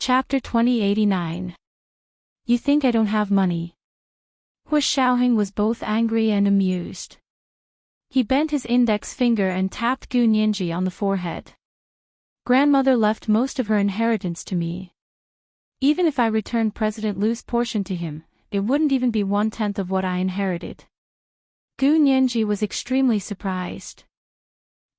Chapter 2089. You think I don't have money? Hu Xiaoheng was both angry and amused. He bent his index finger and tapped Gu Nianji on the forehead. Grandmother left most of her inheritance to me. Even if I returned President Lu's portion to him, it wouldn't even be 1/10 of what I inherited. Gu Nianji was extremely surprised.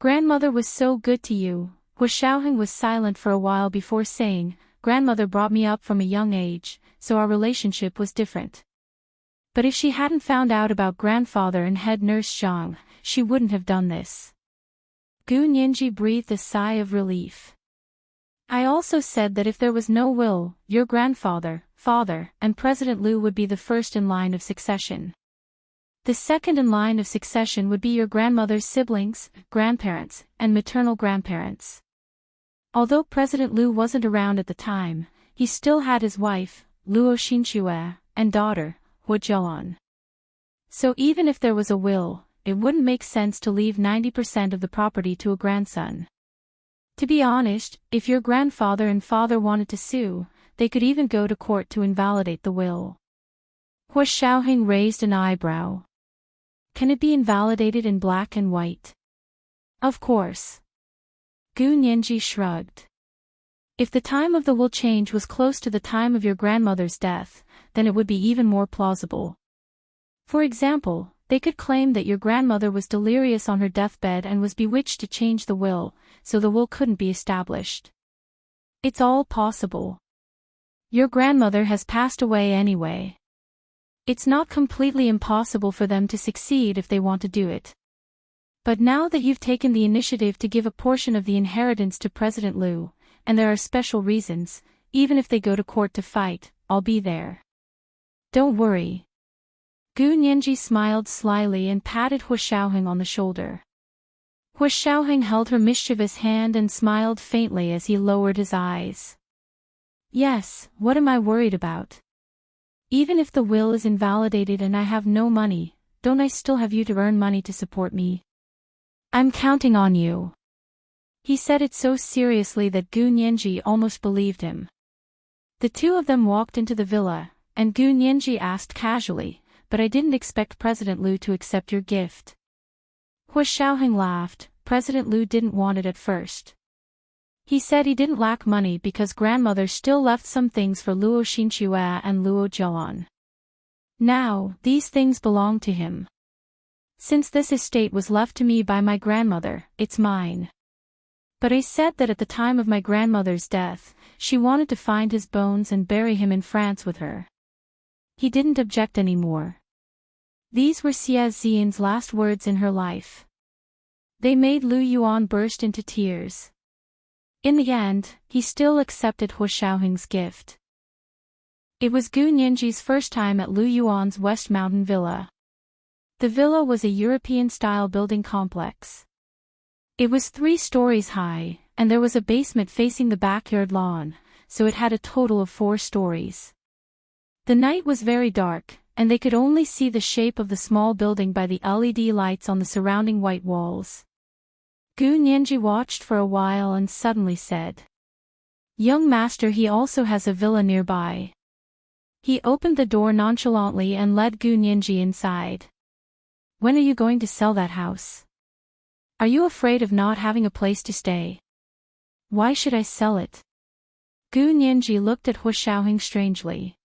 Grandmother was so good to you. Hu Xiaoheng was silent for a while before saying, Grandmother brought me up from a young age, so our relationship was different. But if she hadn't found out about grandfather and head nurse Zhang, she wouldn't have done this. Gu Nianji breathed a sigh of relief. I also said that if there was no will, your grandfather, father, and President Lu would be the first in line of succession. The second in line of succession would be your grandmother's siblings, grandparents, and maternal grandparents. Although President Lu wasn't around at the time, he still had his wife, Luo Xinxue, and daughter, Hu Zhaoan. So even if there was a will, it wouldn't make sense to leave 90% of the property to a grandson. To be honest, if your grandfather and father wanted to sue, they could even go to court to invalidate the will. Hu Xiaoheng raised an eyebrow. Can it be invalidated in black and white? Of course. Gu Nianji shrugged. If the time of the will change was close to the time of your grandmother's death, then it would be even more plausible. For example, they could claim that your grandmother was delirious on her deathbed and was bewitched to change the will, so the will couldn't be established. It's all possible. Your grandmother has passed away anyway. It's not completely impossible for them to succeed if they want to do it. But now that you've taken the initiative to give a portion of the inheritance to President Lu, and there are special reasons, even if they go to court to fight, I'll be there. Don't worry. Gu Nianji smiled slyly and patted Hu Xiaoheng on the shoulder. Hu Xiaoheng held her mischievous hand and smiled faintly as he lowered his eyes. Yes, what am I worried about? Even if the will is invalidated and I have no money, don't I still have you to earn money to support me? I'm counting on you. He said it so seriously that Gu Nianji almost believed him. The two of them walked into the villa, and Gu Nianji asked casually, but I didn't expect President Lu to accept your gift. Hu Xiaoheng laughed. President Lu didn't want it at first. He said he didn't lack money because grandmother still left some things for Luo Xinxue and Luo Zhaoan. Now, these things belong to him. Since this estate was left to me by my grandmother, it's mine. But I said that at the time of my grandmother's death, she wanted to find his bones and bury him in France with her. He didn't object anymore. These were Xia Xian's last words in her life. They made Lu Yuan burst into tears. In the end, he still accepted Hu Xiaoheng's gift. It was Gu Nianji's first time at Lu Yuan's West Mountain Villa. The villa was a European-style building complex. It was 3 stories high, and there was a basement facing the backyard lawn, so it had a total of 4 stories. The night was very dark, and they could only see the shape of the small building by the LED lights on the surrounding white walls. Gu Nianji watched for a while and suddenly said, Young master, he also has a villa nearby. He opened the door nonchalantly and led Gu Nianji inside. When are you going to sell that house? Are you afraid of not having a place to stay? Why should I sell it? Gu Nianji looked at Hu Xiaoheng strangely.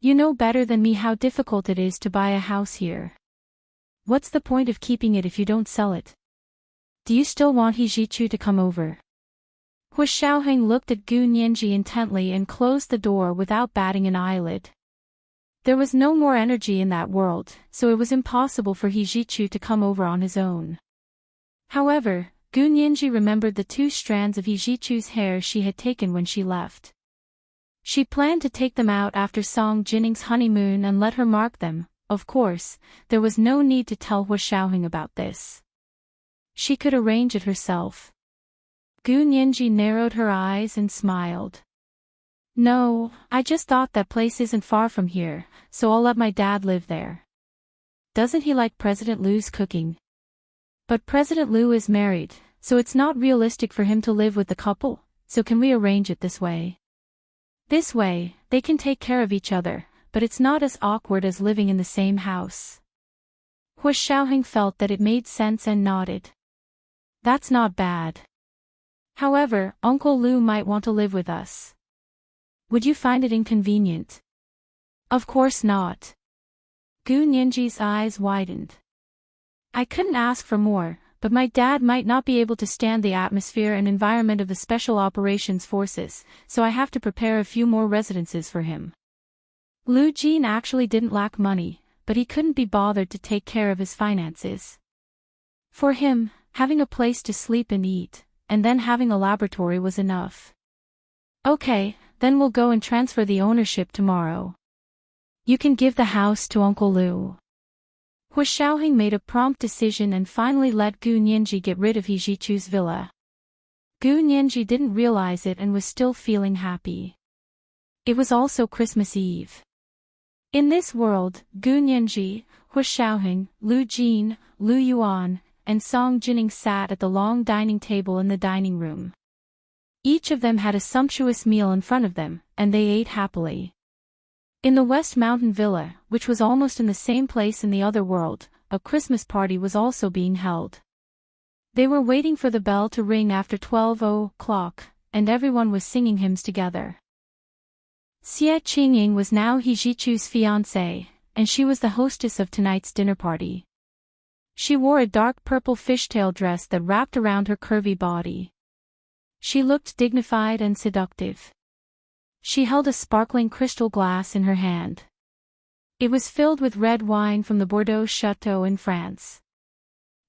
You know better than me how difficult it is to buy a house here. What's the point of keeping it if you don't sell it? Do you still want He Zhichu to come over? Hu Xiaoheng looked at Gu Nianji intently and closed the door without batting an eyelid. There was no more energy in that world, so it was impossible for He Zhichu to come over on his own. However, Gu Nianji remembered the 2 strands of He Zhichu's hair she had taken when she left. She planned to take them out after Song Jinning's honeymoon and let her mark them. Of course, there was no need to tell Hu Xiaoheng about this. She could arrange it herself. Gu Nianji narrowed her eyes and smiled. No, I just thought that place isn't far from here, so I'll let my dad live there. Doesn't he like President Lu's cooking? But President Lu is married, so it's not realistic for him to live with the couple, so can we arrange it this way? This way, they can take care of each other, but it's not as awkward as living in the same house. Hu Xiaoheng felt that it made sense and nodded. That's not bad. However, Uncle Lu might want to live with us. Would you find it inconvenient? Of course not. Gu Nianji's eyes widened. I couldn't ask for more, but my dad might not be able to stand the atmosphere and environment of the Special Operations Forces, so I have to prepare a few more residences for him. Lu Jin actually didn't lack money, but he couldn't be bothered to take care of his finances. For him, having a place to sleep and eat, and then having a laboratory was enough. Okay, then we'll go and transfer the ownership tomorrow. You can give the house to Uncle Lu. Hu Xiaoheng made a prompt decision and finally let Gu Nianji get rid of He Jichu's villa. Gu Nianji didn't realize it and was still feeling happy. It was also Christmas Eve. In this world, Gu Nianji, Hu Xiaoheng, Lu Jin, Lu Yuan, and Song Jining sat at the long dining table in the dining room. Each of them had a sumptuous meal in front of them, and they ate happily. In the West Mountain Villa, which was almost in the same place in the other world, a Christmas party was also being held. They were waiting for the bell to ring after 12 o'clock, and everyone was singing hymns together. Xie Qingying was now He Jichu's fiancée, and she was the hostess of tonight's dinner party. She wore a dark purple fishtail dress that wrapped around her curvy body. She looked dignified and seductive. She held a sparkling crystal glass in her hand. It was filled with red wine from the Bordeaux Chateau in France.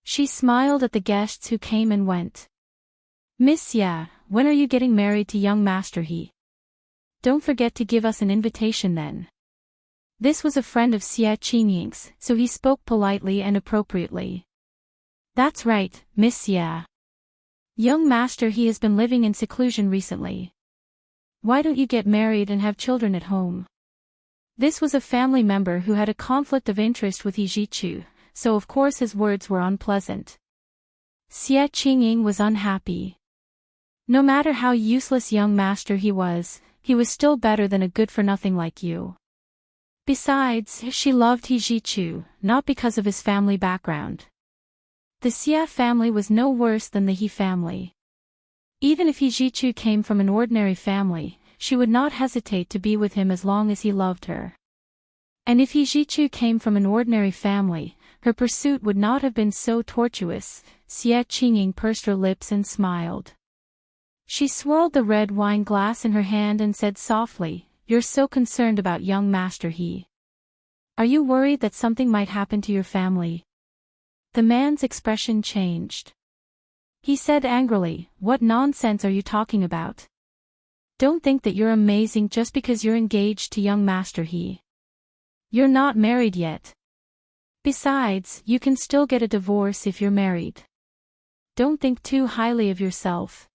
She smiled at the guests who came and went. Miss Xie, when are you getting married to young Master He? Don't forget to give us an invitation then. This was a friend of Xie Qingying's, so he spoke politely and appropriately. That's right, Miss Xie. Young Master He has been living in seclusion recently. Why don't you get married and have children at home? This was a family member who had a conflict of interest with He Jichu, so of course his words were unpleasant. Xie Qingying was unhappy. No matter how useless young Master He was still better than a good-for-nothing like you. Besides, she loved He Jichu, not because of his family background. The Xie family was no worse than the He family. Even if He Jichu came from an ordinary family, she would not hesitate to be with him as long as he loved her. And if He Jichu came from an ordinary family, her pursuit would not have been so tortuous. Xie Qingying pursed her lips and smiled. She swirled the red wine glass in her hand and said softly, "You're so concerned about young Master He. Are you worried that something might happen to your family?" The man's expression changed. He said angrily, "What nonsense are you talking about? Don't think that you're amazing just because you're engaged to young Master He. You're not married yet. Besides, you can still get a divorce if you're married. Don't think too highly of yourself."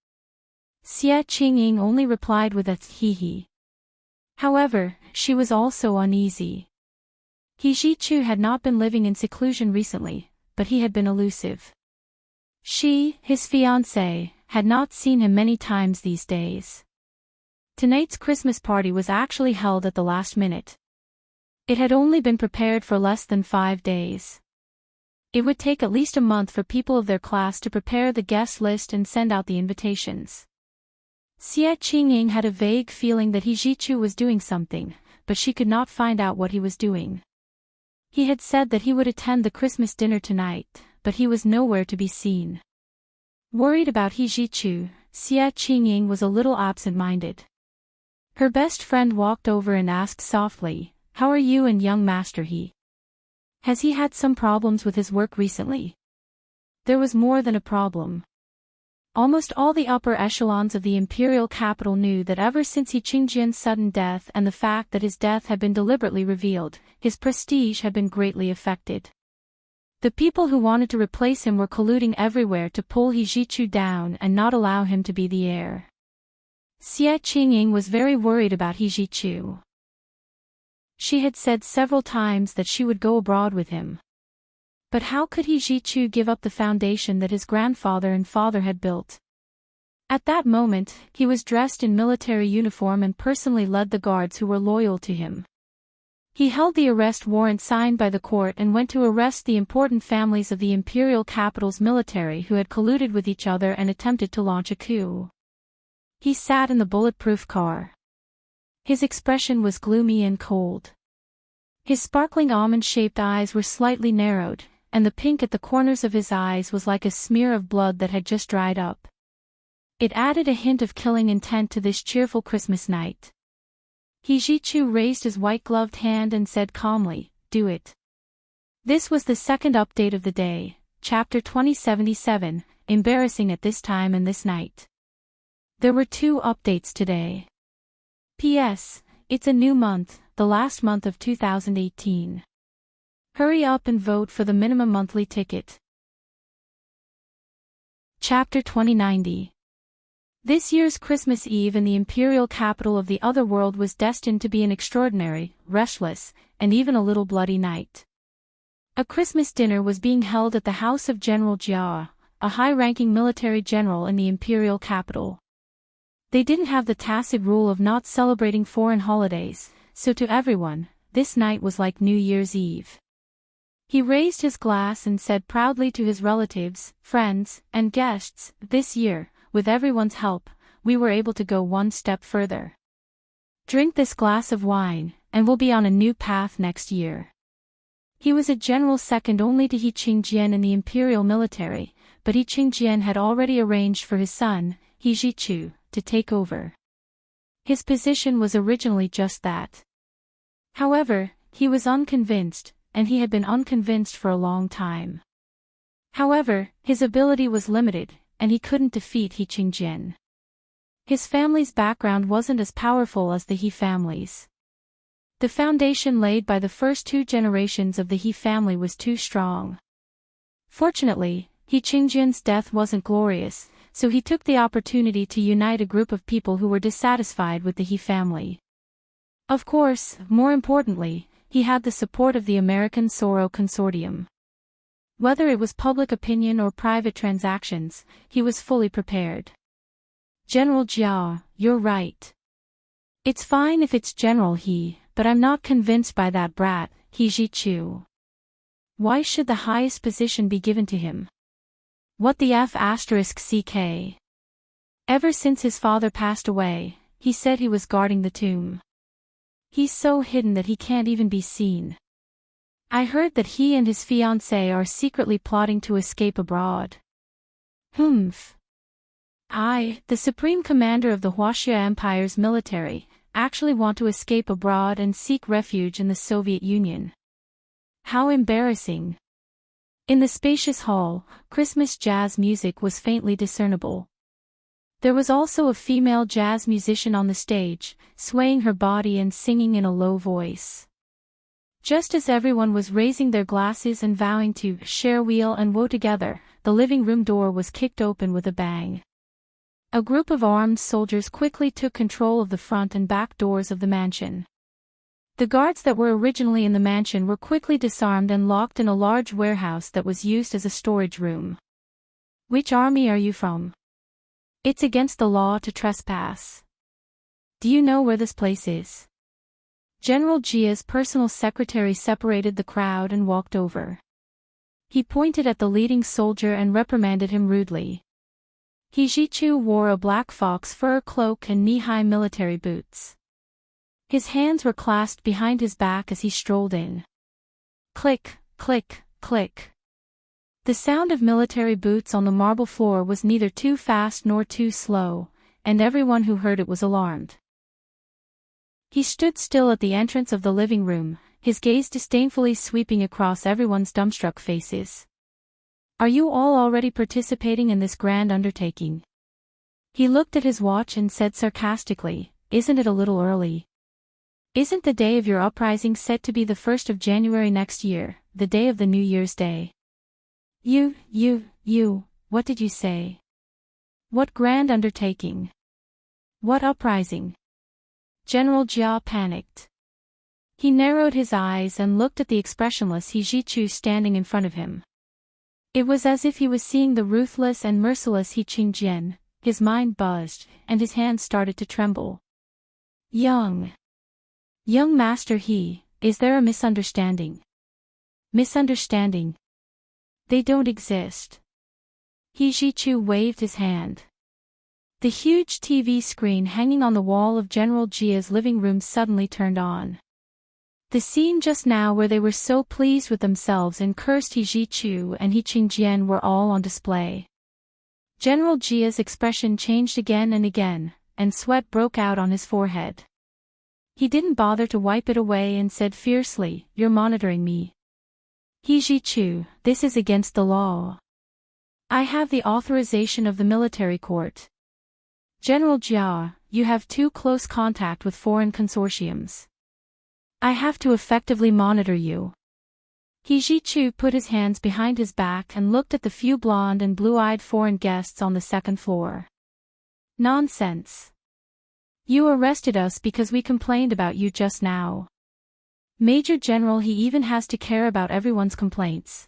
Xie Qingying only replied with a hee. However, she was also uneasy. He Jichu had not been living in seclusion recently, but he had been elusive. She, his fiancée, had not seen him many times these days. Tonight's Christmas party was actually held at the last minute. It had only been prepared for less than 5 days. It would take at least a month for people of their class to prepare the guest list and send out the invitations. Xie Qingying had a vague feeling that He Jichu was doing something, but she could not find out what he was doing. He had said that he would attend the Christmas dinner tonight, but he was nowhere to be seen. Worried about He Jichu, Xie Qingying was a little absent-minded. Her best friend walked over and asked softly, "How are you and young Master He? Has he had some problems with his work recently?" There was more than a problem. Almost all the upper echelons of the imperial capital knew that ever since He Qingjian's sudden death and the fact that his death had been deliberately revealed, his prestige had been greatly affected. The people who wanted to replace him were colluding everywhere to pull He Jichu down and not allow him to be the heir. Xie Qingying was very worried about He Jichu. She had said several times that she would go abroad with him. But how could He Jichu give up the foundation that his grandfather and father had built? At that moment, he was dressed in military uniform and personally led the guards who were loyal to him. He held the arrest warrant signed by the court and went to arrest the important families of the imperial capital's military who had colluded with each other and attempted to launch a coup. He sat in the bulletproof car. His expression was gloomy and cold. His sparkling almond-shaped eyes were slightly narrowed, and the pink at the corners of his eyes was like a smear of blood that had just dried up. It added a hint of killing intent to this cheerful Christmas night. He Ji-Chu raised his white-gloved hand and said calmly, "Do it." This was the second update of the day, Chapter 2077, embarrassing at this time and this night. There were 2 updates today. P.S. It's a new month, the last month of 2018. Hurry up and vote for the minimum monthly ticket. Chapter 2090. This year's Christmas Eve in the imperial capital of the Otherworld was destined to be an extraordinary, restless, and even a little bloody night. A Christmas dinner was being held at the house of General Jia, a high-ranking military general in the imperial capital. They didn't have the tacit rule of not celebrating foreign holidays, so to everyone, this night was like New Year's Eve. He raised his glass and said proudly to his relatives, friends, and guests, "This year, with everyone's help, we were able to go one step further. Drink this glass of wine, and we'll be on a new path next year." He was a general second only to He Qingjian in the imperial military, but He Qingjian had already arranged for his son, He Ji-Chu, to take over. His position was originally just that. However, he was unconvinced, and he had been unconvinced for a long time. However, his ability was limited, and he couldn't defeat He Qingjian. His family's background wasn't as powerful as the He family's. The foundation laid by the first 2 generations of the He family was too strong. Fortunately, He Qingjian's death wasn't glorious, so he took the opportunity to unite a group of people who were dissatisfied with the He family. Of course, more importantly, he had the support of the American Sorrow Consortium. Whether it was public opinion or private transactions, he was fully prepared. "General Jia, you're right. It's fine if it's General He, but I'm not convinced by that brat, He Ji-Chu. Why should the highest position be given to him? What the F***ck? Ever since his father passed away, he said he was guarding the tomb. He's so hidden that he can't even be seen. I heard that he and his fiancée are secretly plotting to escape abroad. Humph. I, the Supreme Commander of the Huaxia Empire's military, actually want to escape abroad and seek refuge in the Soviet Union. How embarrassing." In the spacious hall, Christmas jazz music was faintly discernible. There was also a female jazz musician on the stage, swaying her body and singing in a low voice. Just as everyone was raising their glasses and vowing to share weal and woe together, the living room door was kicked open with a bang. A group of armed soldiers quickly took control of the front and back doors of the mansion. The guards that were originally in the mansion were quickly disarmed and locked in a large warehouse that was used as a storage room. "Which army are you from? It's against the law to trespass. Do you know where this place is?" General Jia's personal secretary separated the crowd and walked over. He pointed at the leading soldier and reprimanded him rudely. He Ji-Chu wore a black fox fur cloak and knee-high military boots. His hands were clasped behind his back as he strolled in. Click, click, click. The sound of military boots on the marble floor was neither too fast nor too slow, and everyone who heard it was alarmed. He stood still at the entrance of the living room, his gaze disdainfully sweeping across everyone's dumbstruck faces. "Are you all already participating in this grand undertaking?" He looked at his watch and said sarcastically, "Isn't it a little early? Isn't the day of your uprising set to be the 1st of January next year, the day of the New Year's Day?" You, what did you say? What grand undertaking? What uprising?" General Jia panicked. He narrowed his eyes and looked at the expressionless He Ji-Chu standing in front of him. It was as if he was seeing the ruthless and merciless He Qingjian, his mind buzzed, and his hands started to tremble. Young Master is there a misunderstanding? Misunderstanding? They don't exist. He Ji-chu waved his hand. The huge TV screen hanging on the wall of General Jia's living room suddenly turned on. The scene just now where they were so pleased with themselves and cursed He Ji-chu and He Qingjian were all on display. General Jia's expression changed again, and sweat broke out on his forehead. He didn't bother to wipe it away and said fiercely, "You're monitoring me. He Ji-chu, this is against the law. I have the authorization of the military court. General Jia, you have too close contact with foreign consortiums. I have to effectively monitor you." He Ji-chu put his hands behind his back and looked at the few blonde and blue-eyed foreign guests on the second floor. Nonsense. You arrested us because we complained about you just now. Major General, he even has to care about everyone's complaints.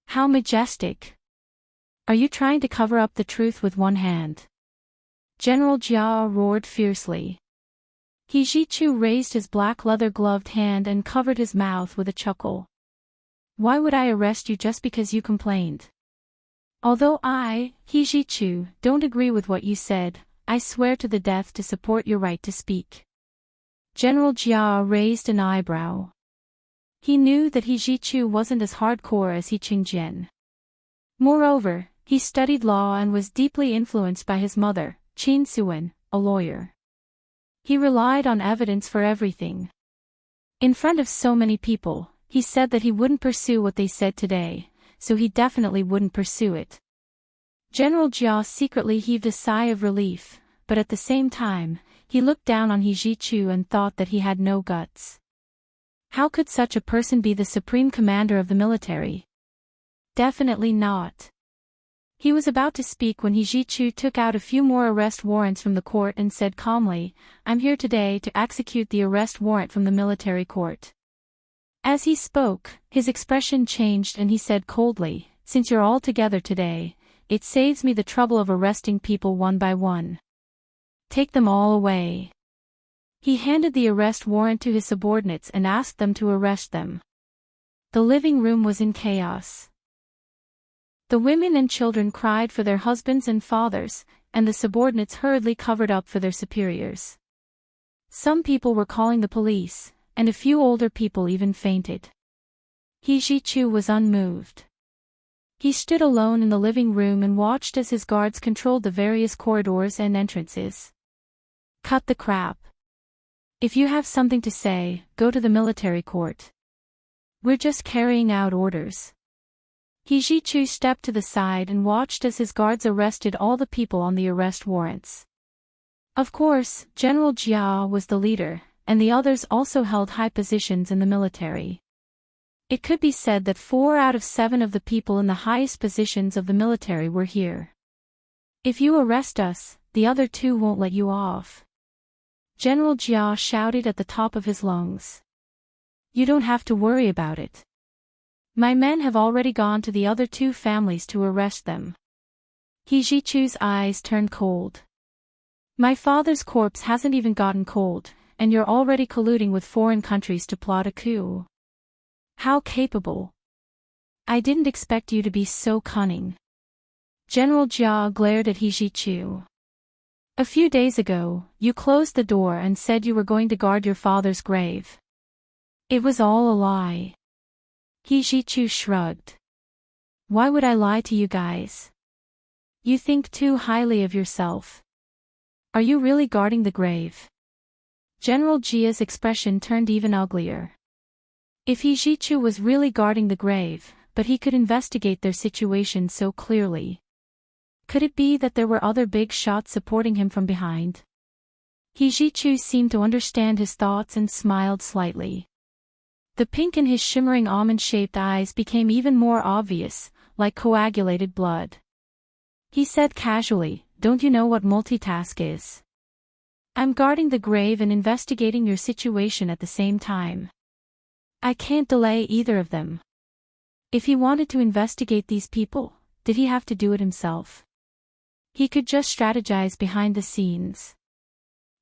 How majestic. Are you trying to cover up the truth with one hand? General Jia roared fiercely. He Ji-chu raised his black leather-gloved hand and covered his mouth with a chuckle. Why would I arrest you just because you complained? Although I, He Ji-chu, don't agree with what you said, I swear to the death to support your right to speak. General Jia raised an eyebrow. He knew that He Ji-chu wasn't as hardcore as He Qingjian. Moreover, he studied law and was deeply influenced by his mother, Qin Suan, a lawyer. He relied on evidence for everything. In front of so many people, he said that he wouldn't pursue what they said today, so he definitely wouldn't pursue it. General Jia secretly heaved a sigh of relief, but at the same time, he looked down on He Ji-chu and thought that he had no guts. How could such a person be the supreme commander of the military? Definitely not. He was about to speak when He Ji-chu took out a few more arrest warrants from the court and said calmly, "I'm here today to execute the arrest warrant from the military court." As he spoke, his expression changed and he said coldly, "Since you're all together today, it saves me the trouble of arresting people one by one. Take them all away." He handed the arrest warrant to his subordinates and asked them to arrest them. The living room was in chaos. The women and children cried for their husbands and fathers, and the subordinates hurriedly covered up for their superiors. Some people were calling the police, and a few older people even fainted. He Ji-chu was unmoved. He stood alone in the living room and watched as his guards controlled the various corridors and entrances. Cut the crap. If you have something to say, go to the military court. We're just carrying out orders. He Ji-chu stepped to the side and watched as his guards arrested all the people on the arrest warrants. Of course, General Jia was the leader, and the others also held high positions in the military. It could be said that 4 out of 7 of the people in the highest positions of the military were here. If you arrest us, the other 2 won't let you off. General Jia shouted at the top of his lungs. You don't have to worry about it. My men have already gone to the other 2 families to arrest them. He Ji-chu's eyes turned cold. My father's corpse hasn't even gotten cold, and you're already colluding with foreign countries to plot a coup. How capable. I didn't expect you to be so cunning. General Jia glared at He Ji-chu. A few days ago, you closed the door and said you were going to guard your father's grave. It was all a lie. He Ji-chu shrugged. Why would I lie to you guys? You think too highly of yourself. Are you really guarding the grave? General Jia's expression turned even uglier. If He Ji-chu was really guarding the grave, but he could investigate their situation so clearly. Could it be that there were other big shots supporting him from behind? He Ji-chu seemed to understand his thoughts and smiled slightly. The pink in his shimmering almond-shaped eyes became even more obvious, like coagulated blood. He said casually, "Don't you know what multitask is? I'm guarding the grave and investigating your situation at the same time. I can't delay either of them." If he wanted to investigate these people, did he have to do it himself? He could just strategize behind the scenes.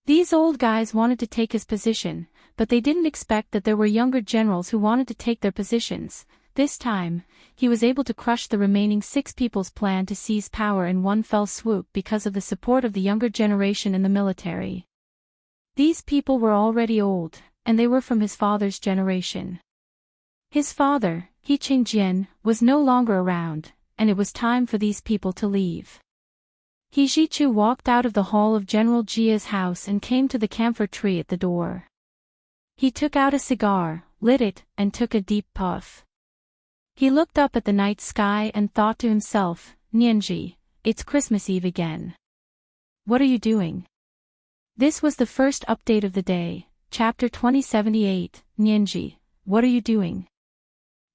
These old guys wanted to take his position, but they didn't expect that there were younger generals who wanted to take their positions. This time, he was able to crush the remaining 6 people's plan to seize power in one fell swoop because of the support of the younger generation in the military. These people were already old, and they were from his father's generation. His father, He Qingjian, was no longer around, and it was time for these people to leave. He Jichu walked out of the hall of General Jia's house and came to the camphor tree at the door. He took out a cigar, lit it, and took a deep puff. He looked up at the night sky and thought to himself, Nianji, it's Christmas Eve again. What are you doing? This was the first update of the day, chapter 2078, Nianji, what are you doing?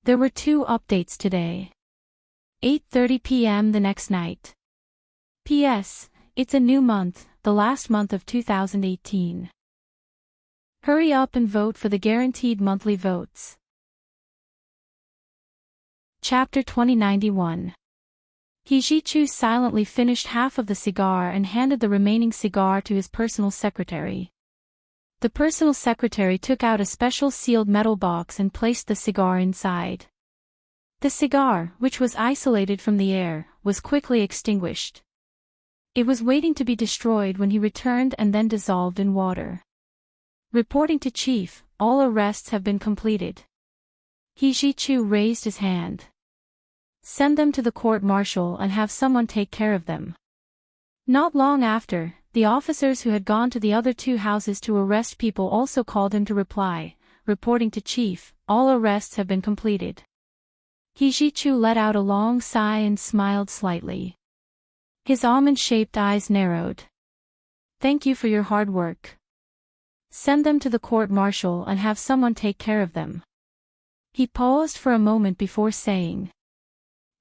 There were 2 updates today. 8:30 p.m. the next night. P.S. It's a new month, the last month of 2018. Hurry up and vote for the guaranteed monthly votes. Chapter 2091. He Jichu silently finished half of the cigar and handed the remaining cigar to his personal secretary. The personal secretary took out a special sealed metal box and placed the cigar inside. The cigar, which was isolated from the air, was quickly extinguished. It was waiting to be destroyed when he returned and then dissolved in water. Reporting to Chief, all arrests have been completed. He Jichu raised his hand. Send them to the court-martial and have someone take care of them. Not long after, the officers who had gone to the other 2 houses to arrest people also called him to reply, reporting to Chief, all arrests have been completed. He Jichu let out a long sigh and smiled slightly. His almond-shaped eyes narrowed. Thank you for your hard work. Send them to the court-martial and have someone take care of them. He paused for a moment before saying,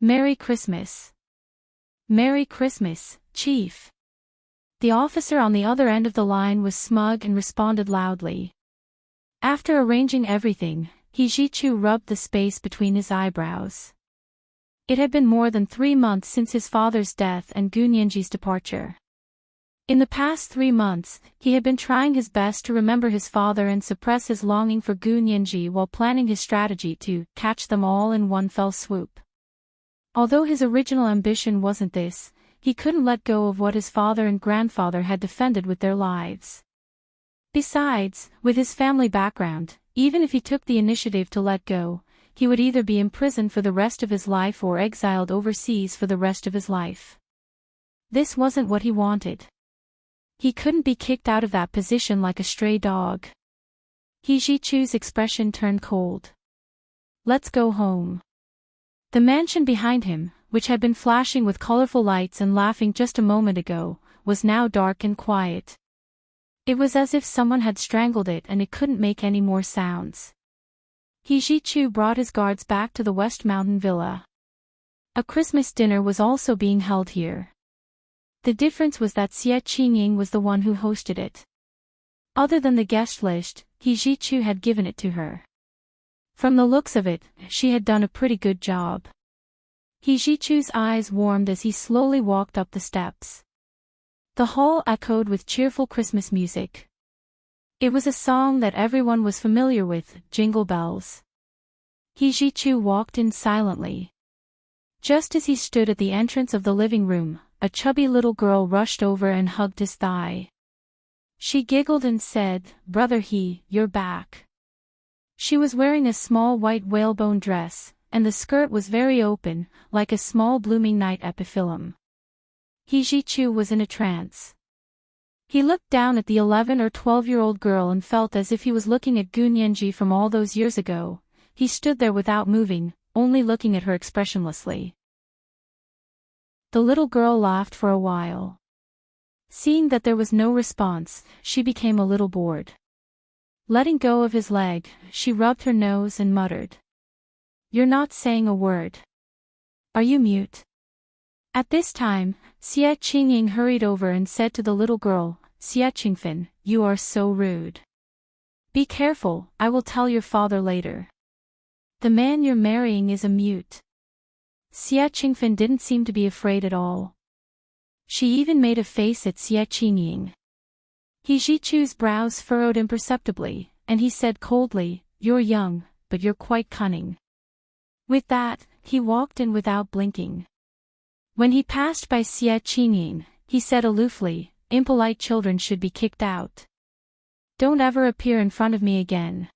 Merry Christmas. Merry Christmas, Chief. The officer on the other end of the line was smug and responded loudly. After arranging everything, He Jichu rubbed the space between his eyebrows. It had been more than 3 months since his father's death and Gu Nianji's departure. In the past 3 months, he had been trying his best to remember his father and suppress his longing for Gu Nianji while planning his strategy to catch them all in one fell swoop. Although his original ambition wasn't this, he couldn't let go of what his father and grandfather had defended with their lives. Besides, with his family background, even if he took the initiative to let go, he would either be imprisoned for the rest of his life or exiled overseas for the rest of his life. This wasn't what he wanted. He couldn't be kicked out of that position like a stray dog. He Jichu's expression turned cold. Let's go home. The mansion behind him, which had been flashing with colorful lights and laughing just a moment ago, was now dark and quiet. It was as if someone had strangled it and it couldn't make any more sounds. He Jichu brought his guards back to the West Mountain Villa. A Christmas dinner was also being held here. The difference was that Xie Qingying was the one who hosted it. Other than the guest list, He Jichu had given it to her. From the looks of it, she had done a pretty good job. He Jichu's eyes warmed as he slowly walked up the steps. The hall echoed with cheerful Christmas music. It was a song that everyone was familiar with, Jingle Bells. He Jichu walked in silently. Just as he stood at the entrance of the living room, a chubby little girl rushed over and hugged his thigh. She giggled and said, "Brother He, you're back." She was wearing a small white whalebone dress, and the skirt was very open, like a small blooming night epiphyllum. He Jichu was in a trance. He looked down at the 11 or 12-year-old girl and felt as if he was looking at Gu Nianji from all those years ago. He stood there without moving, only looking at her expressionlessly. The little girl laughed for a while. Seeing that there was no response, she became a little bored. Letting go of his leg, she rubbed her nose and muttered, "You're not saying a word. Are you mute?" At this time, Xie Qingying hurried over and said to the little girl, "Xie Qingfan, you are so rude. Be careful, I will tell your father later. The man you're marrying is a mute." Xie Qingfan didn't seem to be afraid at all. She even made a face at Xie Qingying. He Jichu's brows furrowed imperceptibly, and he said coldly, "You're young, but you're quite cunning." With that, he walked in without blinking. When he passed by Xie Qingying, he said aloofly, "Impolite children should be kicked out. Don't ever appear in front of me again."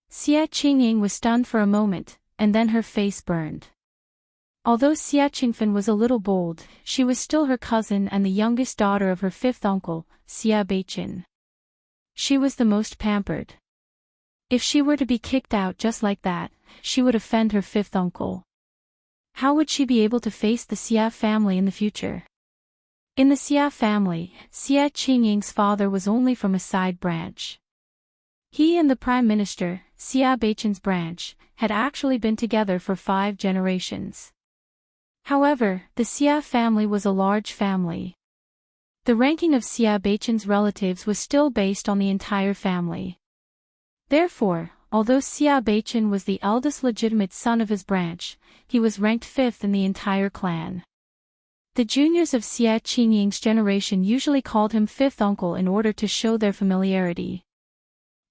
Xie Qingying was stunned for a moment, and then her face burned. Although Xie Qingfen was a little bold, she was still her cousin and the youngest daughter of her fifth uncle, Xie Beiqin. She was the most pampered. If she were to be kicked out just like that, she would offend her fifth uncle. How would she be able to face the Xie family in the future? In the Xie family, Xie Qingying's father was only from a side branch. He and the prime minister, Xie Beiqin's branch, had actually been together for 5 generations. However, the Xie family was a large family. The ranking of Xie Beiqin's relatives was still based on the entire family. Therefore, although Xie Beiqin was the eldest legitimate son of his branch, he was ranked 5th in the entire clan. The juniors of Xie Qingying's generation usually called him fifth uncle in order to show their familiarity.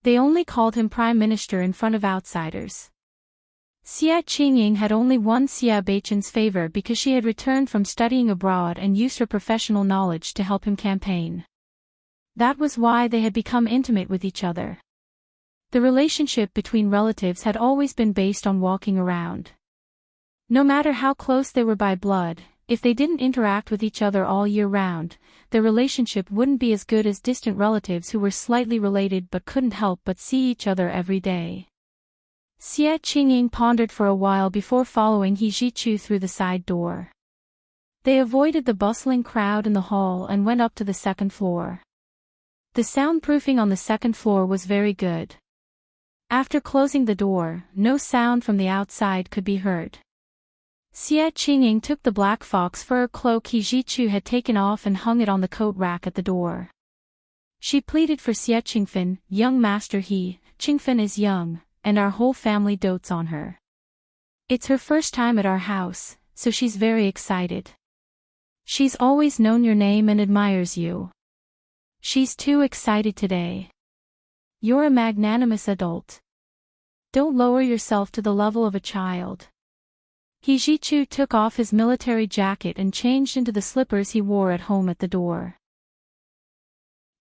They only called him prime minister in front of outsiders. Xie Qingying had only won Xie Beiqin's favor because she had returned from studying abroad and used her professional knowledge to help him campaign. That was why they had become intimate with each other. The relationship between relatives had always been based on walking around. No matter how close they were by blood, if they didn't interact with each other all year round, their relationship wouldn't be as good as distant relatives who were slightly related but couldn't help but see each other every day. Xie Qingying pondered for a while before following He Jichu through the side door. They avoided the bustling crowd in the hall and went up to the 2nd floor. The soundproofing on the 2nd floor was very good. After closing the door, no sound from the outside could be heard. Xie Qingying took the black fox fur cloak He Jichu had taken off and hung it on the coat rack at the door. She pleaded for Xie Qingfen, "Young master, He Qingfen is young, and our whole family dotes on her. It's her first time at our house, so she's very excited. She's always known your name and admires you. She's too excited today. You're a magnanimous adult. Don't lower yourself to the level of a child." He Jichu took off his military jacket and changed into the slippers he wore at home at the door.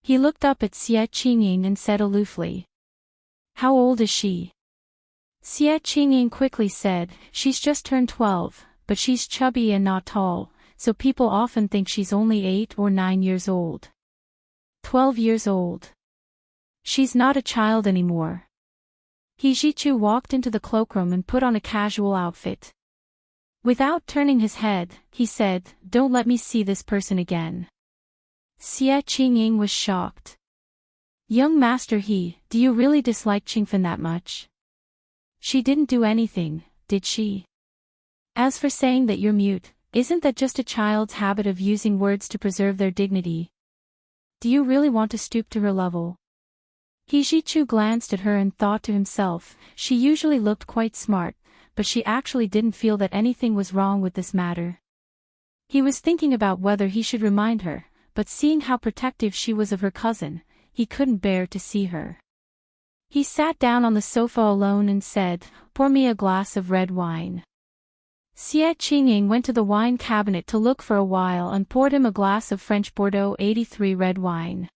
He looked up at Xie Qingying and said aloofly, "How old is she?" Xie Qingying quickly said, "She's just turned 12, but she's chubby and not tall, so people often think she's only 8 or 9 years old." 12 years old. She's not a child anymore. He Jichu walked into the cloakroom and put on a casual outfit. Without turning his head, he said, "Don't let me see this person again." Xie Qingying was shocked. "Young master He, do you really dislike Qingfen that much? She didn't do anything, did she? As for saying that you're mute, isn't that just a child's habit of using words to preserve their dignity? Do you really want to stoop to her level?" He Jichu glanced at her and thought to himself, she usually looked quite smart, but she actually didn't feel that anything was wrong with this matter. He was thinking about whether he should remind her, but seeing how protective she was of her cousin, he couldn't bear to see her. He sat down on the sofa alone and said, "Pour me a glass of red wine." Xie Qingying went to the wine cabinet to look for a while and poured him a glass of French Bordeaux 83 red wine.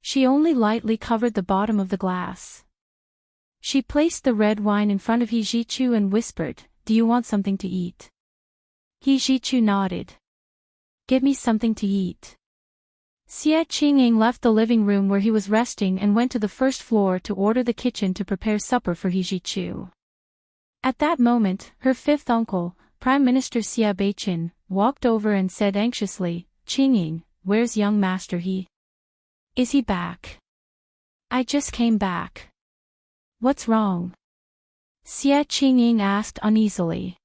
She only lightly covered the bottom of the glass. She placed the red wine in front of He Jichu and whispered, "Do you want something to eat?" He Jichu nodded. "Get me something to eat." Xie Qingying left the living room where he was resting and went to the 1st floor to order the kitchen to prepare supper for He Jichu. At that moment, her 5th uncle, Prime Minister Xie Beiqin, walked over and said anxiously, "Qingying, where's young master He? Is he back?" "I just came back." "What's wrong?" Xie Qingying asked uneasily.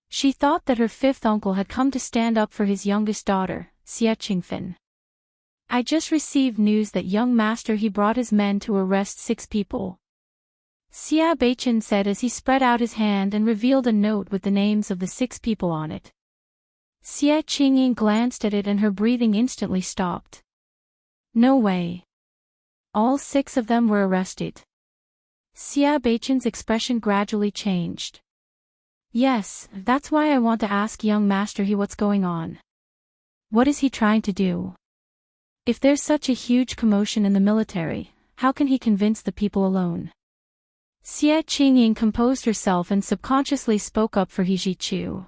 She thought that her 5th uncle had come to stand up for his youngest daughter, Xie Qingfen. "I just received news that young master He brought his men to arrest 6 people. Xie Beiqin said as he spread out his hand and revealed a note with the names of the 6 people on it. Xie Qingying glanced at it and her breathing instantly stopped. No way. All 6 of them were arrested. Xia Beichen's expression gradually changed. Yes, that's why I want to ask young Master He what's going on. What is he trying to do? If there's such a huge commotion in the military, how can he convince the people alone? Xie Qingying composed herself and subconsciously spoke up for He Zhichu.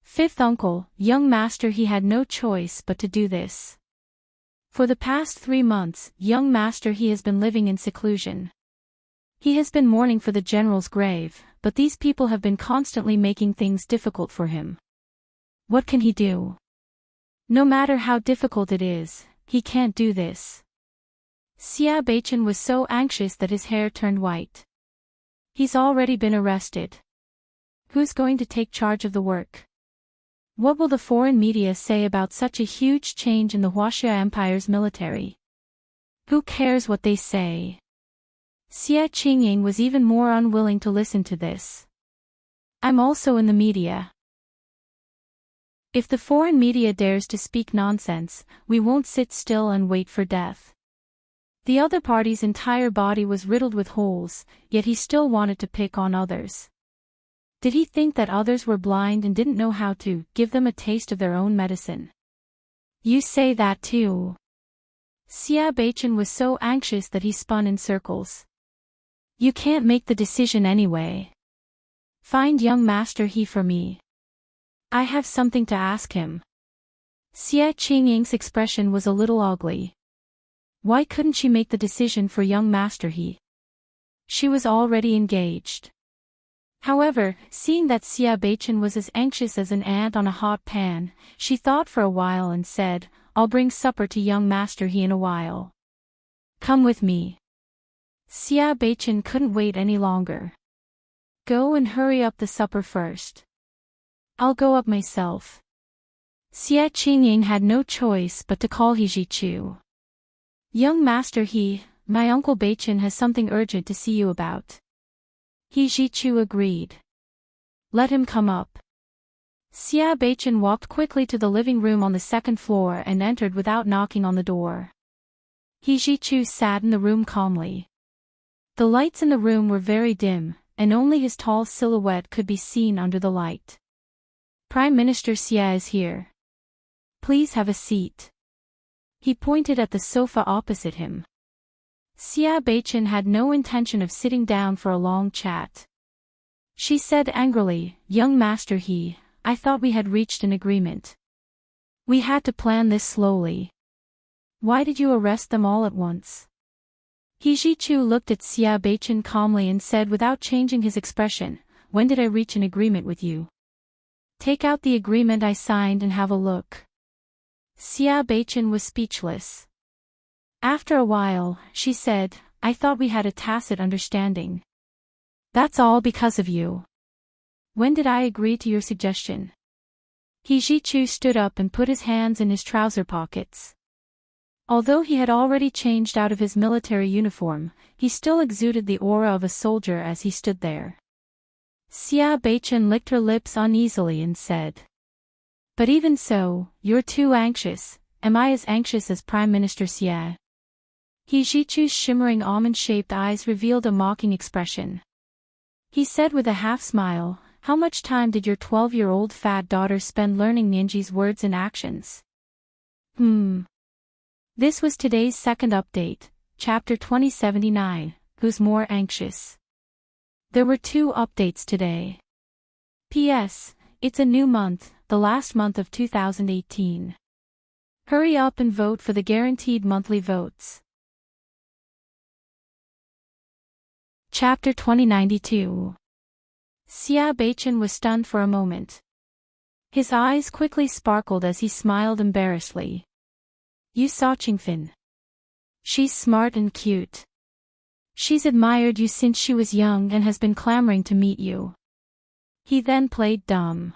Fifth uncle, young Master He had no choice but to do this. For the past 3 months, young Master He has been living in seclusion. He has been mourning for the general's grave, but these people have been constantly making things difficult for him. What can he do? No matter how difficult it is, he can't do this. Xia Beichen was so anxious that his hair turned white. He's already been arrested. Who's going to take charge of the work? What will the foreign media say about such a huge change in the Huaxia Empire's military? Who cares what they say? Xie Qingying was even more unwilling to listen to this. I'm also in the media. If the foreign media dares to speak nonsense, we won't sit still and wait for death. The other party's entire body was riddled with holes, yet he still wanted to pick on others. Did he think that others were blind and didn't know how to give them a taste of their own medicine? You say that too. Xia Beichen was so anxious that he spun in circles. You can't make the decision anyway. Find young Master He for me. I have something to ask him. Xie Qingying's expression was a little ugly. Why couldn't she make the decision for young Master He? She was already engaged. However, seeing that Xia Beichen was as anxious as an ant on a hot pan, she thought for a while and said, I'll bring supper to young Master He in a while. Come with me. Xia Beichen couldn't wait any longer. Go and hurry up the supper first. I'll go up myself. Xie Qingying had no choice but to call He Zhichu. Young Master He, my uncle Beichen has something urgent to see you about. He Zhichu agreed. Let him come up. Xia Beichen walked quickly to the living room on the 2nd floor and entered without knocking on the door. He Zhichu sat in the room calmly. The lights in the room were very dim, and only his tall silhouette could be seen under the light. Prime Minister Xia is here. Please have a seat. He pointed at the sofa opposite him. Xia Beichen had no intention of sitting down for a long chat. She said angrily, Young Master He, I thought we had reached an agreement. We had to plan this slowly. Why did you arrest them all at once? He Zhichu looked at Xia Beichen calmly and said without changing his expression, When did I reach an agreement with you? Take out the agreement I signed and have a look. Xia Beichen was speechless. After a while, she said, I thought we had a tacit understanding. That's all because of you. When did I agree to your suggestion? He Zhichu stood up and put his hands in his trouser pockets. Although he had already changed out of his military uniform, he still exuded the aura of a soldier as he stood there. Xia Beichen licked her lips uneasily and said, But even so, you're too anxious. Am I as anxious as Prime Minister Xia? He Zhichu's shimmering almond-shaped eyes revealed a mocking expression. He said with a half-smile, How much time did your 12-year-old fat daughter spend learning Ninji's words and actions? This was today's second update, Chapter 2079, Who's More Anxious? There were 2 updates today. P.S. It's a new month, the last month of 2018. Hurry up and vote for the guaranteed monthly votes. Chapter 2092. Xia Beichen was stunned for a moment. His eyes quickly sparkled as he smiled embarrassedly. You saw Qingfin. She's smart and cute. She's admired you since she was young and has been clamoring to meet you. He then played dumb.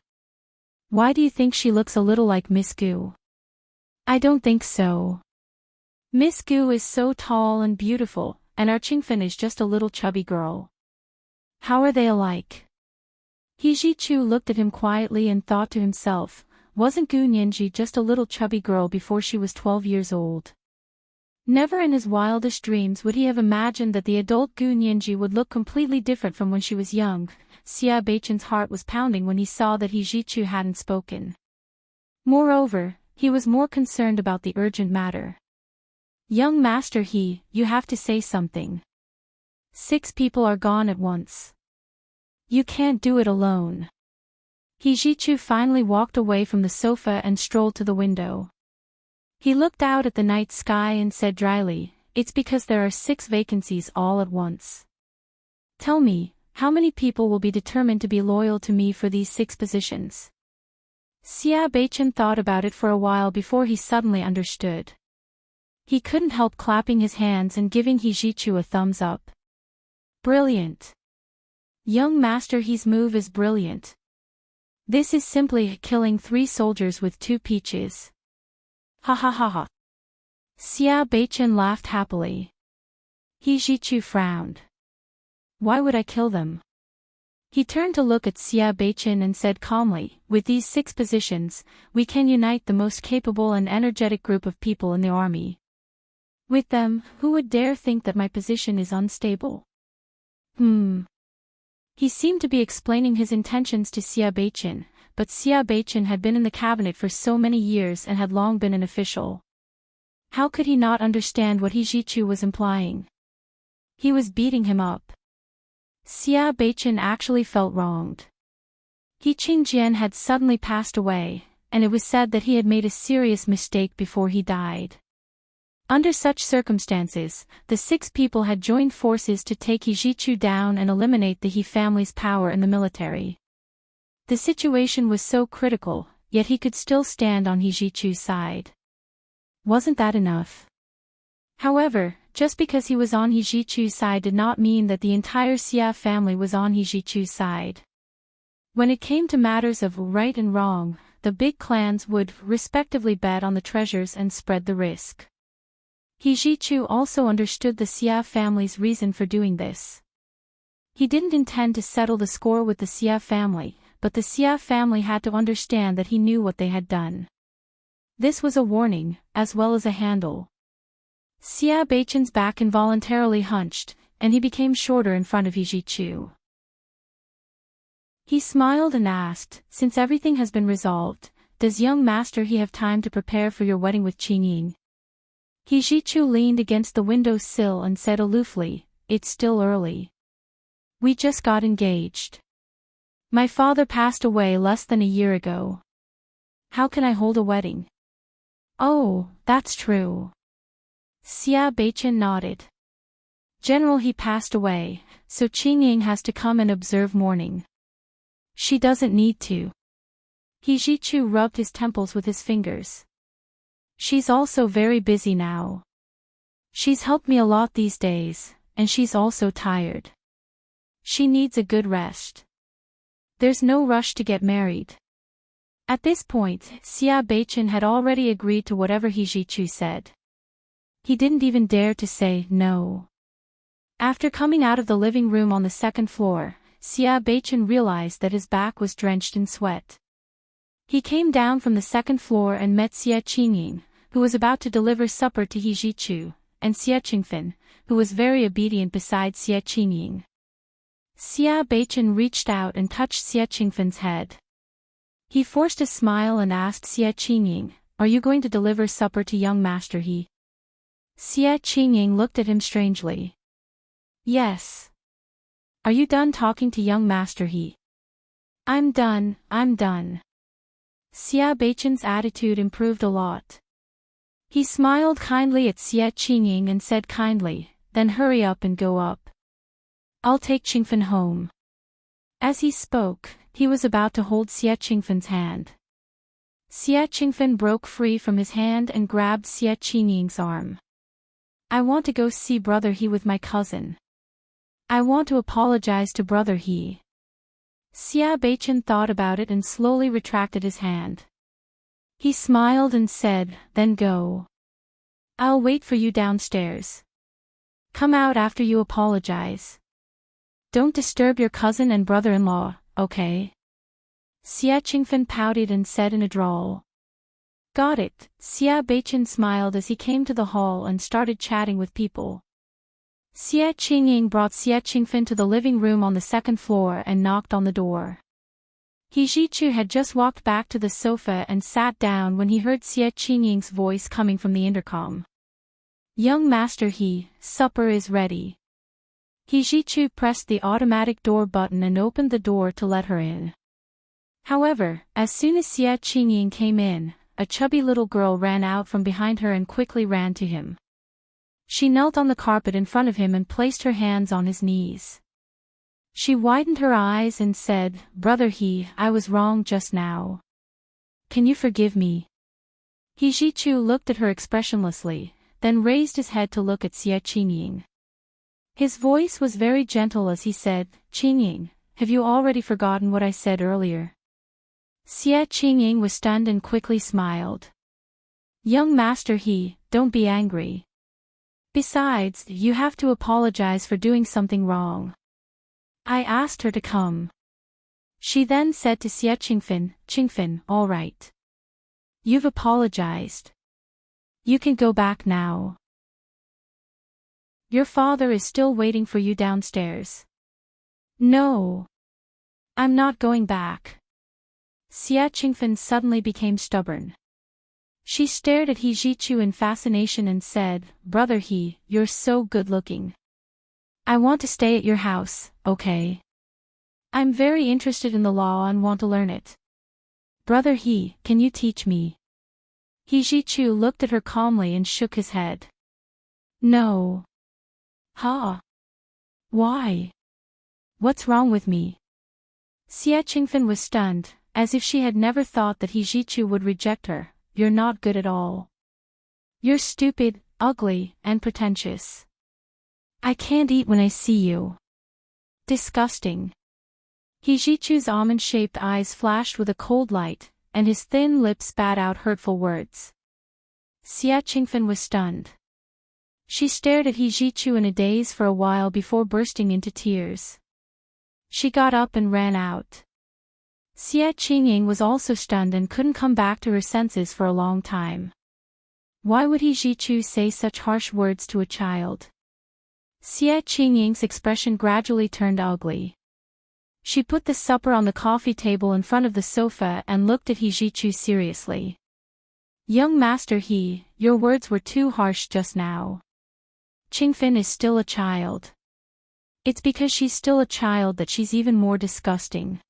Why do you think she looks a little like Miss Gu? I don't think so. Miss Gu is so tall and beautiful, and our Qingfin is just a little chubby girl. How are they alike? He Zhichu looked at him quietly and thought to himself, Wasn't Gu Nianji just a little chubby girl before she was 12 years old? Never in his wildest dreams would he have imagined that the adult Gu Nianji would look completely different from when she was young. Xia Beichen's heart was pounding when he saw that He Zhichu hadn't spoken. Moreover, he was more concerned about the urgent matter. Young Master He, you have to say something. 6 people are gone at once. You can't do it alone. He Zhichu finally walked away from the sofa and strolled to the window. He looked out at the night sky and said dryly, it's because there are 6 vacancies all at once. Tell me, how many people will be determined to be loyal to me for these 6 positions? Xia Beichen thought about it for a while before he suddenly understood. He couldn't help clapping his hands and giving He Zhichu a thumbs up. Brilliant. Young Master He's move is brilliant. This is simply killing 3 soldiers with 2 peaches. Ha ha ha ha. Xia Beichen laughed happily. He Zhichu frowned. Why would I kill them? He turned to look at Xia Beichen and said calmly, with these 6 positions, we can unite the most capable and energetic group of people in the army. With them, who would dare think that my position is unstable? He seemed to be explaining his intentions to Xia Beichen, but Xia Beichen had been in the cabinet for so many years and had long been an official. How could he not understand what He Zhichu was implying? He was beating him up. Xia Beichen actually felt wronged. He Qingjian had suddenly passed away, and it was said that he had made a serious mistake before he died. Under such circumstances, the 6 people had joined forces to take He Zhichu down and eliminate the He family's power in the military. The situation was so critical, yet he could still stand on He Zhichu's side. Wasn't that enough? However, just because he was on He Zhichu's side did not mean that the entire Xia family was on He Zhichu's side. When it came to matters of right and wrong, the big clans would respectively bet on the treasures and spread the risk. He Zhichu also understood the Xia family's reason for doing this. He didn't intend to settle the score with the Xia family, but the Xia family had to understand that he knew what they had done. This was a warning, as well as a handle. Xia Beichen's back involuntarily hunched, and he became shorter in front of He Zhichu. He smiled and asked, since everything has been resolved, does young Master He have time to prepare for your wedding with Qingying? He Zhichu leaned against the window sill and said aloofly, it's still early. We just got engaged. My father passed away less than a year ago. How can I hold a wedding? Oh, that's true. Xia Beichen nodded. General He passed away, so Qingying has to come and observe mourning. She doesn't need to. He Zhichu rubbed his temples with his fingers. She's also very busy now. She's helped me a lot these days, and she's also tired. She needs a good rest. There's no rush to get married. At this point, Xia Beichen had already agreed to whatever He Zhichu said. He didn't even dare to say no. After coming out of the living room on the 2nd floor, Xia Beichen realized that his back was drenched in sweat. He came down from the 2nd floor and met Xia Qingying, who was about to deliver supper to He Zhichu, and Xia Qingfen, who was very obedient beside Xia Qingying. Xia Beichen reached out and touched Xia Qingfen's head. He forced a smile and asked Xia Qingying, are you going to deliver supper to young Master He? Xia Qingying looked at him strangely. Yes. Are you done talking to young Master He? I'm done. Xia Beichen's attitude improved a lot. He smiled kindly at Xia Qingying and said kindly, then hurry up and go up. I'll take Qingfen home. As he spoke, he was about to hold Xia Qingfen's hand. Xia Qingfen broke free from his hand and grabbed Xia Qingying's arm. I want to go see Brother He with my cousin. I want to apologize to Brother He. Xia Beichen thought about it and slowly retracted his hand. He smiled and said, then go. I'll wait for you downstairs. Come out after you apologize. Don't disturb your cousin and brother-in-law, okay? Xia Qingfen pouted and said in a drawl. Got it. Xia Beichen smiled as he came to the hall and started chatting with people. Xia Qingying brought Xia Qingfen to the living room on the second floor and knocked on the door. He Zhichu had just walked back to the sofa and sat down when he heard Xia Qingying's voice coming from the intercom. Young master He, supper is ready. He Zhichu pressed the automatic door button and opened the door to let her in. However, as soon as Xia Qingying came in, a chubby little girl ran out from behind her and quickly ran to him. She knelt on the carpet in front of him and placed her hands on his knees. She widened her eyes and said, Brother He, I was wrong just now. Can you forgive me? He Zhichu looked at her expressionlessly, then raised his head to look at Xia Qingying. His voice was very gentle as he said, Qingying, have you already forgotten what I said earlier? Xia Qingying was stunned and quickly smiled. Young master He, don't be angry. Besides, you have to apologize for doing something wrong. I asked her to come. She then said to Xia Qingfen, Qingfen, all right. You've apologized. You can go back now. Your father is still waiting for you downstairs. No. I'm not going back. Xia Qingfen suddenly became stubborn. She stared at He Zhichu in fascination and said, Brother He, you're so good-looking. I want to stay at your house, okay? I'm very interested in the law and want to learn it. Brother He, can you teach me? He Zhichu looked at her calmly and shook his head. No. Huh? Why? What's wrong with me? Xia Qingfen was stunned, as if she had never thought that He Zhichu would reject her. You're not good at all. You're stupid, ugly, and pretentious. I can't eat when I see you. Disgusting. He Zhichu's almond-shaped eyes flashed with a cold light, and his thin lips spat out hurtful words. Xia Qingfen was stunned. She stared at He Zhichu in a daze for a while before bursting into tears. She got up and ran out. Xia Qingying was also stunned and couldn't come back to her senses for a long time. Why would He Zhichu say such harsh words to a child? Xia Qingying's expression gradually turned ugly. She put the supper on the coffee table in front of the sofa and looked at He Zhichu seriously. Young master He, your words were too harsh just now. Qingfen is still a child. It's because she's still a child that she's even more disgusting.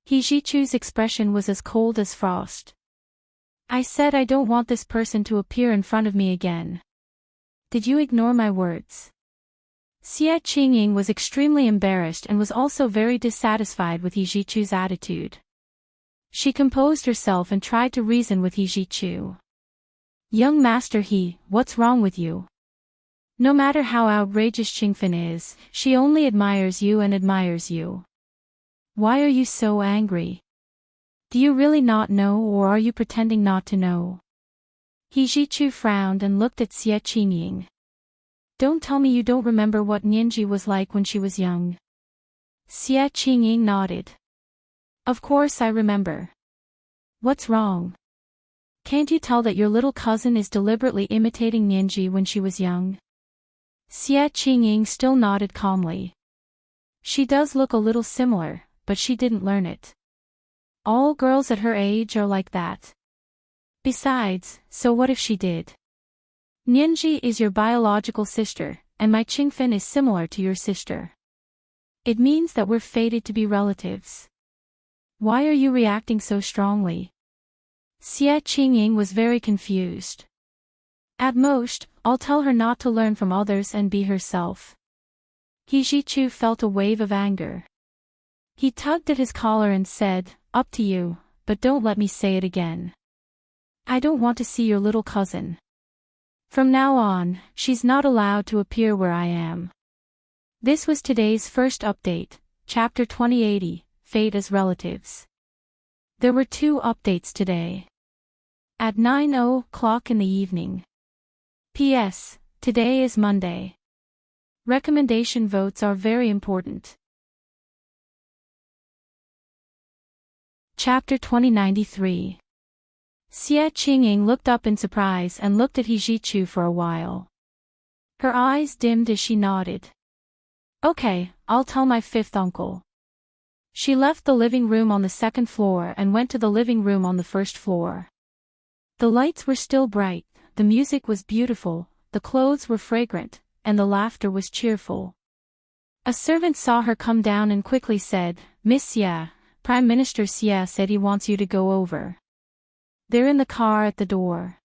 He Zhichu's expression was as cold as frost. I said I don't want this person to appear in front of me again. Did you ignore my words? Xia Qingying was extremely embarrassed and was also very dissatisfied with He Zhichu's attitude. She composed herself and tried to reason with He Zhichu. Young master He, what's wrong with you? No matter how outrageous Qingfen is, she only admires you and admires you. Why are you so angry? Do you really not know or are you pretending not to know? He Zhichu frowned and looked at Xia Qingying. Don't tell me you don't remember what Nianji was like when she was young. Xia Qingying nodded. Of course I remember. What's wrong? Can't you tell that your little cousin is deliberately imitating Nianji when she was young? Xia Qingying still nodded calmly. She does look a little similar, but she didn't learn it. All girls at her age are like that. Besides, so what if she did? Nianji is your biological sister, and my Qingfen is similar to your sister. It means that we're fated to be relatives. Why are you reacting so strongly? Xia Qingying was very confused. At most, I'll tell her not to learn from others and be herself. He Zhichu felt a wave of anger. He tugged at his collar and said, up to you, but don't let me say it again. I don't want to see your little cousin. From now on, she's not allowed to appear where I am. This was today's first update, Chapter 2080, Fate as Relatives. There were 2 updates today. At 9:00 in the evening. P.S. Today is Monday. Recommendation votes are very important. Chapter 2093. Xie Qingying looked up in surprise and looked at He Zhichu for a while. Her eyes dimmed as she nodded. Okay, I'll tell my fifth uncle. She left the living room on the second floor and went to the living room on the first floor. The lights were still bright, the music was beautiful, the clothes were fragrant, and the laughter was cheerful. A servant saw her come down and quickly said, "Miss Xie, Prime Minister Xie said he wants you to go over. They're in the car at the door."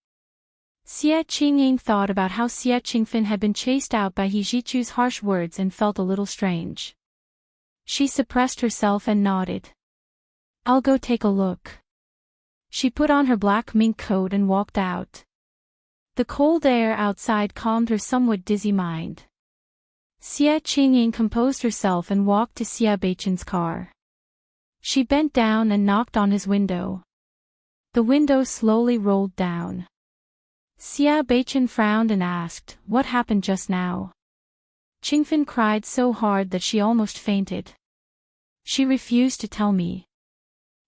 Xie Qingying thought about how Xie Qingfen had been chased out by He Zhichu's harsh words and felt a little strange. She suppressed herself and nodded. "I'll go take a look." She put on her black mink coat and walked out. The cold air outside calmed her somewhat dizzy mind. Xie Qingying composed herself and walked to Xie Beichen's car. She bent down and knocked on his window. The window slowly rolled down. Xie Beichen frowned and asked, "What happened just now?" Qingfen cried so hard that she almost fainted. "She refused to tell me."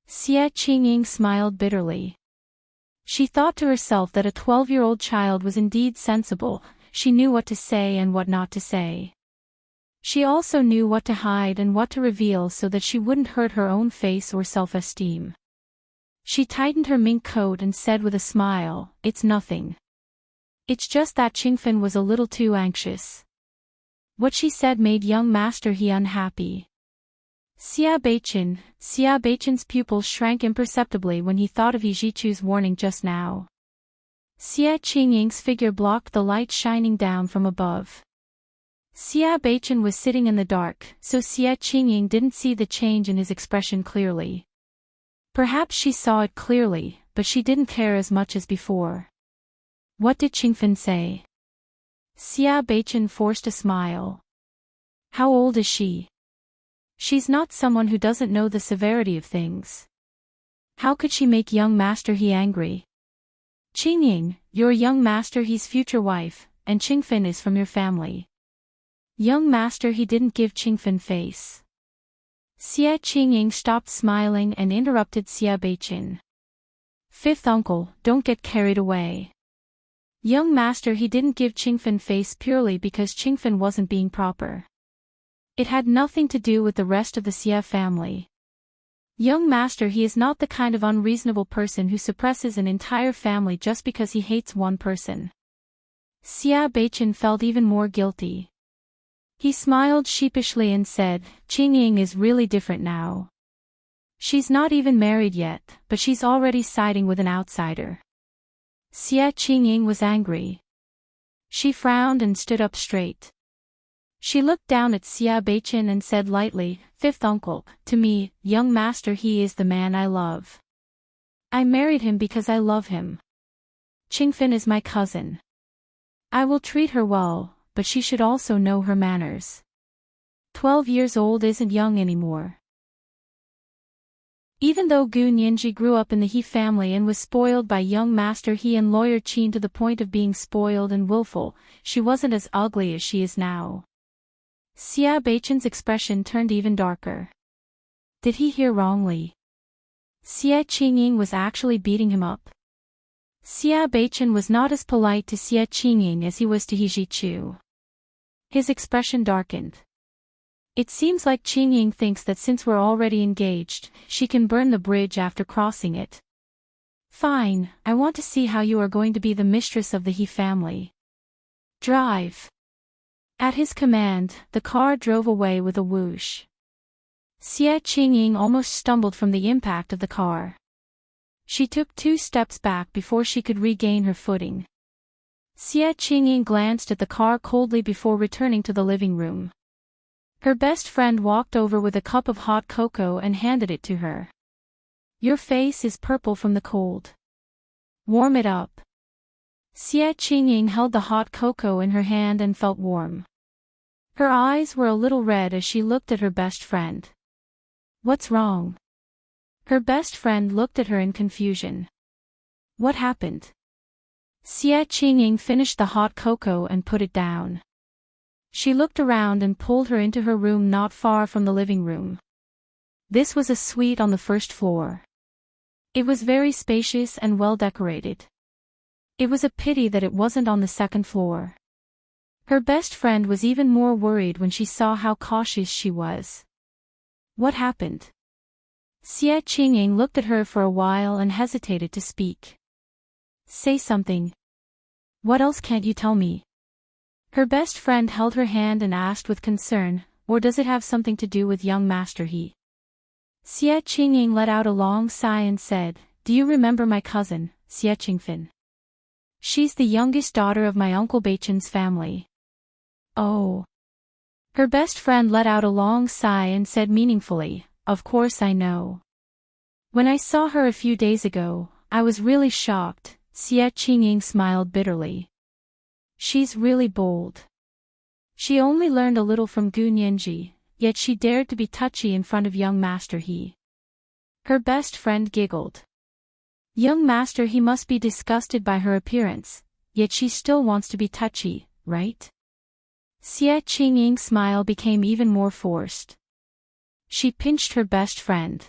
Xie Qingying smiled bitterly. She thought to herself that a 12-year-old child was indeed sensible, she knew what to say and what not to say. She also knew what to hide and what to reveal so that she wouldn't hurt her own face or self-esteem. She tightened her mink coat and said with a smile, "It's nothing. It's just that Qingfen was a little too anxious." What she said made young Master He unhappy. Xie Beichen's pupils shrank imperceptibly when he thought of He Zhichu's warning just now. Xie Qingying's figure blocked the light shining down from above. Xie Beichen was sitting in the dark, so Xie Qingying didn't see the change in his expression clearly. Perhaps she saw it clearly, but she didn't care as much as before. "What did Qingfen say?" Xie Beichen forced a smile. "How old is she?" "She's not someone who doesn't know the severity of things. How could she make young Master He angry?" "Qingying, you're young Master He's future wife, and Qingfen is from your family." Young Master He didn't give Qingfen face. Xie Qingying stopped smiling and interrupted Xie Beichen. "Fifth uncle, don't get carried away. Young Master He didn't give Qingfen face purely because Qingfen wasn't being proper. It had nothing to do with the rest of the Xie family. Young Master He is not the kind of unreasonable person who suppresses an entire family just because he hates one person." Xie Beichen felt even more guilty. He smiled sheepishly and said, "Qingying is really different now. She's not even married yet, but she's already siding with an outsider." Xie Qingying was angry. She frowned and stood up straight. She looked down at Xie Beichen and said lightly, "Fifth uncle, to me, young Master He is the man I love. I married him because I love him. Qingfen is my cousin. I will treat her well, but she should also know her manners. 12 years old isn't young anymore." Even though Gu Nianji grew up in the He family and was spoiled by young Master He and Lawyer Qin to the point of being spoiled and willful, she wasn't as ugly as she is now. Xie Beichen's expression turned even darker. Did he hear wrongly? Xie Qingying was actually beating him up? Xie Beichen was not as polite to Xie Qingying as he was to He Zhichu. His expression darkened. It seems like Qingying thinks that since we're already engaged, she can burn the bridge after crossing it. Fine, I want to see how you are going to be the mistress of the He family. Drive. At his command, the car drove away with a whoosh. Xie Qingying almost stumbled from the impact of the car. She took 2 steps back before she could regain her footing. Xie Qingying glanced at the car coldly before returning to the living room. Her best friend walked over with a cup of hot cocoa and handed it to her. "Your face is purple from the cold. Warm it up." Xie Qingying held the hot cocoa in her hand and felt warm. Her eyes were a little red as she looked at her best friend. "What's wrong?" Her best friend looked at her in confusion. "What happened?" Xie Qingying finished the hot cocoa and put it down. She looked around and pulled her into her room not far from the living room. This was a suite on the first floor. It was very spacious and well decorated. It was a pity that it wasn't on the second floor. Her best friend was even more worried when she saw how cautious she was. What happened? Xie Qingying looked at her for a while and hesitated to speak. Say something. What else can't you tell me? Her best friend held her hand and asked with concern, or does it have something to do with young Master He? Xie Qingying let out a long sigh and said, do you remember my cousin, Xie Qingfin? She's the youngest daughter of my uncle Beichen's family. Oh. Her best friend let out a long sigh and said meaningfully, of course I know. When I saw her a few days ago, I was really shocked. Xie Qingying smiled bitterly. She's really bold. She only learned a little from Gu Nianji, yet she dared to be touchy in front of young Master He. Her best friend giggled. Young Master He must be disgusted by her appearance, yet she still wants to be touchy, right? Xie Qingying's smile became even more forced. She pinched her best friend.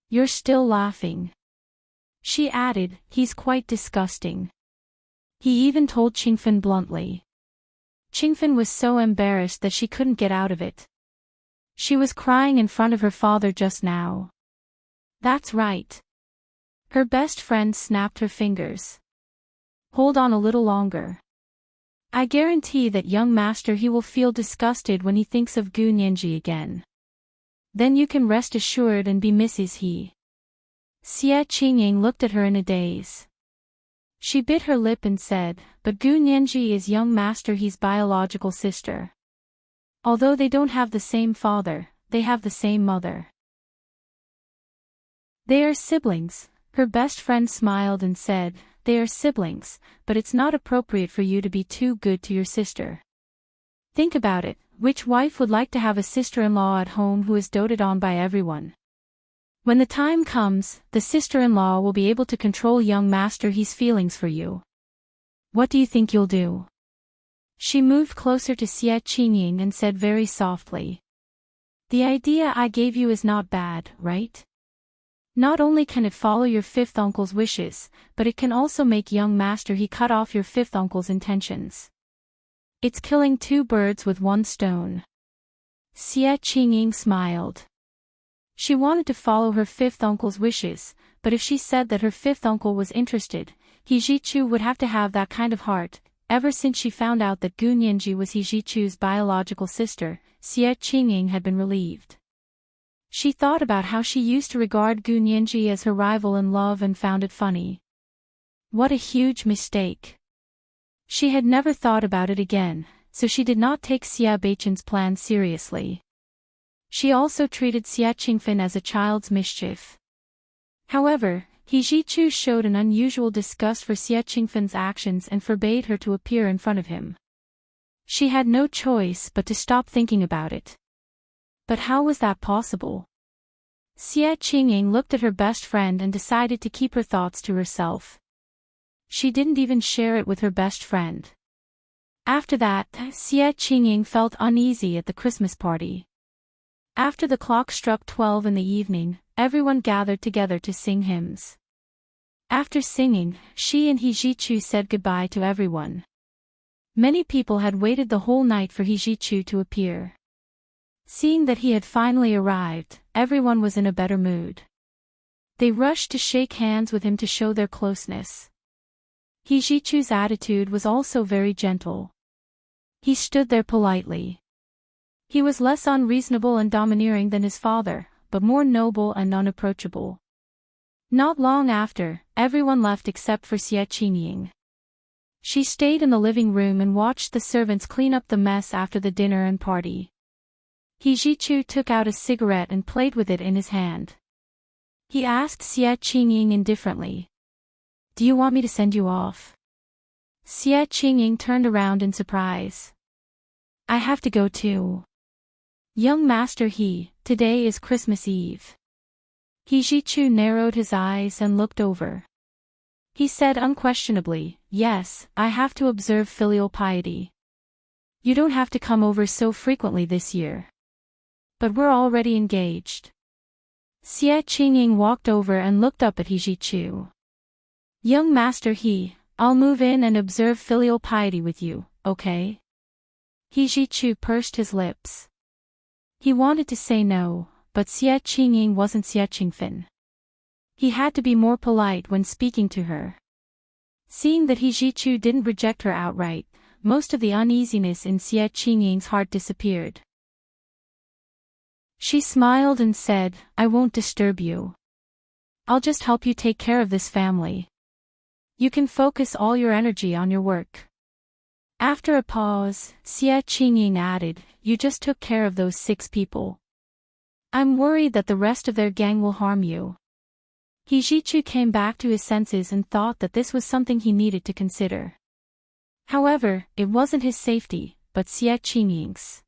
You're still laughing. She added, he's quite disgusting. He even told Qingfin bluntly. Qingfin was so embarrassed that she couldn't get out of it. She was crying in front of her father just now. That's right. Her best friend snapped her fingers. Hold on a little longer. I guarantee that young Master He will feel disgusted when he thinks of Gu Nianji again. Then you can rest assured and be Mrs. He. Xie Qingying looked at her in a daze. She bit her lip and said, but Gu Nianji is young Master He's biological sister. Although they don't have the same father, they have the same mother. They are siblings. Her best friend smiled and said, they are siblings, but it's not appropriate for you to be too good to your sister. Think about it, which wife would like to have a sister-in-law at home who is doted on by everyone? When the time comes, the sister-in-law will be able to control young Master He's feelings for you. What do you think you'll do? She moved closer to Xie Qingying and said very softly. The idea I gave you is not bad, right? Not only can it follow your fifth uncle's wishes, but it can also make young Master He cut off your fifth uncle's intentions. It's killing two birds with one stone. Xie Qingying smiled. She wanted to follow her fifth uncle's wishes, but if she said that her fifth uncle was interested, He Zhichu would have to have that kind of heart. Ever since she found out that Gu Nianji was He Zhichu's biological sister, Xie Qingying had been relieved. She thought about how she used to regard Gu Nianji as her rival in love and found it funny. What a huge mistake. She had never thought about it again, so she did not take Xie Beichen's plan seriously. She also treated Xie Qingfin as a child's mischief. However, He Zhichu showed an unusual disgust for Xie Qingfin's actions and forbade her to appear in front of him. She had no choice but to stop thinking about it. But how was that possible? Xie Qingying looked at her best friend and decided to keep her thoughts to herself. She didn't even share it with her best friend. After that, Xie Qingying felt uneasy at the Christmas party. After the clock struck 12 in the evening, everyone gathered together to sing hymns. After singing, she and He Zhichu said goodbye to everyone. Many people had waited the whole night for He Zhichu to appear. Seeing that he had finally arrived, everyone was in a better mood. They rushed to shake hands with him to show their closeness. He Zhichu's attitude was also very gentle. He stood there politely. He was less unreasonable and domineering than his father, but more noble and unapproachable. Not long after, everyone left except for Xie Qingying. She stayed in the living room and watched the servants clean up the mess after the dinner and party. He Zhichu took out a cigarette and played with it in his hand. He asked Xie Qingying indifferently. Do you want me to send you off? Xie Qingying turned around in surprise. I have to go too. Young Master He, today is Christmas Eve. He Zhichu narrowed his eyes and looked over. He said unquestionably, yes, I have to observe filial piety. You don't have to come over so frequently this year. But we're already engaged. Xie Qingying walked over and looked up at He Zhichu. Young master I'll move in and observe filial piety with you, okay? He Zhichu pursed his lips. He wanted to say no, but Xie Qingying wasn't Xie Qingfen. He had to be more polite when speaking to her. Seeing that He Zhichu didn't reject her outright, most of the uneasiness in Xie Qingying's heart disappeared. She smiled and said, I won't disturb you. I'll just help you take care of this family. You can focus all your energy on your work. After a pause, Xie Qingying added, you just took care of those 6 people. I'm worried that the rest of their gang will harm you. He Zhichu came back to his senses and thought that this was something he needed to consider. However, it wasn't his safety, but Xie Qingying's.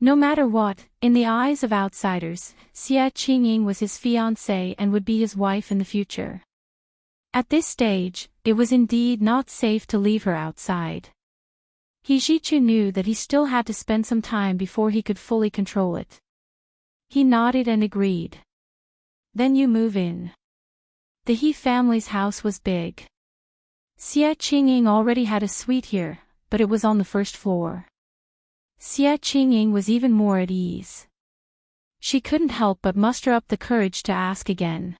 No matter what, in the eyes of outsiders, Xie Qingying was his fiancée and would be his wife in the future. At this stage, it was indeed not safe to leave her outside. He Zhichu knew that he still had to spend some time before he could fully control it. He nodded and agreed. Then you move in. The He family's house was big. Xie Qingying already had a suite here, but it was on the first floor. Xie Qingying was even more at ease. She couldn't help but muster up the courage to ask again.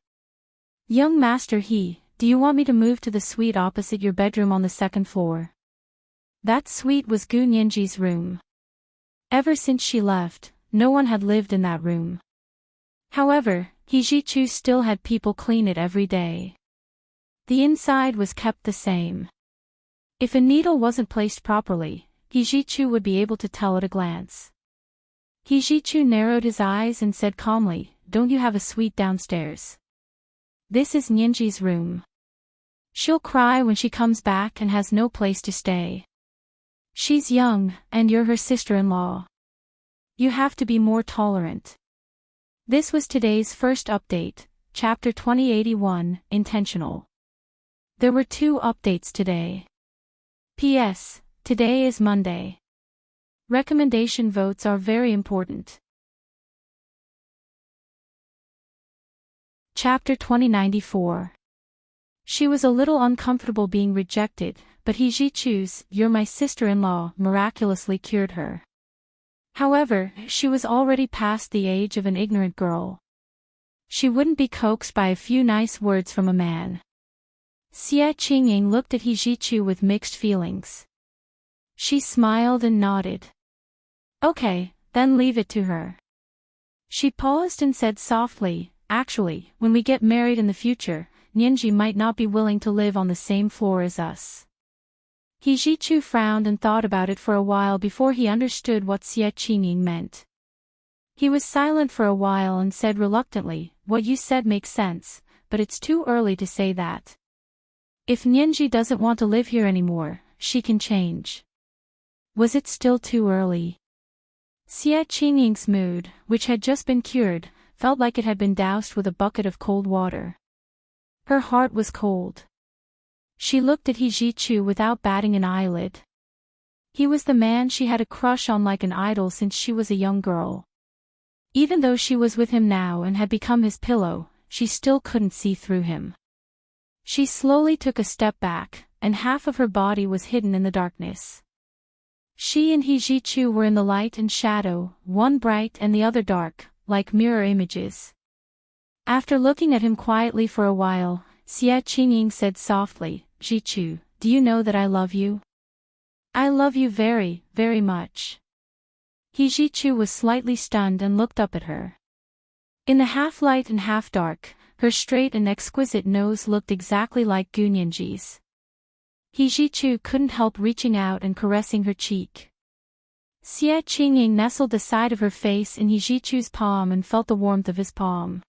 Young master do you want me to move to the suite opposite your bedroom on the 2nd floor? That suite was Gu Nianji's room. Ever since she left, no one had lived in that room. However, He Zhichu still had people clean it every day. The inside was kept the same. If a needle wasn't placed properly, He Zhichu would be able to tell at a glance. He Zhichu narrowed his eyes and said calmly, don't you have a suite downstairs? This is Nianji's room. She'll cry when she comes back and has no place to stay. She's young, and you're her sister-in-law. You have to be more tolerant. This was today's first update, Chapter 2081, Intentional. There were 2 updates today. P.S. Today is Monday. Recommendation votes are very important. Chapter 2094. She was a little uncomfortable being rejected, but He Zhichu's, you're my sister-in-law, miraculously cured her. However, she was already past the age of an ignorant girl. She wouldn't be coaxed by a few nice words from a man. Xie Qingying looked at He Zhichu with mixed feelings. She smiled and nodded. Okay, then leave it to her. She paused and said softly, actually, when we get married in the future, Nianji might not be willing to live on the same floor as us. He Zhichu frowned and thought about it for a while before he understood what Xie Qingying meant. He was silent for a while and said reluctantly, what you said makes sense, but it's too early to say that. If Nianji doesn't want to live here anymore, she can change. Was it still too early? Xie Qingying's mood, which had just been cured, felt like it had been doused with a bucket of cold water. Her heart was cold. She looked at He Zhichu without batting an eyelid. He was the man she had a crush on like an idol since she was a young girl. Even though she was with him now and had become his pillow, she still couldn't see through him. She slowly took a step back, and half of her body was hidden in the darkness. She and He Zhichu were in the light and shadow, one bright and the other dark, like mirror images. After looking at him quietly for a while, Xie Qingying said softly, Zhichu, do you know that I love you? I love you very, very much. He Zhichu was slightly stunned and looked up at her. In the half-light and half-dark, her straight and exquisite nose looked exactly like Gu Nianji's. He Zhichu couldn't help reaching out and caressing her cheek. Xie Qingying nestled the side of her face in He Zhichu's palm and felt the warmth of his palm.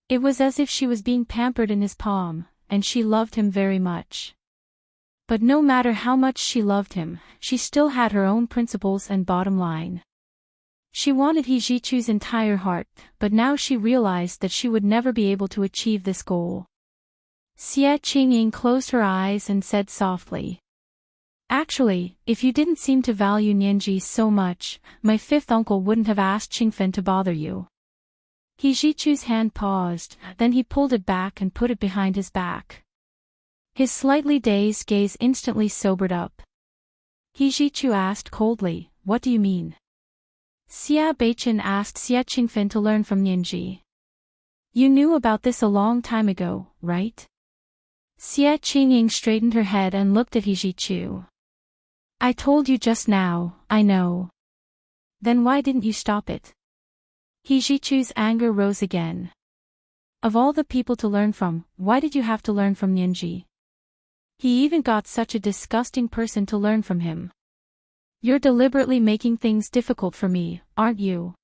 It was as if she was being pampered in his palm, and she loved him very much. But no matter how much she loved him, she still had her own principles and bottom line. She wanted He Zhichu's entire heart, but now she realized that she would never be able to achieve this goal. Xie Qingying closed her eyes and said softly, actually, if you didn't seem to value Nianji so much, my 5th uncle wouldn't have asked Qingfen to bother you. He Jichu's hand paused, then he pulled it back and put it behind his back. His slightly dazed gaze instantly sobered up. He Jichu asked coldly, "What do you mean?" Xia Beichen asked Xia Qingfen to learn from Nianji. "You knew about this a long time ago, right?" Xia Qingying straightened her head and looked at He Jichu. "I told you just now, I know. Then why didn't you stop it?" He Jichu's anger rose again. "Of all the people to learn from, why did you have to learn from Nianji? He even got such a disgusting person to learn from him. You're deliberately making things difficult for me, aren't you?"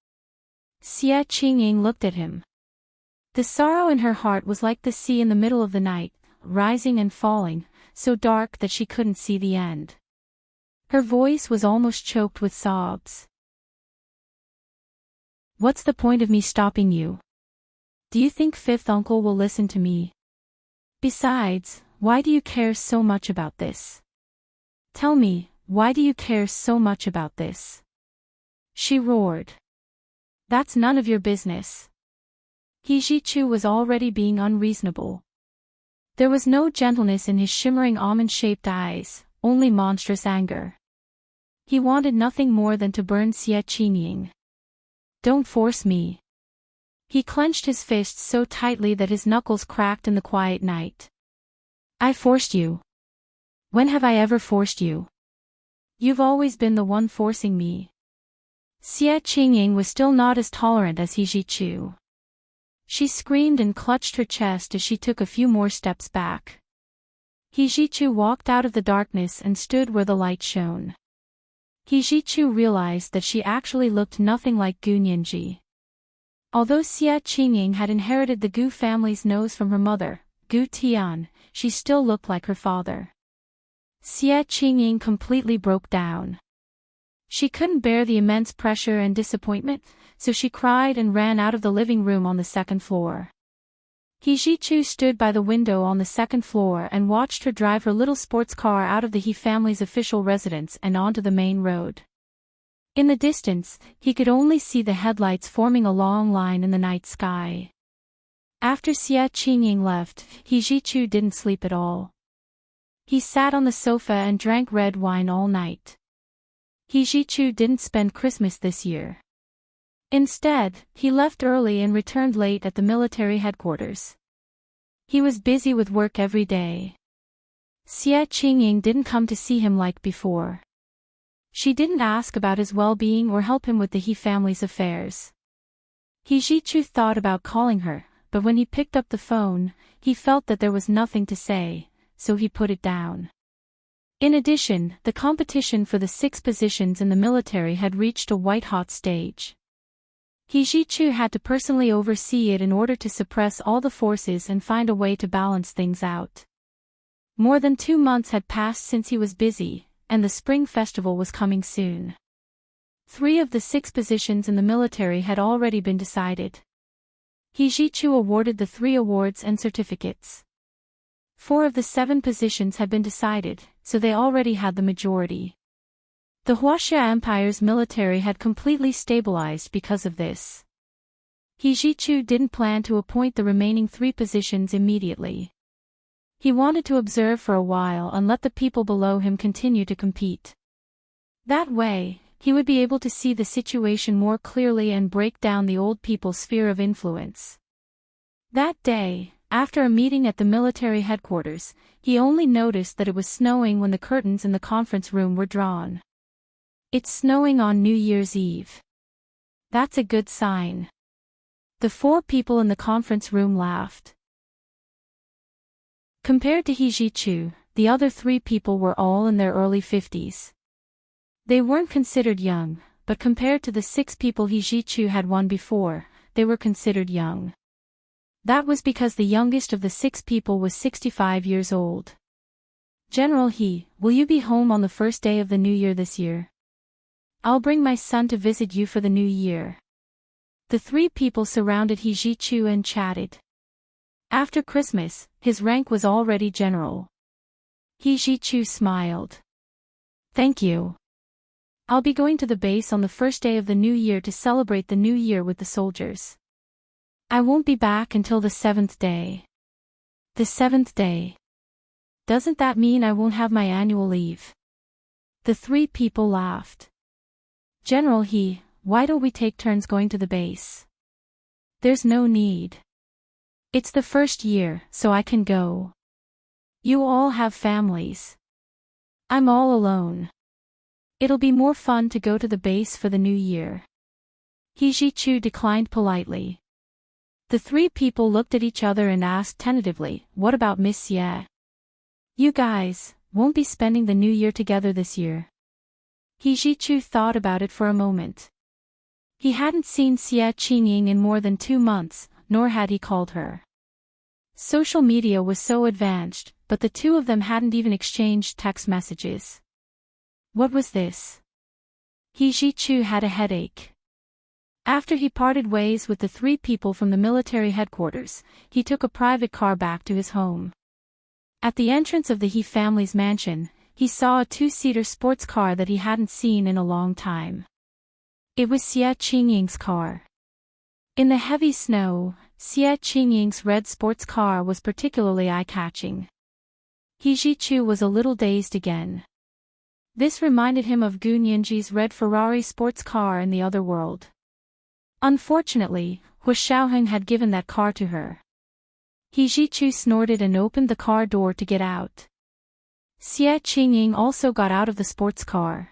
Xia Qingying looked at him. The sorrow in her heart was like the sea in the middle of the night, rising and falling, so dark that she couldn't see the end. Her voice was almost choked with sobs. "What's the point of me stopping you? Do you think fifth uncle will listen to me? Besides, why do you care so much about this? Tell me, why do you care so much about this?" she roared. "That's none of your business." He Jichu was already being unreasonable. There was no gentleness in his shimmering almond-shaped eyes, only monstrous anger. He wanted nothing more than to burn Xia Qingying. "Don't force me." He clenched his fists so tightly that his knuckles cracked in the quiet night. "I forced you. When have I ever forced you? You've always been the one forcing me." Xia Qingying was still not as tolerant as He Jichu. She screamed and clutched her chest as she took a few more steps back. He Jichu walked out of the darkness and stood where the light shone. He Jichu realized that she actually looked nothing like Gu Nianji. Although Xia Qingying had inherited the Gu family's nose from her mother, Gu Tian, she still looked like her father. Xia Qingying completely broke down. She couldn't bear the immense pressure and disappointment, so she cried and ran out of the living room on the second floor. He Jichu stood by the window on the second floor and watched her drive her little sports car out of the He family's official residence and onto the main road. In the distance, he could only see the headlights forming a long line in the night sky. After Xia Qingying left, He Jichu didn't sleep at all. He sat on the sofa and drank red wine all night. He Jichu didn't spend Christmas this year. Instead, he left early and returned late at the military headquarters. He was busy with work every day. Xia Qingying didn't come to see him like before. She didn't ask about his well-being or help him with the He family's affairs. He Jichu thought about calling her, but when he picked up the phone, he felt that there was nothing to say, so he put it down. In addition, the competition for the 6 positions in the military had reached a white-hot stage. He Jichu had to personally oversee it in order to suppress all the forces and find a way to balance things out. More than 2 months had passed since he was busy, and the Spring Festival was coming soon. 3 of the 6 positions in the military had already been decided. He Jichu awarded the 3 awards and certificates. 4 of the 7 positions had been decided, so they already had the majority. The Huaxia Empire's military had completely stabilized because of this. He Jichu didn't plan to appoint the remaining 3 positions immediately. He wanted to observe for a while and let the people below him continue to compete. That way, he would be able to see the situation more clearly and break down the old people's sphere of influence. That day, after a meeting at the military headquarters, he only noticed that it was snowing when the curtains in the conference room were drawn. "It's snowing on New Year's Eve. That's a good sign." The 4 people in the conference room laughed. Compared to He Jichu, the other 3 people were all in their early 50s. They weren't considered young, but compared to the 6 people He Jichu had won before, they were considered young. That was because the youngest of the 6 people was 65 years old. "General He, will you be home on the first day of the new year this year? I'll bring my son to visit you for the new year." The 3 people surrounded He Jichu and chatted. After Christmas, his rank was already general. He Jichu smiled. "Thank you. I'll be going to the base on the first day of the new year to celebrate the new year with the soldiers." I won't be back until the 7th day. The 7th day. Doesn't that mean I won't have my annual leave? The three people laughed. General why don't we take turns going to the base? There's no need. It's the first year, so I can go. You all have families. I'm all alone. It'll be more fun to go to the base for the new year. Ji-Chu declined politely. The three people looked at each other and asked tentatively, what about Miss Ye? You guys won't be spending the new year together this year. Ji-Chu thought about it for a moment. He hadn't seen Xie Qingying in more than 2 months, nor had he called her. Social media was so advanced, but the two of them hadn't even exchanged text messages. What was this? Ji-Chu had a headache. After he parted ways with the three people from the military headquarters, he took a private car back to his home. At the entrance of the He family's mansion, he saw a 2-seater sports car that he hadn't seen in a long time. It was Xie Qingying's car. In the heavy snow, Xie Qingying's red sports car was particularly eye-catching. Ji-Chu was a little dazed again. This reminded him of Gu Nianji's red Ferrari sports car in the other world. Unfortunately, Hu Shaoheng had given that car to her. Ji-Chu snorted and opened the car door to get out. Xie Qingying also got out of the sports car.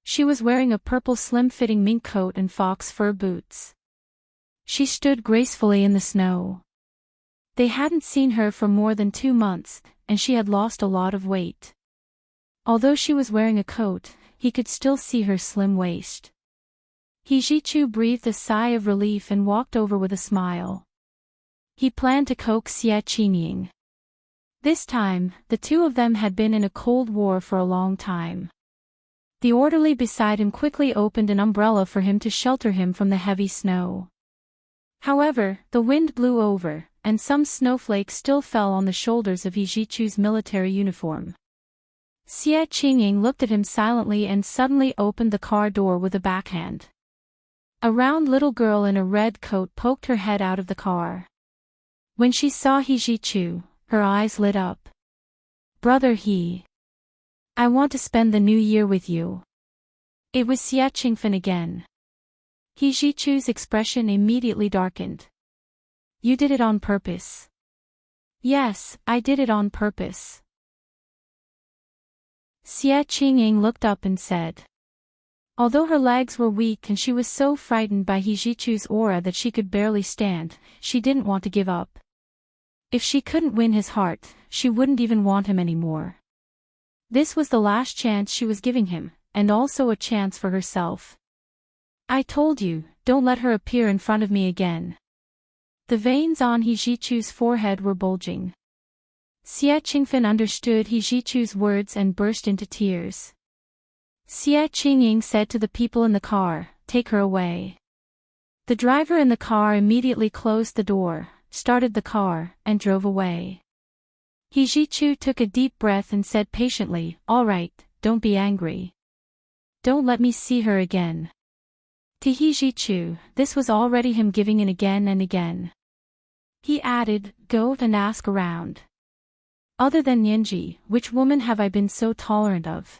She was wearing a purple slim-fitting mink coat and fox fur boots. She stood gracefully in the snow. They hadn't seen her for more than 2 months, and she had lost a lot of weight. Although she was wearing a coat, he could still see her slim waist. Ji-Chu breathed a sigh of relief and walked over with a smile. He planned to coax Xie Qingying. This time, the two of them had been in a cold war for a long time. The orderly beside him quickly opened an umbrella for him to shelter him from the heavy snow. However, the wind blew over, and some snowflakes still fell on the shoulders of Ji-Chu's military uniform. Xie Qingying looked at him silently and suddenly opened the car door with a backhand. A round little girl in a red coat poked her head out of the car. When she saw Ji-Chu, her eyes lit up. Brother He. I want to spend the new year with you. It was Xie Qingfen again. Ji-Chu's expression immediately darkened. You did it on purpose. Yes, I did it on purpose. Xie Qingying looked up and said. Although her legs were weak and she was so frightened by Ji-Chu's aura that she could barely stand, she didn't want to give up. If she couldn't win his heart, she wouldn't even want him anymore. This was the last chance she was giving him, and also a chance for herself. I told you, don't let her appear in front of me again. The veins on Ji-Chu's forehead were bulging. Xie Qingfen understood Ji-Chu's words and burst into tears. Xie Qingying said to the people in the car, take her away. The driver in the car immediately closed the door, started the car, and drove away. Ji-Chu took a deep breath and said patiently, all right, don't be angry. Don't let me see her again. To Ji-Chu, this was already him giving in again and again. He added, go and ask around. Other than Nianji, which woman have I been so tolerant of?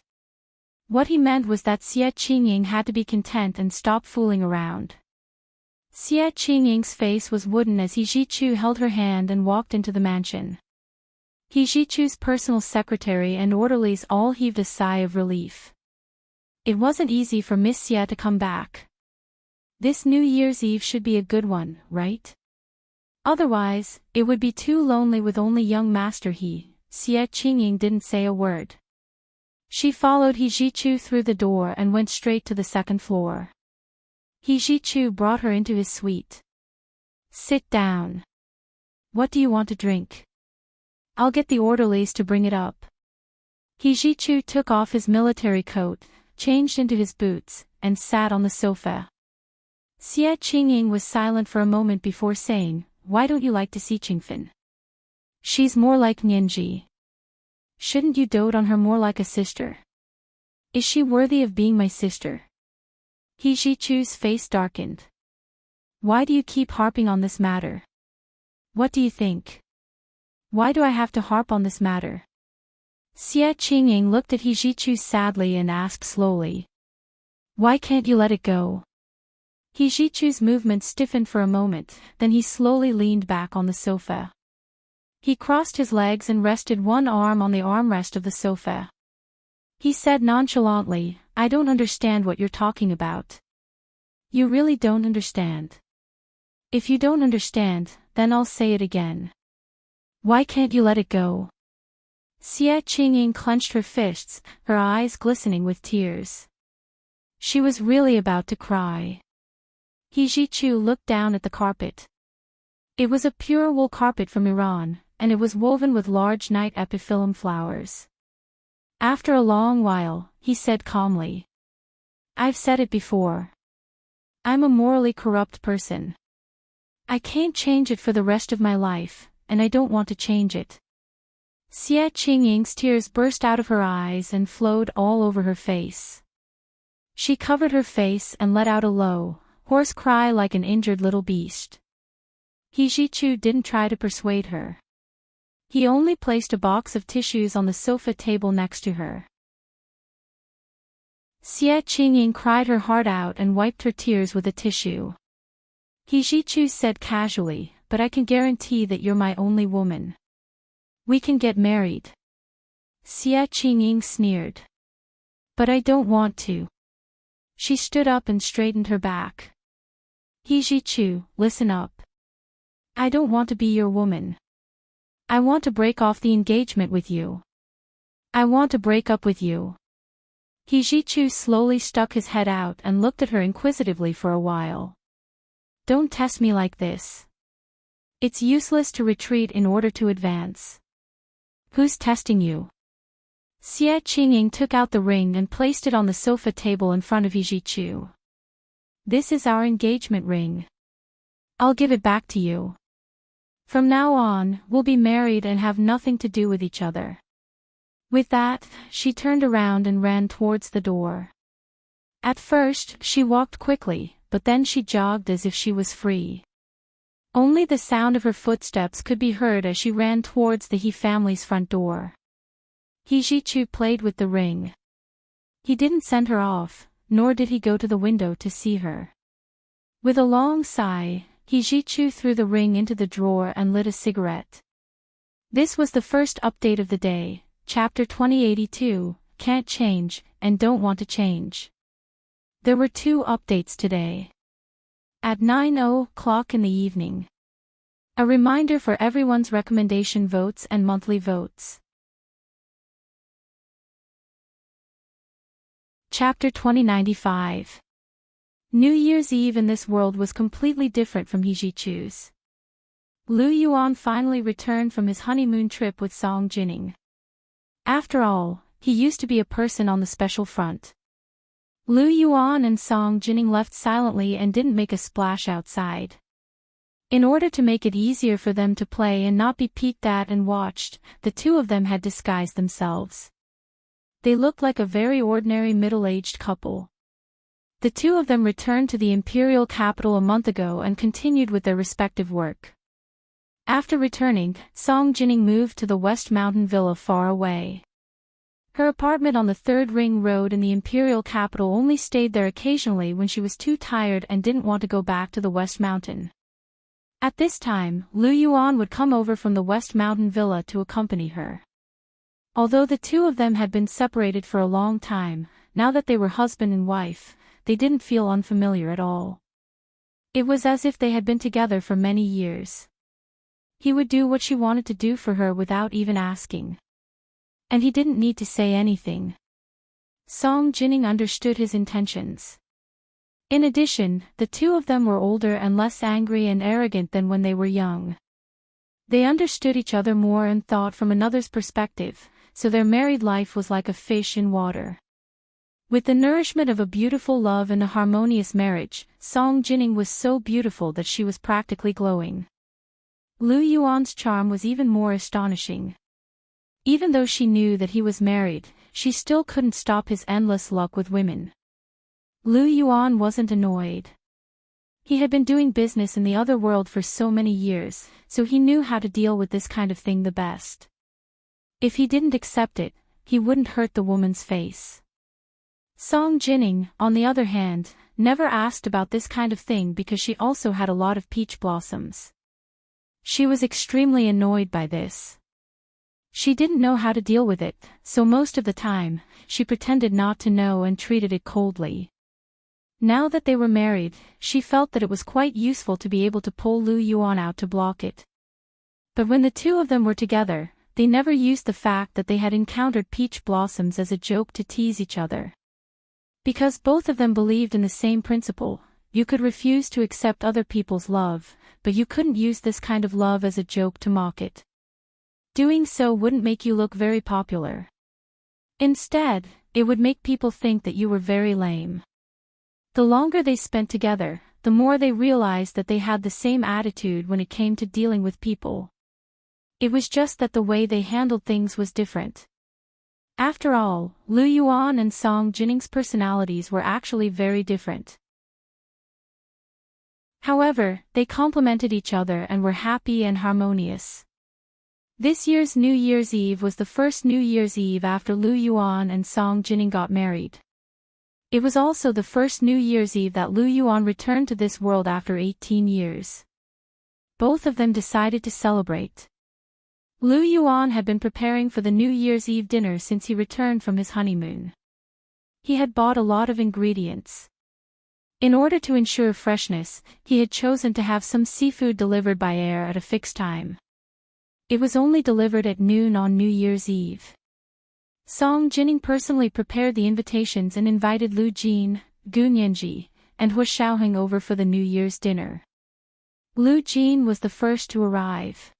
What he meant was that Xie Qingying had to be content and stop fooling around. Xie Qingying's face was wooden as Ji-Chu held her hand and walked into the mansion. Ji-Chu's personal secretary and orderlies all heaved a sigh of relief. It wasn't easy for Miss Xie to come back. This New Year's Eve should be a good one, right? Otherwise, it would be too lonely with only young Master Xie Qingying didn't say a word. She followed Ji-Chu through the door and went straight to the 2nd floor. Ji-Chu brought her into his suite. Sit down. What do you want to drink? I'll get the orderlies to bring it up. Ji-Chu took off his military coat, changed into his boots, and sat on the sofa. Xie Qingying was silent for a moment before saying, why don't you like to see Qingfen? She's more like Nianji. Shouldn't you dote on her more like a sister? Is she worthy of being my sister? Ji-Chu's face darkened. Why do you keep harping on this matter? What do you think? Why do I have to harp on this matter? Xie Qingying looked at He Jichu sadly and asked slowly. Why can't you let it go? He Jichu's movement stiffened for a moment, then he slowly leaned back on the sofa. He crossed his legs and rested one arm on the armrest of the sofa. He said nonchalantly, I don't understand what you're talking about. You really don't understand. If you don't understand, then I'll say it again. Why can't you let it go? Xie Qingying clenched her fists, her eyes glistening with tears. She was really about to cry. He Jichu looked down at the carpet. It was a pure wool carpet from Iran, and it was woven with large night epiphyllum flowers. After a long while, he said calmly. I've said it before. I'm a morally corrupt person. I can't change it for the rest of my life, and I don't want to change it. Xie Qingying's tears burst out of her eyes and flowed all over her face. She covered her face and let out a low, hoarse cry like an injured little beast. He Jichu didn't try to persuade her. He only placed a box of tissues on the sofa table next to her. Xie Qingying cried her heart out and wiped her tears with a tissue. He Jichu said casually, but I can guarantee that you're my only woman. We can get married. Xie Qingying sneered. But I don't want to. She stood up and straightened her back. He Jichu, listen up. I don't want to be your woman. I want to break off the engagement with you. I want to break up with you. He Jichu slowly stuck his head out and looked at her inquisitively for a while. Don't test me like this. It's useless to retreat in order to advance. Who's testing you? Xie Qingying took out the ring and placed it on the sofa table in front of He Jichu. This is our engagement ring. I'll give it back to you. From now on, we'll be married and have nothing to do with each other. With that, she turned around and ran towards the door. At first, she walked quickly, but then she jogged as if she was free. Only the sound of her footsteps could be heard as she ran towards the He family's front door. He Jichu played with the ring. He didn't send her off, nor did he go to the window to see her. With a long sigh, He Jichu threw the ring into the drawer and lit a cigarette. This was the first update of the day, Chapter 2082, Can't Change, and Don't Want to Change. There were 2 updates today. At 9:00 in the evening. A reminder for everyone's recommendation votes and monthly votes. Chapter 2095. New Year's Eve in this world was completely different from He Jichu's. Lu Yuan finally returned from his honeymoon trip with Song Jining. After all, he used to be a person on the special front. Lu Yuan and Song Jining left silently and didn't make a splash outside. In order to make it easier for them to play and not be peeked at and watched, the 2 of them had disguised themselves. They looked like a very ordinary middle-aged couple. The 2 of them returned to the imperial capital a month ago and continued with their respective work. After returning, Song Jining moved to the West Mountain Villa far away. Her apartment on the 3rd Ring Road in the imperial capital only stayed there occasionally when she was too tired and didn't want to go back to the West Mountain. At this time, Lu Yuan would come over from the West Mountain Villa to accompany her. Although the 2 of them had been separated for a long time, now that they were husband and wife, they didn't feel unfamiliar at all. It was as if they had been together for many years. He would do what she wanted to do for her without even asking. And he didn't need to say anything. Song Jining understood his intentions. In addition, the 2 of them were older and less angry and arrogant than when they were young. They understood each other more and thought from another's perspective, so their married life was like a fish in water. With the nourishment of a beautiful love and a harmonious marriage, Song Jining was so beautiful that she was practically glowing. Lu Yuan's charm was even more astonishing. Even though she knew that he was married, she still couldn't stop his endless luck with women. Lu Yuan wasn't annoyed. He had been doing business in the other world for so many years, so he knew how to deal with this kind of thing the best. If he didn't accept it, he wouldn't hurt the woman's face. Song Jining, on the other hand, never asked about this kind of thing because she also had a lot of peach blossoms. She was extremely annoyed by this. She didn't know how to deal with it, so most of the time, she pretended not to know and treated it coldly. Now that they were married, she felt that it was quite useful to be able to pull Lu Yuan out to block it. But when the two of them were together, they never used the fact that they had encountered peach blossoms as a joke to tease each other. Because both of them believed in the same principle, you could refuse to accept other people's love, but you couldn't use this kind of love as a joke to mock it. Doing so wouldn't make you look very popular. Instead, it would make people think that you were very lame. The longer they spent together, the more they realized that they had the same attitude when it came to dealing with people. It was just that the way they handled things was different. After all, Lu Yuan and Song Jining's personalities were actually very different. However, they complemented each other and were happy and harmonious. This year's New Year's Eve was the first New Year's Eve after Lu Yuan and Song Jining got married. It was also the first New Year's Eve that Lu Yuan returned to this world after 18 years. Both of them decided to celebrate. Lu Yuan had been preparing for the New Year's Eve dinner since he returned from his honeymoon. He had bought a lot of ingredients. In order to ensure freshness, he had chosen to have some seafood delivered by air at a fixed time. It was only delivered at noon on New Year's Eve. Song Jining personally prepared the invitations and invited Lu Jin, Gu Nianji, and Hu Xiaoheng over for the New Year's dinner. Lu Jin was the first to arrive.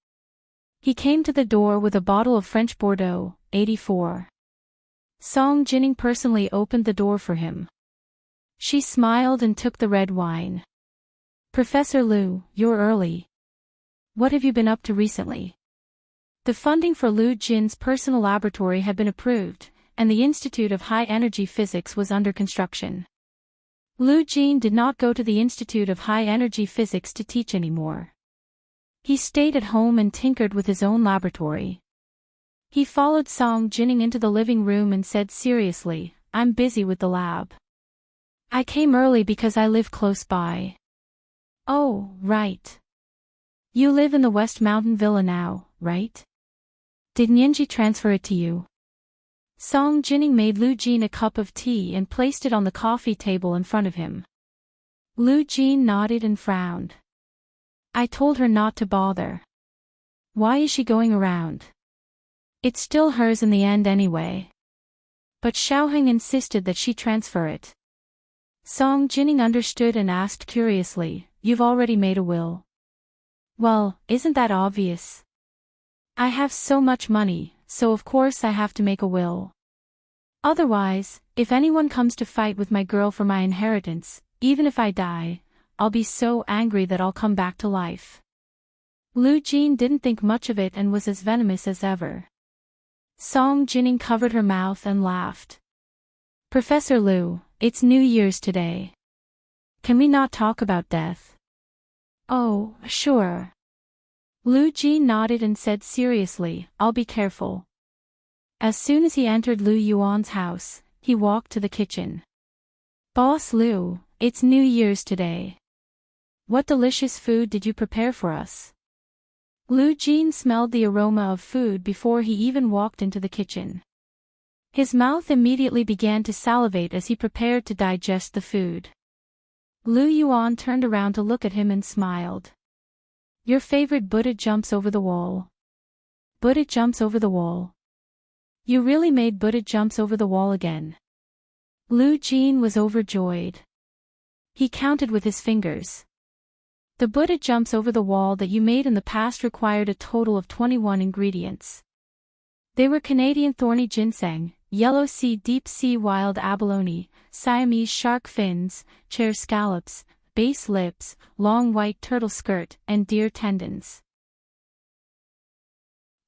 He came to the door with a bottle of French Bordeaux, 84. Song Jining personally opened the door for him. She smiled and took the red wine. "Professor Lu, you're early. What have you been up to recently?" The funding for Lu Jin's personal laboratory had been approved, and the Institute of High Energy Physics was under construction. Lu Jin did not go to the Institute of High Energy Physics to teach anymore. He stayed at home and tinkered with his own laboratory. He followed Song Jining into the living room and said seriously, "I'm busy with the lab. I came early because I live close by." "Oh, right. You live in the West Mountain Villa now, right? Did Nianji transfer it to you?" Song Jining made Lu Jin a cup of tea and placed it on the coffee table in front of him. Lu Jin nodded and frowned. "I told her not to bother. Why is she going around? It's still hers in the end anyway." But Xiaoheng insisted that she transfer it. Song Jining understood and asked curiously, "You've already made a will?" "Well, isn't that obvious? I have so much money, so of course I have to make a will. Otherwise, if anyone comes to fight with my girl for my inheritance, even if I die, I'll be so angry that I'll come back to life." Lu Jin didn't think much of it and was as venomous as ever. Song Jining covered her mouth and laughed. "Professor Lu, it's New Year's today. Can we not talk about death?" "Oh, sure." Lu Jin nodded and said seriously, "I'll be careful." As soon as he entered Lu Yuan's house, he walked to the kitchen. "Boss Lu, it's New Year's today. What delicious food did you prepare for us?" Lu Jin smelled the aroma of food before he even walked into the kitchen. His mouth immediately began to salivate as he prepared to digest the food. Lu Yuan turned around to look at him and smiled. "Your favorite Buddha jumps over the wall." "Buddha jumps over the wall? You really made Buddha jumps over the wall again?" Lu Jin was overjoyed. He counted with his fingers. "The Buddha jumps over the wall that you made in the past required a total of 21 ingredients. They were Canadian thorny ginseng, yellow sea deep sea wild abalone, Siamese shark fins, chair scallops, base lips, long white turtle skirt, and deer tendons.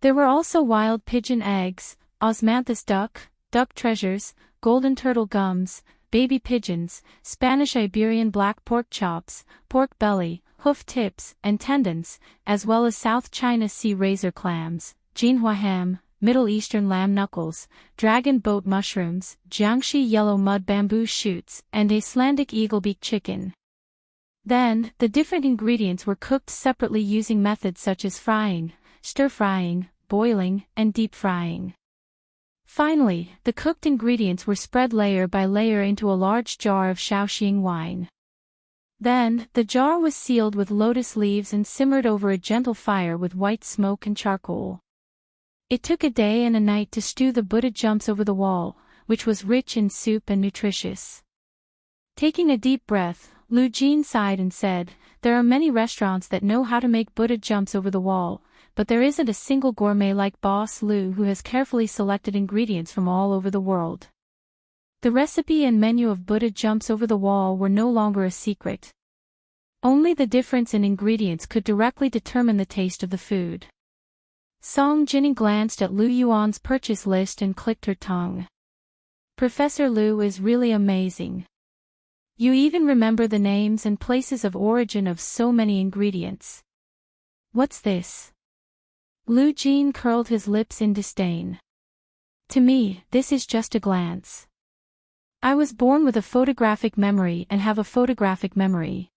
There were also wild pigeon eggs, osmanthus duck, duck treasures, golden turtle gums, baby pigeons, Spanish Iberian black pork chops, pork belly, hoof tips, and tendons, as well as South China Sea razor clams, Jinhua ham, Middle Eastern lamb knuckles, dragon boat mushrooms, Jiangxi yellow mud bamboo shoots, and Icelandic eaglebeak chicken. Then, the different ingredients were cooked separately using methods such as frying, stir-frying, boiling, and deep frying. Finally, the cooked ingredients were spread layer by layer into a large jar of Shaoxing wine. Then, the jar was sealed with lotus leaves and simmered over a gentle fire with white smoke and charcoal. It took a day and a night to stew the Buddha jumps over the wall, which was rich in soup and nutritious. Taking a deep breath, Lu Jin sighed and said, "There are many restaurants that know how to make Buddha jumps over the wall, but there isn't a single gourmet like Boss Lu who has carefully selected ingredients from all over the world." The recipe and menu of Buddha jumps over the wall were no longer a secret. Only the difference in ingredients could directly determine the taste of the food. Song Jining glanced at Lu Yuan's purchase list and clicked her tongue. "Professor Lu is really amazing. You even remember the names and places of origin of so many ingredients. What's this?" Lu Jin curled his lips in disdain. "To me, this is just a glance. I was born with a photographic memory and have a photographic memory."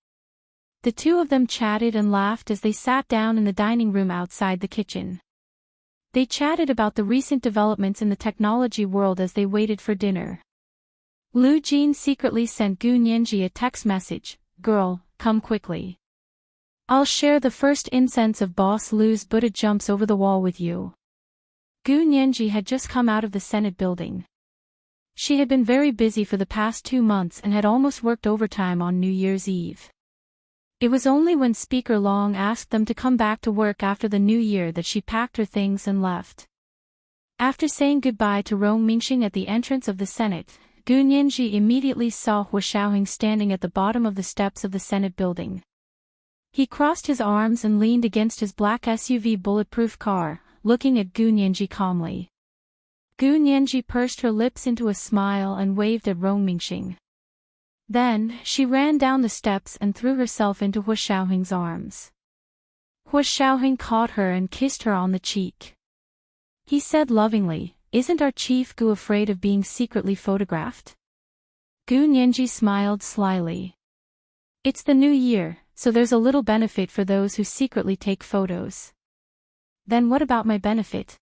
The two of them chatted and laughed as they sat down in the dining room outside the kitchen. They chatted about the recent developments in the technology world as they waited for dinner. Lu Jin secretly sent Gu Nianji a text message, "Girl, come quickly. I'll share the first incense of Boss Lu's Buddha jumps over the wall with you." Gu Nianji had just come out of the Senate building. She had been very busy for the past 2 months and had almost worked overtime on New Year's Eve. It was only when Speaker Long asked them to come back to work after the new year that she packed her things and left. After saying goodbye to Rong Mingxing at the entrance of the Senate, Gu Nianji immediately saw Hua Xiaoheng standing at the bottom of the steps of the Senate building. He crossed his arms and leaned against his black SUV bulletproof car, looking at Gu Nianji calmly. Gu Nianji pursed her lips into a smile and waved at Rong Mingxing. Then, she ran down the steps and threw herself into Hua Xiaoheng's arms. Hua Xiaoheng caught her and kissed her on the cheek. He said lovingly, "Isn't our Chief Gu afraid of being secretly photographed?" Gu Nianji smiled slyly. "It's the new year, so there's a little benefit for those who secretly take photos." "Then what about my benefit?"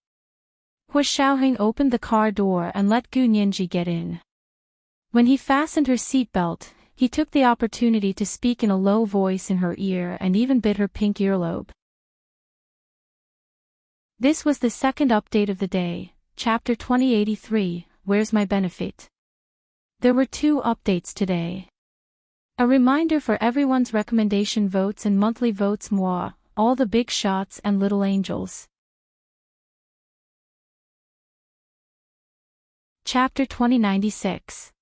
Hua Xiaoheng opened the car door and let Gu Nianji get in. When he fastened her seatbelt, he took the opportunity to speak in a low voice in her ear and even bit her pink earlobe. This was the second update of the day, Chapter 2083, Where's My Benefit? There were 2 updates today. A reminder for everyone's recommendation votes and monthly votes moi, all the big shots and little angels. Chapter 2096.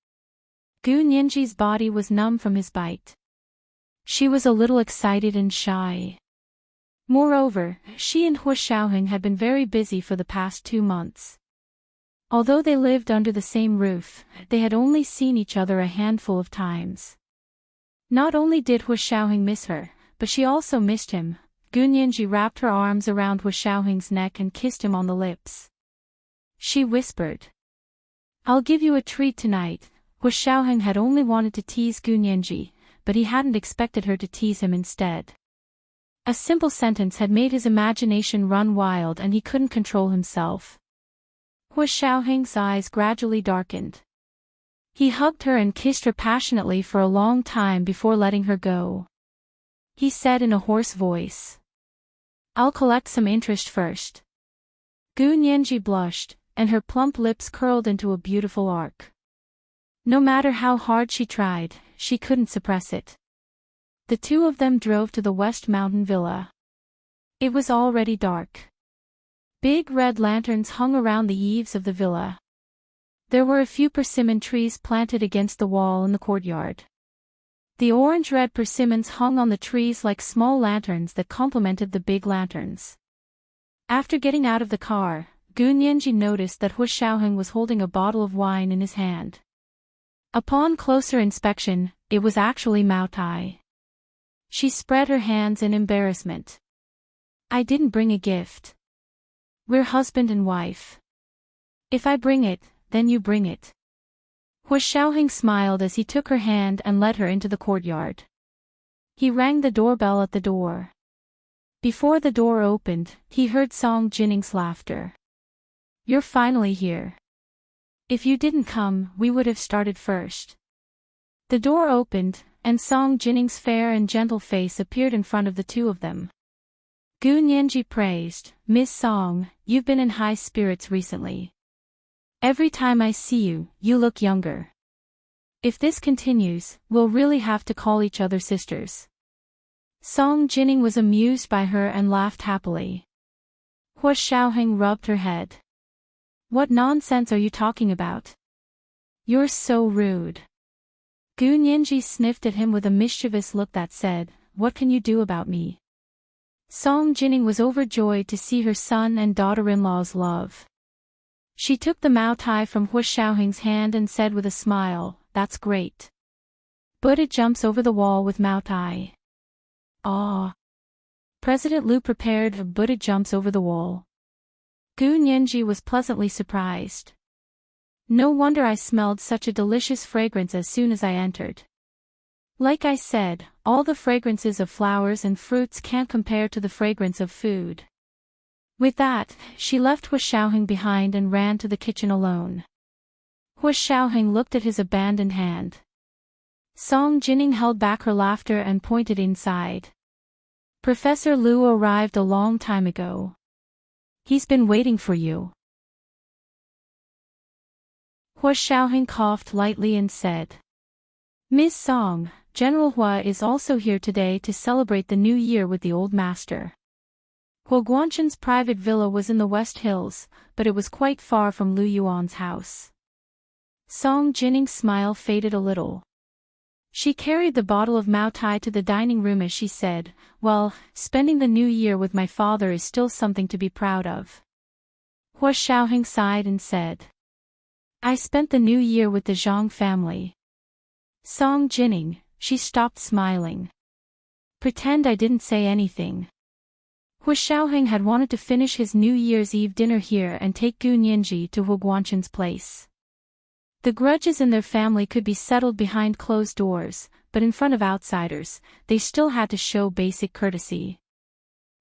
Gu Nianji's body was numb from his bite. She was a little excited and shy. Moreover, she and Hua Xiaoheng had been very busy for the past 2 months. Although they lived under the same roof, they had only seen each other a handful of times. Not only did Hua Xiaoheng miss her, but she also missed him. Gu Nianji wrapped her arms around Hua Xiaoheng's neck and kissed him on the lips. She whispered, "I'll give you a treat tonight." Hua Xiaoheng had only wanted to tease Gu Nianji, but he hadn't expected her to tease him instead. A simple sentence had made his imagination run wild and he couldn't control himself. Hua Xiaoheng's eyes gradually darkened. He hugged her and kissed her passionately for a long time before letting her go. He said in a hoarse voice, "I'll collect some interest first." Gu Nianji blushed, and her plump lips curled into a beautiful arc. No matter how hard she tried, she couldn't suppress it. The two of them drove to the West Mountain Villa. It was already dark. Big red lanterns hung around the eaves of the villa. There were a few persimmon trees planted against the wall in the courtyard. The orange-red persimmons hung on the trees like small lanterns that complemented the big lanterns. After getting out of the car, Gu Nianji noticed that Hua Xiaoheng was holding a bottle of wine in his hand. Upon closer inspection, it was actually Mao Tai. She spread her hands in embarrassment. I didn't bring a gift. We're husband and wife. If I bring it, then you bring it. Hua Xiaoheng smiled as he took her hand and led her into the courtyard. He rang the doorbell at the door. Before the door opened, he heard Song Jinning's laughter. You're finally here. If you didn't come, we would have started first. The door opened, and Song Jinning's fair and gentle face appeared in front of the two of them. Gu Nianji praised, Miss Song, you've been in high spirits recently. Every time I see you, you look younger. If this continues, we'll really have to call each other sisters. Song Jinning was amused by her and laughed happily. Hua Xiaoheng rubbed her head. What nonsense are you talking about? You're so rude. Gu Nianji sniffed at him with a mischievous look that said, What can you do about me? Song Jinning was overjoyed to see her son and daughter-in-law's love. She took the Mao Tai from Hua Xiaoheng's hand and said with a smile, That's great. Buddha jumps over the wall with Mao Tai. Ah. President Liu prepared, Buddha jumps over the wall. Gu Nianji was pleasantly surprised. No wonder I smelled such a delicious fragrance as soon as I entered. Like I said, all the fragrances of flowers and fruits can't compare to the fragrance of food. With that, she left Hua Xiaoheng behind and ran to the kitchen alone. Hua Xiaoheng looked at his abandoned hand. Song Jinning held back her laughter and pointed inside. Professor Liu arrived a long time ago. He's been waiting for you. Hua Xiaoheng coughed lightly and said. Miss Song, General Hua is also here today to celebrate the new year with the old master. Hua Guanchen's private villa was in the West Hills, but it was quite far from Lu Yuan's house. Song Jinning's smile faded a little. She carried the bottle of Mao Tai to the dining room as she said, Well, spending the new year with my father is still something to be proud of. Hua Xiaoheng sighed and said. I spent the new year with the Zhang family. Song Jinning, she stopped smiling. Pretend I didn't say anything. Hua Xiaoheng had wanted to finish his New Year's Eve dinner here and take Gu Nianji to Hua Guanchen's place. The grudges in their family could be settled behind closed doors, but in front of outsiders, they still had to show basic courtesy.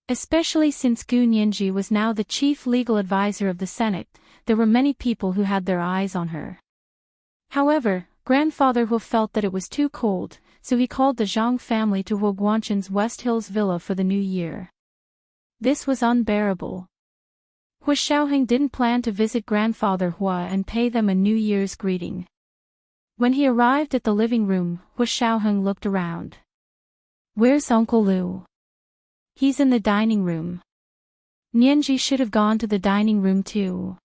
Especially since Gu Nianji was now the chief legal advisor of the Senate, there were many people who had their eyes on her. However, Grandfather Hua felt that it was too cold, so he called the Zhang family to Hua Guanchen's West Hills villa for the new year. This was unbearable. Hua Xiaoheng didn't plan to visit Grandfather Hua and pay them a New Year's greeting. When he arrived at the living room, Hua Xiaoheng looked around. Where's Uncle Liu? He's in the dining room. Nianji should have gone to the dining room too.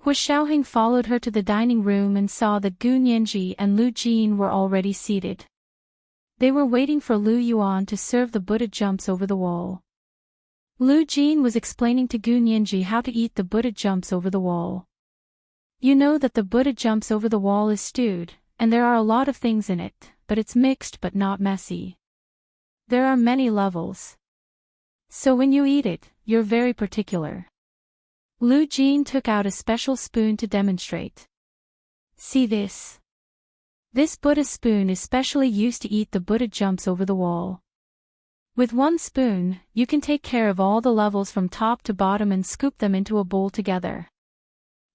Hua Xiaoheng followed her to the dining room and saw that Gu Nianji and Lu Jin were already seated. They were waiting for Lu Yuan to serve the Buddha jumps over the wall. Lu Jin was explaining to Gu Nianji how to eat the Buddha jumps over the wall. You know that the Buddha jumps over the wall is stewed, and there are a lot of things in it, but it's mixed but not messy. There are many levels. So when you eat it, you're very particular. Lu Jin took out a special spoon to demonstrate. See this? This Buddha spoon is specially used to eat the Buddha jumps over the wall. With one spoon, you can take care of all the levels from top to bottom and scoop them into a bowl together.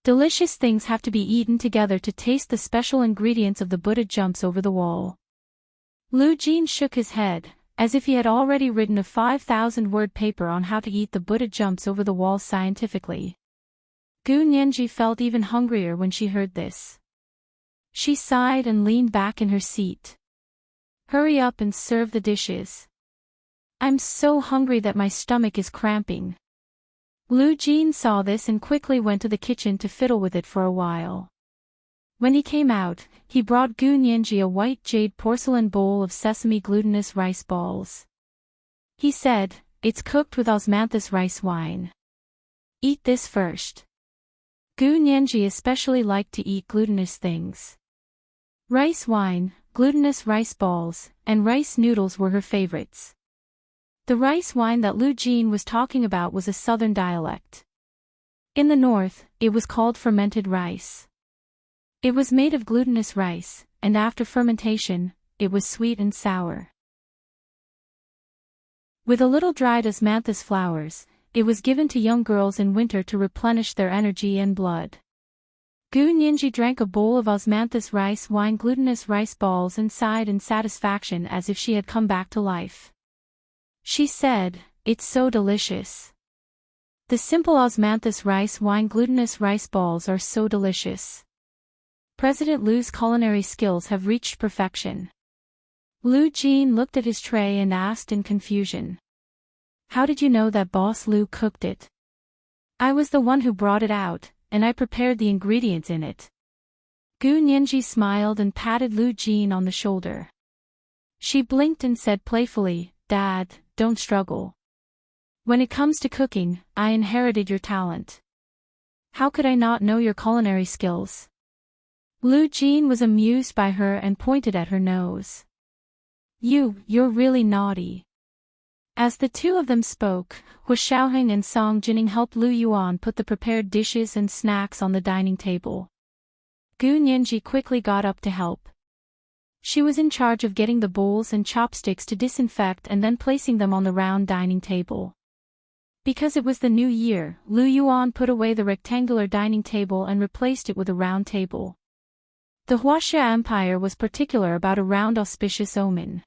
Delicious things have to be eaten together to taste the special ingredients of the Buddha jumps over the wall. Lu Jin shook his head, as if he had already written a 5,000-word paper on how to eat the Buddha jumps over the wall scientifically. Gu Nianji felt even hungrier when she heard this. She sighed and leaned back in her seat. Hurry up and serve the dishes. I'm so hungry that my stomach is cramping. Lu Jin saw this and quickly went to the kitchen to fiddle with it for a while. When he came out, he brought Gu Nianji a white jade porcelain bowl of sesame glutinous rice balls. He said, It's cooked with osmanthus rice wine. Eat this first. Gu Nianji especially liked to eat glutinous things. Rice wine, glutinous rice balls, and rice noodles were her favorites. The rice wine that Lu Jin was talking about was a southern dialect. In the north, it was called fermented rice. It was made of glutinous rice, and after fermentation, it was sweet and sour. With a little dried osmanthus flowers, it was given to young girls in winter to replenish their energy and blood. Gu Nianji drank a bowl of osmanthus rice wine glutinous rice balls and sighed in satisfaction as if she had come back to life. She said, "It's so delicious. The simple osmanthus rice wine glutinous rice balls are so delicious. President Lu's culinary skills have reached perfection." Lu Jin looked at his tray and asked in confusion. "How did you know that Boss Lu cooked it?" "I was the one who brought it out, and I prepared the ingredients in it." Gu Nianji smiled and patted Lu Jin on the shoulder. She blinked and said playfully, "Dad, don't struggle. When it comes to cooking, I inherited your talent. How could I not know your culinary skills?" Lu Jin was amused by her and pointed at her nose. You're really naughty." As the two of them spoke, Hu Xiaoheng and Song Jining helped Lu Yuan put the prepared dishes and snacks on the dining table. Gu Nianji quickly got up to help. She was in charge of getting the bowls and chopsticks to disinfect and then placing them on the round dining table. Because it was the new year, Lu Yuan put away the rectangular dining table and replaced it with a round table. The Huaxia Empire was particular about a round auspicious omen.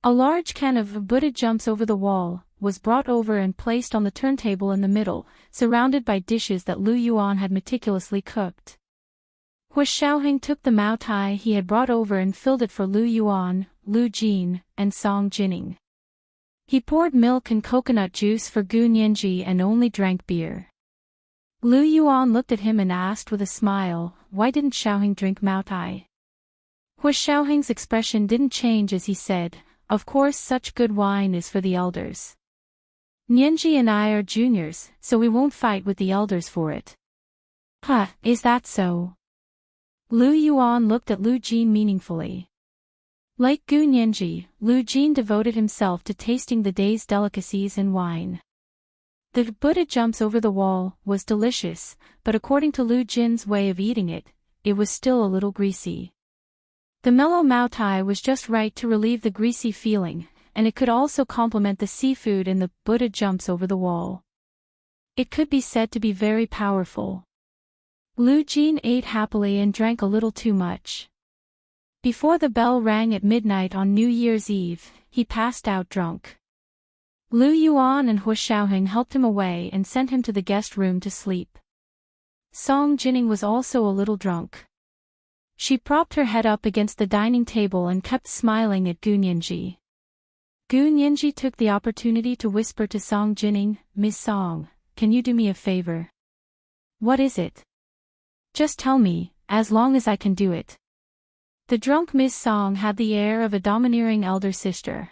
A large can of Buddha jumps over the wall was brought over and placed on the turntable in the middle, surrounded by dishes that Lu Yuan had meticulously cooked. Hu Xiaoheng took the Mao Tai he had brought over and filled it for Lu Yuan, Lu Jin, and Song Jining. He poured milk and coconut juice for Gu Nianji and only drank beer. Lu Yuan looked at him and asked with a smile, "Why didn't Xiaoheng drink Mao Tai?" Hu Xiaoheng's expression didn't change as he said, "Of course such good wine is for the elders. Nianji and I are juniors, so we won't fight with the elders for it." "Huh, is that so?" Lu Yuan looked at Lu Jin meaningfully. Like Gu Nianji, Lu Jin devoted himself to tasting the day's delicacies and wine. The Buddha jumps over the wall was delicious, but according to Lu Jin's way of eating it, it was still a little greasy. The mellow Mao Tai was just right to relieve the greasy feeling, and it could also complement the seafood in the Buddha jumps over the wall. It could be said to be very powerful. Lu Jin ate happily and drank a little too much. Before the bell rang at midnight on New Year's Eve, he passed out drunk. Lu Yuan and Hu Xiaoheng helped him away and sent him to the guest room to sleep. Song Jining was also a little drunk. She propped her head up against the dining table and kept smiling at Gu Nianji. Gu Nianji took the opportunity to whisper to Song Jining, "Miss Song, can you do me a favor?" "What is it?" "Just tell me, as long as I can do it." The drunk Miss Song had the air of a domineering elder sister.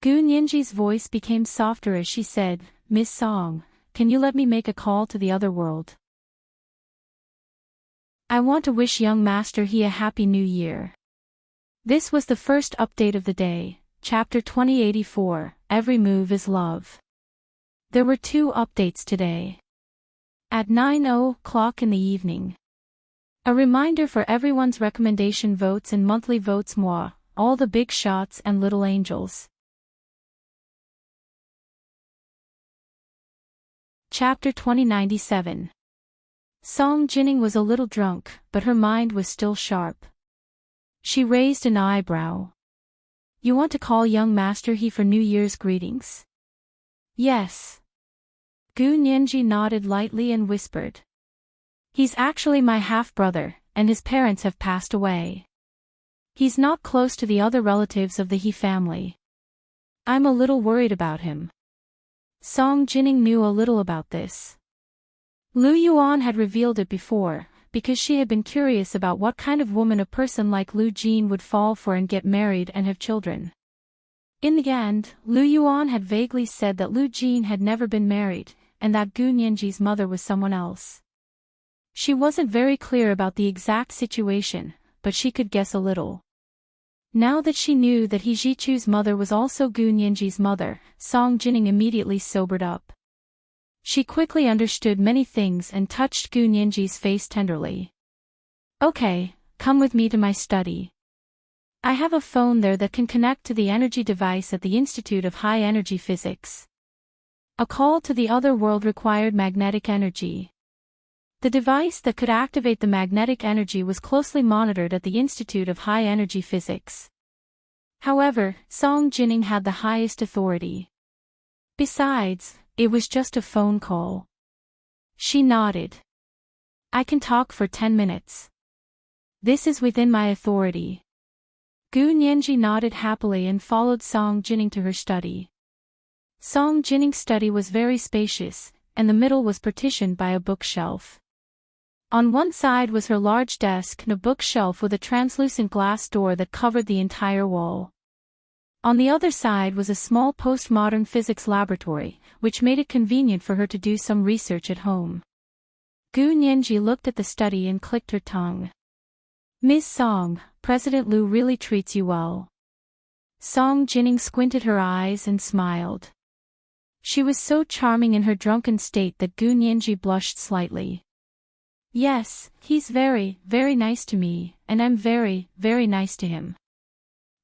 Gu Nianji's voice became softer as she said, "Miss Song, can you let me make a call to the other world? I want to wish young Master He a Happy New Year." This was the first update of the day, Chapter 2084, Every Move is Love. There were 2 updates today. At 9:00 in the evening. A reminder for everyone's recommendation votes and monthly votes moi, all the big shots and little angels. Chapter 2097. Song Jining was a little drunk, but her mind was still sharp. She raised an eyebrow. "You want to call young Master He for New Year's greetings?" "Yes." Gu Nianji nodded lightly and whispered. "He's actually my half-brother, and his parents have passed away. He's not close to the other relatives of the He family. I'm a little worried about him." Song Jining knew a little about this. Lu Yuan had revealed it before, because she had been curious about what kind of woman a person like Lu Jin would fall for and get married and have children. In the end, Lu Yuan had vaguely said that Lu Jin had never been married, and that Gu Nianji's mother was someone else. She wasn't very clear about the exact situation, but she could guess a little. Now that she knew that He Jichu's mother was also Gu Nianji's mother, Song Jining immediately sobered up. She quickly understood many things and touched Gu Nianji's face tenderly. Okay, come with me to my study. I have a phone there that can connect to the energy device at the Institute of High Energy Physics. A call to the other world required magnetic energy. The device that could activate the magnetic energy was closely monitored at the Institute of High Energy Physics. However, Song Jining had the highest authority. Besides, it was just a phone call. She nodded. I can talk for 10 minutes. This is within my authority. Gu Nianji nodded happily and followed Song Jining to her study. Song Jining's study was very spacious, and the middle was partitioned by a bookshelf. On one side was her large desk and a bookshelf with a translucent glass door that covered the entire wall. On the other side was a small postmodern physics laboratory, which made it convenient for her to do some research at home. Gu Nianji looked at the study and clicked her tongue. Ms. Song, President Liu really treats you well. Song Jining squinted her eyes and smiled. She was so charming in her drunken state that Gu Nianji blushed slightly. Yes, he's very, very nice to me, and I'm very, very nice to him.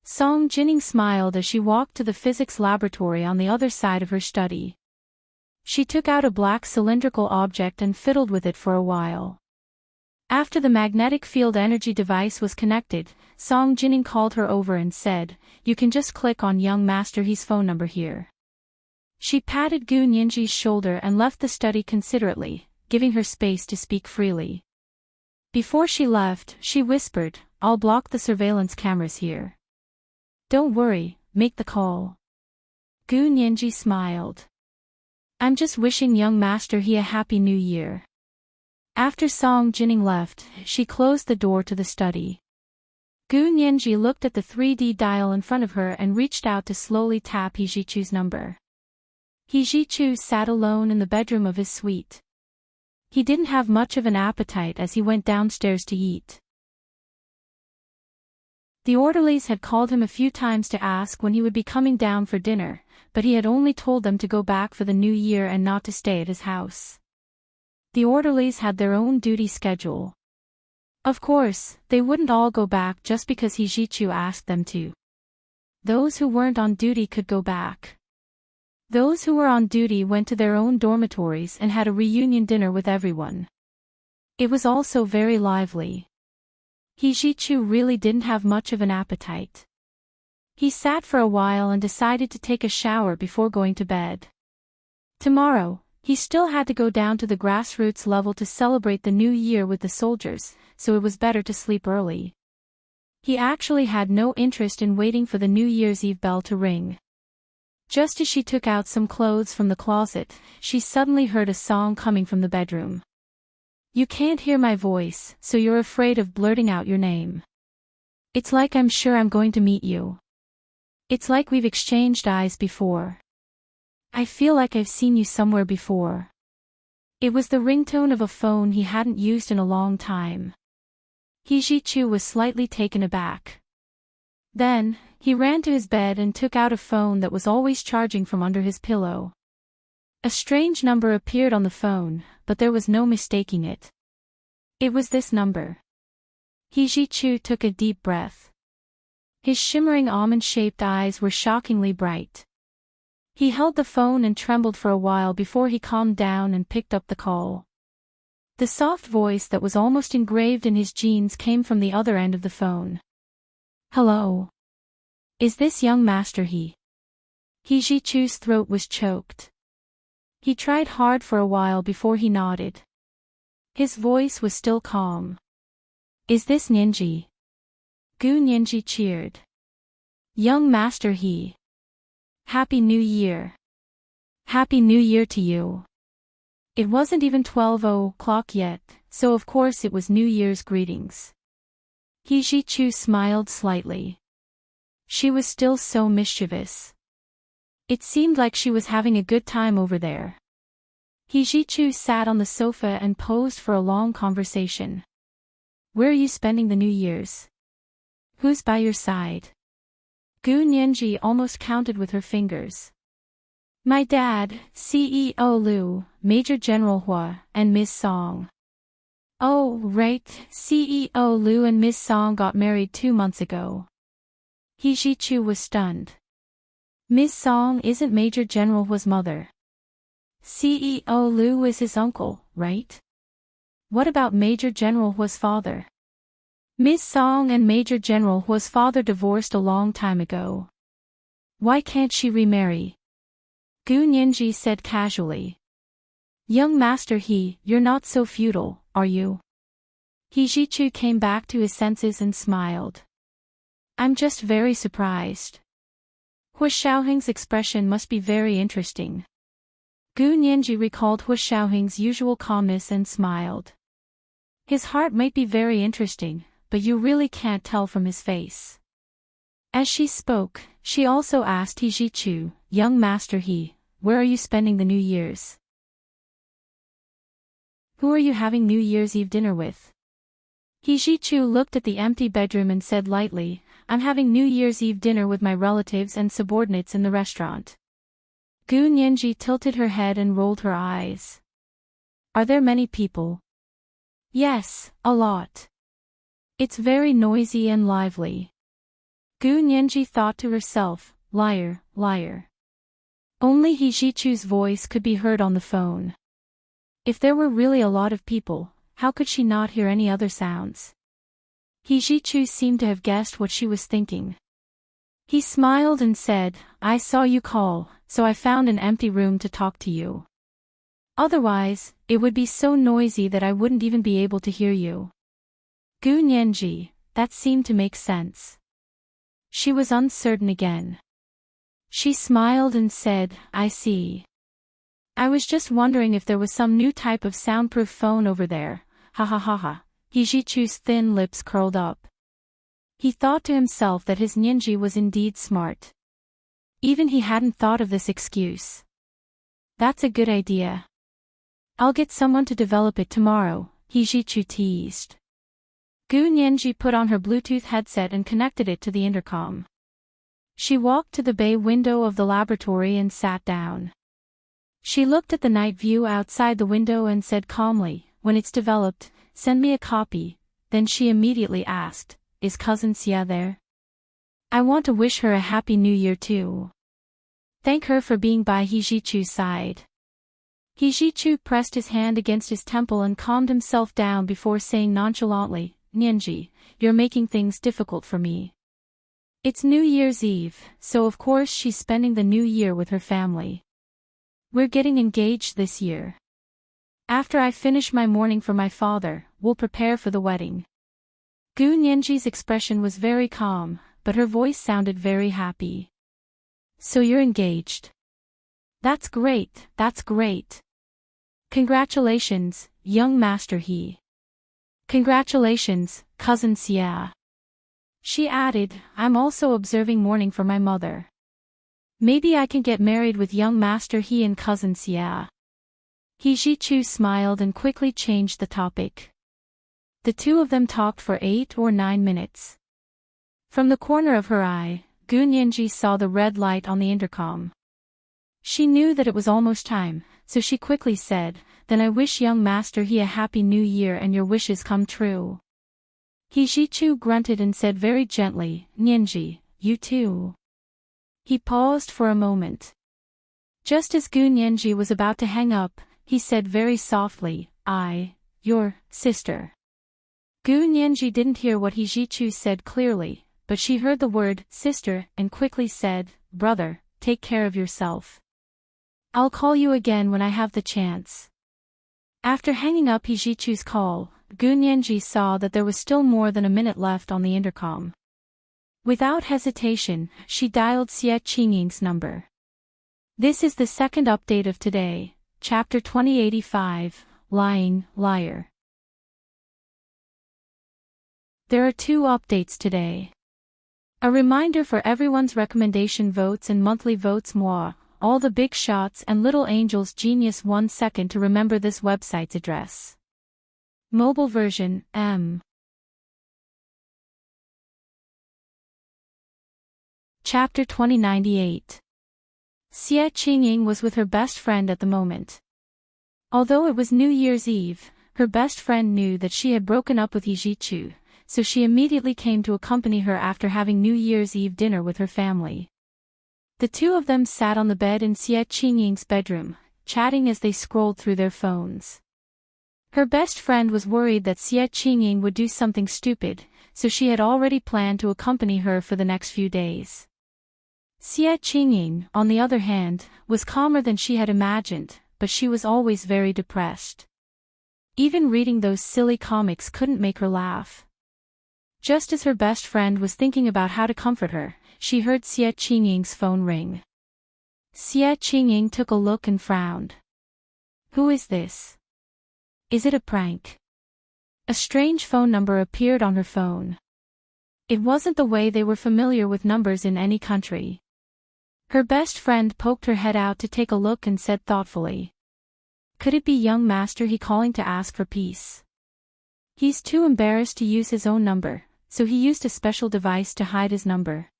Song Jining smiled as she walked to the physics laboratory on the other side of her study. She took out a black cylindrical object and fiddled with it for a while. After the magnetic field energy device was connected, Song Jining called her over and said, "You can just click on young Master He's phone number here." She patted Gu Nianji's shoulder and left the study considerately, giving her space to speak freely. Before she left, she whispered, "I'll block the surveillance cameras here. Don't worry, make the call." Gu Nianji smiled. "I'm just wishing young Master He a happy new year." After Song Jining left, she closed the door to the study. Gu Nianji looked at the 3D dial in front of her and reached out to slowly tap He Jichu's number. He Jichu sat alone in the bedroom of his suite. He didn't have much of an appetite as he went downstairs to eat. The orderlies had called him a few times to ask when he would be coming down for dinner, but he had only told them to go back for the new year and not to stay at his house. The orderlies had their own duty schedule. Of course, they wouldn't all go back just because He Jichu asked them to. Those who weren't on duty could go back. Those who were on duty went to their own dormitories and had a reunion dinner with everyone. It was also very lively. He Jichu really didn't have much of an appetite. He sat for a while and decided to take a shower before going to bed. Tomorrow, he still had to go down to the grassroots level to celebrate the new year with the soldiers, so it was better to sleep early. He actually had no interest in waiting for the New Year's Eve bell to ring. Just as she took out some clothes from the closet, she suddenly heard a song coming from the bedroom. "You can't hear my voice, so you're afraid of blurting out your name. It's like I'm sure I'm going to meet you. It's like we've exchanged eyes before. I feel like I've seen you somewhere before." It was the ringtone of a phone he hadn't used in a long time. He Jichu was slightly taken aback. Then, he ran to his bed and took out a phone that was always charging from under his pillow. A strange number appeared on the phone, but there was no mistaking it. It was this number. He Jichu took a deep breath. His shimmering almond-shaped eyes were shockingly bright. He held the phone and trembled for a while before he calmed down and picked up the call. The soft voice that was almost engraved in his genes came from the other end of the phone. "Hello. Is this young Master He?" He Jichu's throat was choked. He tried hard for a while before he nodded. His voice was still calm. "Is this Nianji?" Gu Nianji cheered. "Young Master He. Happy New Year." "Happy New Year to you." It wasn't even 12:00 yet, so of course it was New Year's greetings. He Jichu smiled slightly. She was still so mischievous. It seemed like she was having a good time over there. He Jichu sat on the sofa and posed for a long conversation. "Where are you spending the New Year's?" Who's by your side? Gu Nianji almost counted with her fingers. My dad, CEO Liu, Major General Hua, and Miss Song. Oh, right, CEO Liu and Miss Song got married 2 months ago. He Jichu was stunned. Miss Song isn't Major General Hua's mother. CEO Liu is his uncle, right? What about Major General Hua's father? Miss Song and Major General Hua's father divorced a long time ago. Why can't she remarry? Gu Nianji said casually. Young Master He, you're not so futile, are you? He Jichu came back to his senses and smiled. I'm just very surprised. Hua Xiaoheng's expression must be very interesting. Gu Nianji recalled Hua Xiaoheng's usual calmness and smiled. His heart might be very interesting, but you really can't tell from his face. As she spoke, she also asked He Jichu, Young Master He, where are you spending the New Year's? Who are you having New Year's Eve dinner with? He Jichu looked at the empty bedroom and said lightly, I'm having New Year's Eve dinner with my relatives and subordinates in the restaurant. Gu Nianji tilted her head and rolled her eyes. Are there many people? Yes, a lot. It's very noisy and lively. Gu Nianji thought to herself, liar, liar. Only He Jichu's voice could be heard on the phone. If there were really a lot of people, how could she not hear any other sounds? He Jichu seemed to have guessed what she was thinking. He smiled and said, I saw you call, so I found an empty room to talk to you. Otherwise, it would be so noisy that I wouldn't even be able to hear you. Gu Nianji, that seemed to make sense. She was uncertain again. She smiled and said, I see. I was just wondering if there was some new type of soundproof phone over there, ha ha ha ha. He Jichu's thin lips curled up. He thought to himself that his Nianji was indeed smart. Even he hadn't thought of this excuse. That's a good idea. I'll get someone to develop it tomorrow, He Jichu teased. Gu Nianji put on her Bluetooth headset and connected it to the intercom. She walked to the bay window of the laboratory and sat down. She looked at the night view outside the window and said calmly, when it's developed, send me a copy. Then she immediately asked, is Cousin Xia there? I want to wish her a happy new year too. Thank her for being by He Jichu's side. He Jichu pressed his hand against his temple and calmed himself down before saying nonchalantly, Nianji, you're making things difficult for me. It's New Year's Eve, so of course she's spending the new year with her family. We're getting engaged this year. After I finish my mourning for my father, we'll prepare for the wedding. Gu Nianji's expression was very calm, but her voice sounded very happy. So you're engaged. That's great, that's great. Congratulations, young Master He. Congratulations, Cousin Xia. She added, I'm also observing mourning for my mother. Maybe I can get married with young Master He and Cousin Xia. He Jichu smiled and quickly changed the topic. The two of them talked for 8 or 9 minutes. From the corner of her eye, Gu Nianji saw the red light on the intercom. She knew that it was almost time, so she quickly said, then I wish young Master He a happy new year and your wishes come true. He Jichu grunted and said very gently, Nianji, you too. He paused for a moment. Just as Gu Nianji was about to hang up, he said very softly, your sister. Gu Nianji didn't hear what He Jichu said clearly, but she heard the word sister and quickly said, brother, take care of yourself. I'll call you again when I have the chance. After hanging up He Jichu's call, Gu Nianji saw that there was still more than a minute left on the intercom. Without hesitation, she dialed Xie Qingying's number. This is the second update of today, Chapter 2085, Lying, Liar. There are 2 updates today. A reminder for everyone's recommendation votes and monthly votes moi, all the big shots and little angels genius 1 second to remember this website's address. Mobile version, M. Chapter 2098. Xie Qingying was with her best friend at the moment. Although it was New Year's Eve, her best friend knew that she had broken up with Yi Zhichu, so she immediately came to accompany her after having New Year's Eve dinner with her family. The two of them sat on the bed in Xie Qingying's bedroom, chatting as they scrolled through their phones. Her best friend was worried that Xie Qingying would do something stupid, so she had already planned to accompany her for the next few days. Xie Qingying, on the other hand, was calmer than she had imagined, but she was always very depressed. Even reading those silly comics couldn't make her laugh. Just as her best friend was thinking about how to comfort her, she heard Xie Qingying's phone ring. Xie Qingying took a look and frowned. Who is this? Is it a prank? A strange phone number appeared on her phone. It wasn't the way they were familiar with numbers in any country. Her best friend poked her head out to take a look and said thoughtfully. Could it be young master he calling to ask for peace? He's too embarrassed to use his own number, so he used a special device to hide his number.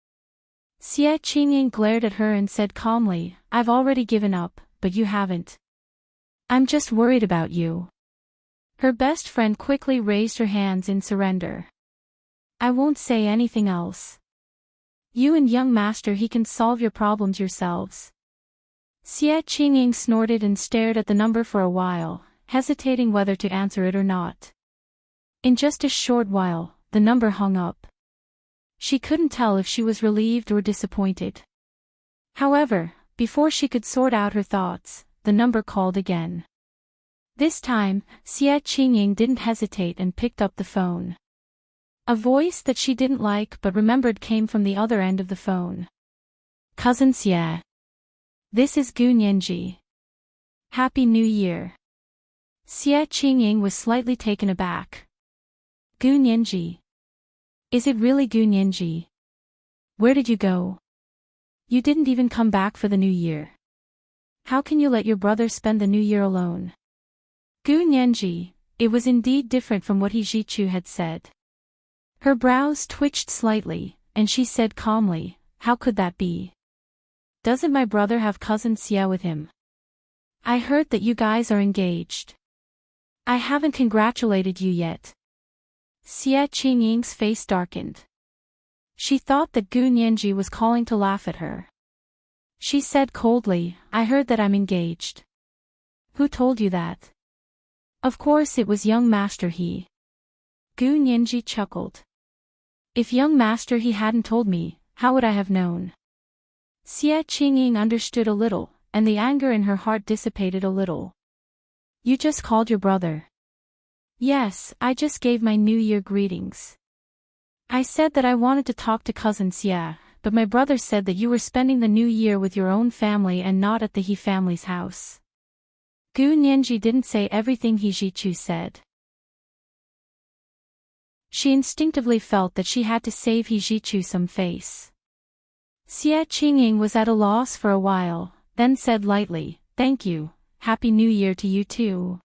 Xie Qingying glared at her and said calmly, I've already given up, but you haven't. I'm just worried about you. Her best friend quickly raised her hands in surrender. I won't say anything else. You and young master he can solve your problems yourselves. Xie Qingying snorted and stared at the number for a while, hesitating whether to answer it or not. In just a short while, the number hung up. She couldn't tell if she was relieved or disappointed. However, before she could sort out her thoughts, the number called again. This time, Xie Qingying didn't hesitate and picked up the phone. A voice that she didn't like but remembered came from the other end of the phone. Cousin Xie. This is Gu Nianji. Happy New Year. Xie Qingying was slightly taken aback. Gu Nianji. Is it really Gu Nianji? Where did you go? You didn't even come back for the New Year. How can you let your brother spend the New Year alone? Gu Nianji, it was indeed different from what Yi Zhichu had said. Her brows twitched slightly, and she said calmly, how could that be? Doesn't my brother have cousin Xie with him? I heard that you guys are engaged. I haven't congratulated you yet. Xie Qingying's face darkened. She thought that Gu Nianji was calling to laugh at her. She said coldly, I heard that I'm engaged. Who told you that? Of course it was young master he. Gu Nianji chuckled. If young master he hadn't told me, how would I have known? Xie Qingying understood a little, and the anger in her heart dissipated a little. You just called your brother. Yes, I just gave my New Year greetings. I said that I wanted to talk to cousin Xie, but my brother said that you were spending the New Year with your own family and not at the He family's house. Gu Nianji didn't say everything Yi Zhichu said. She instinctively felt that she had to save Yi Zhichu some face. Xie Qingying was at a loss for a while, then said lightly, thank you, Happy New Year to you too.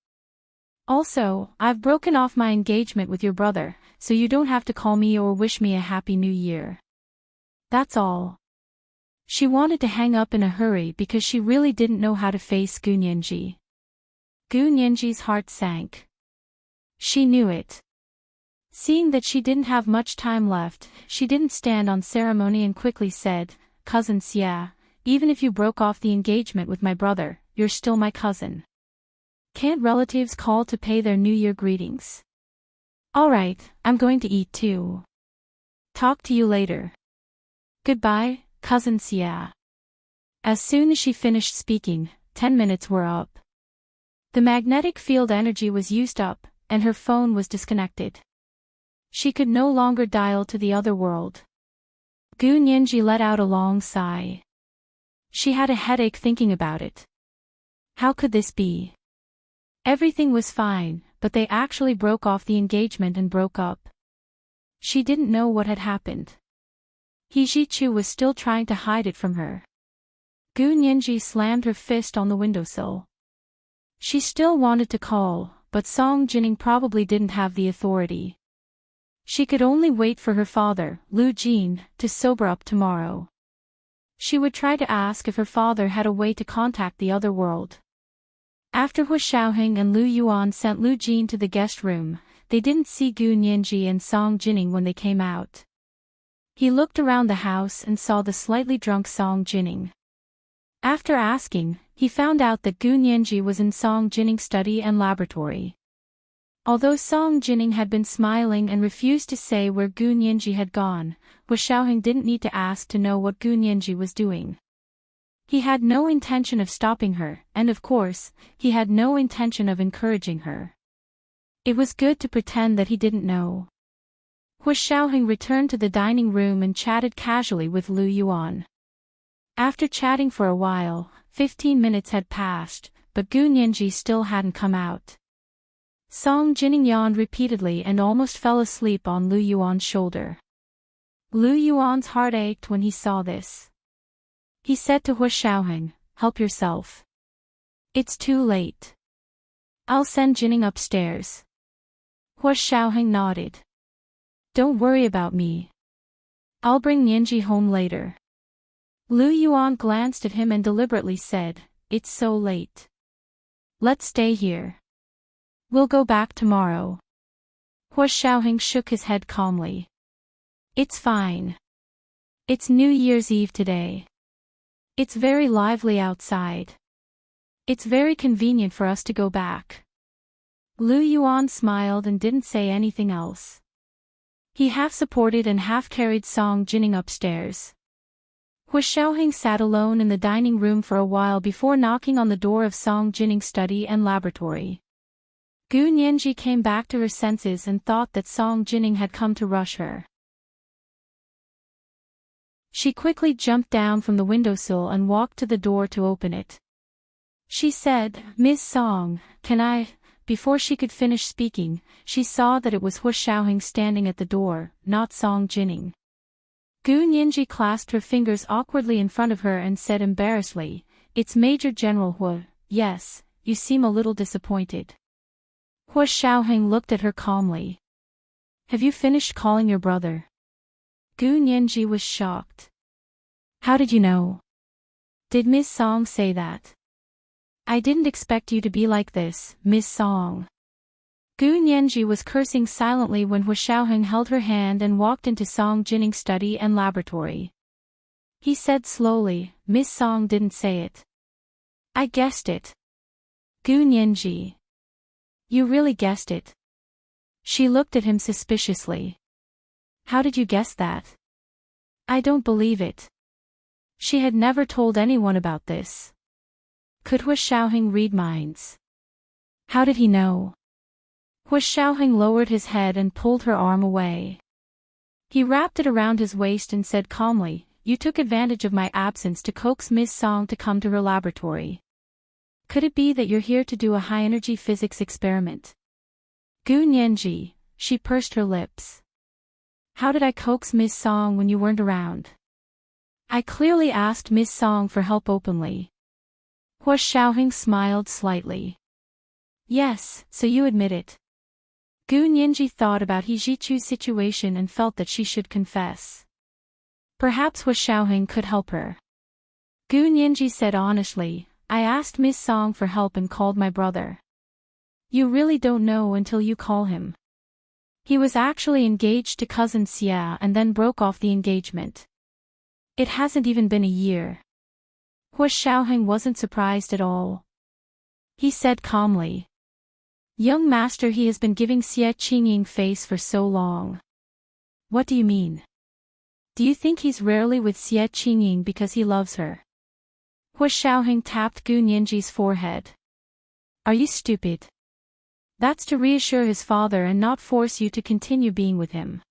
Also, I've broken off my engagement with your brother, so you don't have to call me or wish me a Happy New Year. That's all. She wanted to hang up in a hurry because she really didn't know how to face Gu Nianji. Gu Nianji's heart sank. She knew it. Seeing that she didn't have much time left, she didn't stand on ceremony and quickly said, Cousin Xie, even if you broke off the engagement with my brother, you're still my cousin. Can't relatives call to pay their New Year greetings? Alright, I'm going to eat too. Talk to you later. Goodbye, cousin Xie. As soon as she finished speaking, 10 minutes were up. The magnetic field energy was used up, and her phone was disconnected. She could no longer dial to the other world. Gu Nianji let out a long sigh. She had a headache thinking about it. How could this be? Everything was fine, but they actually broke off the engagement and broke up. She didn't know what had happened. Yi Zhichu was still trying to hide it from her. Gu Nianji slammed her fist on the windowsill. She still wanted to call, but Song Jining probably didn't have the authority. She could only wait for her father, Lu Jin, to sober up tomorrow. She would try to ask if her father had a way to contact the other world. After Hu Xiaoheng and Lu Yuan sent Lu Jin to the guest room, they didn't see Gu Nianji and Song Jining when they came out. He looked around the house and saw the slightly drunk Song Jining. After asking, he found out that Gu Nianji was in Song Jining's study and laboratory. Although Song Jining had been smiling and refused to say where Gu Nianji had gone, Hu Xiaoheng didn't need to ask to know what Gu Nianji was doing. He had no intention of stopping her, and of course, he had no intention of encouraging her. It was good to pretend that he didn't know. Hu Xiaoheng returned to the dining room and chatted casually with Lu Yuan. After chatting for a while, 15 minutes had passed, but Gu Nianji still hadn't come out. Song Jining yawned repeatedly and almost fell asleep on Lu Yuan's shoulder. Lu Yuan's heart ached when he saw this. He said to Hu Xiaoheng, "Help yourself. It's too late. I'll send Jining upstairs." Hu Xiaoheng nodded. "Don't worry about me. I'll bring Nianji home later." Lu Yuan glanced at him and deliberately said, "It's so late. Let's stay here. We'll go back tomorrow." Hu Xiaoheng shook his head calmly. "It's fine. It's New Year's Eve today. It's very lively outside. It's very convenient for us to go back." Lu Yuan smiled and didn't say anything else. He half-supported and half-carried Song Jining upstairs. Hu Xiaoheng sat alone in the dining room for a while before knocking on the door of Song Jining's study and laboratory. Gu Nianji came back to her senses and thought that Song Jining had come to rush her. She quickly jumped down from the windowsill and walked to the door to open it. She said, "Miss Song, can I?" Before she could finish speaking, she saw that it was Hu Xiaoheng standing at the door, not Song Jining. Gu Nianji clasped her fingers awkwardly in front of her and said embarrassedly, "It's Major General Hu. Yes, you seem a little disappointed." Hu Xiaoheng looked at her calmly. "Have you finished calling your brother?" Gu Nianji was shocked. "How did you know? Did Miss Song say that?" "I didn't expect you to be like this, Miss Song." Gu Nianji was cursing silently when Hu Xiaoheng held her hand and walked into Song Jining's study and laboratory. He said slowly, "Miss Song didn't say it. I guessed it." "Gu Nianji. You really guessed it?" She looked at him suspiciously. "How did you guess that?" "I don't believe it." She had never told anyone about this. Could Hu Xiaoheng read minds? How did he know? Hu Xiaoheng lowered his head and pulled her arm away. He wrapped it around his waist and said calmly, "You took advantage of my absence to coax Miss Song to come to her laboratory. Could it be that you're here to do a high-energy physics experiment?" Gu Nianji, she pursed her lips. "How did I coax Miss Song when you weren't around? I clearly asked Miss Song for help openly." Hu Xiaoheng smiled slightly. "Yes, so you admit it." Gu Nianji thought about He Jichu's situation and felt that she should confess. Perhaps Hu Xiaoheng could help her. Gu Nianji said honestly, "I asked Miss Song for help and called my brother." "You really don't know until you call him. He was actually engaged to cousin Xia and then broke off the engagement. It hasn't even been a year." Hu Xiaoheng wasn't surprised at all. He said calmly, "Young master, he has been giving Xia Qingying face for so long." "What do you mean? Do you think he's rarely with Xia Qingying because he loves her?" Hu Xiaoheng tapped Gu Nianji's forehead. "Are you stupid? That's to reassure his father and not force you to continue being with him.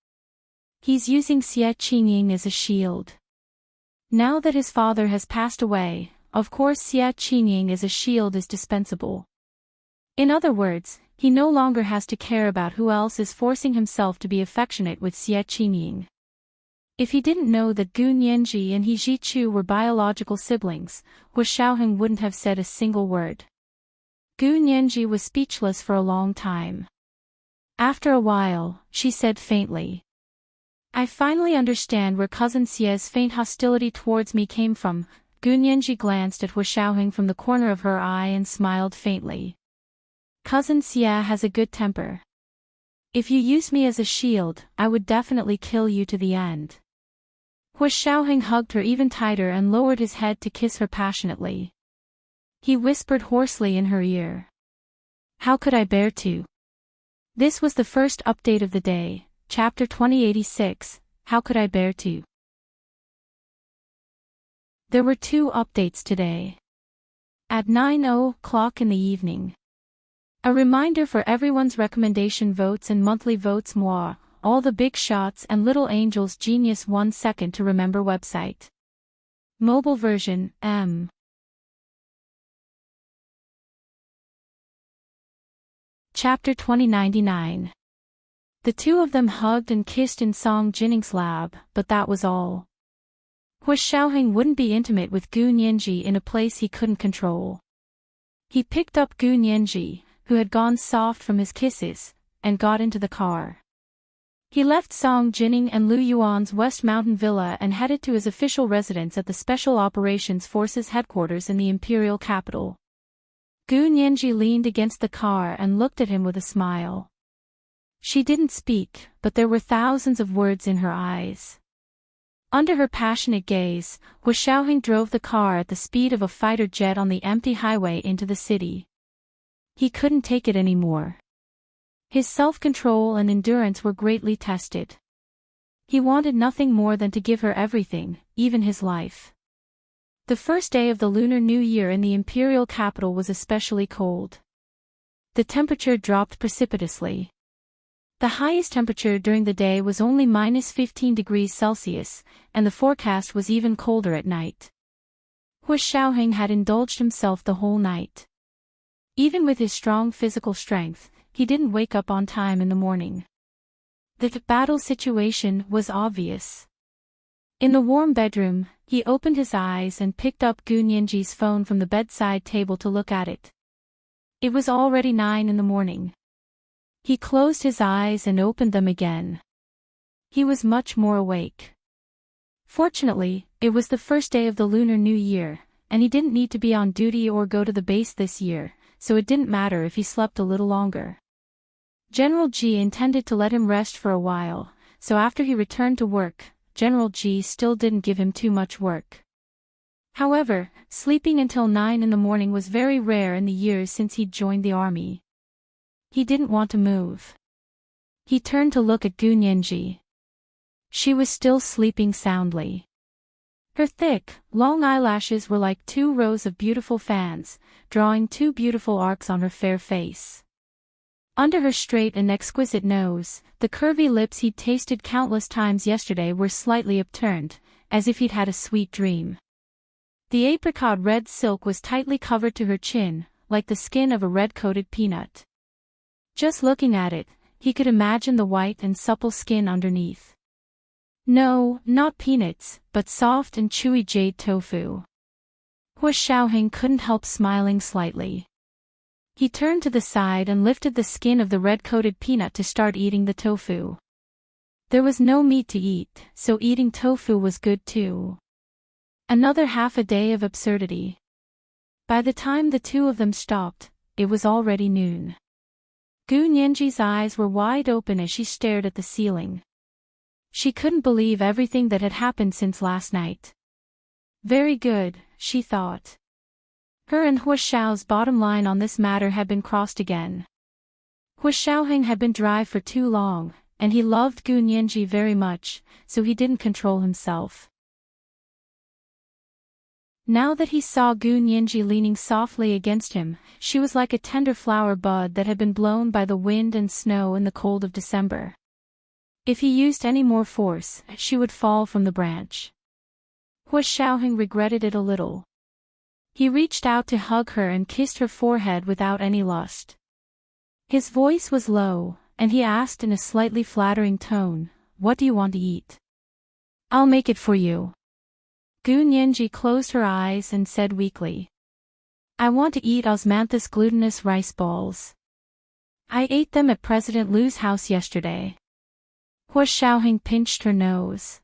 He's using Xia Qingying as a shield. Now that his father has passed away, of course Xia Qingying as a shield is dispensable. In other words, he no longer has to care about who else is forcing himself to be affectionate with Xia Qingying." If he didn't know that Gu Nianji and He Jichu were biological siblings, Hu Xiaoheng wouldn't have said a single word. Gu Nianji was speechless for a long time. After a while, she said faintly, I finally understand where Cousin Xie's faint hostility towards me came from. Gu Nianji glanced at Hu Xiaoheng from the corner of her eye and smiled faintly. Cousin Xie has a good temper. If you use me as a shield, I would definitely kill you to the end. Hu Xiaoheng hugged her even tighter and lowered his head to kiss her passionately. He whispered hoarsely in her ear. How could I bear to? This was the first update of the day, chapter 2086, How Could I Bear to? There were 2 updates today. At 9:00 in the evening. A reminder for everyone's recommendation votes and monthly votes moi, all the big shots and little angels genius 1 second to remember website. Mobile version, M. Chapter 2099. The 2 of them hugged and kissed in Song Jinning's lab, but that was all. Hu Xiaoheng wouldn't be intimate with Gu Nianji in a place he couldn't control. He picked up Gu Nianji, who had gone soft from his kisses, and got into the car. He left Song Jinning and Lu Yuan's West Mountain Villa and headed to his official residence at the Special Operations Forces headquarters in the imperial capital. Gu Nianji leaned against the car and looked at him with a smile. She didn't speak, but there were thousands of words in her eyes. Under her passionate gaze, Hu Xiaoheng drove the car at the speed of a fighter jet on the empty highway into the city. He couldn't take it anymore. His self-control and endurance were greatly tested. He wanted nothing more than to give her everything, even his life. The first day of the Lunar New Year in the imperial capital was especially cold. The temperature dropped precipitously. The highest temperature during the day was only -15 degrees Celsius, and the forecast was even colder at night. Hu Xiaoheng had indulged himself the whole night. Even with his strong physical strength, he didn't wake up on time in the morning. The battle situation was obvious. In the warm bedroom, he opened his eyes and picked up Gu Nianji's phone from the bedside table to look at it. It was already 9 in the morning. He closed his eyes and opened them again. He was much more awake. Fortunately, it was the first day of the Lunar New Year, and he didn't need to be on duty or go to the base this year, so it didn't matter if he slept a little longer. General Ji intended to let him rest for a while, so after he returned to work, General Ji still didn't give him too much work. However, sleeping until 9 in the morning was very rare in the years since he'd joined the army. He didn't want to move. He turned to look at Gu Nianji. She was still sleeping soundly. Her thick, long eyelashes were like 2 rows of beautiful fans, drawing 2 beautiful arcs on her fair face. Under her straight and exquisite nose, the curvy lips he'd tasted countless times yesterday were slightly upturned, as if he'd had a sweet dream. The apricot red silk was tightly covered to her chin, like the skin of a red-coated peanut. Just looking at it, he could imagine the white and supple skin underneath. No, not peanuts, but soft and chewy jade tofu. Hu Xiaoheng couldn't help smiling slightly. He turned to the side and lifted the skin of the red-coated peanut to start eating the tofu. There was no meat to eat, so eating tofu was good too. Another half a day of absurdity. By the time the 2 of them stopped, it was already noon. Gu Nianji's eyes were wide open as she stared at the ceiling. She couldn't believe everything that had happened since last night. Very good, she thought. Her and Hu Xiao's bottom line on this matter had been crossed again. Hu Xiaoheng had been dry for too long, and he loved Gu Nianji very much, so he didn't control himself. Now that he saw Gu Nianji leaning softly against him, she was like a tender flower bud that had been blown by the wind and snow in the cold of December. If he used any more force, she would fall from the branch. Hu Xiaoheng regretted it a little. He reached out to hug her and kissed her forehead without any lust. His voice was low, and he asked in a slightly flattering tone, "What do you want to eat?" "I'll make it for you." Gu Nianji closed her eyes and said weakly, "I want to eat osmanthus glutinous rice balls. I ate them at President Lu's house yesterday." Hua Xiaoheng pinched her nose.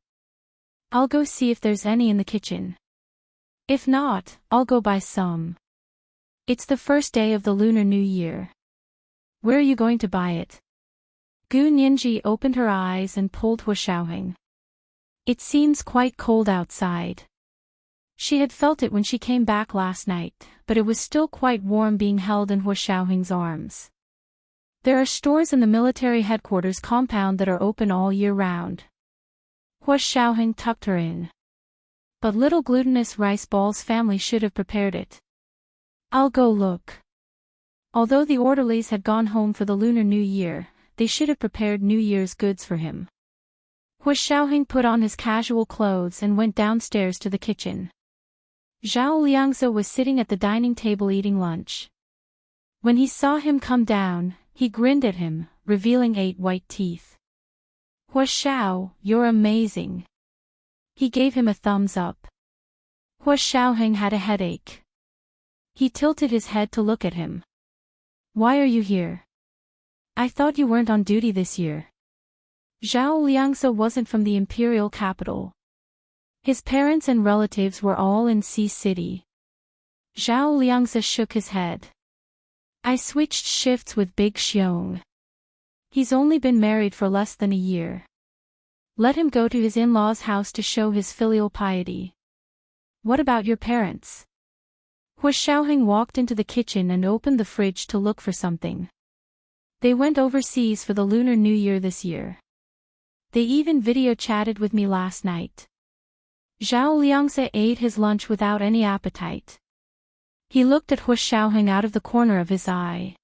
I'll go see if there's any in the kitchen. If not, I'll go buy some. It's the first day of the Lunar New Year. Where are you going to buy it? Gu Nianji opened her eyes and pulled Hua Xiaoheng. It seems quite cold outside. She had felt it when she came back last night, but it was still quite warm being held in Hua Xiaoheng's arms. There are stores in the military headquarters compound that are open all year round. Hua Xiaoheng tucked her in. But little glutinous rice balls family should have prepared it. I'll go look. Although the orderlies had gone home for the Lunar New Year, they should have prepared New Year's goods for him. Hua Xiaoheng put on his casual clothes and went downstairs to the kitchen. Zhao Liangzi was sitting at the dining table eating lunch. When he saw him come down, he grinned at him, revealing 8 white teeth. Hua Xiao, you're amazing. He gave him a thumbs up. Hua Xiaoheng had a headache. He tilted his head to look at him. Why are you here? I thought you weren't on duty this year. Zhao Liangzi wasn't from the imperial capital. His parents and relatives were all in Sea City. Zhao Liangzi shook his head. I switched shifts with Big Xiong. He's only been married for less than a year. Let him go to his in-laws' house to show his filial piety. What about your parents? Hua Xiaoheng walked into the kitchen and opened the fridge to look for something. They went overseas for the Lunar New Year this year. They even video chatted with me last night. Zhao Liangzi ate his lunch without any appetite. He looked at Hua Xiaoheng out of the corner of his eye.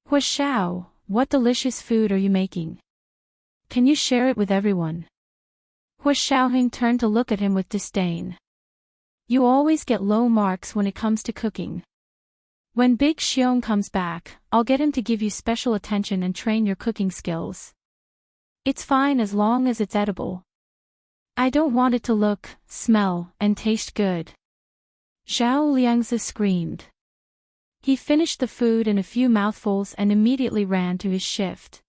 Hua Xiao, what delicious food are you making? Can you share it with everyone? Hua Xiaoheng turned to look at him with disdain. You always get low marks when it comes to cooking. When Big Xiong comes back, I'll get him to give you special attention and train your cooking skills. It's fine as long as it's edible. I don't want it to look, smell, and taste good. Zhao Liangzi screamed. He finished the food in a few mouthfuls and immediately ran to his shift.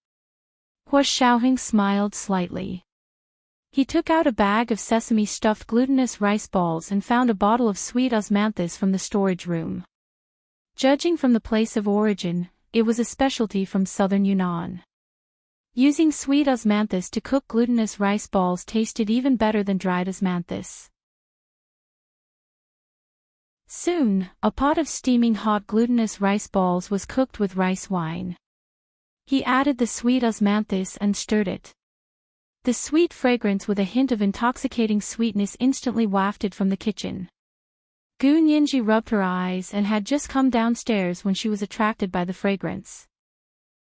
Hua Xiaoheng smiled slightly. He took out a bag of sesame-stuffed glutinous rice balls and found a bottle of sweet osmanthus from the storage room. Judging from the place of origin, it was a specialty from southern Yunnan. Using sweet osmanthus to cook glutinous rice balls tasted even better than dried osmanthus. Soon, a pot of steaming hot glutinous rice balls was cooked with rice wine. He added the sweet osmanthus and stirred it. The sweet fragrance with a hint of intoxicating sweetness instantly wafted from the kitchen. Gu Nianji rubbed her eyes and had just come downstairs when she was attracted by the fragrance.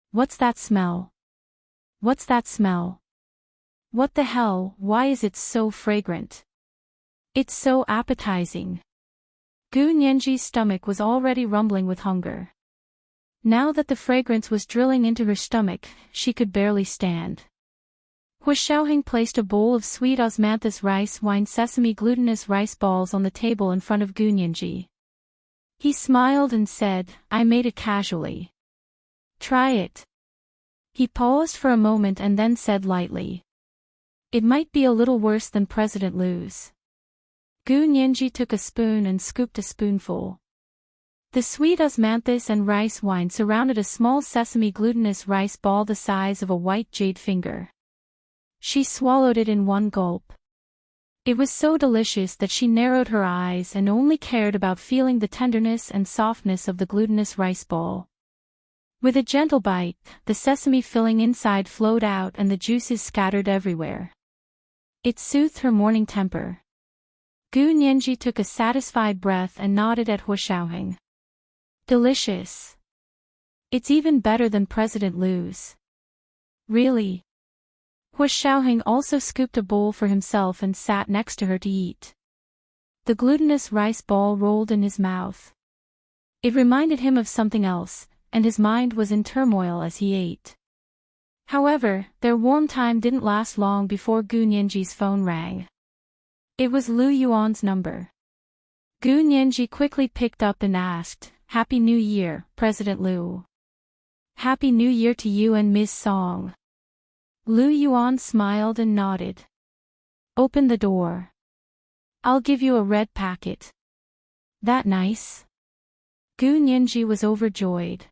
What's that smell? What's that smell? What the hell, why is it so fragrant? It's so appetizing. Gu Nianji's stomach was already rumbling with hunger. Now that the fragrance was drilling into her stomach, she could barely stand. Hua Xiaoheng placed a bowl of sweet osmanthus rice wine sesame glutinous rice balls on the table in front of Gu Nianji. He smiled and said, I made it casually. Try it. He paused for a moment and then said lightly. It might be a little worse than President Liu's. Gu Nianji took a spoon and scooped a spoonful. The sweet osmanthus and rice wine surrounded a small sesame glutinous rice ball the size of a white jade finger. She swallowed it in one gulp. It was so delicious that she narrowed her eyes and only cared about feeling the tenderness and softness of the glutinous rice ball. With a gentle bite, the sesame filling inside flowed out and the juices scattered everywhere. It soothed her morning temper. Gu Nianji took a satisfied breath and nodded at Hua Xiaoheng. Delicious. It's even better than President Liu's. Really? Hua Xiaoheng also scooped a bowl for himself and sat next to her to eat. The glutinous rice ball rolled in his mouth. It reminded him of something else, and his mind was in turmoil as he ate. However, their warm time didn't last long before Gu Nianji's phone rang. It was Lu Yuan's number. Gu Nianji quickly picked up and asked, Happy New Year, President Liu. Happy New Year to you and Ms. Song. Lu Yuan smiled and nodded. Open the door. I'll give you a red packet. That nice? Gu Nianji was overjoyed.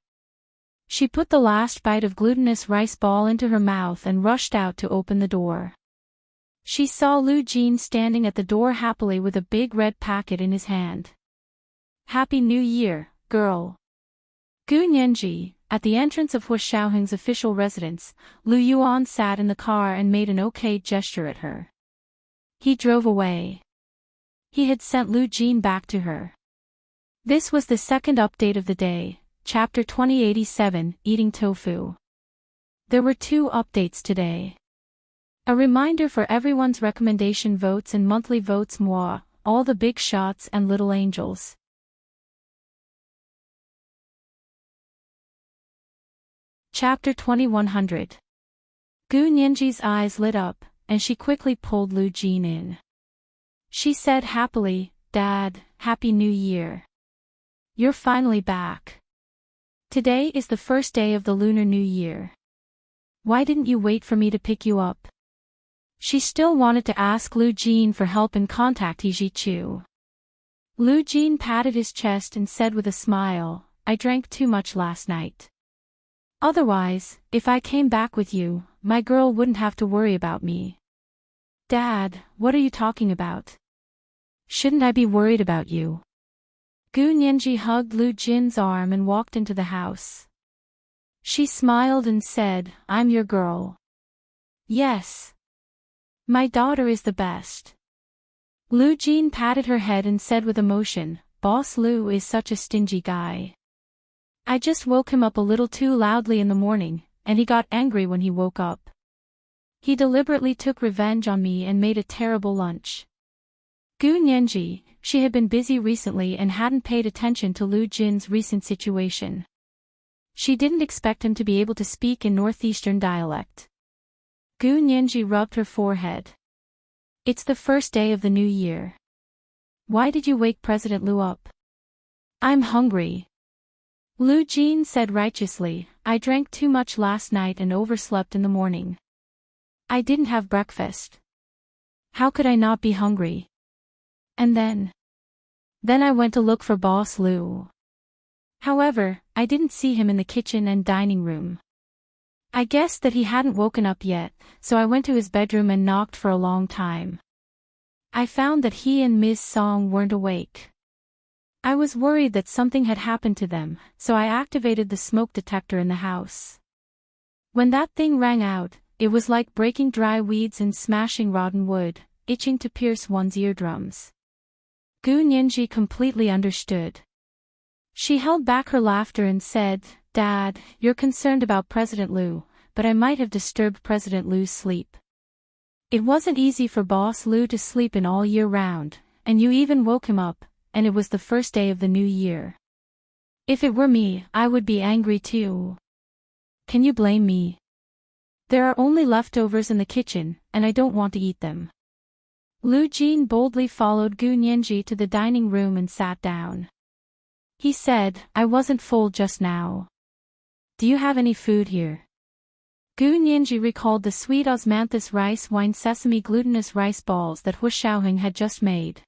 She put the last bite of glutinous rice ball into her mouth and rushed out to open the door. She saw Lu Jin standing at the door happily with a big red packet in his hand. Happy New Year, girl. Gu Nianji, at the entrance of Hu Xiaoheng's official residence, Lu Yuan sat in the car and made an okay gesture at her. He drove away. He had sent Lu Jin back to her. This was the second update of the day, Chapter 2087, Eating Tofu. There were 2 updates today. A reminder for everyone's recommendation votes and monthly votes moi, all the big shots and little angels. Chapter 2100. Gu Nianji's eyes lit up, and she quickly pulled Lu Jin in. She said happily, Dad, Happy New Year. You're finally back. Today is the first day of the Lunar New Year. Why didn't you wait for me to pick you up? She still wanted to ask Lu Jin for help and contact Yi Chu. Lu Jin patted his chest and said with a smile, I drank too much last night. Otherwise, if I came back with you, my girl wouldn't have to worry about me. Dad, what are you talking about? Shouldn't I be worried about you? Gu Nianji hugged Lu Jin's arm and walked into the house. She smiled and said, I'm your girl. Yes. My daughter is the best. Lu Jin patted her head and said with emotion, Boss Lu is such a stingy guy. I just woke him up a little too loudly in the morning, and he got angry when he woke up. He deliberately took revenge on me and made a terrible lunch. Gu Nianji, she had been busy recently and hadn't paid attention to Lu Jin's recent situation. She didn't expect him to be able to speak in northeastern dialect. Gu Nianji rubbed her forehead. It's the first day of the new year. Why did you wake President Lu up? I'm hungry. Lu Jin said righteously, I drank too much last night and overslept in the morning. I didn't have breakfast. How could I not be hungry? And then I went to look for Boss Lu. However, I didn't see him in the kitchen and dining room. I guessed that he hadn't woken up yet, so I went to his bedroom and knocked for a long time. I found that he and Ms. Song weren't awake. I was worried that something had happened to them, so I activated the smoke detector in the house. When that thing rang out, it was like breaking dry weeds and smashing rotten wood, itching to pierce one's eardrums. Gu Nianji completely understood. She held back her laughter and said, Dad, you're concerned about President Lu, but I might have disturbed President Lu's sleep. It wasn't easy for Boss Lu to sleep in all year round, and you even woke him up, and it was the first day of the new year. If it were me, I would be angry too. Can you blame me? There are only leftovers in the kitchen, and I don't want to eat them. Lu Jin boldly followed Gu Nianji to the dining room and sat down. He said, I wasn't full just now. Do you have any food here? Gu Nianji recalled the sweet osmanthus rice wine sesame glutinous rice balls that Hu Xiaoheng had just made.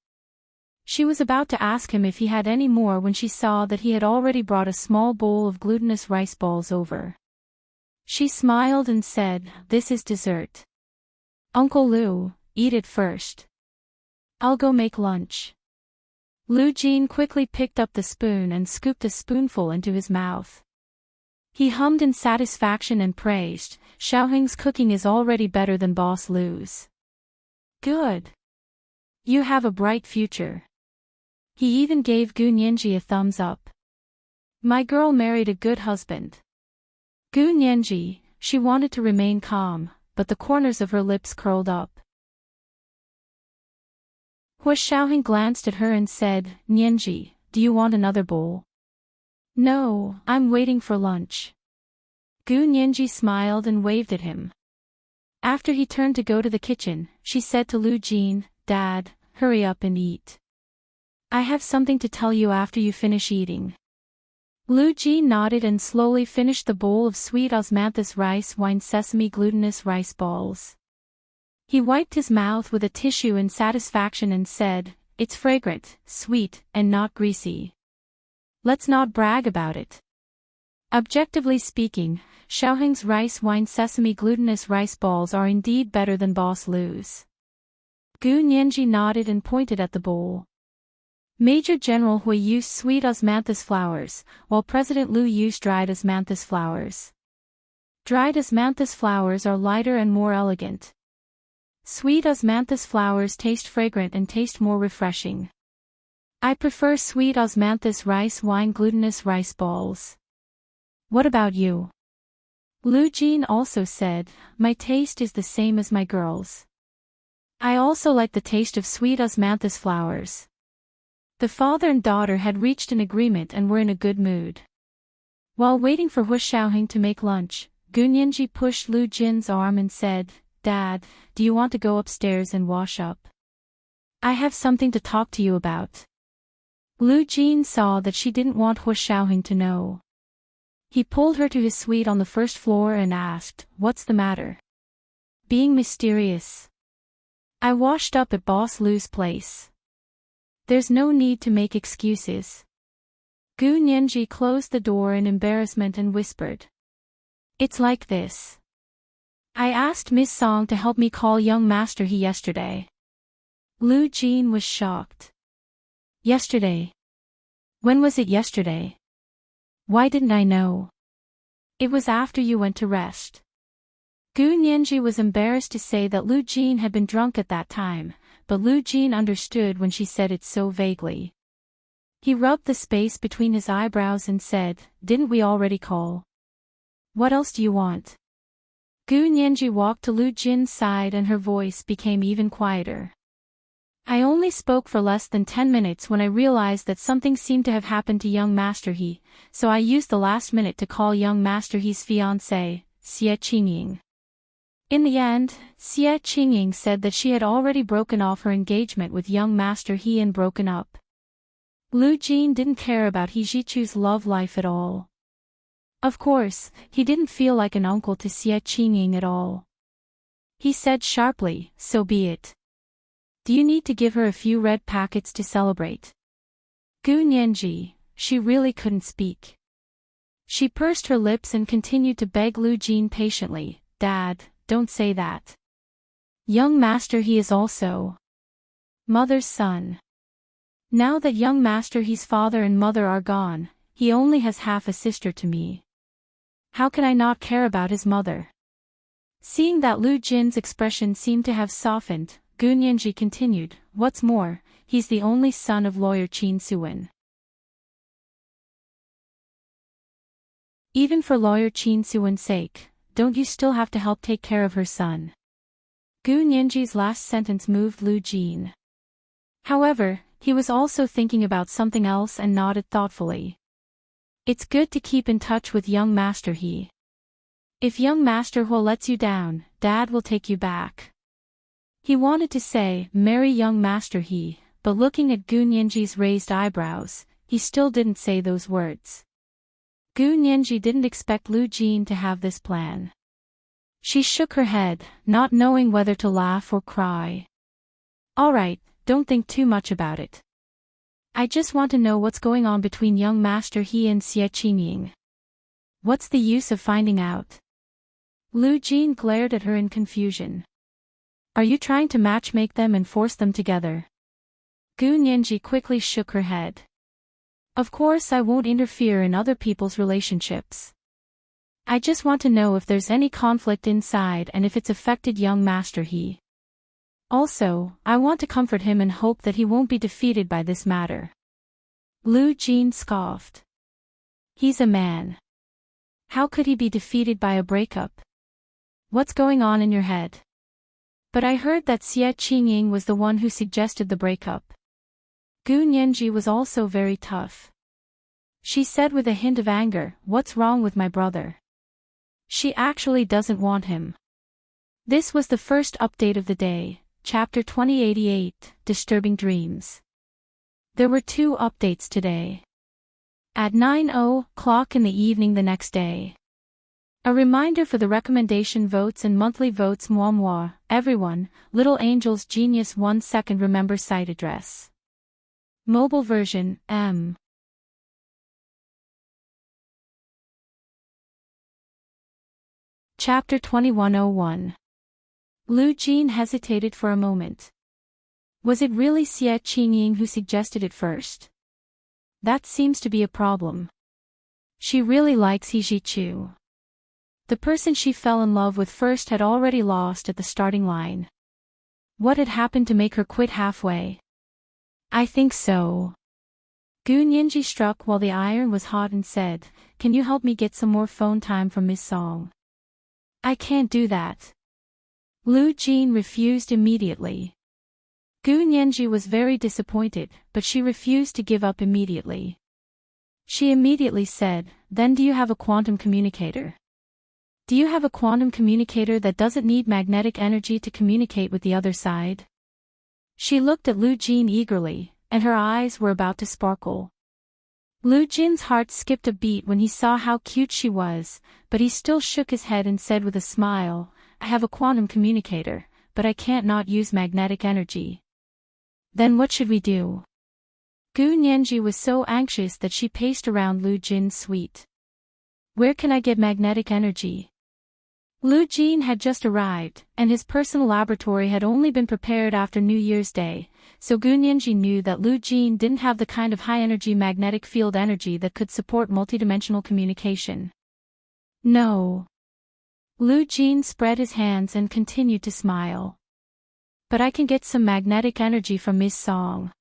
She was about to ask him if he had any more when she saw that he had already brought a small bowl of glutinous rice balls over. She smiled and said, This is dessert. Uncle Lu, eat it first. I'll go make lunch. Lu Jin quickly picked up the spoon and scooped a spoonful into his mouth. He hummed in satisfaction and praised, Xiaoheng's cooking is already better than Boss Lu's. Good. You have a bright future. He even gave Gu Nianji a thumbs up. My girl married a good husband. Gu Nianji, she wanted to remain calm, but the corners of her lips curled up. Hu Xiaoheng glanced at her and said, Nianji, do you want another bowl? No, I'm waiting for lunch. Gu Nianji smiled and waved at him. After he turned to go to the kitchen, she said to Lu Jin, Dad, hurry up and eat. I have something to tell you after you finish eating. Lu Jin nodded and slowly finished the bowl of sweet osmanthus rice wine sesame glutinous rice balls. He wiped his mouth with a tissue in satisfaction and said, "It's fragrant, sweet, and not greasy. Let's not brag about it." Objectively speaking, Xiaoheng's rice wine sesame glutinous rice balls are indeed better than Boss Lu's. Gu Nianji nodded and pointed at the bowl. Major General Hui used sweet osmanthus flowers, while President Lu used dried osmanthus flowers. Dried osmanthus flowers are lighter and more elegant. Sweet osmanthus flowers taste fragrant and taste more refreshing. I prefer sweet osmanthus rice wine glutinous rice balls. What about you? Lu Jin also said, "My taste is the same as my girl's. I also like the taste of sweet osmanthus flowers." The father and daughter had reached an agreement and were in a good mood. While waiting for Hu Xiaoheng to make lunch, Gu Nianji pushed Lu Jin's arm and said, "Dad, do you want to go upstairs and wash up? I have something to talk to you about." Lu Jin saw that she didn't want Hu Xiaoheng to know. He pulled her to his suite on the first floor and asked, "What's the matter?" Being mysterious. "I washed up at Boss Lu's place. There's no need to make excuses." Gu Nianji closed the door in embarrassment and whispered, "It's like this. I asked Miss Song to help me call young Master He yesterday." Lu Jin was shocked. "Yesterday? When was it yesterday? Why didn't I know?" "It was after you went to rest." Gu Nianji was embarrassed to say that Lu Jin had been drunk at that time, but Lu Jin understood when she said it so vaguely. He rubbed the space between his eyebrows and said, "Didn't we already call? What else do you want?" Gu Nianji walked to Lu Jin's side and her voice became even quieter. "I only spoke for less than 10 minutes when I realized that something seemed to have happened to young Master He, so I used the last minute to call young Master He's fiancée, Xie Qingying. In the end, Xie Qingying said that she had already broken off her engagement with young Master He and broken up." Lu Jin didn't care about He Jichu's love life at all. Of course, he didn't feel like an uncle to Xie Qingying at all. He said sharply, "So be it. Do you need to give her a few red packets to celebrate?" Gu Nianji, she really couldn't speak. She pursed her lips and continued to beg Lu Jin patiently, "Dad, don't say that. Young Master He is also Mother's son. Now that young Master He's father and mother are gone, he only has half a sister to me. How can I not care about his mother?" Seeing that Lu Jin's expression seemed to have softened, Gu Nianji continued, "What's more, he's the only son of lawyer Qin Suwen. Even for lawyer Qin Suwen's sake, don't you still have to help take care of her son?" Gu Nianji's last sentence moved Lu Jin. However, he was also thinking about something else and nodded thoughtfully. "It's good to keep in touch with young Master He. If young Master Huo lets you down, Dad will take you back." He wanted to say, "Marry young Master He," but looking at Gu Nianji's raised eyebrows, he still didn't say those words. Gu Nianji didn't expect Lu Jin to have this plan. She shook her head, not knowing whether to laugh or cry. "All right, don't think too much about it. I just want to know what's going on between young Master He and Xie Qingying. What's the use of finding out?" Lu Jin glared at her in confusion. "Are you trying to matchmake them and force them together?" Gu Nianji quickly shook her head. "Of course I won't interfere in other people's relationships. I just want to know if there's any conflict inside and if it's affected young Master He. Also, I want to comfort him and hope that he won't be defeated by this matter." Lu Jin scoffed. "He's a man. How could he be defeated by a breakup? What's going on in your head?" "But I heard that Xie Qingying was the one who suggested the breakup." Gu Nianji was also very tough. She said with a hint of anger, "What's wrong with my brother? She actually doesn't want him." This was the first update of the day, Chapter 2088, Disturbing Dreams. There were 2 updates today. At 9:00 in the evening the next day. A reminder for the recommendation votes and monthly votes. Everyone, Little Angel's Genius 1 second. Remember site address. Mobile version, M. Chapter 2101. Lu Jin hesitated for a moment. Was it really Xie Qingying who suggested it first? That seems to be a problem. She really likes He Ji-chu. The person she fell in love with first had already lost at the starting line. What had happened to make her quit halfway? I think so. Gu Nianji struck while the iron was hot and said, "Can you help me get some more phone time from Miss Song?" "I can't do that." Lu Jin refused immediately. Gu Nianji was very disappointed, but she refused to give up immediately. She immediately said, "Then do you have a quantum communicator? Do you have a quantum communicator that doesn't need magnetic energy to communicate with the other side?" She looked at Lu Jin eagerly, and her eyes were about to sparkle. Lu Jin's heart skipped a beat when he saw how cute she was, but he still shook his head and said with a smile, "I have a quantum communicator, but I can't not use magnetic energy." "Then what should we do?" Gu Nianji was so anxious that she paced around Lu Jin's suite. "Where can I get magnetic energy?" Lu Jin had just arrived, and his personal laboratory had only been prepared after New Year's Day, so Gu Nianji knew that Lu Jin didn't have the kind of high-energy magnetic field energy that could support multidimensional communication. "No." Lu Jin spread his hands and continued to smile. "But I can get some magnetic energy from Miss Song."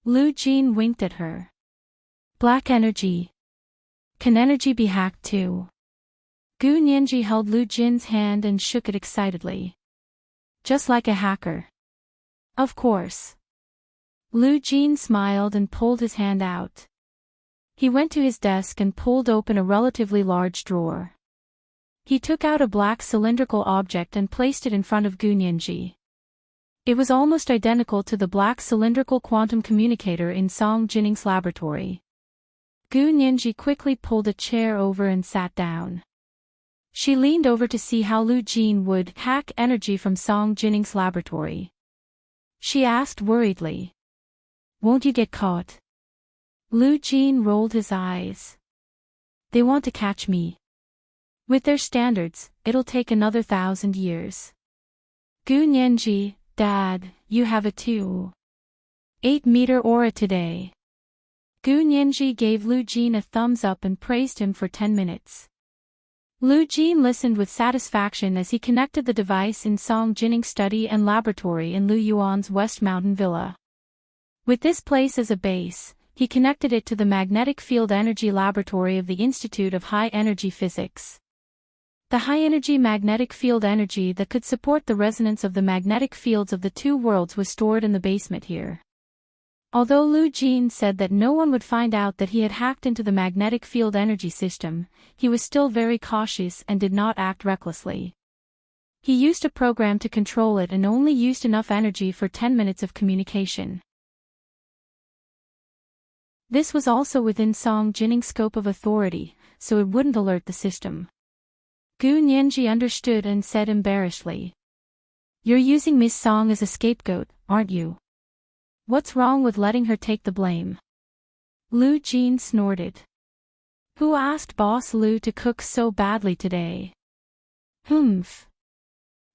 Lu Jin winked at her. "Black energy. Can energy be hacked too?" Gu Nianji held Lu Jin's hand and shook it excitedly. "Just like a hacker." "Of course." Lu Jin smiled and pulled his hand out. He went to his desk and pulled open a relatively large drawer. He took out a black cylindrical object and placed it in front of Gu Nianji. It was almost identical to the black cylindrical quantum communicator in Song Jinning's laboratory. Gu Nianji quickly pulled a chair over and sat down. She leaned over to see how Lu Jin would hack energy from Song Jinning's laboratory. She asked worriedly, "Won't you get caught?" Lu Jin rolled his eyes. "They want to catch me. With their standards, it'll take another 1,000 years. Gu Nianji, Dad, you have a 2.8-meter aura today." Gu Nianji gave Lu Jin a thumbs up and praised him for 10 minutes. Lu Jin listened with satisfaction as he connected the device in Song Jinning's study and laboratory in Lu Yuan's West Mountain Villa. With this place as a base, he connected it to the Magnetic Field Energy Laboratory of the Institute of High Energy Physics. The high-energy magnetic field energy that could support the resonance of the magnetic fields of the two worlds was stored in the basement here. Although Lu Jin said that no one would find out that he had hacked into the magnetic field energy system, he was still very cautious and did not act recklessly. He used a program to control it and only used enough energy for 10 minutes of communication. This was also within Song Jinning's scope of authority, so it wouldn't alert the system. Gu Nianji understood and said embarrassedly, "You're using Miss Song as a scapegoat, aren't you? What's wrong with letting her take the blame?" Lu Jin snorted. "Who asked Boss Lu to cook so badly today?" "Humph."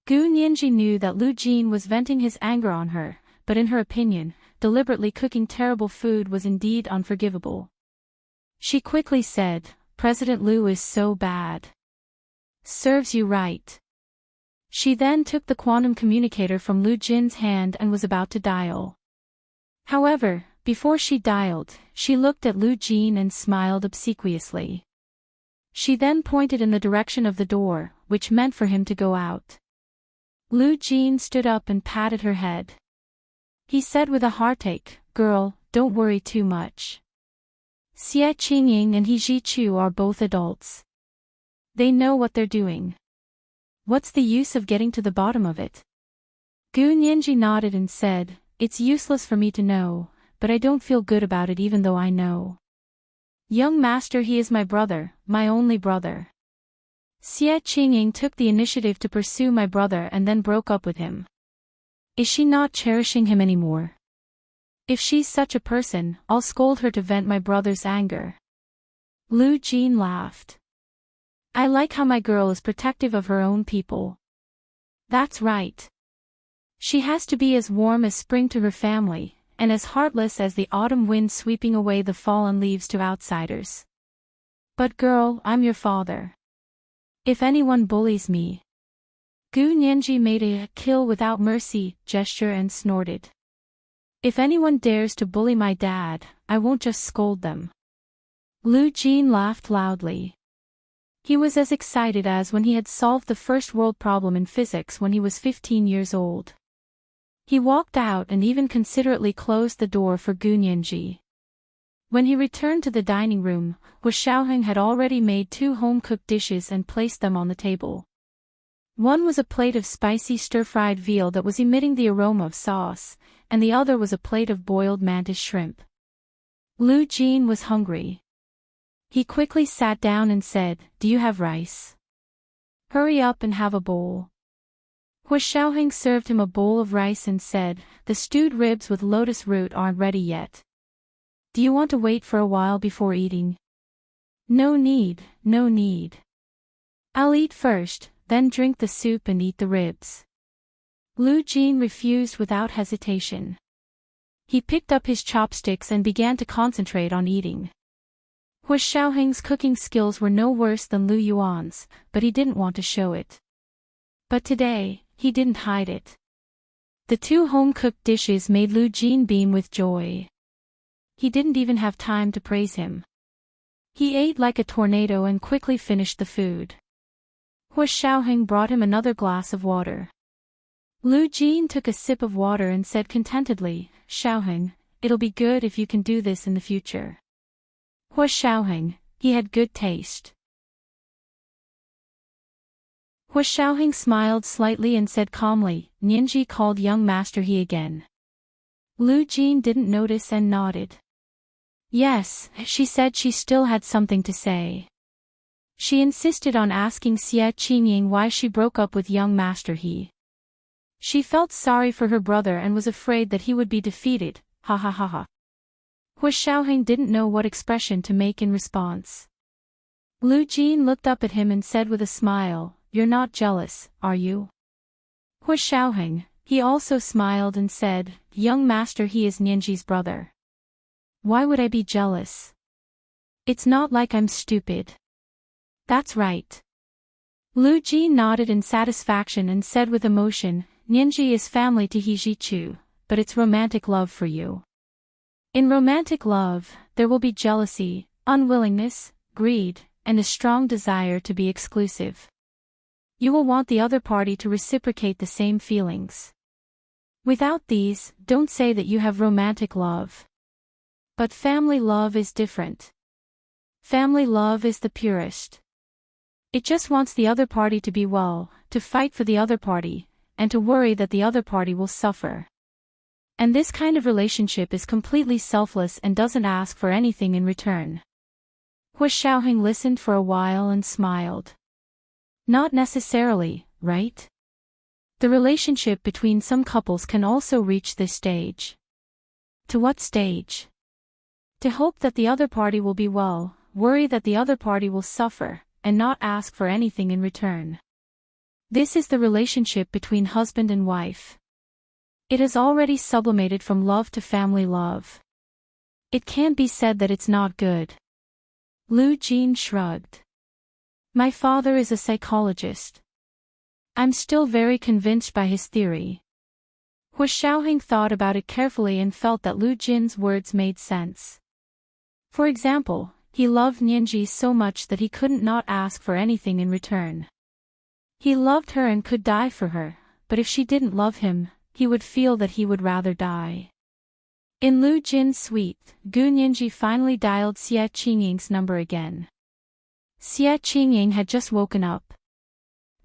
Gu Nianji knew that Lu Jin was venting his anger on her, but in her opinion, deliberately cooking terrible food was indeed unforgivable. She quickly said, "President Lu is so bad." "Serves you right." She then took the quantum communicator from Lu Jin's hand and was about to dial. However, before she dialed, she looked at Lu Jin and smiled obsequiously. She then pointed in the direction of the door, which meant for him to go out. Lu Jin stood up and patted her head. He said with a heartache, "Girl, don't worry too much. Xie Qingying and He Ji-chu are both adults. They know what they're doing. What's the use of getting to the bottom of it?" Gu Nianji nodded and said, "It's useless for me to know, but I don't feel good about it even though I know." Young master, he is my brother, my only brother. Xie Qingying took the initiative to pursue my brother and then broke up with him. Is she not cherishing him anymore? If she's such a person, I'll scold her to vent my brother's anger. Lu Jin laughed. I like how my girl is protective of her own people. That's right. She has to be as warm as spring to her family, and as heartless as the autumn wind sweeping away the fallen leaves to outsiders. But girl, I'm your father. If anyone bullies me. Gu Nianji made a kill without mercy gesture and snorted. If anyone dares to bully my dad, I won't just scold them. Lu Jin laughed loudly. He was as excited as when he had solved the first world problem in physics when he was 15 years old. He walked out and even considerately closed the door for Gu Nianji. When he returned to the dining room, Wu Xiaoheng had already made 2 home-cooked dishes and placed them on the table. One was a plate of spicy stir-fried veal that was emitting the aroma of sauce, and the other was a plate of boiled mantis shrimp. Lu Jin was hungry. He quickly sat down and said, "Do you have rice? Hurry up and have a bowl." Wu Xiaoheng served him a bowl of rice and said, "The stewed ribs with lotus root aren't ready yet. Do you want to wait for a while before eating?" No need, no need. I'll eat first, then drink the soup and eat the ribs." Lu Jin refused without hesitation. He picked up his chopsticks and began to concentrate on eating. Wu Xiaoheng's cooking skills were no worse than Lu Yuan's, but he didn't want to show it. But today, he didn't hide it. The 2 home-cooked dishes made Lu Jin beam with joy. He didn't even have time to praise him. He ate like a tornado and quickly finished the food. Wu Xiaoheng brought him another glass of water. Lu Jin took a sip of water and said contentedly, "Xiaoheng, it'll be good if you can do this in the future." Wu Xiaoheng, he had good taste. Wu Xiaoheng smiled slightly and said calmly, "Nianji called young master he again." Lu Jin didn't notice and nodded. Yes, she said she still had something to say. She insisted on asking Xie Qingying why she broke up with young master he. She felt sorry for her brother and was afraid that he would be defeated, ha ha ha ha. Wu Xiaoheng didn't know what expression to make in response. Lu Jin looked up at him and said with a smile, "You're not jealous, are you?" Wu Xiaoheng, he also smiled and said, "Young master he is Nianji's brother. Why would I be jealous? It's not like I'm stupid." That's right. Lu Jin nodded in satisfaction and said with emotion, "Nianji is family to He Ji-chu, but it's romantic love for you. In romantic love, there will be jealousy, unwillingness, greed, and a strong desire to be exclusive. You will want the other party to reciprocate the same feelings. Without these, don't say that you have romantic love. But family love is different. Family love is the purest. It just wants the other party to be well, to fight for the other party, and to worry that the other party will suffer. And this kind of relationship is completely selfless and doesn't ask for anything in return." Wu Xiaoheng listened for a while and smiled. Not necessarily, right? The relationship between some couples can also reach this stage. To what stage? To hope that the other party will be well, worry that the other party will suffer, and not ask for anything in return. This is the relationship between husband and wife. It has already sublimated from love to family love. It can't be said that it's not good. Lu Jin shrugged. My father is a psychologist. I'm still very convinced by his theory. Wu Xiaoheng thought about it carefully and felt that Lu Jin's words made sense. For example, he loved Nianji so much that he couldn't not ask for anything in return. He loved her and could die for her, but if she didn't love him, he would feel that he would rather die. In Lu Jin's suite, Gu Nianji finally dialed Xie Qingying's number again. Xie Qingying had just woken up.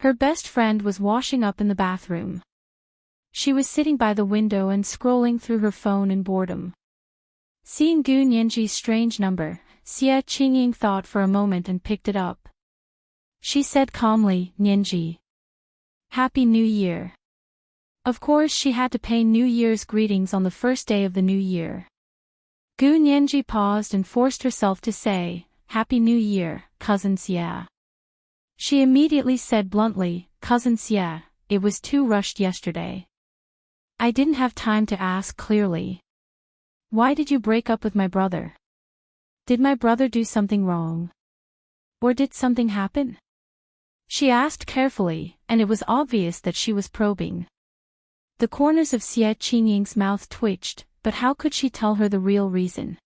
Her best friend was washing up in the bathroom. She was sitting by the window and scrolling through her phone in boredom. Seeing Gu Nianji's strange number, Xie Qingying thought for a moment and picked it up. She said calmly, Nianji. Happy New Year. Of course she had to pay New Year's greetings on the first day of the new year. Gu Nianji paused and forced herself to say, Happy New Year, Cousin Xie. She immediately said bluntly, Cousin Xie, it was too rushed yesterday. I didn't have time to ask clearly. Why did you break up with my brother? Did my brother do something wrong? Or did something happen? She asked carefully, and it was obvious that she was probing. The corners of Xie Qingying's mouth twitched, but how could she tell her the real reason?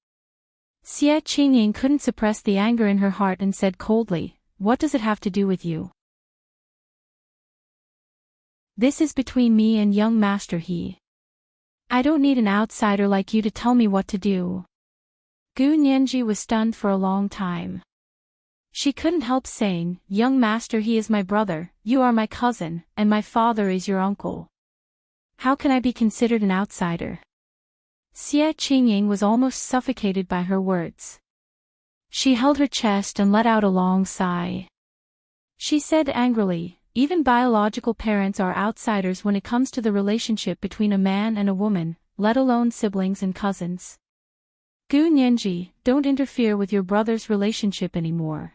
Xie Qingying couldn't suppress the anger in her heart and said coldly, What does it have to do with you? This is between me and young Master He. I don't need an outsider like you to tell me what to do. Gu Nianji was stunned for a long time. She couldn't help saying, Young Master He is my brother, you are my cousin, and my father is your uncle. How can I be considered an outsider? Xie Qingying was almost suffocated by her words. She held her chest and let out a long sigh. She said angrily, Even biological parents are outsiders when it comes to the relationship between a man and a woman, let alone siblings and cousins. Gu Nianji, don't interfere with your brother's relationship anymore.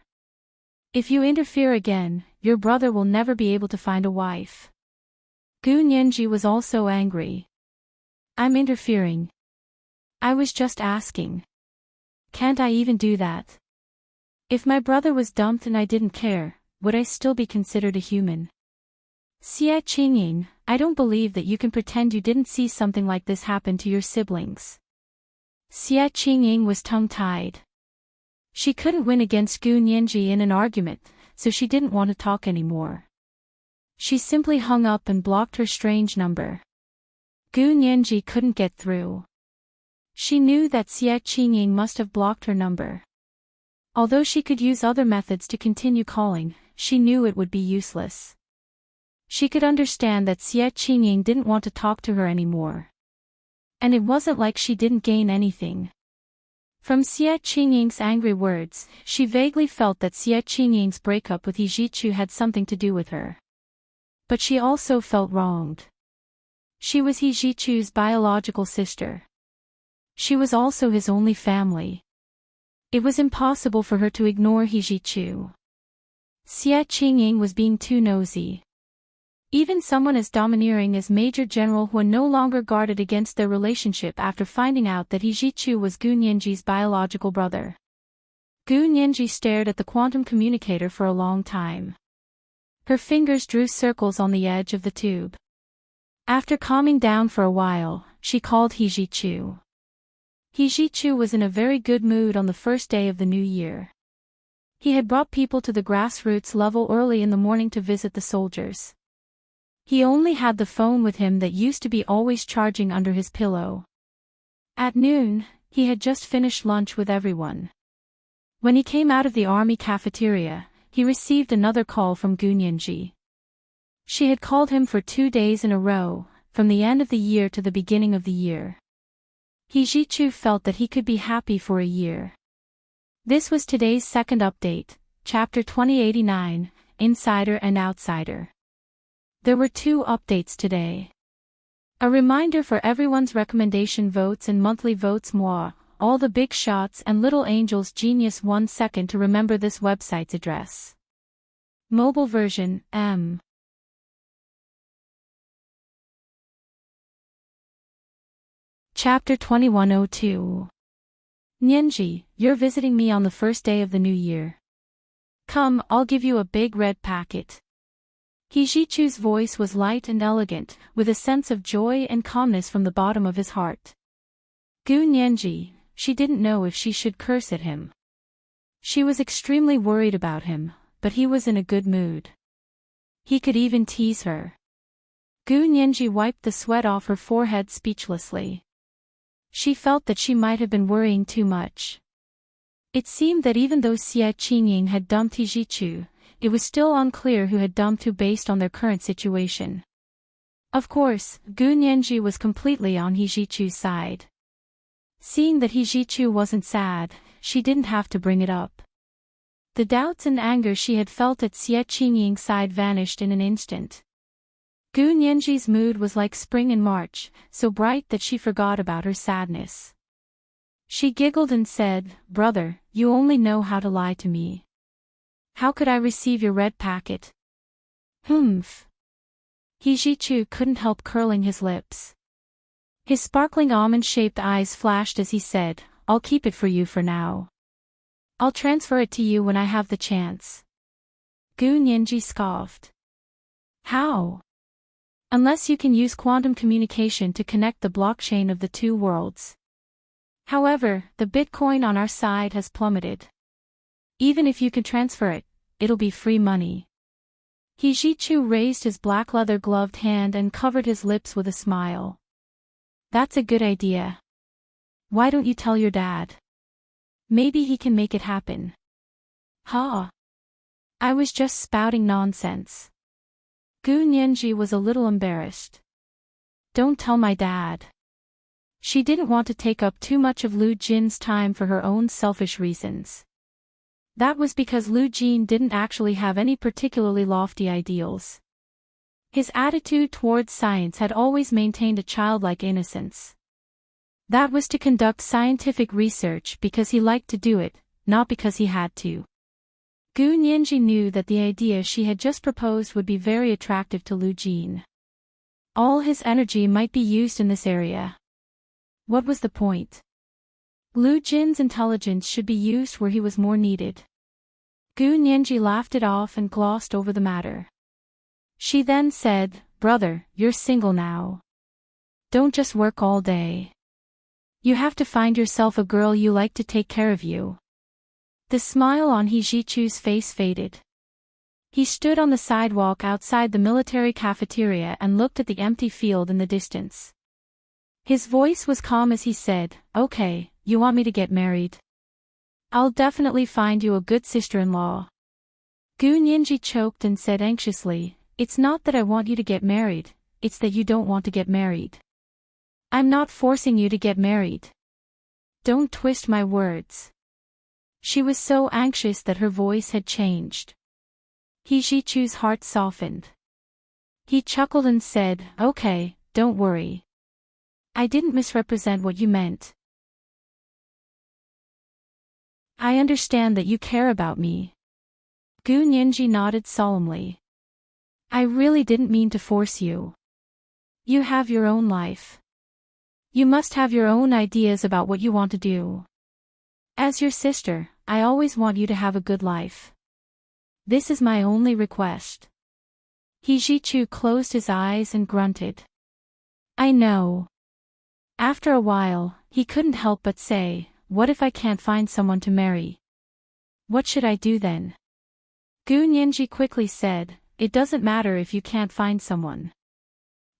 If you interfere again, your brother will never be able to find a wife. Gu Nianji was also angry. I'm interfering. I was just asking. Can't I even do that? If my brother was dumped and I didn't care, would I still be considered a human? Xie Qingying, I don't believe that you can pretend you didn't see something like this happen to your siblings. Xie Qingying was tongue-tied. She couldn't win against Gu Nianji in an argument, so she didn't want to talk anymore. She simply hung up and blocked her strange number. Gu Nianji couldn't get through. She knew that Xie Qingying must have blocked her number. Although she could use other methods to continue calling, she knew it would be useless. She could understand that Xie Qingying didn't want to talk to her anymore. And it wasn't like she didn't gain anything. From Xie Qingying's angry words, she vaguely felt that Xie Qingying's breakup with He Zhichu had something to do with her. But she also felt wronged. She was He Zhichu's biological sister. She was also his only family. It was impossible for her to ignore He Zhichu. Xie Qingying was being too nosy. Even someone as domineering as Major General Huan no longer guarded against their relationship after finding out that He Zhichu was Gu Nianji's biological brother. Gu Nianji stared at the quantum communicator for a long time. Her fingers drew circles on the edge of the tube. After calming down for a while, she called He Zhichu. He Zhichu was in a very good mood on the first day of the new year. He had brought people to the grassroots level early in the morning to visit the soldiers. He only had the phone with him that used to be always charging under his pillow. At noon, he had just finished lunch with everyone. When he came out of the army cafeteria, he received another call from Gu Nianji. She had called him for 2 days in a row, from the end of the year to the beginning of the year. He Zhichu felt that he could be happy for a year. This was today's second update, Chapter 2089, Insider and Outsider. There were 2 updates today. A reminder for everyone's recommendation votes and monthly votes moi, all the big shots and little angels genius 1 second to remember this website's address. Mobile version, M. Chapter 2102. Nianji, you're visiting me on the first day of the new year. Come, I'll give you a big red packet. He Zhichu's voice was light and elegant, with a sense of joy and calmness from the bottom of his heart. Gu Nianji, she didn't know if she should curse at him. She was extremely worried about him, but he was in a good mood. He could even tease her. Gu Nianji wiped the sweat off her forehead speechlessly. She felt that she might have been worrying too much. It seemed that even though Xie Qingying had dumped He Zhichu, it was still unclear who had dumped who based on their current situation. Of course, Gu Nianji was completely on He Zhichu's side. Seeing that Hijichu wasn't sad, she didn't have to bring it up. The doubts and anger she had felt at Xie Qingying's side vanished in an instant. Gu Nianji's mood was like spring in March, so bright that she forgot about her sadness. She giggled and said, "Brother, you only know how to lie to me. How could I receive your red packet?" Humph. Hijichu couldn't help curling his lips. His sparkling almond-shaped eyes flashed as he said, "I'll keep it for you for now. I'll transfer it to you when I have the chance." Gu Nianji scoffed. "How?" "Unless you can use quantum communication to connect the blockchain of the two worlds. However, the Bitcoin on our side has plummeted. Even if you can transfer it, it'll be free money." Hijichu raised his black leather-gloved hand and covered his lips with a smile. "That's a good idea. Why don't you tell your dad? Maybe he can make it happen." "Huh? I was just spouting nonsense." Gu Nianji was a little embarrassed. "Don't tell my dad." She didn't want to take up too much of Lu Jin's time for her own selfish reasons. That was because Lu Jin didn't actually have any particularly lofty ideals. His attitude towards science had always maintained a childlike innocence. That was to conduct scientific research because he liked to do it, not because he had to. Gu Nianji knew that the idea she had just proposed would be very attractive to Lu Jin. All his energy might be used in this area. What was the point? Lu Jin's intelligence should be used where he was more needed. Gu Nianji laughed it off and glossed over the matter. She then said, "Brother, you're single now. Don't just work all day. You have to find yourself a girl you like to take care of you." The smile on Hijichu's face faded. He stood on the sidewalk outside the military cafeteria and looked at the empty field in the distance. His voice was calm as he said, "Okay, you want me to get married? I'll definitely find you a good sister-in-law." Gu Nianji choked and said anxiously, "It's not that I want you to get married, it's that you don't want to get married. I'm not forcing you to get married. Don't twist my words." She was so anxious that her voice had changed. Hijichu's heart softened. He chuckled and said, "Okay, don't worry. I didn't misrepresent what you meant. I understand that you care about me." Gu Nianji nodded solemnly. "I really didn't mean to force you. You have your own life. You must have your own ideas about what you want to do. As your sister, I always want you to have a good life. This is my only request." Hijichu closed his eyes and grunted. "I know." After a while, he couldn't help but say, "What if I can't find someone to marry? What should I do then?" Gu Nianji quickly said, "It doesn't matter if you can't find someone.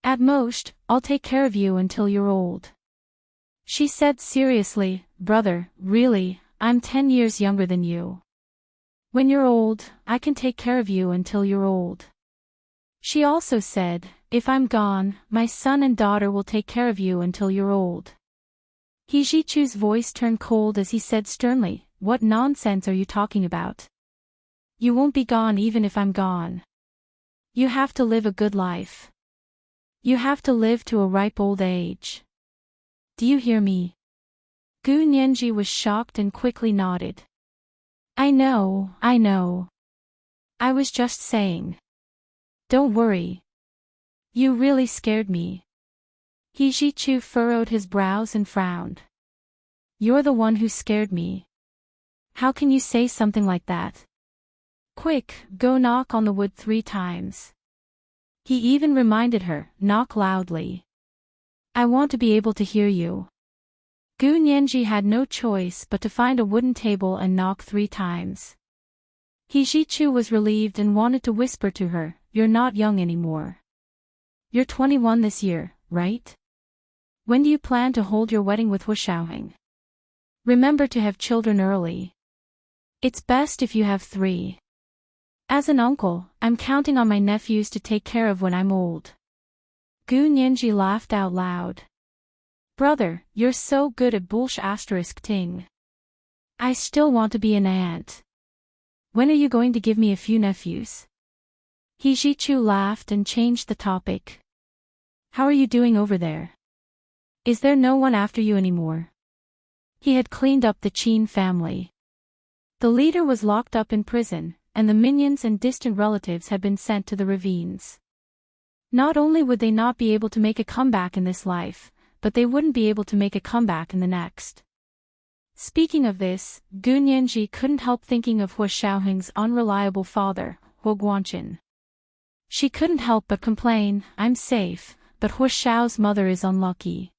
At most, I'll take care of you until you're old." She said seriously, "Brother, really, I'm 10 years younger than you. When you're old, I can take care of you until you're old." She also said, "If I'm gone, my son and daughter will take care of you until you're old." Hijichu's voice turned cold as he said sternly, "What nonsense are you talking about? You won't be gone even if I'm gone. You have to live a good life. You have to live to a ripe old age. Do you hear me?" Gu Nianji was shocked and quickly nodded. I know. I was just saying. Don't worry. You really scared me." Hijichu furrowed his brows and frowned. "You're the one who scared me. How can you say something like that? Quick, go knock on the wood 3 times. He even reminded her, "Knock loudly. I want to be able to hear you." Gu Nianji had no choice but to find a wooden table and knock 3 times. Hijichu was relieved and wanted to whisper to her, "You're not young anymore. You're 21 this year, right? When do you plan to hold your wedding with Xiaoheng? Remember to have children early. It's best if you have 3. As an uncle, I'm counting on my nephews to take care of when I'm old." Gu Nianji laughed out loud. Brother, you're so good at bullsh asterisk ting. I still want to be an aunt. When are you going to give me a few nephews? He Jichu laughed and changed the topic. How are you doing over there? Is there no one after you anymore? He had cleaned up the Qin family. The leader was locked up in prison, and the minions and distant relatives had been sent to the ravines. Not only would they not be able to make a comeback in this life, but they wouldn't be able to make a comeback in the next. Speaking of this, Gu Nianji couldn't help thinking of Hua Xiaoheng's unreliable father, Hua Guanqin. She couldn't help but complain, I'm safe, but Hua Xiao's mother is unlucky.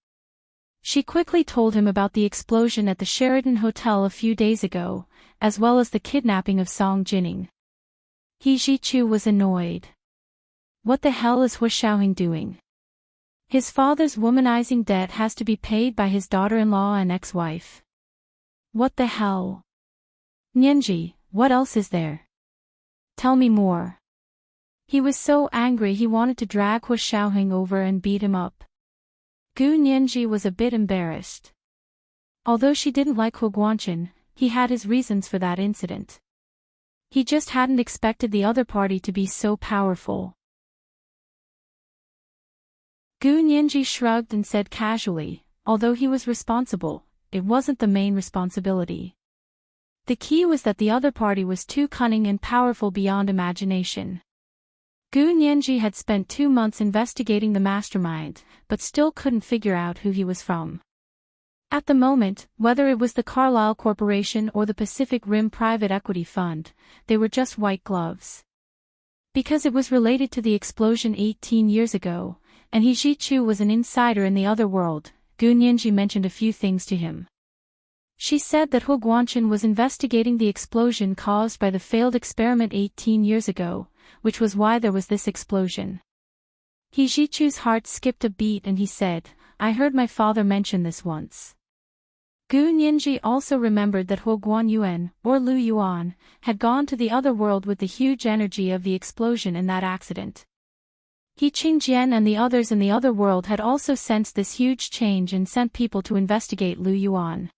She quickly told him about the explosion at the Sheraton Hotel a few days ago, as well as the kidnapping of Song Jining. He Jichu was annoyed. What the hell is Hua Xiaoheng doing? His father's womanizing debt has to be paid by his daughter-in-law and ex-wife. What the hell? Nianji, what else is there? Tell me more. He was so angry he wanted to drag Hua Xiaoheng over and beat him up. Gu Nianji was a bit embarrassed. Although she didn't like Hua Guanqin, he had his reasons for that incident. He just hadn't expected the other party to be so powerful. Gu Nianji shrugged and said casually, although he was responsible, it wasn't the main responsibility. The key was that the other party was too cunning and powerful beyond imagination. Gu Nianji had spent 2 months investigating the mastermind, but still couldn't figure out who he was from. At the moment, whether it was the Carlyle Corporation or the Pacific Rim Private Equity Fund, they were just white gloves. Because it was related to the explosion 18 years ago, and he Jichu was an insider in the other world, Gu Nianji mentioned a few things to him. She said that Hua Guanqin was investigating the explosion caused by the failed experiment 18 years ago, which was why there was this explosion. He Jichu's heart skipped a beat and he said, I heard my father mention this once. Gu Nianji also remembered that Hua Guanyuan, or Lu Yuan, had gone to the other world with the huge energy of the explosion in that accident. He Qingjian and the others in the other world had also sensed this huge change and sent people to investigate Lu Yuan.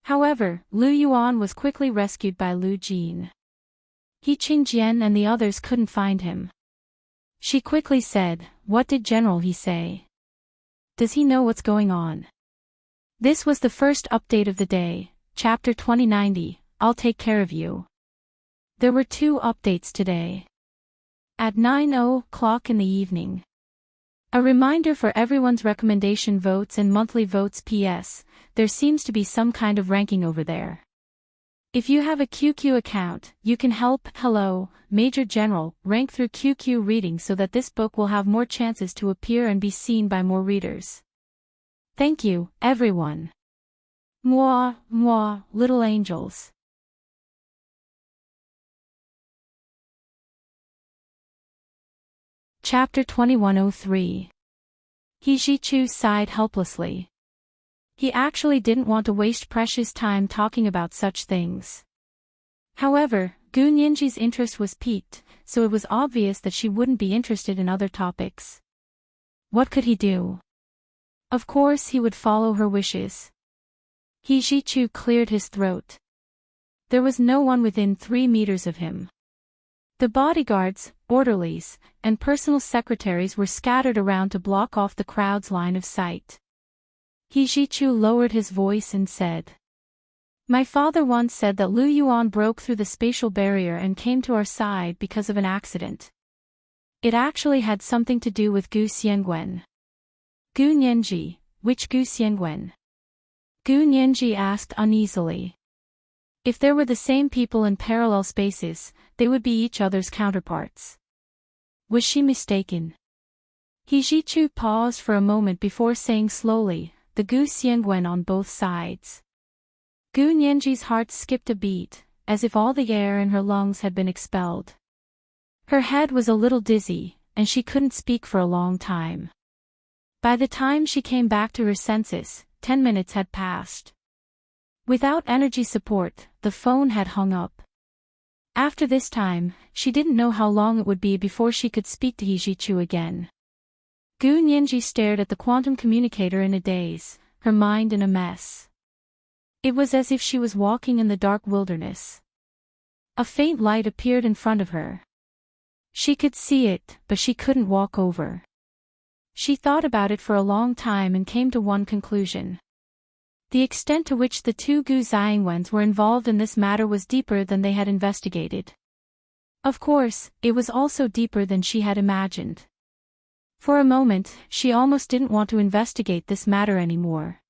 However, Lu Yuan was quickly rescued by Lu Jin. He Qingjian and the others couldn't find him. She quickly said, what did General He say? Does he know what's going on? This was the first update of the day, Chapter 2090, I'll take care of you. There were 2 updates today. At 9:00 in the evening. A reminder for everyone's recommendation votes and monthly votes. PS, there seems to be some kind of ranking over there. If you have a QQ account, you can help Hello, Major General rank through QQ reading so that this book will have more chances to appear and be seen by more readers. Thank you, everyone. Mwah, mwah, little angels. Chapter 2103. He Jichu sighed helplessly. He actually didn't want to waste precious time talking about such things. However, Gu Nianji's interest was piqued, so it was obvious that she wouldn't be interested in other topics. What could he do? Of course he would follow her wishes. He Jichu cleared his throat. There was no one within 3 meters of him. The bodyguards, orderlies, and personal secretaries were scattered around to block off the crowd's line of sight. He Jichu lowered his voice and said, my father once said that Lu Yuan broke through the spatial barrier and came to our side because of an accident. It actually had something to do with Gu Xiangwen. Gu Nianji, which Gu Xiangwen? Gu Nianji asked uneasily. If there were the same people in parallel spaces, they would be each other's counterparts. Was she mistaken? He Jichu paused for a moment before saying slowly, the Gu Xiangwen on both sides. Gu Nianji's heart skipped a beat, as if all the air in her lungs had been expelled. Her head was a little dizzy, and she couldn't speak for a long time. By the time she came back to her senses, 10 minutes had passed. Without energy support, the phone had hung up. After this time, she didn't know how long it would be before she could speak to He Jichu again. Gu Nianji stared at the quantum communicator in a daze, her mind in a mess. It was as if she was walking in the dark wilderness. A faint light appeared in front of her. She could see it, but she couldn't walk over. She thought about it for a long time and came to one conclusion. The extent to which the two Gu Xiangwens were involved in this matter was deeper than they had investigated. Of course, it was also deeper than she had imagined. For a moment, she almost didn't want to investigate this matter anymore.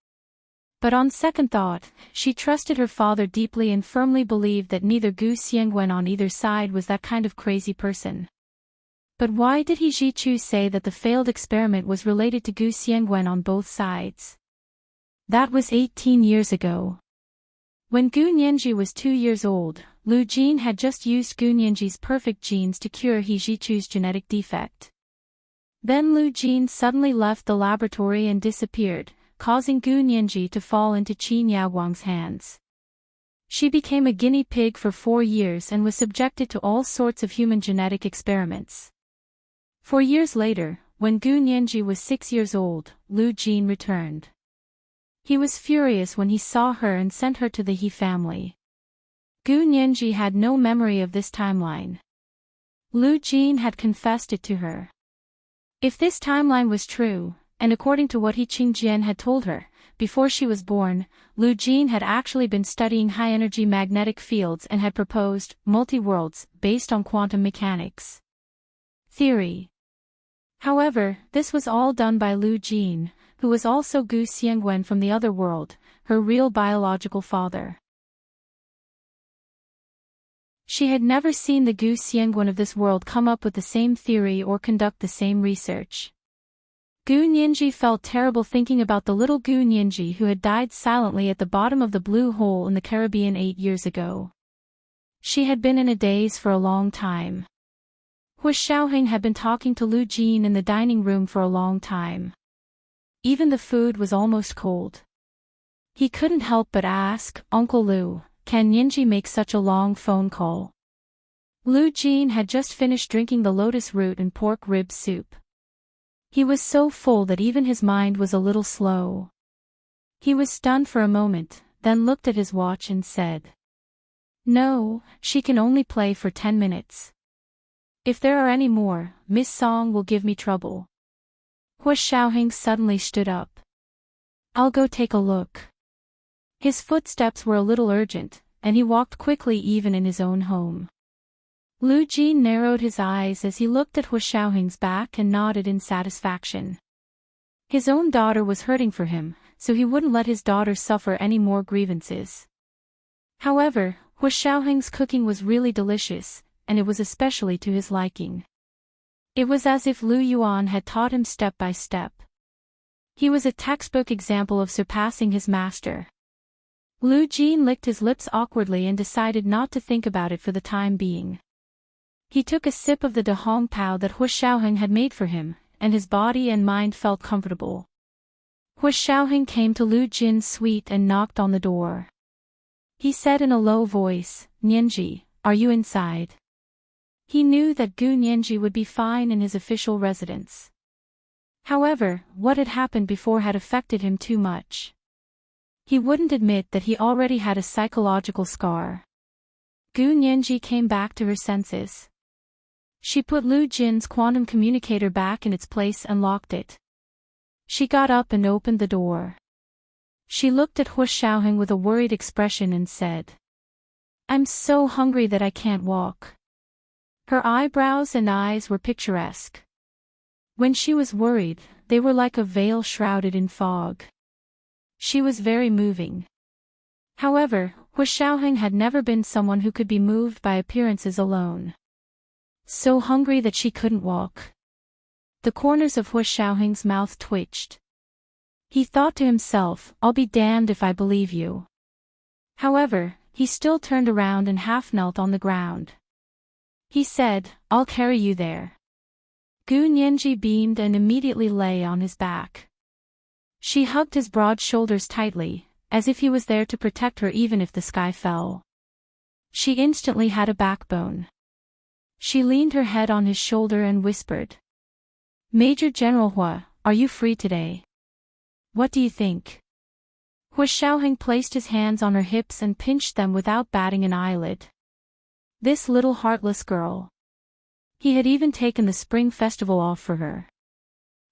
But on second thought, she trusted her father deeply and firmly believed that neither Gu Xiangwen on either side was that kind of crazy person. But why did He Zhichu say that the failed experiment was related to Gu Xiangwen on both sides? That was 18 years ago. When Gu Nianji was 2 years old, Lu Jin had just used Gu Nianji's perfect genes to cure He Zhichu's genetic defect. Then Lu Jin suddenly left the laboratory and disappeared, causing Gu Nianji to fall into Qin Yaoguang's hands. She became a guinea pig for 4 years and was subjected to all sorts of human genetic experiments. 4 years later, when Gu Nianji was 6 years old, Lu Jin returned. He was furious when he saw her and sent her to the He family. Gu Nianji had no memory of this timeline. Lu Jin had confessed it to her. If this timeline was true, and according to what He Qingjian had told her, before she was born, Lu Jin had actually been studying high-energy magnetic fields and had proposed multi-worlds based on quantum mechanics theory. However, this was all done by Lu Jin, who was also Gu Xiangwen from the other world, her real biological father. She had never seen the Gu Xiangwen of this world come up with the same theory or conduct the same research. Gu Nianji felt terrible thinking about the little Gu Nianji who had died silently at the bottom of the blue hole in the Caribbean 8 years ago. She had been in a daze for a long time. Hu Xiaoheng had been talking to Lu Jin in the dining room for a long time. Even the food was almost cold. He couldn't help but ask, "Uncle Lu, can Nianji make such a long phone call?" Lu Jin had just finished drinking the lotus root and pork rib soup. He was so full that even his mind was a little slow. He was stunned for a moment, then looked at his watch and said, "No, she can only play for 10 minutes. If there are any more, Miss Song will give me trouble." Hu Xiaoheng suddenly stood up. "I'll go take a look." His footsteps were a little urgent, and he walked quickly even in his own home. Lu Jin narrowed his eyes as he looked at Hu Xiaoheng's back and nodded in satisfaction. His own daughter was hurting for him, so he wouldn't let his daughter suffer any more grievances. However, Hu Xiaoheng's cooking was really delicious, and it was especially to his liking. It was as if Lu Yuan had taught him step by step. He was a textbook example of surpassing his master. Lu Jin licked his lips awkwardly and decided not to think about it for the time being. He took a sip of the de hong pao that Hu Xiaoheng had made for him, and his body and mind felt comfortable. Hu Xiaoheng came to Lu Jin's suite and knocked on the door. He said in a low voice, "Nianji, are you inside?" He knew that Gu Nianji would be fine in his official residence. However, what had happened before had affected him too much. He wouldn't admit that he already had a psychological scar. Gu Nianji came back to her senses. She put Lu Jin's quantum communicator back in its place and locked it. She got up and opened the door. She looked at Hu Xiaoheng with a worried expression and said, "I'm so hungry that I can't walk." Her eyebrows and eyes were picturesque. When she was worried, they were like a veil shrouded in fog. She was very moving. However, Hu Xiaoheng had never been someone who could be moved by appearances alone. So hungry that she couldn't walk. The corners of Hu Xiaoheng's mouth twitched. He thought to himself, "I'll be damned if I believe you." However, he still turned around and half knelt on the ground. He said, "I'll carry you there." Gu Nianji beamed and immediately lay on his back. She hugged his broad shoulders tightly, as if he was there to protect her even if the sky fell. She instantly had a backbone. She leaned her head on his shoulder and whispered, Major General Hua, are you free today? What do you think? Hua Xiaoheng placed his hands on her hips and pinched them without batting an eyelid. This little heartless girl. He had even taken the spring festival off for her.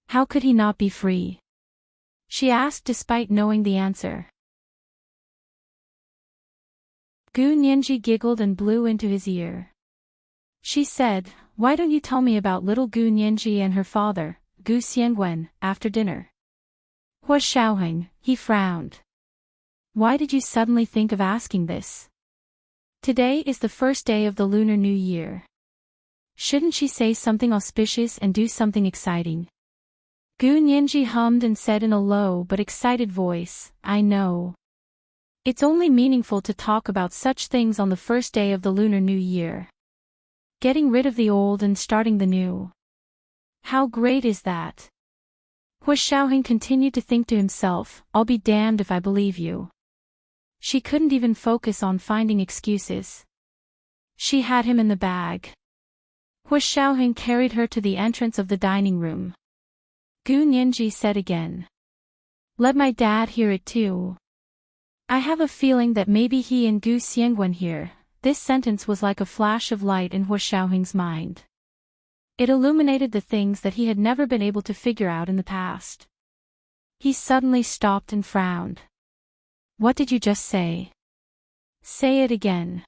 How could he not be free? She asked despite knowing the answer. Gu Nianji giggled and blew into his ear. She said, why don't you tell me about little Gu Nianji and her father, Gu Xiangwen, after dinner? Hua Xiaoheng, he frowned. Why did you suddenly think of asking this? Today is the first day of the Lunar New Year. Shouldn't she say something auspicious and do something exciting? Gu Nianji hummed and said in a low but excited voice, I know. It's only meaningful to talk about such things on the first day of the Lunar New Year. Getting rid of the old and starting the new. How great is that? Hua Xiaoheng continued to think to himself, I'll be damned if I believe you. She couldn't even focus on finding excuses. She had him in the bag. Hua Xiaoheng carried her to the entrance of the dining room. Gu Nianji said again. Let my dad hear it too. I have a feeling that maybe he and Gu Xiangwen here. This sentence was like a flash of light in Hua Xiaoheng's mind. It illuminated the things that he had never been able to figure out in the past. He suddenly stopped and frowned. What did you just say? Say it again.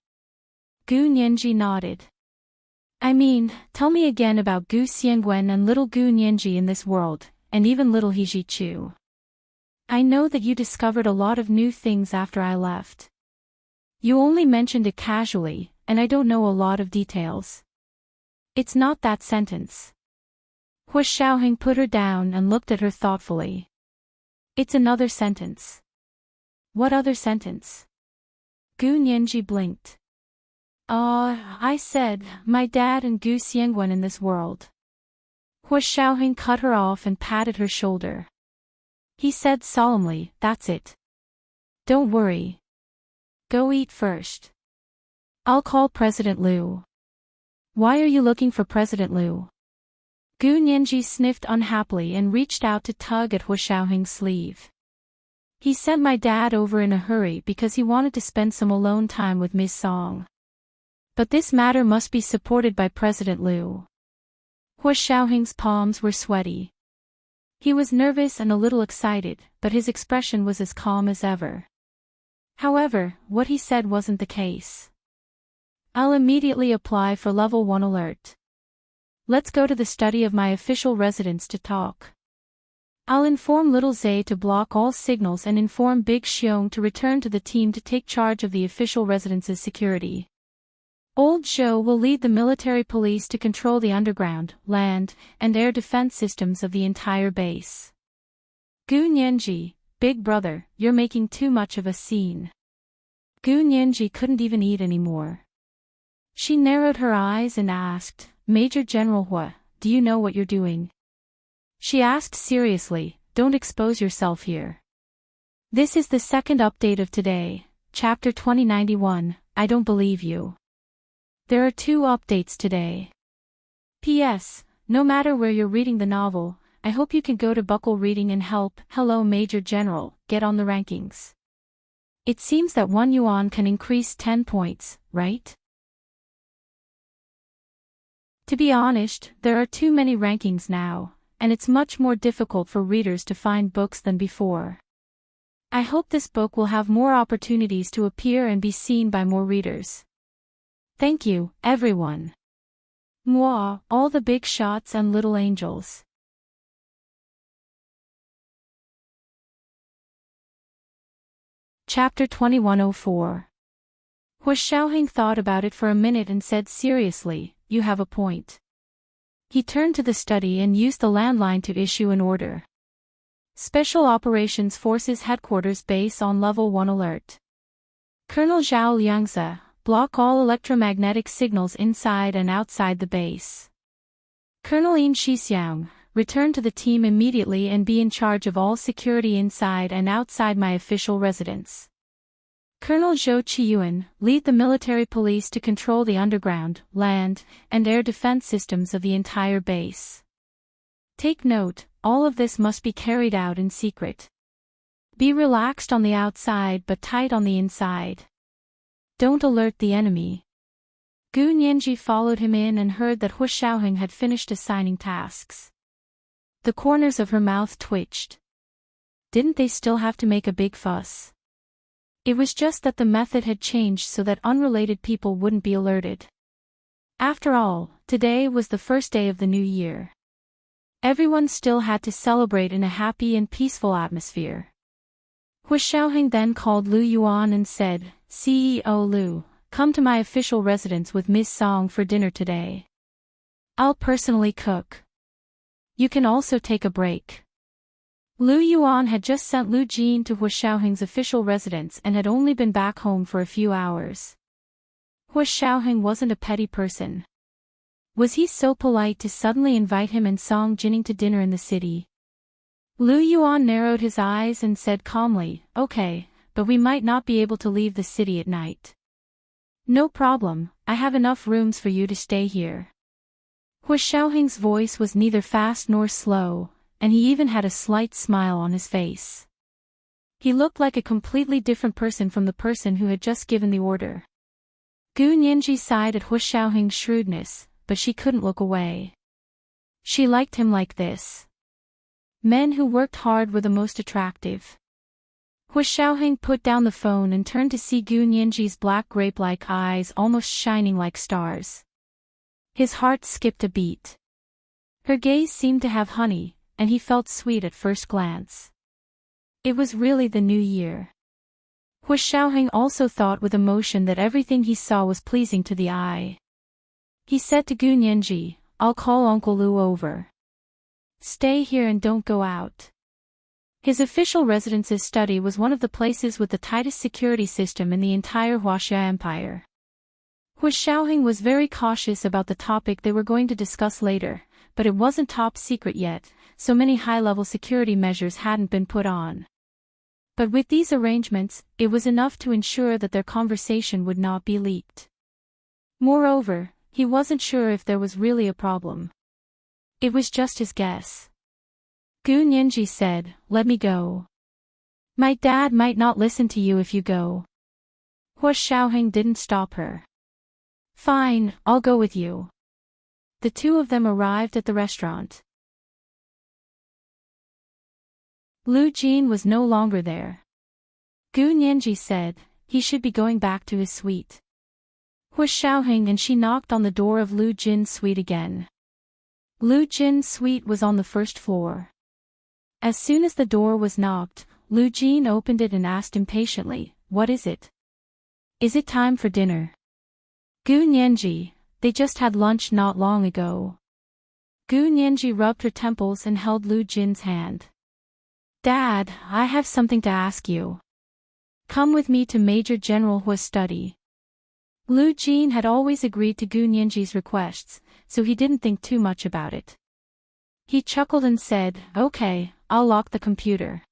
Gu Nianji nodded. I mean, tell me again about Gu Xiangwen and little Gu Nianji in this world, and even little He Chu. I know that you discovered a lot of new things after I left. You only mentioned it casually, and I don't know a lot of details. It's not that sentence. Hua Xiaoheng put her down and looked at her thoughtfully. It's another sentence. What other sentence? Gu Nianji blinked. I said, my dad and Gu Xiangwen in this world. Hua Xiaoheng cut her off and patted her shoulder. He said solemnly, that's it. Don't worry. Go eat first. I'll call President Liu. Why are you looking for President Liu? Gu Nianji sniffed unhappily and reached out to tug at Hua Xiaoheng's sleeve. He sent my dad over in a hurry because he wanted to spend some alone time with Ms. Song. But this matter must be supported by President Liu. Hua Xiaoheng's palms were sweaty. He was nervous and a little excited, but his expression was as calm as ever. However, what he said wasn't the case. I'll immediately apply for level 1 alert. Let's go to the study of my official residence to talk. I'll inform Little Zay to block all signals and inform Big Xiong to return to the team to take charge of the official residence's security. Old Zhou will lead the military police to control the underground, land, and air defense systems of the entire base. Gu Nianji, big brother, you're making too much of a scene. Gu Nianji couldn't even eat anymore. She narrowed her eyes and asked, Major General Hua, do you know what you're doing? She asked seriously, don't expose yourself here. This is the second update of today, Chapter 2091, I don't believe you. There are 2 updates today. P.S. No matter where you're reading the novel, I hope you can go to Buckle Reading and help, hello Major General, get on the rankings. It seems that 1 yuan can increase 10 points, right? To be honest, there are too many rankings now, and it's much more difficult for readers to find books than before. I hope this book will have more opportunities to appear and be seen by more readers. Thank you, everyone. Mwah, all the big shots and little angels. Chapter 2104. Hua Xiaoheng thought about it for a minute and said seriously, you have a point. He turned to the study and used the landline to issue an order. Special Operations Forces Headquarters Base on Level 1 Alert. Colonel Zhao Liangzi, block all electromagnetic signals inside and outside the base. Colonel Yin Shixiang, return to the team immediately and be in charge of all security inside and outside my official residence. Colonel Zhou Qiyuan, lead the military police to control the underground, land, and air defense systems of the entire base. Take note, all of this must be carried out in secret. Be relaxed on the outside but tight on the inside. Don't alert the enemy. Gu Nianji followed him in and heard that Hu Xiaoheng had finished assigning tasks. The corners of her mouth twitched. Didn't they still have to make a big fuss? It was just that the method had changed so that unrelated people wouldn't be alerted. After all, today was the first day of the new year. Everyone still had to celebrate in a happy and peaceful atmosphere. Hu Xiaoheng then called Lu Yuan and said, "CEO Lu, come to my official residence with Ms. Song for dinner today. I'll personally cook. You can also take a break." Lu Yuan had just sent Lu Jin to Hu Xiaoheng's official residence and had only been back home for a few hours. Hu Xiaoheng wasn't a petty person. Was he so polite to suddenly invite him and Song Jining to dinner in the city? Lu Yuan narrowed his eyes and said calmly, "Okay, but we might not be able to leave the city at night." "No problem, I have enough rooms for you to stay here." Hu Xiaoheng's voice was neither fast nor slow, and he even had a slight smile on his face. He looked like a completely different person from the person who had just given the order. Gu Nianji sighed at Hu Xiaoheng's shrewdness, but she couldn't look away. She liked him like this. Men who worked hard were the most attractive. Hu Xiaoheng put down the phone and turned to see Gu Nianji's black grape-like eyes almost shining like stars. His heart skipped a beat. Her gaze seemed to have honey, and he felt sweet at first glance. It was really the new year. Hu Xiaoheng also thought with emotion that everything he saw was pleasing to the eye. He said to Gu Nianji, "I'll call Uncle Lu over. Stay here and don't go out." His official residence's study was one of the places with the tightest security system in the entire Huaxia Empire. Hu Xiaoheng was very cautious about the topic they were going to discuss later, but it wasn't top secret yet, so many high-level security measures hadn't been put on. But with these arrangements, it was enough to ensure that their conversation would not be leaked. Moreover, he wasn't sure if there was really a problem. It was just his guess. Gu Nianji said, "Let me go. My dad might not listen to you if you go." Hu Xiaoheng didn't stop her. "Fine, I'll go with you." The two of them arrived at the restaurant. Lu Jin was no longer there. Gu Nianji said, he should be going back to his suite. Hu Xiaoheng and she knocked on the door of Lu Jin's suite again. Lu Jin's suite was on the first floor. As soon as the door was knocked, Lu Jin opened it and asked impatiently, "What is it? Is it time for dinner?" "Gu Nianji, they just had lunch not long ago." Gu Nianji rubbed her temples and held Lu Jin's hand. "Dad, I have something to ask you. Come with me to Major General Hua's study." Lu Jin had always agreed to Gu Nianji's requests, so he didn't think too much about it. He chuckled and said, "Okay, I'll lock the computer."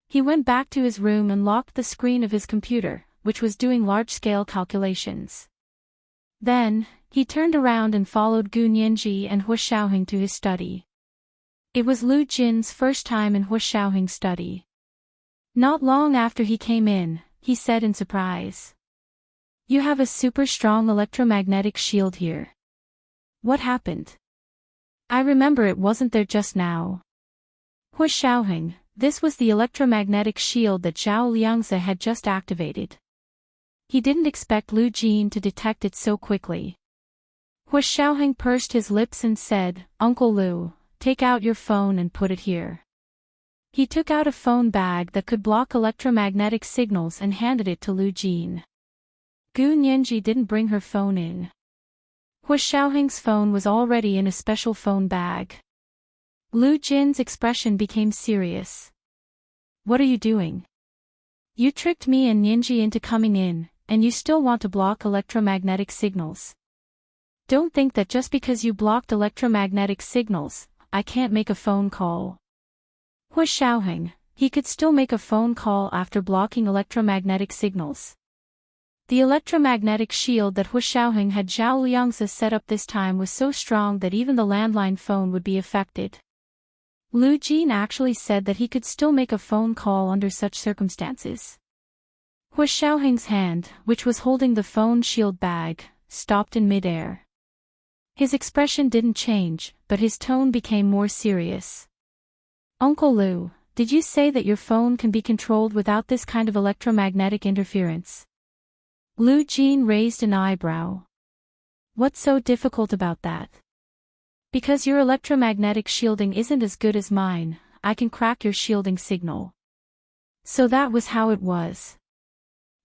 He went back to his room and locked the screen of his computer, which was doing large-scale calculations. Then, he turned around and followed Gu Nianji and Hu Xiaoheng to his study. It was Lu Jin's first time in Hu Xiaoheng's study. Not long after he came in, he said in surprise, "You have a super strong electromagnetic shield here. What happened? I remember it wasn't there just now." Hu Xiaoheng, this was the electromagnetic shield that Zhao Liangzi had just activated. He didn't expect Lu Jin to detect it so quickly. Hu Xiaoheng pursed his lips and said, "Uncle Lu, take out your phone and put it here." He took out a phone bag that could block electromagnetic signals and handed it to Lu Jin. Gu Nianji didn't bring her phone in. Hu Xiaoheng's phone was already in a special phone bag. Lu Jin's expression became serious. "What are you doing? You tricked me and Nianji into coming in, and you still want to block electromagnetic signals. Don't think that just because you blocked electromagnetic signals, I can't make a phone call." Hu Xiaoheng, he could still make a phone call after blocking electromagnetic signals. The electromagnetic shield that Hu Xiaoheng had Zhao Liangzi set up this time was so strong that even the landline phone would be affected. Lu Jin actually said that he could still make a phone call under such circumstances. Hua Xiaoheng's hand, which was holding the phone shield bag, stopped in midair. His expression didn't change, but his tone became more serious. Uncle Lu, did you say that your phone can be controlled without this kind of electromagnetic interference? Lu Jin raised an eyebrow. What's so difficult about that? Because your electromagnetic shielding isn't as good as mine, I can crack your shielding signal. So that was how it was.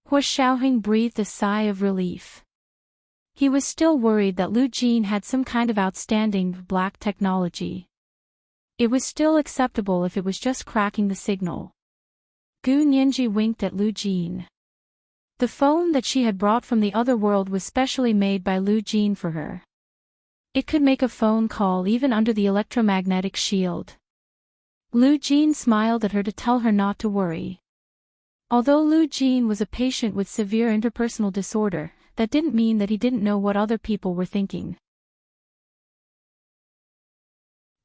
Hua Xiaoheng breathed a sigh of relief. He was still worried that Lu Jin had some kind of outstanding black technology. It was still acceptable if it was just cracking the signal. Gu Nianji winked at Lu Jin. The phone that she had brought from the other world was specially made by Lu Jin for her. It could make a phone call even under the electromagnetic shield. Lu Jin smiled at her to tell her not to worry. Although Lu Jin was a patient with severe interpersonal disorder, that didn't mean that he didn't know what other people were thinking.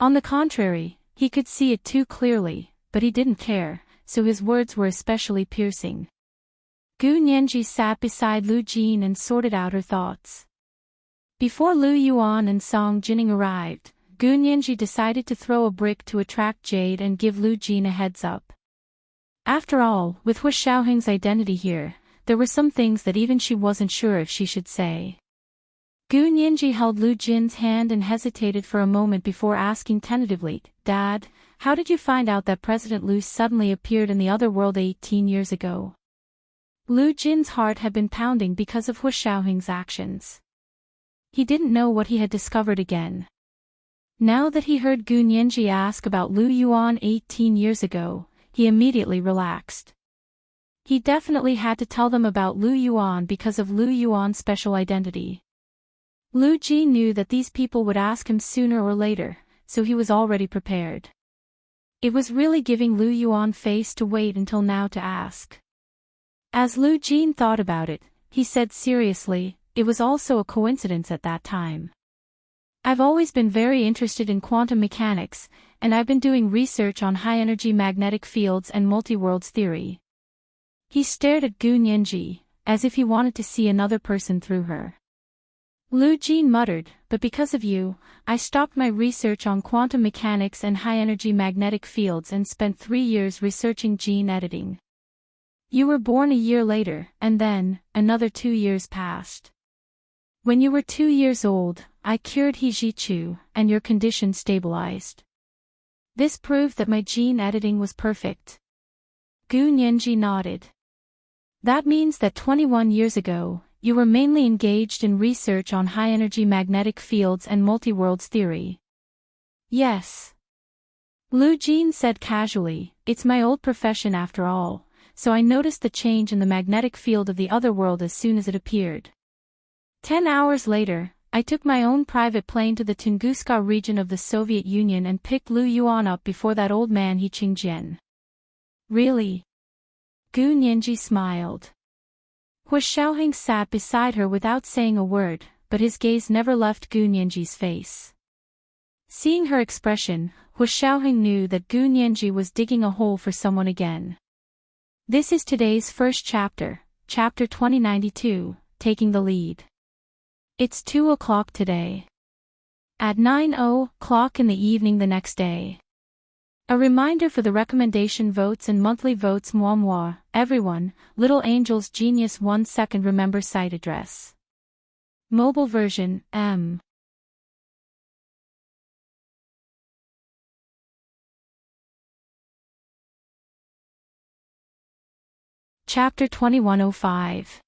On the contrary, he could see it too clearly, but he didn't care, so his words were especially piercing. Gu Nianji sat beside Lu Jin and sorted out her thoughts. Before Lu Yuan and Song Jining arrived, Gu Nianji decided to throw a brick to attract Jade and give Lu Jin a heads up. After all, with Hua Xiaoheng's identity here, there were some things that even she wasn't sure if she should say. Gu Nianji held Lu Jin's hand and hesitated for a moment before asking tentatively, Dad, how did you find out that President Lu suddenly appeared in the other world 18 years ago? Lu Jin's heart had been pounding because of Hua Xiaoheng's actions. He didn't know what he had discovered again. Now that he heard Gu Nianji ask about Lu Yuan 18 years ago, he immediately relaxed. He definitely had to tell them about Lu Yuan because of Lu Yuan's special identity. Lu Jin knew that these people would ask him sooner or later, so he was already prepared. It was really giving Lu Yuan face to wait until now to ask. As Lu Jin thought about it, he said seriously, it was also a coincidence at that time. I've always been very interested in quantum mechanics, and I've been doing research on high-energy magnetic fields and multiworlds theory. He stared at Gu Nianji, as if he wanted to see another person through her. Lu Jin muttered, but because of you, I stopped my research on quantum mechanics and high-energy magnetic fields and spent 3 years researching gene editing. You were born a year later, and then, another 2 years passed. When you were 2 years old, I cured He Ji-chu, and your condition stabilized. This proved that my gene editing was perfect. Gu Nianji nodded. That means that 21 years ago, you were mainly engaged in research on high-energy magnetic fields and multiworlds theory. Yes. Lu Jin said casually, it's my old profession after all, so I noticed the change in the magnetic field of the other world as soon as it appeared. 10 hours later, I took my own private plane to the Tunguska region of the Soviet Union and picked Lu Yuan up before that old man He Qingjian. Really? Gu Nianji smiled. Hua Xiaoheng sat beside her without saying a word, but his gaze never left Gu Nianji's face. Seeing her expression, Hua Xiaoheng knew that Gu Nianji was digging a hole for someone again. This is today's first chapter, chapter 2092, Taking the Lead. It's 2 o'clock today. At 9:00 in the evening the next day. A reminder for the recommendation votes and monthly votes. Moi, everyone, Little Angel's Genius 1 second. Remember site address. Mobile version, M. Chapter 2105.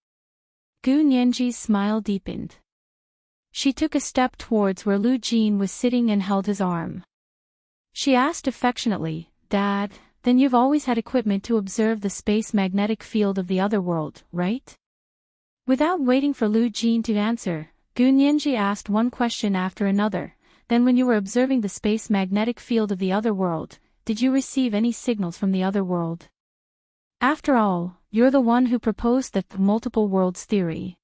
Gu Nianji's smile deepened. She took a step towards where Lu Jin was sitting and held his arm. She asked affectionately, Dad, then you've always had equipment to observe the space magnetic field of the other world, right? Without waiting for Lu Jin to answer, Gu Nianji asked one question after another. Then when you were observing the space magnetic field of the other world, did you receive any signals from the other world? After all, you're the one who proposed the multiple worlds theory.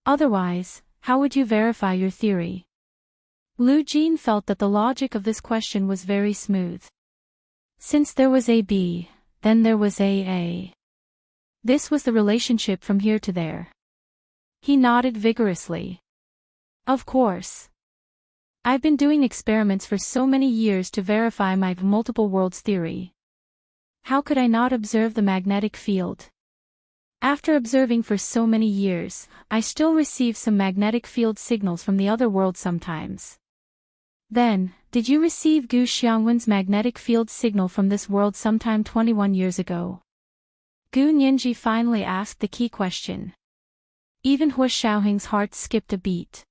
Otherwise, how would you verify your theory? Lu Jin felt that the logic of this question was very smooth. Since there was a B, then there was a. This was the relationship from here to there. He nodded vigorously. Of course. I've been doing experiments for so many years to verify my multiple worlds theory. How could I not observe the magnetic field? After observing for so many years, I still receive some magnetic field signals from the other world sometimes. Then, did you receive Gu Xiangwen's magnetic field signal from this world sometime 21 years ago? Gu Nianji finally asked the key question. Even Hua Xiaoheng's heart skipped a beat.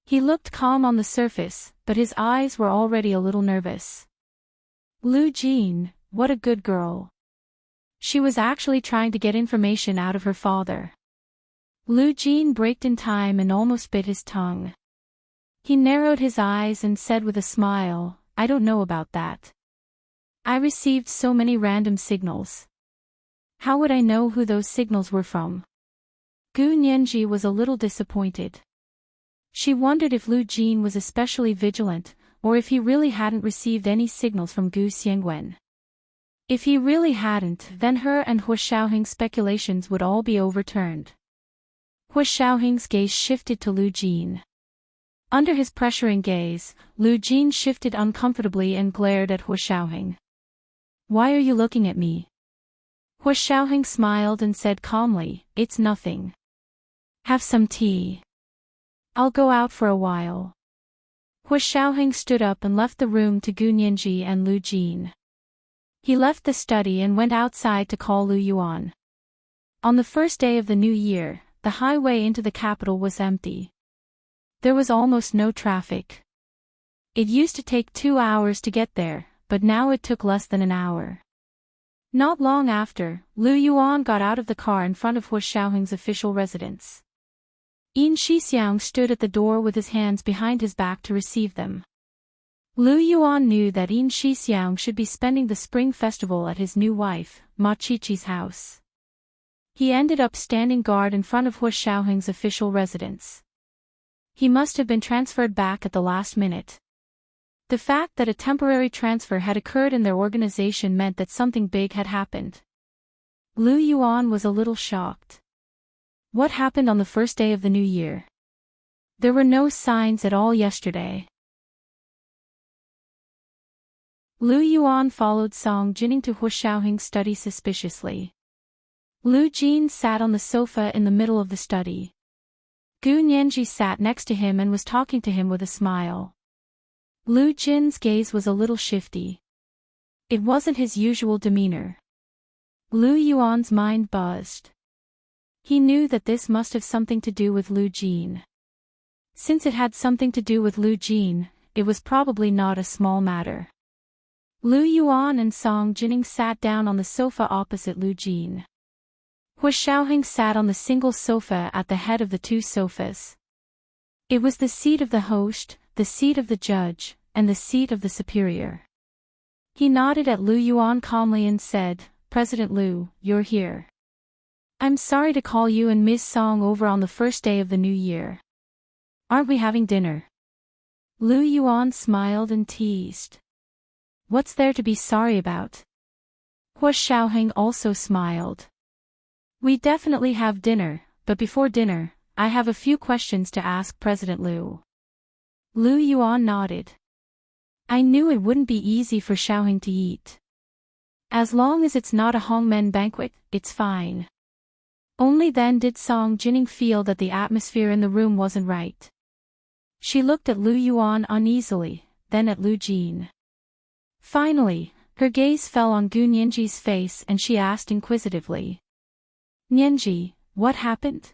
He looked calm on the surface, but his eyes were already a little nervous. Lu Jin, what a good girl. She was actually trying to get information out of her father. Lu Jin braked in time and almost bit his tongue. He narrowed his eyes and said with a smile, I don't know about that. I received so many random signals. How would I know who those signals were from? Gu Nianji was a little disappointed. She wondered if Lu Jin was especially vigilant, or if he really hadn't received any signals from Gu Xiangwen. If he really hadn't, then her and Hua Xiaoheng's speculations would all be overturned. Hua Xiaoheng's gaze shifted to Lu Jin. Under his pressuring gaze, Lu Jin shifted uncomfortably and glared at Hua Xiaoheng. Why are you looking at me? Hua Xiaoheng smiled and said calmly, It's nothing. Have some tea. I'll go out for a while. Hua Xiaoheng stood up and left the room to Gu Nianji and Lu Jin. He left the study and went outside to call Lu Yuan. On the first day of the new year, the highway into the capital was empty. There was almost no traffic. It used to take 2 hours to get there, but now it took less than an hour. Not long after, Lu Yuan got out of the car in front of Hua Xiaoheng's official residence. Yin Shixiang stood at the door with his hands behind his back to receive them. Lu Yuan knew that Yin Shixiang should be spending the spring festival at his new wife, Ma Qiqi's house. He ended up standing guard in front of Hua Xiaoheng's official residence. He must have been transferred back at the last minute. The fact that a temporary transfer had occurred in their organization meant that something big had happened. Lu Yuan was a little shocked. What happened on the first day of the new year? There were no signs at all yesterday. Lu Yuan followed Song Jining to Hua Xiaoheng's study suspiciously. Lu Jin sat on the sofa in the middle of the study. Gu Nianji sat next to him and was talking to him with a smile. Lu Jin's gaze was a little shifty. It wasn't his usual demeanor. Lu Yuan's mind buzzed. He knew that this must have something to do with Lu Jin. Since it had something to do with Lu Jin, it was probably not a small matter. Lu Yuan and Song Jining sat down on the sofa opposite Lu Jin. Hua Xiaoheng sat on the single sofa at the head of the two sofas. It was the seat of the host, the seat of the judge, and the seat of the superior. He nodded at Lu Yuan calmly and said, President Lu, you're here. I'm sorry to call you and Ms. Song over on the first day of the new year. Aren't we having dinner? Lu Yuan smiled and teased. What's there to be sorry about? Hua Xiaoheng also smiled. We definitely have dinner, but before dinner, I have a few questions to ask President Lu. Lu Yuan nodded. I knew it wouldn't be easy for Xiaoheng to eat. As long as it's not a Hongmen banquet, it's fine. Only then did Song Jining feel that the atmosphere in the room wasn't right. She looked at Lu Yuan uneasily, then at Lu Jin. Finally, her gaze fell on Gu Nianji's face and she asked inquisitively. Nianji, what happened?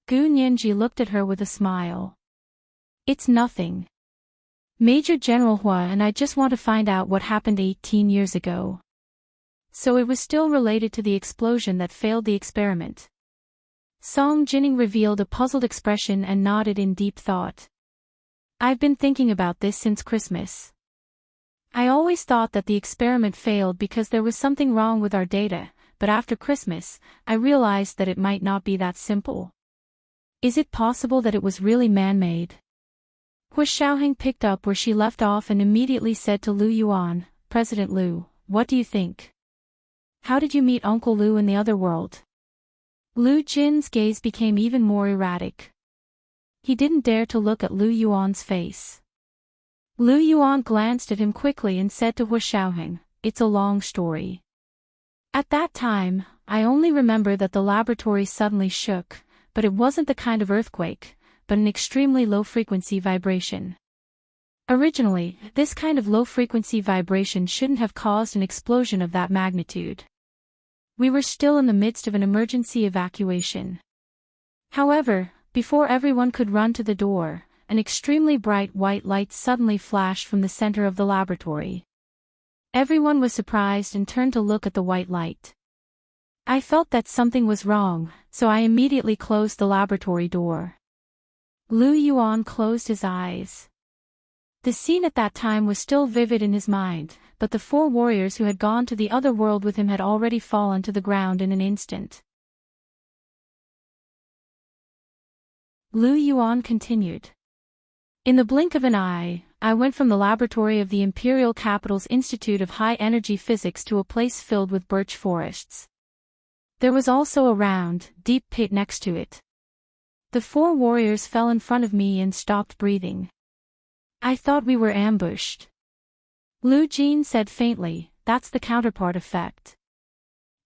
Gu Nianji looked at her with a smile. It's nothing. Major General Hua and I just want to find out what happened 18 years ago. So it was still related to the explosion that failed the experiment. Song Jining revealed a puzzled expression and nodded in deep thought. I've been thinking about this since Christmas. I always thought that the experiment failed because there was something wrong with our data, but after Christmas, I realized that it might not be that simple. Is it possible that it was really man-made? Hu Xiaoheng picked up where she left off and immediately said to Lu Yuan, President Lu, what do you think? How did you meet Uncle Lu in the other world? Lu Jin's gaze became even more erratic. He didn't dare to look at Lu Yuan's face. Lu Yuan glanced at him quickly and said to Hu Xiaoheng, it's a long story. At that time, I only remember that the laboratory suddenly shook, but it wasn't the kind of earthquake, but an extremely low-frequency vibration. Originally, this kind of low-frequency vibration shouldn't have caused an explosion of that magnitude. We were still in the midst of an emergency evacuation. However, before everyone could run to the door, an extremely bright white light suddenly flashed from the center of the laboratory. Everyone was surprised and turned to look at the white light. I felt that something was wrong, so I immediately closed the laboratory door. Lu Yuan closed his eyes. The scene at that time was still vivid in his mind, but the 4 warriors who had gone to the other world with him had already fallen to the ground in an instant. Lu Yuan continued. In the blink of an eye, I went from the laboratory of the Imperial Capital's Institute of High Energy Physics to a place filled with birch forests. There was also a round, deep pit next to it. The 4 warriors fell in front of me and stopped breathing. I thought we were ambushed. Lu Jin said faintly, that's the counterpart effect.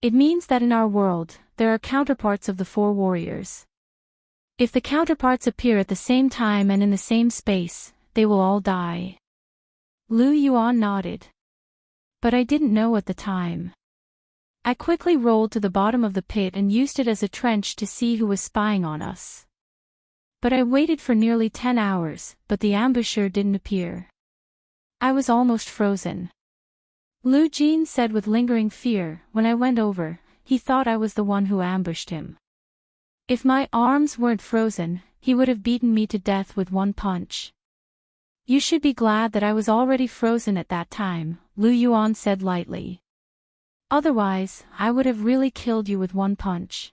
It means that in our world, there are counterparts of the 4 warriors. If the counterparts appear at the same time and in the same space, they will all die. Lu Yuan nodded. But I didn't know at the time. I quickly rolled to the bottom of the pit and used it as a trench to see who was spying on us. But I waited for nearly 10 hours, but the ambusher didn't appear. I was almost frozen. Lu Jin said with lingering fear, when I went over, he thought I was the one who ambushed him. If my arms weren't frozen, he would have beaten me to death with one punch. You should be glad that I was already frozen at that time, Lu Yuan said lightly. Otherwise, I would have really killed you with one punch.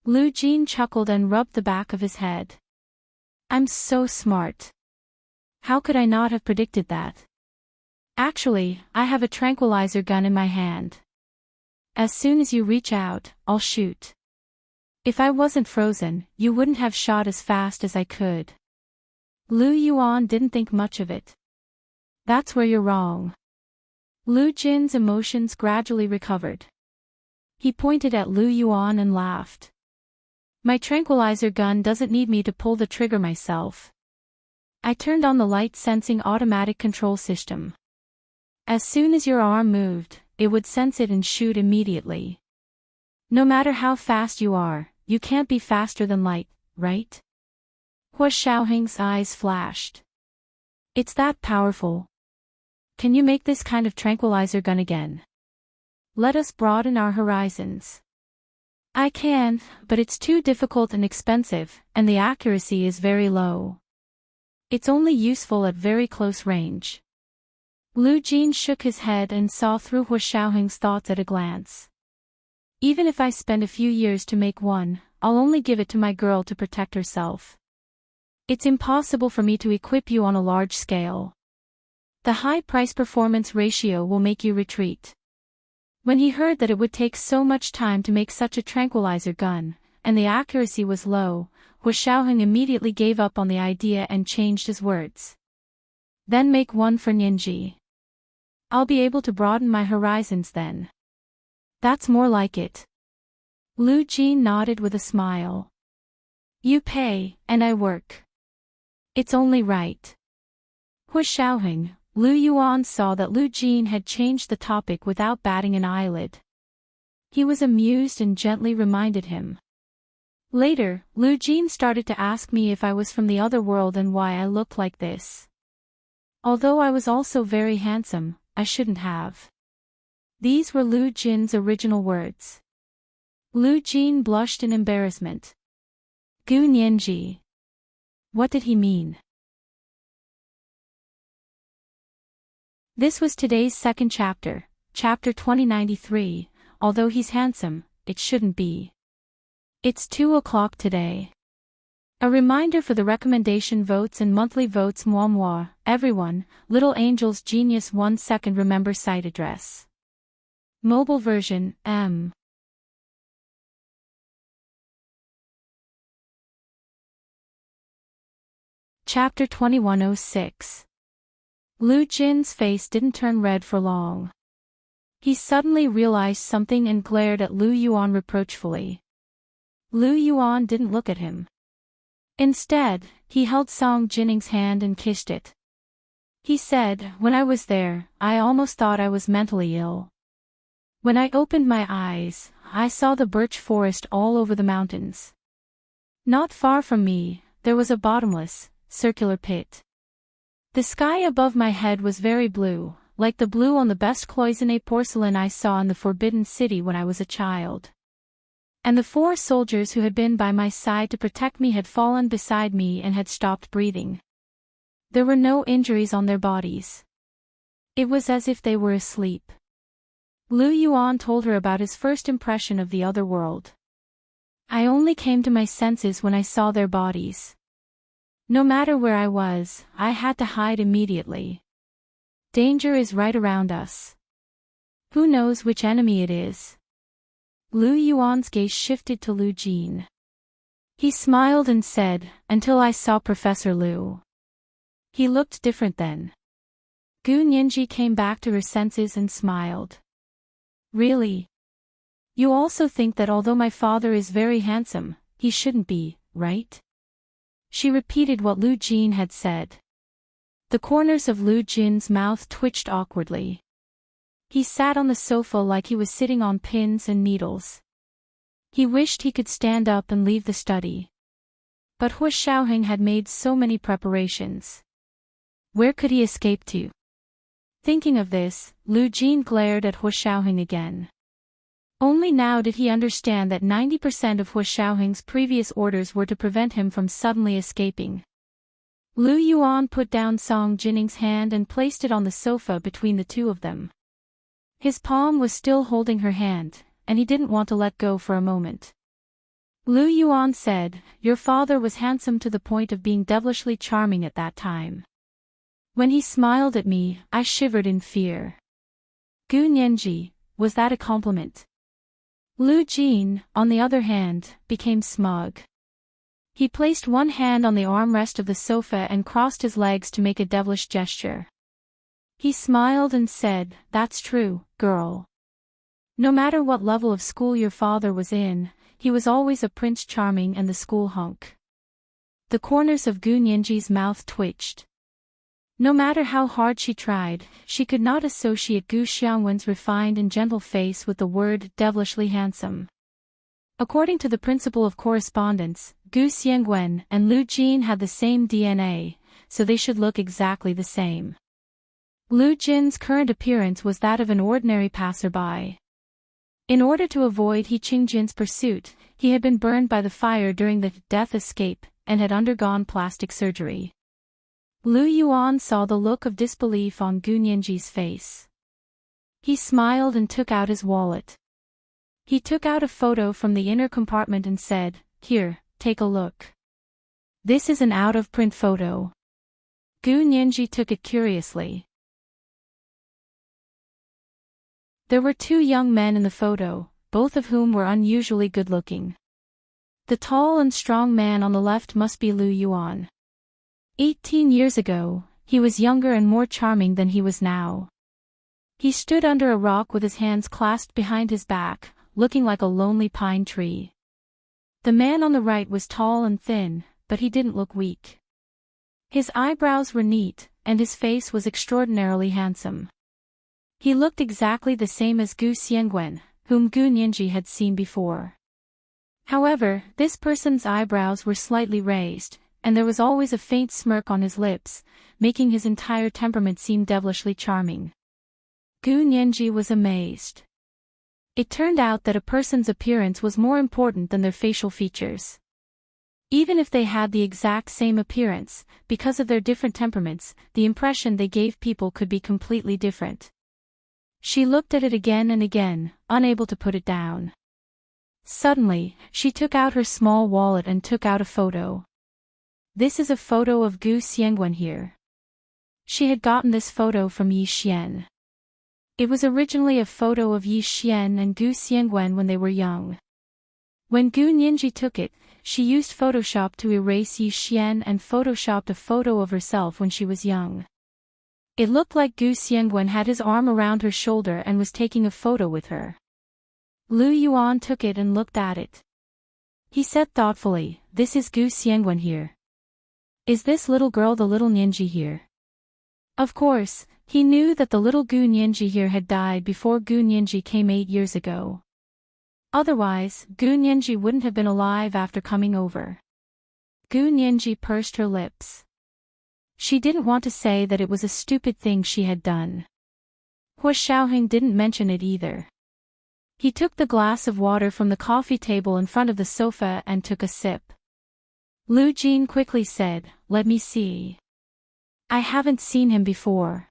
Lu Jin chuckled and rubbed the back of his head. I'm so smart. How could I not have predicted that? Actually, I have a tranquilizer gun in my hand. As soon as you reach out, I'll shoot. If I wasn't frozen, you wouldn't have shot as fast as I could. Lu Yuan didn't think much of it. That's where you're wrong. Lu Jin's emotions gradually recovered. He pointed at Lu Yuan and laughed. My tranquilizer gun doesn't need me to pull the trigger myself. I turned on the light-sensing automatic control system. As soon as your arm moved, it would sense it and shoot immediately. No matter how fast you are, you can't be faster than light, right? Hu Xiaoheng's eyes flashed. It's that powerful. Can you make this kind of tranquilizer gun again? Let us broaden our horizons. I can, but it's too difficult and expensive, and the accuracy is very low. It's only useful at very close range. Lu Jin shook his head and saw through Hu Xiaoheng's thoughts at a glance. Even if I spend a few years to make one, I'll only give it to my girl to protect herself. It's impossible for me to equip you on a large scale. The high price-performance ratio will make you retreat. When he heard that it would take so much time to make such a tranquilizer gun, and the accuracy was low, Hu Xiaoheng immediately gave up on the idea and changed his words. Then make one for Ninji. I'll be able to broaden my horizons then. That's more like it. Lu Jin nodded with a smile. You pay, and I work. It's only right. Hu Xiaoheng, Lu Yuan saw that Lu Jin had changed the topic without batting an eyelid. He was amused and gently reminded him. Later, Lu Jin started to ask me if I was from the other world and why I looked like this. Although I was also very handsome, I shouldn't have. These were Lu Jin's original words. Lu Jin blushed in embarrassment. Gu Nianji. What did he mean? This was today's second chapter, chapter 2093, although he's handsome, it shouldn't be. It's 2 o'clock today. A reminder for the recommendation votes and monthly votes. Moi moi, everyone, Little Angel's Genius. 1 second. Remember site address. Mobile version, M. Chapter 2106. Lu Jin's face didn't turn red for long. He suddenly realized something and glared at Lu Yuan reproachfully. Lu Yuan didn't look at him. Instead, he held Song Jinning's hand and kissed it. He said, "When I was there, I almost thought I was mentally ill. When I opened my eyes, I saw the birch forest all over the mountains. Not far from me, there was a bottomless, circular pit. The sky above my head was very blue, like the blue on the best cloisonné porcelain I saw in the Forbidden City when I was a child. And the 4 soldiers who had been by my side to protect me had fallen beside me and had stopped breathing. There were no injuries on their bodies. It was as if they were asleep." Lu Yuan told her about his first impression of the other world. "I only came to my senses when I saw their bodies. No matter where I was, I had to hide immediately. Danger is right around us. Who knows which enemy it is?" Lu Yuan's gaze shifted to Lu Jin. He smiled and said, "Until I saw Professor Lu. He looked different then." Gu Nianji came back to her senses and smiled. "Really? You also think that although my father is very handsome, he shouldn't be, right?" She repeated what Lu Jin had said. The corners of Lu Jin's mouth twitched awkwardly. He sat on the sofa like he was sitting on pins and needles. He wished he could stand up and leave the study. But Hu Xiaoheng had made so many preparations. Where could he escape to? Thinking of this, Lu Jin glared at Hu Xiaoheng again. Only now did he understand that 90% of Hu Xiaoheng's previous orders were to prevent him from suddenly escaping. Lu Yuan put down Song Jinning's hand and placed it on the sofa between the two of them. His palm was still holding her hand, and he didn't want to let go for a moment. Lu Yuan said, "Your father was handsome to the point of being devilishly charming at that time. When he smiled at me, I shivered in fear." Gu Nianji, was that a compliment? Lu Jin, on the other hand, became smug. He placed one hand on the armrest of the sofa and crossed his legs to make a devilish gesture. He smiled and said, "That's true, girl. No matter what level of school your father was in, he was always a Prince Charming and the school hunk." The corners of Gu Nianji's mouth twitched. No matter how hard she tried, she could not associate Gu Xiangwen's refined and gentle face with the word devilishly handsome. According to the principle of correspondence, Gu Xiangwen and Lu Jin had the same DNA, so they should look exactly the same. Lu Jin's current appearance was that of an ordinary passerby. In order to avoid He Qingjin's pursuit, he had been burned by the fire during the death escape, and had undergone plastic surgery. Lu Yuan saw the look of disbelief on Gu Nianji's face. He smiled and took out his wallet. He took out a photo from the inner compartment and said, "Here, take a look. This is an out-of-print photo." Gu Nianji took it curiously. There were 2 young men in the photo, both of whom were unusually good-looking. The tall and strong man on the left must be Lu Yuan. 18 years ago, he was younger and more charming than he was now. He stood under a rock with his hands clasped behind his back, looking like a lonely pine tree. The man on the right was tall and thin, but he didn't look weak. His eyebrows were neat, and his face was extraordinarily handsome. He looked exactly the same as Gu Xiangwen, whom Gu Nianji had seen before. However, this person's eyebrows were slightly raised, and there was always a faint smirk on his lips, making his entire temperament seem devilishly charming. Gu Nianji was amazed. It turned out that a person's appearance was more important than their facial features. Even if they had the exact same appearance, because of their different temperaments, the impression they gave people could be completely different. She looked at it again and again, unable to put it down. Suddenly, she took out her small wallet and took out a photo. This is a photo of Gu Xiangwen here. She had gotten this photo from Yi Xian. It was originally a photo of Yi Xian and Gu Xiangwen when they were young. When Gu Nianji took it, she used Photoshop to erase Yi Xian and photoshopped a photo of herself when she was young. It looked like Gu Xiangwen had his arm around her shoulder and was taking a photo with her. Lu Yuan took it and looked at it. He said thoughtfully, "This is Gu Xiangwen here. Is this little girl the little Nianji here?" Of course, he knew that the little Gu Nianji here had died before Gu Nianji came 8 years ago. Otherwise, Gu Nianji wouldn't have been alive after coming over. Gu Nianji pursed her lips. She didn't want to say that it was a stupid thing she had done. Hua Xiaoheng didn't mention it either. He took the glass of water from the coffee table in front of the sofa and took a sip. Lu Jin quickly said, "Let me see. I haven't seen him before."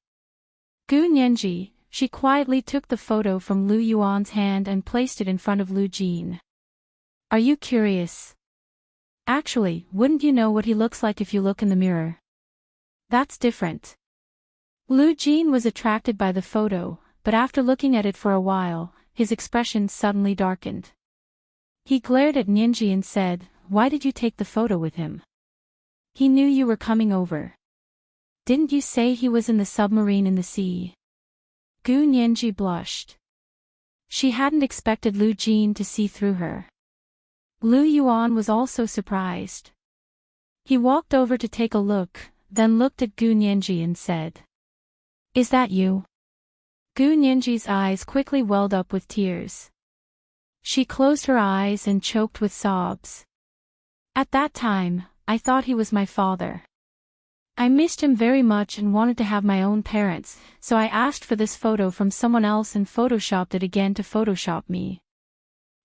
Gu Nianji, she quietly took the photo from Lu Yuan's hand and placed it in front of Lu Jin. "Are you curious? Actually, wouldn't you know what he looks like if you look in the mirror? That's different." Lu Jin was attracted by the photo, but after looking at it for a while, his expression suddenly darkened. He glared at Nianji and said, "Why did you take the photo with him? He knew you were coming over. Didn't you say he was in the submarine in the sea?" Gu Nianji blushed. She hadn't expected Lu Jin to see through her. Lu Yuan was also surprised. He walked over to take a look, then looked at Gu Nianji and said, "Is that you?" Gu Nianji's eyes quickly welled up with tears. She closed her eyes and choked with sobs. "At that time, I thought he was my father. I missed him very much and wanted to have my own parents, so I asked for this photo from someone else and photoshopped it again to Photoshop me."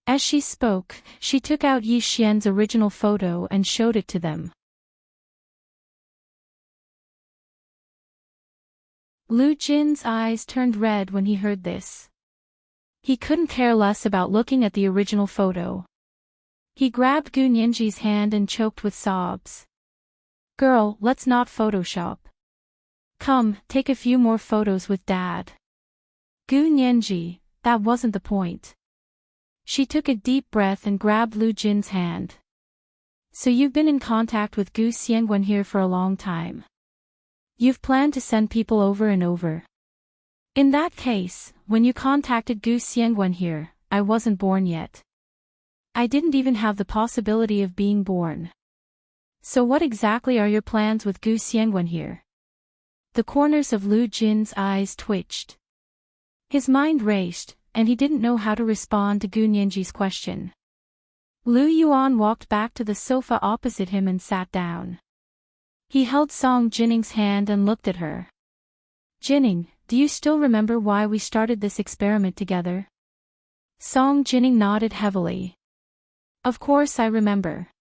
As she spoke, she took out Yi Xian's original photo and showed it to them. Lu Jin's eyes turned red when he heard this. He couldn't care less about looking at the original photo. He grabbed Gu Nianji's hand and choked with sobs. "Girl, let's not Photoshop. Come, take a few more photos with Dad." Gu Nianji, that wasn't the point. She took a deep breath and grabbed Lu Jin's hand. "So you've been in contact with Gu Xiangwen here for a long time. You've planned to send people over and over. In that case, when you contacted Gu Xiangwen here, I wasn't born yet. I didn't even have the possibility of being born. So what exactly are your plans with Gu Xiangwen here?" The corners of Lu Jin's eyes twitched. His mind raced, and he didn't know how to respond to Gu Nianji's question. Lu Yuan walked back to the sofa opposite him and sat down. He held Song Jinning's hand and looked at her. "Jinning, do you still remember why we started this experiment together?" Song Jinning nodded heavily. "Of course I remember."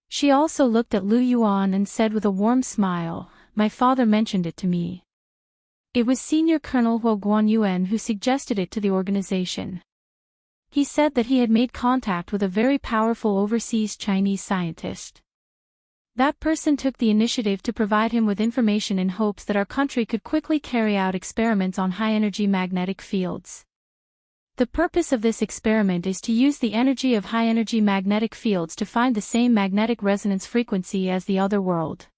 She also looked at Lu Yuan and said with a warm smile, "My father mentioned it to me. It was Senior Colonel Huo Guanyuan who suggested it to the organization. He said that he had made contact with a very powerful overseas Chinese scientist. That person took the initiative to provide him with information in hopes that our country could quickly carry out experiments on high-energy magnetic fields. The purpose of this experiment is to use the energy of high-energy magnetic fields to find the same magnetic resonance frequency as the other world.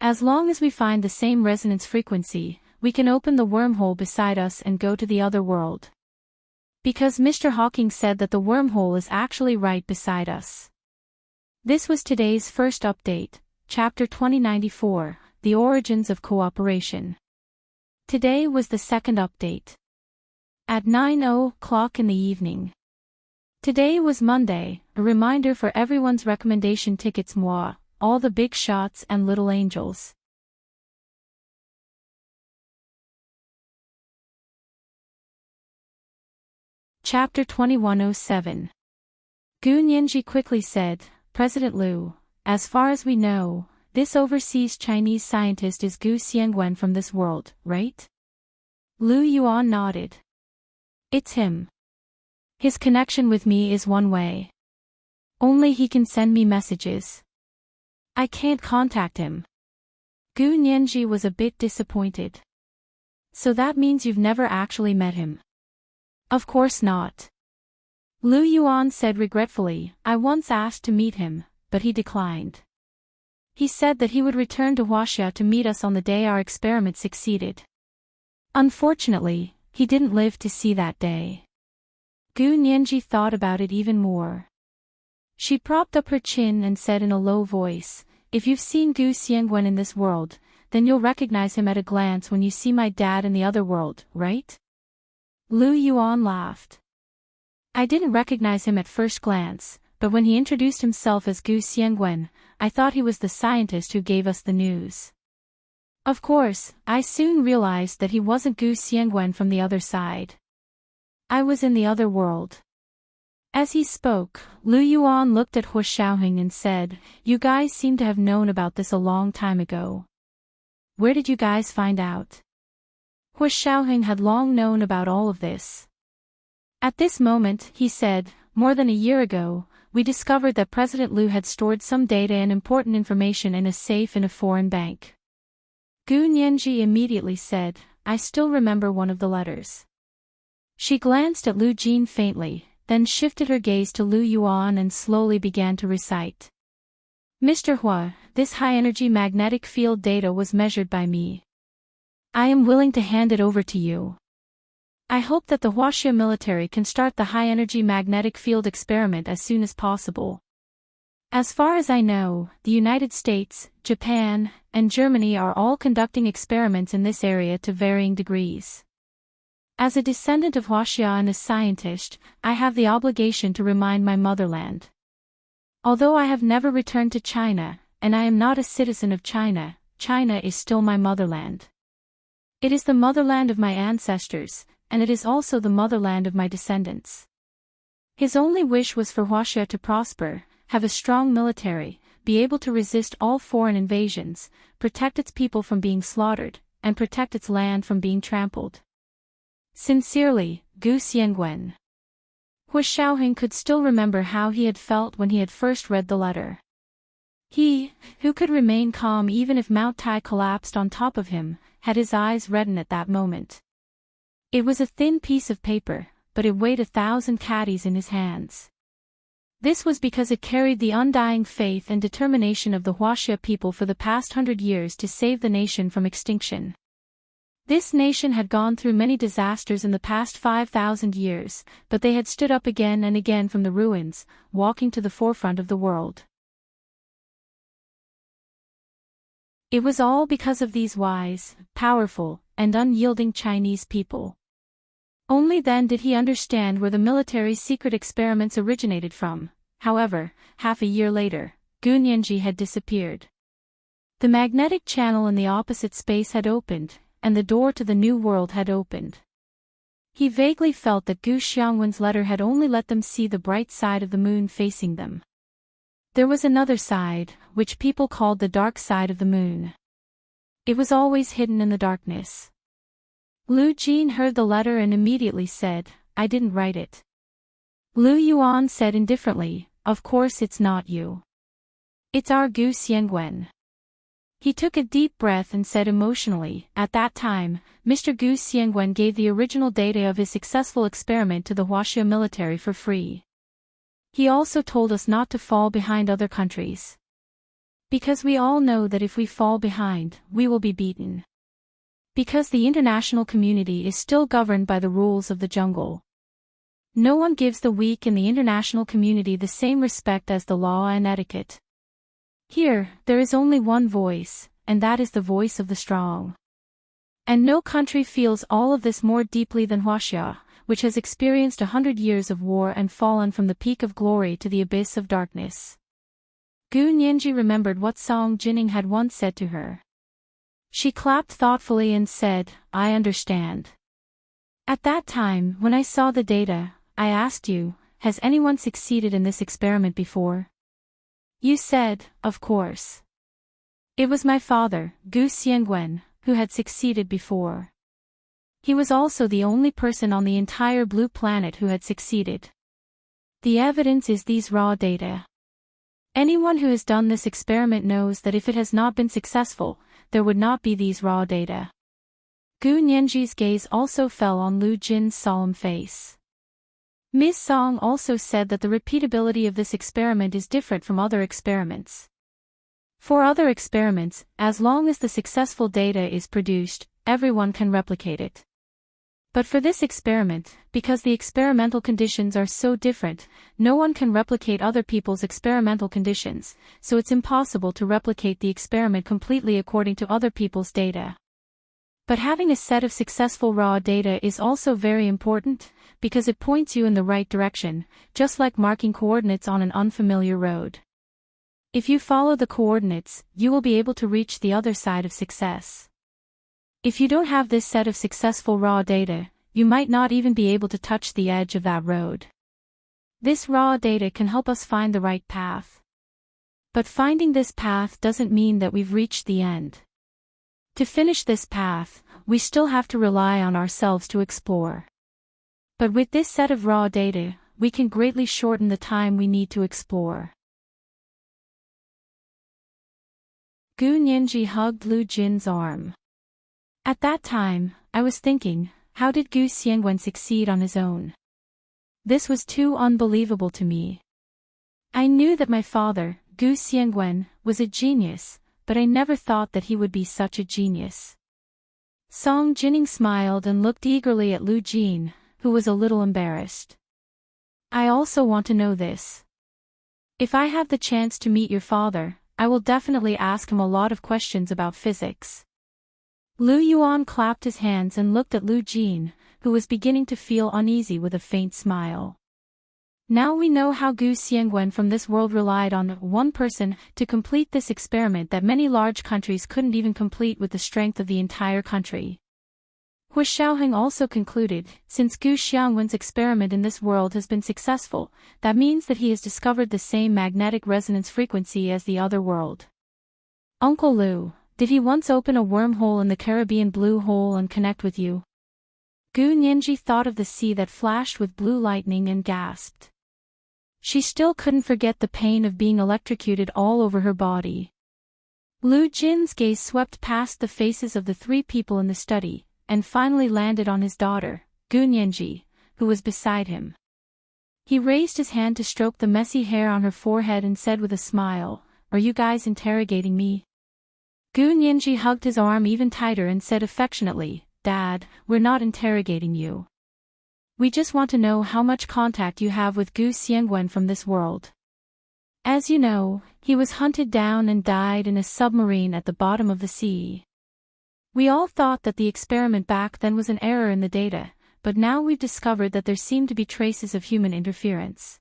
As long as we find the same resonance frequency, we can open the wormhole beside us and go to the other world. Because Mr. Hawking said that the wormhole is actually right beside us." This was today's first update, Chapter 2094, The Origins of Cooperation. Today was the second update. At 9:00 in the evening. Today was Monday, a reminder for everyone's recommendation tickets moi, all the big shots and little angels. Chapter 2107. Gu Nianji quickly said, "President Liu, as far as we know, this overseas Chinese scientist is Gu Xiangwen from this world, right?" Lu Yuan nodded. "It's him. His connection with me is one way. Only he can send me messages. I can't contact him. Gu Nianji was a bit disappointed. So that means you've never actually met him? Of course not. Lu Yuan said regretfully, I once asked to meet him, but he declined. He said that he would return to Huaxia to meet us on the day our experiment succeeded. Unfortunately, he didn't live to see that day. Gu Nianji thought about it even more. She propped up her chin and said in a low voice, if you've seen Gu Xiangwen in this world, then you'll recognize him at a glance when you see my dad in the other world, right? Lu Yuan laughed. I didn't recognize him at first glance, but when he introduced himself as Gu Xiangwen, I thought he was the scientist who gave us the news. Of course, I soon realized that he wasn't Gu Xiangwen from the other side. I was in the other world. As he spoke, Lu Yuan looked at Hu Xiaoheng and said, you guys seem to have known about this a long time ago. Where did you guys find out? Hu Xiaoheng had long known about all of this. At this moment, he said, more than a year ago, we discovered that President Liu had stored some data and important information in a safe in a foreign bank. Gu Nianji immediately said, I still remember one of the letters. She glanced at Lu Jin faintly, then shifted her gaze to Lu Yuan and slowly began to recite. Mr. Hua, this high-energy magnetic field data was measured by me. I am willing to hand it over to you. I hope that the Huaxia military can start the high-energy magnetic field experiment as soon as possible. As far as I know, the United States, Japan, and Germany are all conducting experiments in this area to varying degrees. As a descendant of Huaxia and a scientist, I have the obligation to remind my motherland. Although I have never returned to China, and I am not a citizen of China, China is still my motherland. It is the motherland of my ancestors, and it is also the motherland of my descendants. His only wish was for Huaxia to prosper, have a strong military, be able to resist all foreign invasions, protect its people from being slaughtered, and protect its land from being trampled. Sincerely, Gu Xiangwen. Hu Xiaoheng could still remember how he had felt when he had first read the letter. He, who could remain calm even if Mount Tai collapsed on top of him, had his eyes redden at that moment. It was a thin piece of paper, but it weighed 1,000 caddies in his hands. This was because it carried the undying faith and determination of the Huaxia people for the past 100 years to save the nation from extinction. This nation had gone through many disasters in the past 5,000 years, but they had stood up again and again from the ruins, walking to the forefront of the world. It was all because of these wise, powerful, and unyielding Chinese people. Only then did he understand where the military's secret experiments originated from. However, half a year later, Gu Nianji had disappeared. The magnetic channel in the opposite space had opened, and the door to the new world had opened. He vaguely felt that Gu Xiangwen's letter had only let them see the bright side of the moon facing them. There was another side, which people called the dark side of the moon. It was always hidden in the darkness. Lu Jin heard the letter and immediately said, I didn't write it. Lu Yuan said indifferently, of course it's not you. It's our Gu Xiangwen. He took a deep breath and said emotionally, at that time, Mr. Gu Xiangwen gave the original data of his successful experiment to the Huaxia military for free. He also told us not to fall behind other countries. Because we all know that if we fall behind, we will be beaten. Because the international community is still governed by the rules of the jungle. No one gives the weak in the international community the same respect as the law and etiquette. Here, there is only one voice, and that is the voice of the strong. And no country feels all of this more deeply than Huaxia, which has experienced 100 years of war and fallen from the peak of glory to the abyss of darkness. Gu Nianji remembered what Song Jining had once said to her. She clapped thoughtfully and said, I understand. At that time, when I saw the data, I asked you, has anyone succeeded in this experiment before? You said, of course. It was my father, Gu Xiangwen, who had succeeded before. He was also the only person on the entire blue planet who had succeeded. The evidence is these raw data. Anyone who has done this experiment knows that if it has not been successful, there would not be these raw data. Gu Nianji's gaze also fell on Lu Jin's solemn face. Ms. Song also said that the repeatability of this experiment is different from other experiments. For other experiments, as long as the successful data is produced, everyone can replicate it. But for this experiment, because the experimental conditions are so different, no one can replicate other people's experimental conditions, so it's impossible to replicate the experiment completely according to other people's data. But having a set of successful raw data is also very important, because it points you in the right direction, just like marking coordinates on an unfamiliar road. If you follow the coordinates, you will be able to reach the other side of success. If you don't have this set of successful raw data, you might not even be able to touch the edge of that road. This raw data can help us find the right path. But finding this path doesn't mean that we've reached the end. To finish this path, we still have to rely on ourselves to explore. But with this set of raw data, we can greatly shorten the time we need to explore. Gu Nianji hugged Lu Jin's arm. At that time, I was thinking, how did Gu Xiangwen succeed on his own? This was too unbelievable to me. I knew that my father, Gu Xiangwen, was a genius, but I never thought that he would be such a genius. Song Jining smiled and looked eagerly at Lu Jin, who was a little embarrassed. I also want to know this. If I have the chance to meet your father, I will definitely ask him a lot of questions about physics. Lu Yuan clapped his hands and looked at Lu Jin, who was beginning to feel uneasy with a faint smile. Now we know how Gu Xiangwen from this world relied on one person to complete this experiment that many large countries couldn't even complete with the strength of the entire country. Hu Xiaoheng also concluded, since Gu Xiangwen's experiment in this world has been successful, that means that he has discovered the same magnetic resonance frequency as the other world. Uncle Lu, did he once open a wormhole in the Caribbean blue hole and connect with you? Gu Nianji thought of the sea that flashed with blue lightning and gasped. She still couldn't forget the pain of being electrocuted all over her body. Lu Jin's gaze swept past the faces of the three people in the study, and finally landed on his daughter, Gu Nianji, who was beside him. He raised his hand to stroke the messy hair on her forehead and said with a smile, "Are you guys interrogating me?" Gu Nianji hugged his arm even tighter and said affectionately, "Dad, we're not interrogating you. We just want to know how much contact you have with Gu Xiangwen from this world. As you know, he was hunted down and died in a submarine at the bottom of the sea. We all thought that the experiment back then was an error in the data, but now we've discovered that there seem to be traces of human interference.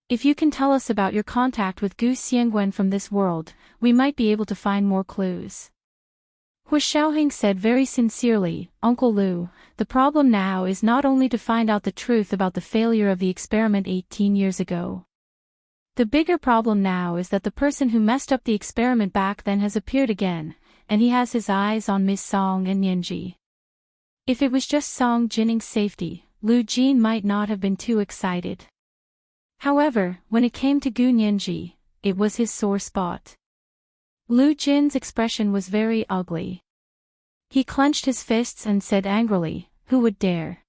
If you can tell us about your contact with Gu Xiangwen from this world, we might be able to find more clues." Hu Xiaoheng said very sincerely, "Uncle Lu, the problem now is not only to find out the truth about the failure of the experiment 18 years ago. The bigger problem now is that the person who messed up the experiment back then has appeared again, and he has his eyes on Miss Song and Nianji. If it was just Song Jining's safety, Lu Jin might not have been too excited. However, when it came to Gu Nianji, it was his sore spot." Lu Jin's expression was very ugly. He clenched his fists and said angrily, "Who would dare?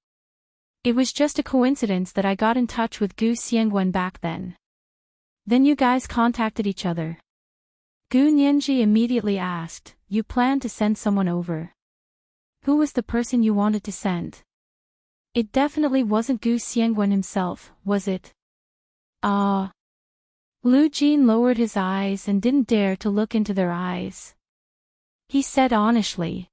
It was just a coincidence that I got in touch with Gu Xiangwen back then. Then you guys contacted each other?" Gu Nianji immediately asked, "You planned to send someone over? Who was the person you wanted to send? It definitely wasn't Gu Xiangwen himself, was it?" Lu Jin lowered his eyes and didn't dare to look into their eyes. He said honestly,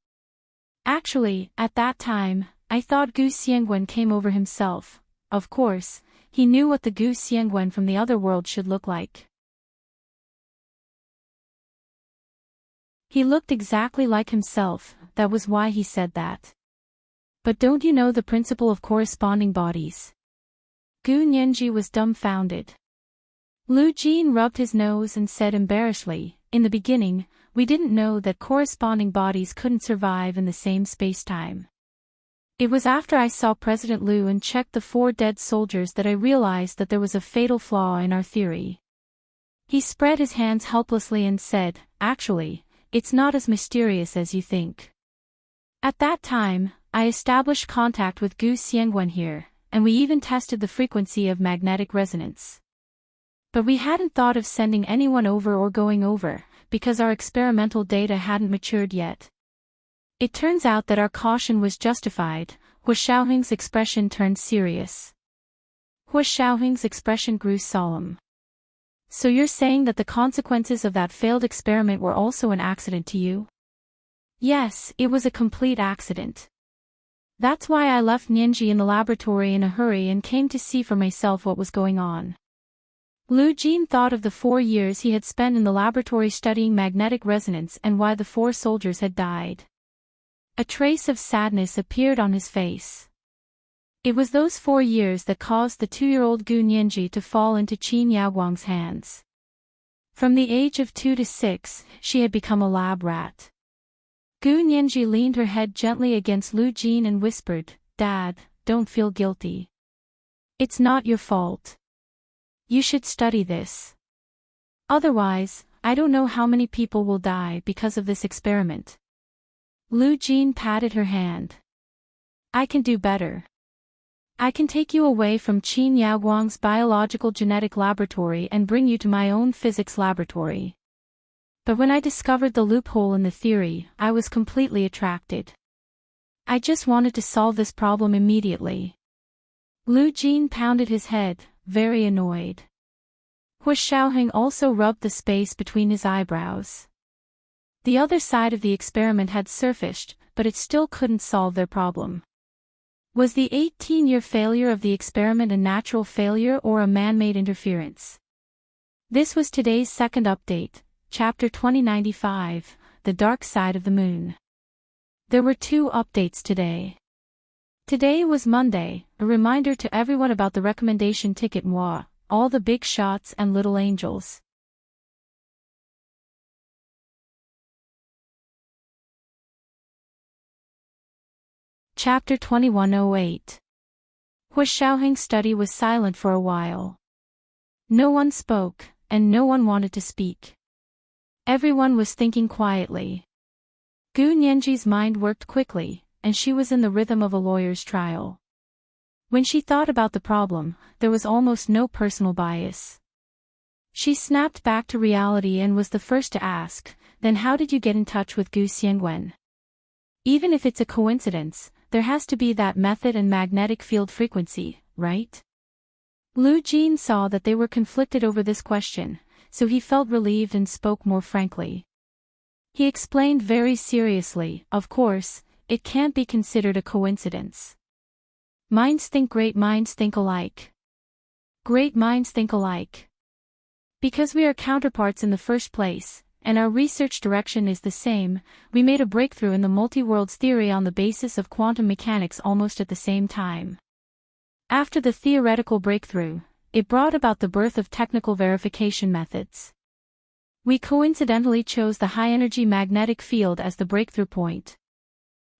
"Actually, at that time, I thought Gu Xiangwen came over himself. Of course, he knew what the Gu Xiangwen from the other world should look like. He looked exactly like himself, that was why he said that. But don't you know the principle of corresponding bodies?" Gu Nianji was dumbfounded. Lu Jin rubbed his nose and said embarrassedly, "In the beginning, we didn't know that corresponding bodies couldn't survive in the same space-time. It was after I saw President Lu and checked the 4 dead soldiers that I realized that there was a fatal flaw in our theory. He spread his hands helplessly and said, "Actually, it's not as mysterious as you think. At that time, I established contact with Gu Xiangwen here, and we even tested the frequency of magnetic resonance. But we hadn't thought of sending anyone over or going over, because our experimental data hadn't matured yet. It turns out that our caution was justified." Hua Xiaoheng's expression turned serious. Hua Xiaoheng's expression grew solemn. "So you're saying that the consequences of that failed experiment were also an accident to you?" "Yes, it was a complete accident. That's why I left Nianji in the laboratory in a hurry and came to see for myself what was going on." Lu Jin thought of the 4 years he had spent in the laboratory studying magnetic resonance and why the 4 soldiers had died. A trace of sadness appeared on his face. It was those 4 years that caused the 2-year-old Gu Nianji to fall into Qin Yaoguang's hands. From the age of 2 to 6, she had become a lab rat. Gu Nianji leaned her head gently against Lu Jin and whispered, "Dad, don't feel guilty. It's not your fault. You should study this. Otherwise, I don't know how many people will die because of this experiment." Lu Jin patted her hand. "I can do better. I can take you away from Qin Yaoguang's biological genetic laboratory and bring you to my own physics laboratory. But when I discovered the loophole in the theory, I was completely attracted. I just wanted to solve this problem immediately." Lu Jin pounded his head, very annoyed. Hua Xiaoheng also rubbed the space between his eyebrows. The other side of the experiment had surfaced, but it still couldn't solve their problem. Was the 18-year failure of the experiment a natural failure or a man-made interference? This was today's second update, Chapter 2095, The Dark Side of the Moon. There were 2 updates today. Today was Monday, a reminder to everyone about the recommendation ticket moi, all the big shots and little angels. Chapter 2108. Hua Xiaoheng's study was silent for a while. No one spoke, and no one wanted to speak. Everyone was thinking quietly. Gu Nianji's mind worked quickly, and she was in the rhythm of a lawyer's trial. When she thought about the problem, there was almost no personal bias. She snapped back to reality and was the first to ask, "Then how did you get in touch with Gu Xiangwen? Even if it's a coincidence, there has to be that method and magnetic field frequency, right?" Lu Jin saw that they were conflicted over this question, so he felt relieved and spoke more frankly. He explained very seriously, "Of course, it can't be considered a coincidence. Minds think, great minds think alike. Great minds think alike. Because we are counterparts in the first place, and our research direction is the same, we made a breakthrough in the multi-worlds theory on the basis of quantum mechanics almost at the same time. After the theoretical breakthrough, it brought about the birth of technical verification methods. We coincidentally chose the high-energy magnetic field as the breakthrough point.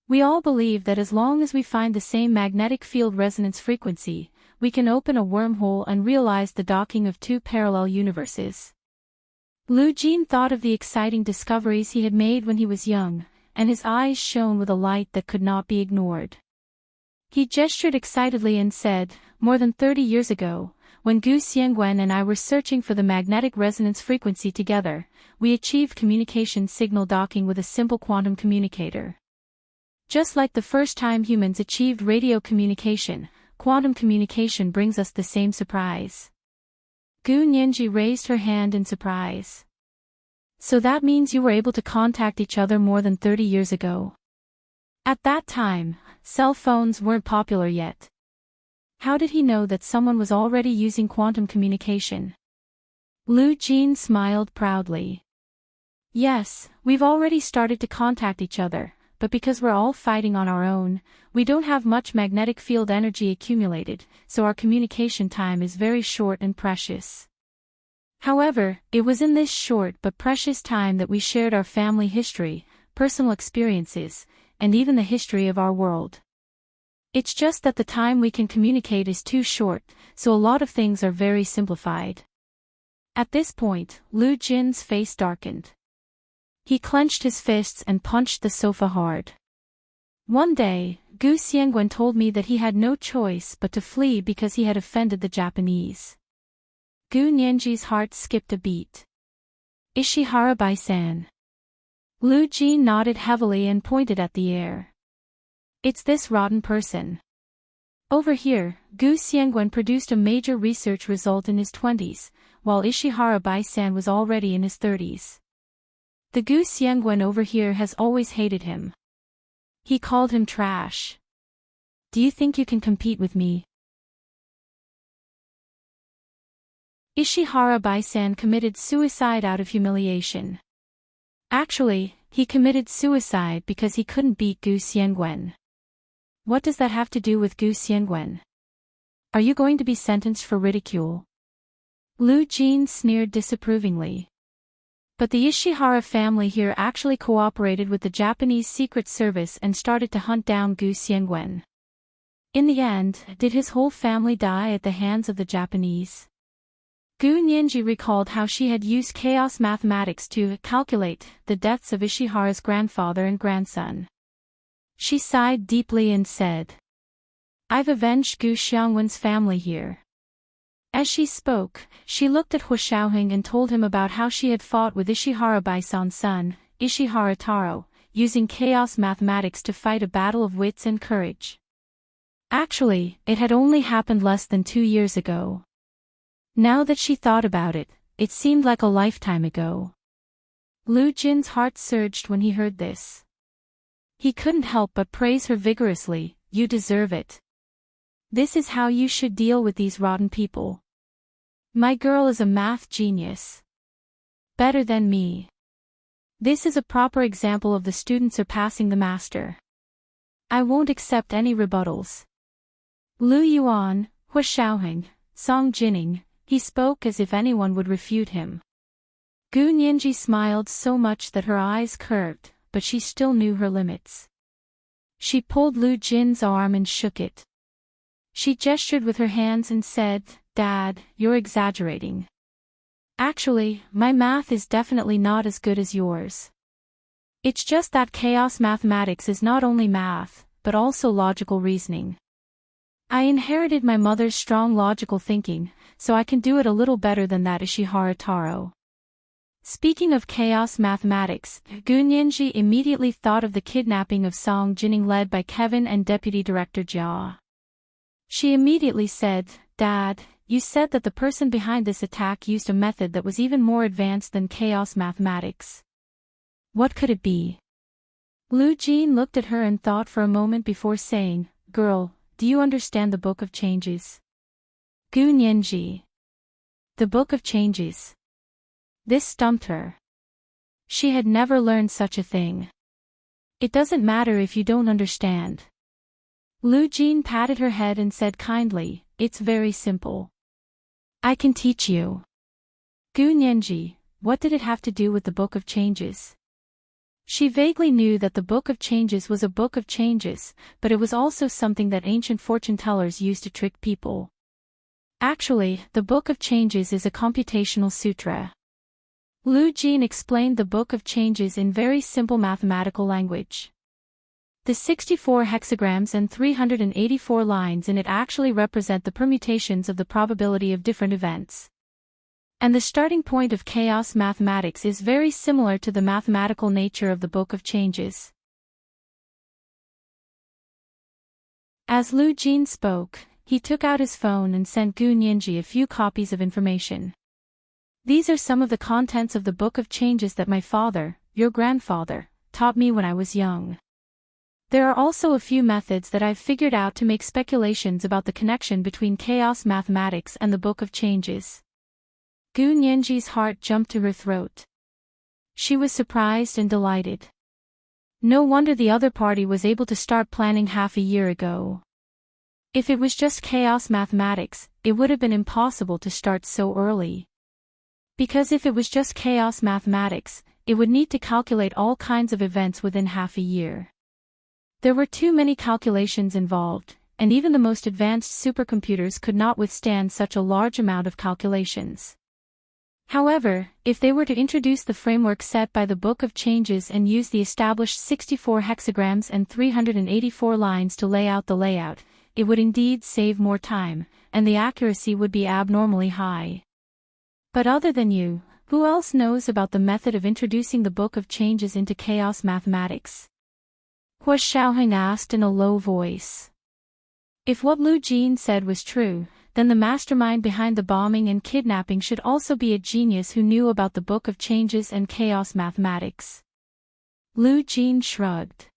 We all believe that as long as we find the same magnetic field resonance frequency, we can open a wormhole and realize the docking of 2 parallel universes." Lu Jin thought of the exciting discoveries he had made when he was young, and his eyes shone with a light that could not be ignored. He gestured excitedly and said, "More than 30 years ago, when Gu Xiangwen and I were searching for the magnetic resonance frequency together, we achieved communication signal docking with a simple quantum communicator. Just like the first time humans achieved radio communication, quantum communication brings us the same surprise." Gu Nianji raised her hand in surprise. "So that means you were able to contact each other more than 30 years ago?" At that time, cell phones weren't popular yet. How did he know that someone was already using quantum communication? Lu Jin smiled proudly. "Yes, we've already started to contact each other, but because we're all fighting on our own, we don't have much magnetic field energy accumulated, so our communication time is very short and precious. However, it was in this short but precious time that we shared our family history, personal experiences, and even the history of our world. It's just that the time we can communicate is too short, so a lot of things are very simplified." At this point, Lu Jin's face darkened. He clenched his fists and punched the sofa hard. One day, Gu Xiangwen told me that he had no choice but to flee because he had offended the Japanese. Gu Nianji's heart skipped a beat. Ishihara Bai-san. Lu Jin nodded heavily and pointed at the air. It's this rotten person. Over here, Gu Xiangwen produced a major research result in his 20s, while Ishihara Bai-san was already in his 30s. The Gu Xiangwen over here has always hated him. He called him trash. Do you think you can compete with me? Ishihara Bai-san committed suicide out of humiliation. Actually, he committed suicide because he couldn't beat Gu Xiangwen. What does that have to do with Gu Xiangwen? Are you going to be sentenced for ridicule? Lu Jin sneered disapprovingly. But the Ishihara family here actually cooperated with the Japanese Secret Service and started to hunt down Gu Xiangwen. In the end, did his whole family die at the hands of the Japanese? Gu Nianji recalled how she had used chaos mathematics to calculate the deaths of Ishihara's grandfather and grandson. She sighed deeply and said, I've avenged Gu Xiangwen's family here. As she spoke, she looked at Hu Xiaoheng and told him about how she had fought with Ishihara Bai-san's son, Ishihara Taro, using chaos mathematics to fight a battle of wits and courage. Actually, it had only happened less than 2 years ago. Now that she thought about it, it seemed like a lifetime ago. Lu Jin's heart surged when he heard this. He couldn't help but praise her vigorously. You deserve it. This is how you should deal with these rotten people. My girl is a math genius. Better than me. This is a proper example of the student surpassing the master. I won't accept any rebuttals. Lu Yuan, Hu Xiaoheng, Song Jining, he spoke as if anyone would refute him. Gu Nianji smiled so much that her eyes curved, but she still knew her limits. She pulled Lu Jin's arm and shook it. She gestured with her hands and said, Dad, you're exaggerating. Actually, my math is definitely not as good as yours. It's just that chaos mathematics is not only math, but also logical reasoning. I inherited my mother's strong logical thinking, so I can do it a little better than that Ishihara Taro. Speaking of chaos mathematics, Gu Nianji immediately thought of the kidnapping of Song Jining led by Kevin and Deputy Director Jia. She immediately said, Dad, you said that the person behind this attack used a method that was even more advanced than chaos mathematics. What could it be? Lu Jin looked at her and thought for a moment before saying, Girl, do you understand the Book of Changes? Gu Nianji. The Book of Changes. This stumped her. She had never learned such a thing. It doesn't matter if you don't understand. Lu Jin patted her head and said kindly, It's very simple. I can teach you. Gu Nianji, what did it have to do with the Book of Changes? She vaguely knew that the Book of Changes was a book of changes, but it was also something that ancient fortune-tellers used to trick people. Actually, the Book of Changes is a computational sutra. Lu Jin explained the Book of Changes in very simple mathematical language. The 64 hexagrams and 384 lines in it actually represent the permutations of the probability of different events. And the starting point of chaos mathematics is very similar to the mathematical nature of the Book of Changes. As Lu Jin spoke, he took out his phone and sent Gu Nianji a few copies of information. These are some of the contents of the Book of Changes that my father, your grandfather, taught me when I was young. There are also a few methods that I've figured out to make speculations about the connection between chaos mathematics and the Book of Changes. Gu Nianji's heart jumped to her throat. She was surprised and delighted. No wonder the other party was able to start planning half a year ago. If it was just chaos mathematics, it would have been impossible to start so early. Because if it was just chaos mathematics, it would need to calculate all kinds of events within half a year. There were too many calculations involved, and even the most advanced supercomputers could not withstand such a large amount of calculations. However, if they were to introduce the framework set by the Book of Changes and use the established 64 hexagrams and 384 lines to lay out the layout, it would indeed save more time, and the accuracy would be abnormally high. But other than you, who else knows about the method of introducing the Book of Changes into chaos mathematics? Hua Xiaoheng asked in a low voice. If what Lu Jin said was true, then the mastermind behind the bombing and kidnapping should also be a genius who knew about the Book of Changes and chaos mathematics. Lu Jin shrugged.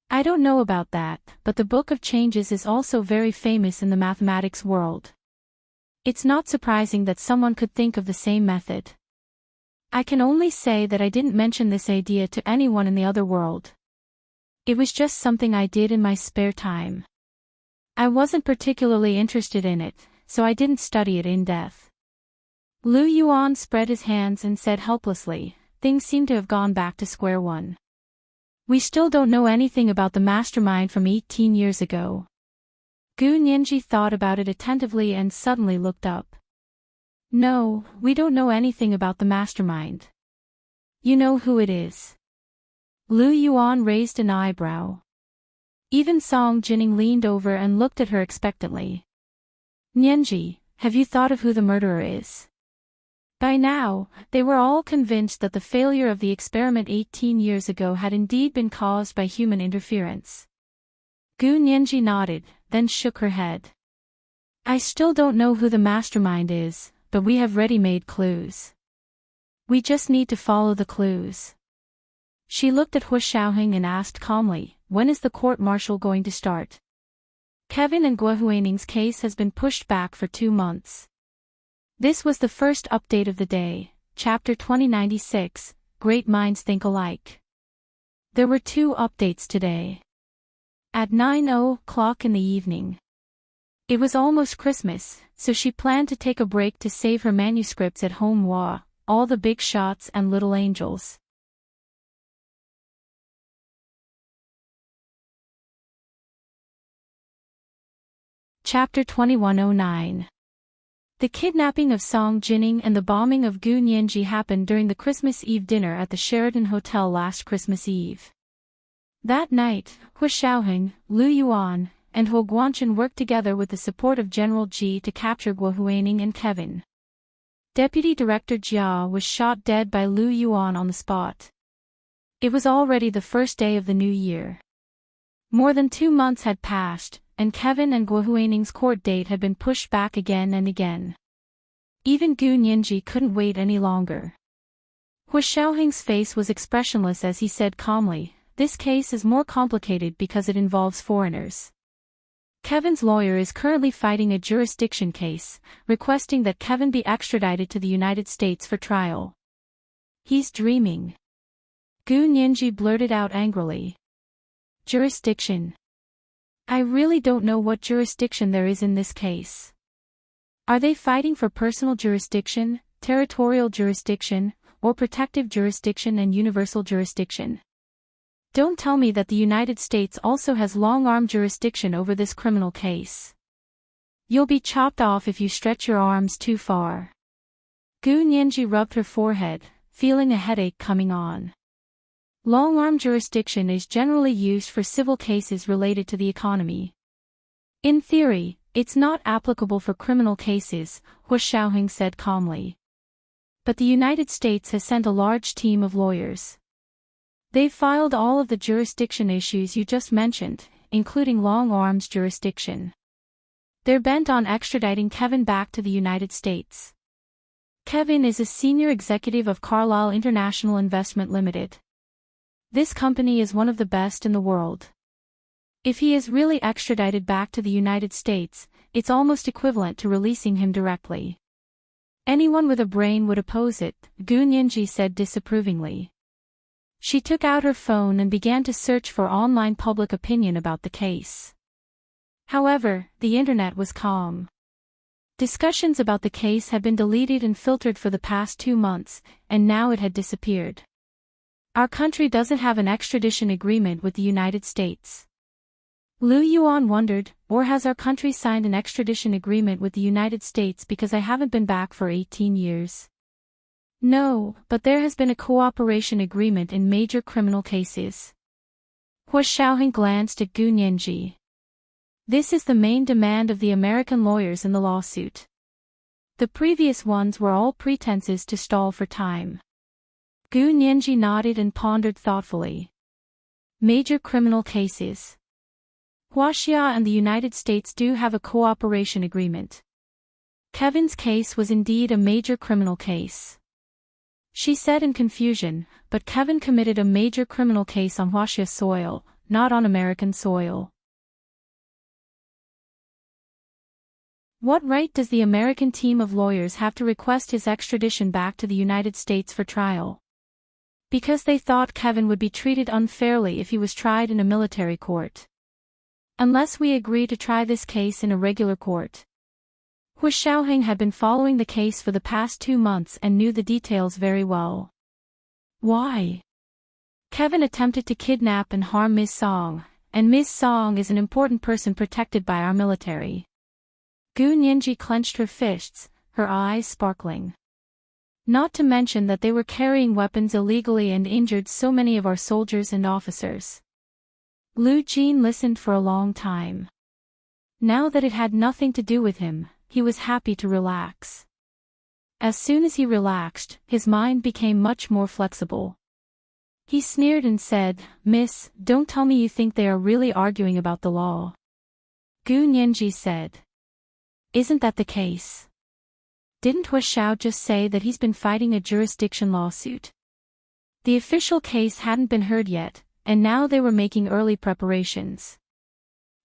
I don't know about that, but the Book of Changes is also very famous in the mathematics world. It's not surprising that someone could think of the same method. I can only say that I didn't mention this idea to anyone in the other world. It was just something I did in my spare time. I wasn't particularly interested in it, so I didn't study it in depth. Lu Yuan spread his hands and said helplessly, things seem to have gone back to square one. We still don't know anything about the mastermind from 18 years ago. Gu Nianji thought about it attentively and suddenly looked up. No, we don't know anything about the mastermind. You know who it is. Lu Yuan raised an eyebrow. Even Song Jining leaned over and looked at her expectantly. Nianji, have you thought of who the murderer is? By now, they were all convinced that the failure of the experiment 18 years ago had indeed been caused by human interference. Gu Nianji nodded, then shook her head. I still don't know who the mastermind is, but we have ready-made clues. We just need to follow the clues. She looked at Hua Xiaoheng and asked calmly, when is the court-martial going to start? Kevin and Guo Huining's case has been pushed back for 2 months. This was the first update of the day, Chapter 2096, Great Minds Think Alike. There were 2 updates today. At 9:00 in the evening. It was almost Christmas, so she planned to take a break to save her manuscripts at home. All the Big Shots and Little Angels. Chapter 2109. The kidnapping of Song Jining and the bombing of Gu Nianji happened during the Christmas Eve dinner at the Sheraton Hotel last Christmas Eve. That night, Hua Xiaoheng, Lu Yuan, and Hou Guanchen worked together with the support of General Ji to capture Guo Huining and Kevin. Deputy Director Jia was shot dead by Lu Yuan on the spot. It was already the first day of the new year. More than 2 months had passed, and Kevin and Guo Huining's court date had been pushed back again and again. Even Gu Nianji couldn't wait any longer. Hua Xiaoheng's face was expressionless as he said calmly, this case is more complicated because it involves foreigners. Kevin's lawyer is currently fighting a jurisdiction case, requesting that Kevin be extradited to the United States for trial. He's dreaming. Gu Nianji blurted out angrily. Jurisdiction. I really don't know what jurisdiction there is in this case. Are they fighting for personal jurisdiction, territorial jurisdiction, or protective jurisdiction and universal jurisdiction? Don't tell me that the United States also has long-arm jurisdiction over this criminal case. You'll be chopped off if you stretch your arms too far. Gu Nianji rubbed her forehead, feeling a headache coming on. Long-arm jurisdiction is generally used for civil cases related to the economy. In theory, it's not applicable for criminal cases, Hua Xiaoheng said calmly. But the United States has sent a large team of lawyers. They've filed all of the jurisdiction issues you just mentioned, including long-arms jurisdiction. They're bent on extraditing Kevin back to the United States. Kevin is a senior executive of Carlyle International Investment Limited. This company is one of the best in the world. If he is really extradited back to the United States, it's almost equivalent to releasing him directly. Anyone with a brain would oppose it, Gu Nianji said disapprovingly. She took out her phone and began to search for online public opinion about the case. However, the internet was calm. Discussions about the case had been deleted and filtered for the past 2 months, and now it had disappeared. Our country doesn't have an extradition agreement with the United States. Lu Yuan wondered, or has our country signed an extradition agreement with the United States because I haven't been back for 18 years? No, but there has been a cooperation agreement in major criminal cases. Hua Xiaoheng glanced at Gu Nianji. This is the main demand of the American lawyers in the lawsuit. The previous ones were all pretenses to stall for time. Gu Nianji nodded and pondered thoughtfully. Major criminal cases. Huaxia and the United States do have a cooperation agreement. Kevin's case was indeed a major criminal case. She said in confusion, but Kevin committed a major criminal case on Huaxia soil, not on American soil. What right does the American team of lawyers have to request his extradition back to the United States for trial? Because they thought Kevin would be treated unfairly if he was tried in a military court. Unless we agree to try this case in a regular court. Hua Xiaoheng had been following the case for the past 2 months and knew the details very well. Why? Kevin attempted to kidnap and harm Ms. Song, and Ms. Song is an important person protected by our military. Gu Nianji clenched her fists, her eyes sparkling. Not to mention that they were carrying weapons illegally and injured so many of our soldiers and officers. Lu Jin listened for a long time. Now that it had nothing to do with him, he was happy to relax. As soon as he relaxed, his mind became much more flexible. He sneered and said, "Miss, don't tell me you think they are really arguing about the law." Gu Nianji said. "Isn't that the case? Didn't Hua Xiao just say that he's been fighting a jurisdiction lawsuit?" The official case hadn't been heard yet, and now they were making early preparations.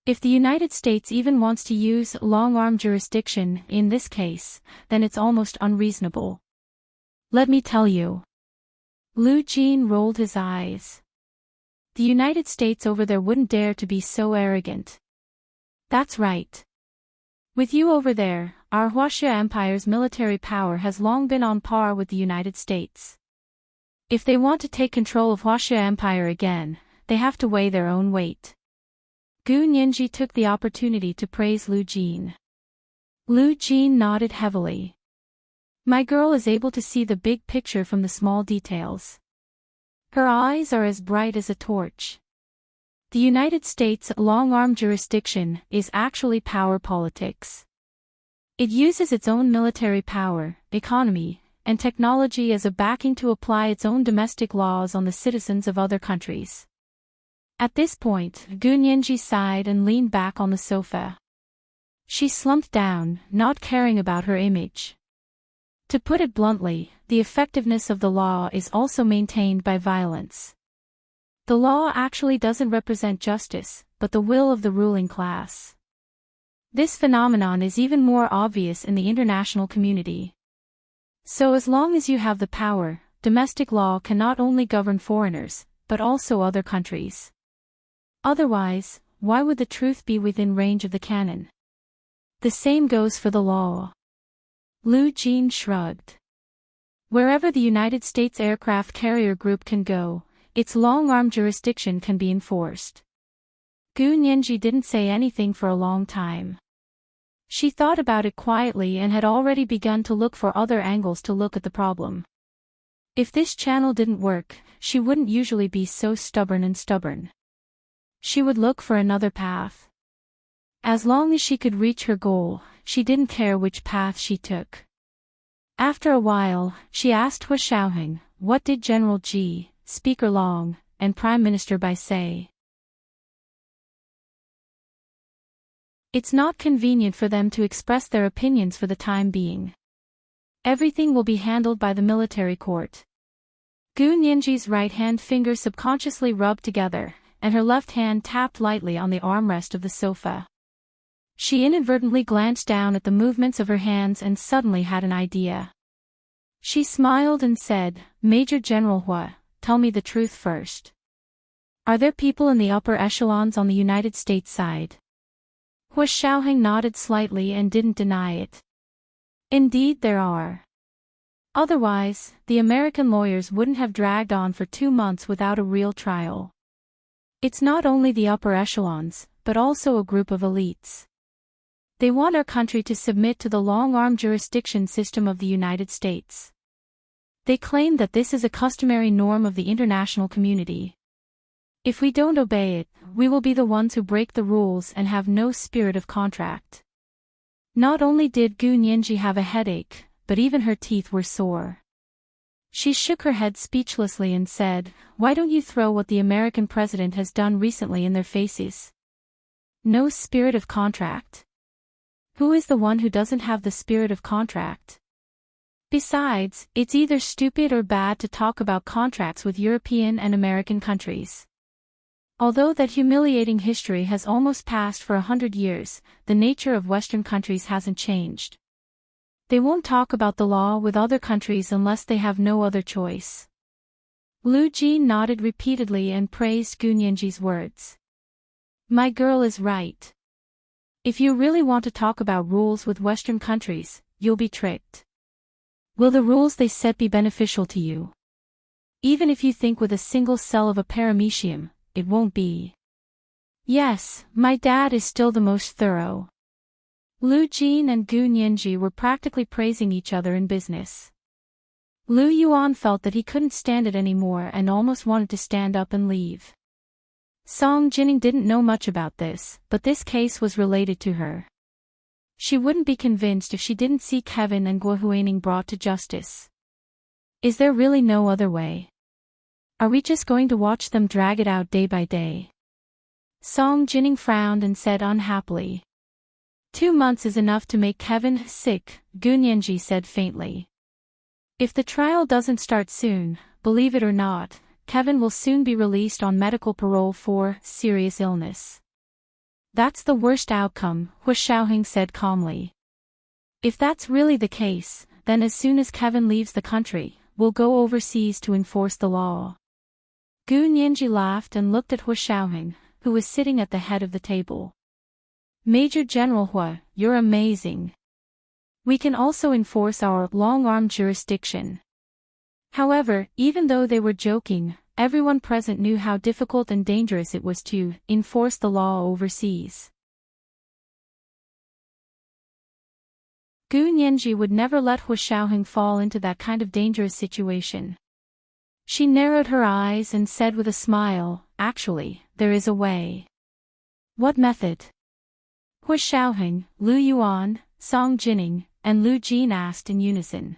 If the United States even wants to use long-arm jurisdiction in this case, then it's almost unreasonable. Let me tell you. Lu Jin rolled his eyes. The United States over there wouldn't dare to be so arrogant. That's right. With you over there, our Huaxia Empire's military power has long been on par with the United States. If they want to take control of Huaxia Empire again, they have to weigh their own weight. Gu Nianji took the opportunity to praise Lu Jin. Lu Jin nodded heavily. My girl is able to see the big picture from the small details. Her eyes are as bright as a torch. The United States' long-arm jurisdiction is actually power politics. It uses its own military power, economy, and technology as a backing to apply its own domestic laws on the citizens of other countries. At this point, Gu Nianji sighed and leaned back on the sofa. She slumped down, not caring about her image. To put it bluntly, the effectiveness of the law is also maintained by violence. The law actually doesn't represent justice, but the will of the ruling class. This phenomenon is even more obvious in the international community. So as long as you have the power, domestic law can not only govern foreigners, but also other countries. Otherwise, why would the truth be within range of the cannon? The same goes for the law. Lu Jin shrugged. Wherever the United States Aircraft Carrier Group can go, its long-arm jurisdiction can be enforced. Gu Nianji didn't say anything for a long time. She thought about it quietly and had already begun to look for other angles to look at the problem. If this channel didn't work, she wouldn't usually be so stubborn. She would look for another path. As long as she could reach her goal, she didn't care which path she took. After a while, she asked Hua Xiaoheng, what did General Ji, Speaker Long, and Prime Minister Bai say? It's not convenient for them to express their opinions for the time being. Everything will be handled by the military court. Gu Nianji's right-hand fingers subconsciously rubbed together, and her left hand tapped lightly on the armrest of the sofa. She inadvertently glanced down at the movements of her hands and suddenly had an idea. She smiled and said, Major General Hua, tell me the truth first. Are there people in the upper echelons on the United States side? Hua Xiaoheng nodded slightly and didn't deny it. Indeed there are. Otherwise, the American lawyers wouldn't have dragged on for 2 months without a real trial. It's not only the upper echelons, but also a group of elites. They want our country to submit to the long-arm jurisdiction system of the United States. They claim that this is a customary norm of the international community. If we don't obey it, we will be the ones who break the rules and have no spirit of contract. Not only did Gu Nianji have a headache, but even her teeth were sore. She shook her head speechlessly and said, "Why don't you throw what the American president has done recently in their faces? No spirit of contract. Who is the one who doesn't have the spirit of contract? Besides, it's either stupid or bad to talk about contracts with European and American countries. Although that humiliating history has almost passed for 100 years, the nature of Western countries hasn't changed. They won't talk about the law with other countries unless they have no other choice." Lu Jin nodded repeatedly and praised Gu Nianji's words. "My girl is right. If you really want to talk about rules with Western countries, you'll be tricked. Will the rules they set be beneficial to you? Even if you think with a single cell of a paramecium, it won't be. Yes, my dad is still the most thorough." Lu Jin and Gu Nianji were practically praising each other in business. Lu Yuan felt that he couldn't stand it anymore and almost wanted to stand up and leave. Song Jining didn't know much about this, but this case was related to her. She wouldn't be convinced if she didn't see Kevin and Guo Huining brought to justice. Is there really no other way? Are we just going to watch them drag it out day by day? Song Jining frowned and said unhappily. 2 months is enough to make Kevin sick, Gu Nianji said faintly. If the trial doesn't start soon, believe it or not, Kevin will soon be released on medical parole for serious illness. That's the worst outcome, Hu Xiaoheng said calmly. If that's really the case, then as soon as Kevin leaves the country, we'll go overseas to enforce the law. Gu Nianji laughed and looked at Hu Xiaoheng, who was sitting at the head of the table. Major General Hu, you're amazing. We can also enforce our long-arm jurisdiction. However, even though they were joking, everyone present knew how difficult and dangerous it was to enforce the law overseas. Gu Nianji would never let Hu Xiaoheng fall into that kind of dangerous situation. She narrowed her eyes and said with a smile, "Actually, there is a way." "What method?" Hu Xiaoheng, Lu Yuan, Song Jining, and Lu Jin asked in unison.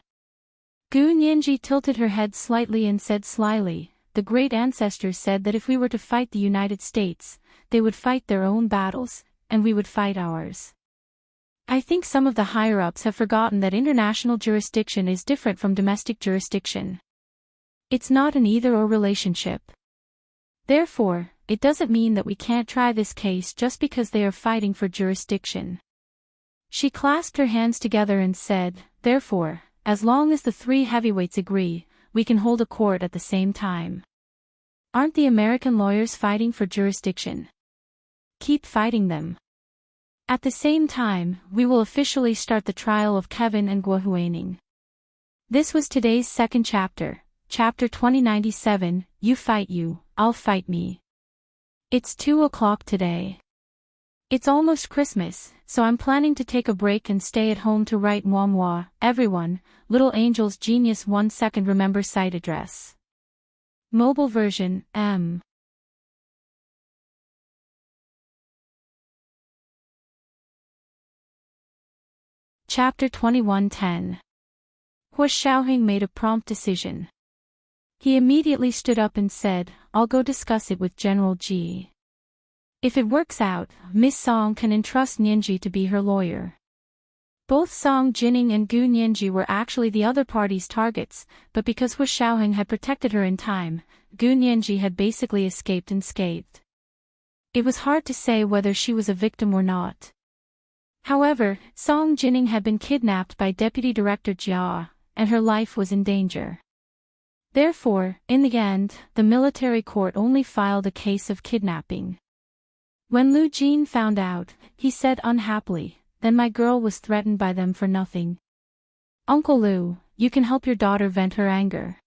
Gu Nianji tilted her head slightly and said slyly, "The great ancestors said that if we were to fight the United States, they would fight their own battles, and we would fight ours. I think some of the higher-ups have forgotten that international jurisdiction is different from domestic jurisdiction. It's not an either-or relationship. Therefore, it doesn't mean that we can't try this case just because they are fighting for jurisdiction." She clasped her hands together and said, "Therefore, as long as the 3 heavyweights agree, we can hold a court at the same time. Aren't the American lawyers fighting for jurisdiction? Keep fighting them. At the same time, we will officially start the trial of Kevin and Guo Huining." This was today's second chapter, Chapter 2097, You Fight You, I'll Fight Me. It's 2 o'clock today. It's almost Christmas, so I'm planning to take a break and stay at home to write Moi Moi, everyone, Little Angel's Genius 1 second remember site address. Mobile version, M. Chapter 2110. Hu Xiaoheng made a prompt decision. He immediately stood up and said, "I'll go discuss it with General Ji. If it works out, Miss Song can entrust Nianji to be her lawyer." Both Song Jining and Gu Nianji were actually the other party's targets, but because Hu Xiaoheng had protected her in time, Gu Nianji had basically escaped unscathed. It was hard to say whether she was a victim or not. However, Song Jining had been kidnapped by Deputy Director Jia, and her life was in danger. Therefore, in the end, the military court only filed a case of kidnapping. When Lu Jin found out, he said unhappily, "Then my girl was threatened by them for nothing. Uncle Lu, you can help your daughter vent her anger."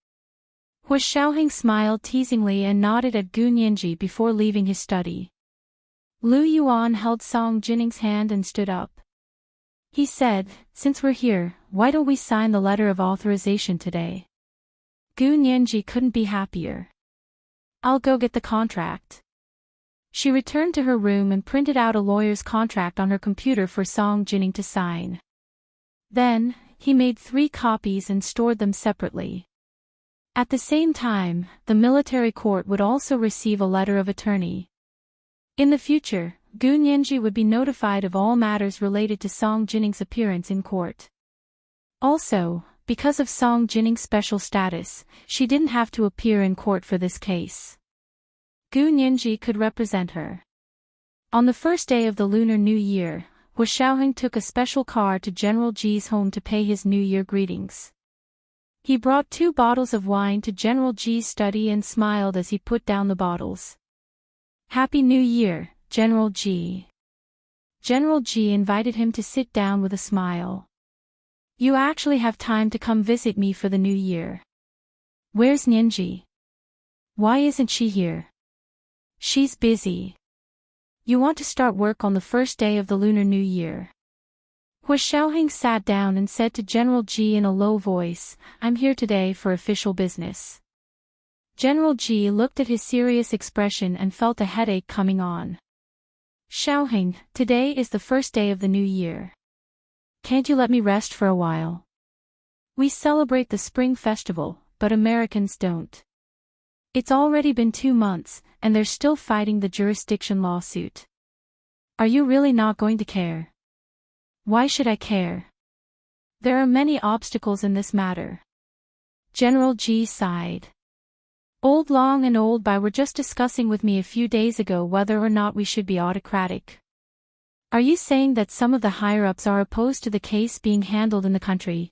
Hu Xiaoheng smiled teasingly and nodded at Gu Nianji before leaving his study. Lu Yuan held Song Jinning's hand and stood up. He said, "Since we're here, why don't we sign the letter of authorization today? Gu Nianji couldn't be happier. I'll go get the contract. She returned to her room and printed out a lawyer's contract on her computer for Song Jining to sign. Then, he made 3 copies and stored them separately. At the same time, the military court would also receive a letter of attorney. In the future, Gu Nianji would be notified of all matters related to Song Jining's appearance in court. Also, because of Song Jining's special status, she didn't have to appear in court for this case. Gu Nianji could represent her. On the first day of the Lunar New Year, Hua Xiaoheng took a special car to General Ji's home to pay his New Year greetings. He brought 2 bottles of wine to General Ji's study and smiled as he put down the bottles. Happy New Year, General Ji. General Ji invited him to sit down with a smile. You actually have time to come visit me for the new year. Where's Nianji? Why isn't she here? She's busy. You want to start work on the first day of the Lunar New Year. Hua Xiaoheng sat down and said to General Ji in a low voice, I'm here today for official business. General Ji looked at his serious expression and felt a headache coming on. Xiaoheng, today is the first day of the new year. Can't you let me rest for a while? We celebrate the Spring Festival, but Americans don't. It's already been 2 months, and they're still fighting the jurisdiction lawsuit. Are you really not going to care? Why should I care? There are many obstacles in this matter. General Ji sighed. Old Long and Old Bai were just discussing with me a few days ago whether or not we should be autocratic. Are you saying that some of the higher-ups are opposed to the case being handled in the country?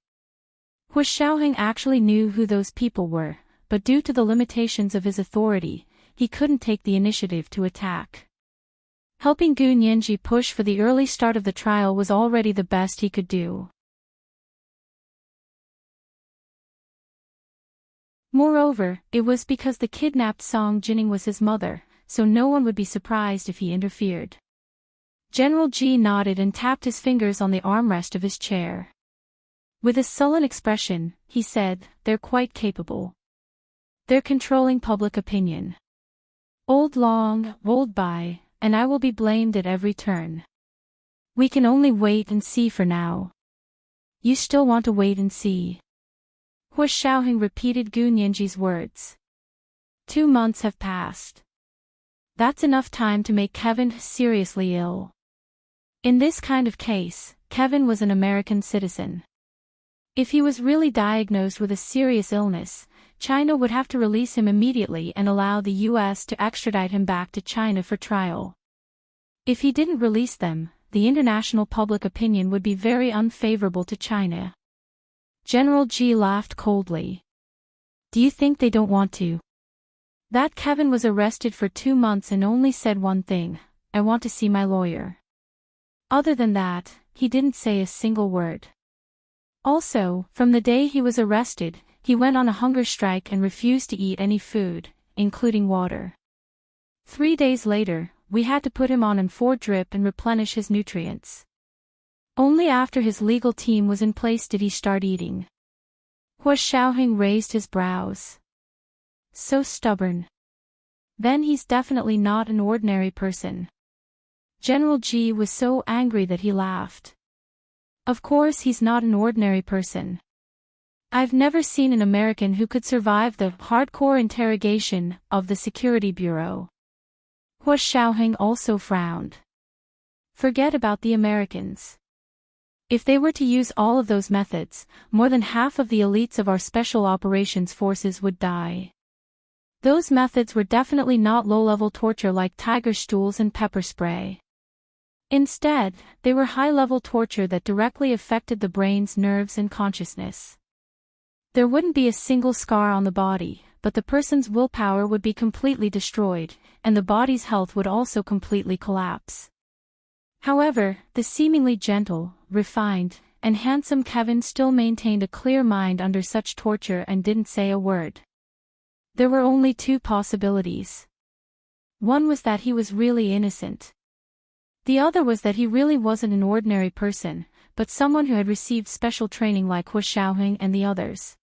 Hua Xiaoheng actually knew who those people were, but due to the limitations of his authority, he couldn't take the initiative to attack. Helping Gu Nianji push for the early start of the trial was already the best he could do. Moreover, it was because the kidnapped Song Jining was his mother, so no one would be surprised if he interfered. General Ji nodded and tapped his fingers on the armrest of his chair. With a sullen expression, he said, they're quite capable. They're controlling public opinion. Old Long, Old Bai, and I will be blamed at every turn. We can only wait and see for now. You still want to wait and see? Hua Xiaoheng repeated Gu Nianji's words. 2 months have passed. That's enough time to make Kevin seriously ill. In this kind of case, Kevin was an American citizen. If he was really diagnosed with a serious illness, China would have to release him immediately and allow the US to extradite him back to China for trial. If he didn't release them, the international public opinion would be very unfavorable to China. General Ji laughed coldly. Do you think they don't want to? That Kevin was arrested for 2 months and only said one thing, I want to see my lawyer. Other than that, he didn't say a single word. Also, from the day he was arrested, he went on a hunger strike and refused to eat any food, including water. 3 days later, we had to put him on an 4 drip and replenish his nutrients. Only after his legal team was in place did he start eating. Hua Xiaoheng raised his brows. So stubborn. Then he's definitely not an ordinary person. General Ji was so angry that he laughed. Of course he's not an ordinary person. I've never seen an American who could survive the hardcore interrogation of the Security Bureau. Hua Xiaoheng also frowned. Forget about the Americans. If they were to use all of those methods, more than half of the elites of our special operations forces would die. Those methods were definitely not low-level torture like tiger stools and pepper spray. Instead, they were high-level torture that directly affected the brain's nerves and consciousness. There wouldn't be a single scar on the body, but the person's willpower would be completely destroyed, and the body's health would also completely collapse. However, the seemingly gentle, refined, and handsome Kevin still maintained a clear mind under such torture and didn't say a word. There were only 2 possibilities. One was that he was really innocent. The other was that he really wasn't an ordinary person, but someone who had received special training like Hua Xiaoheng and the others.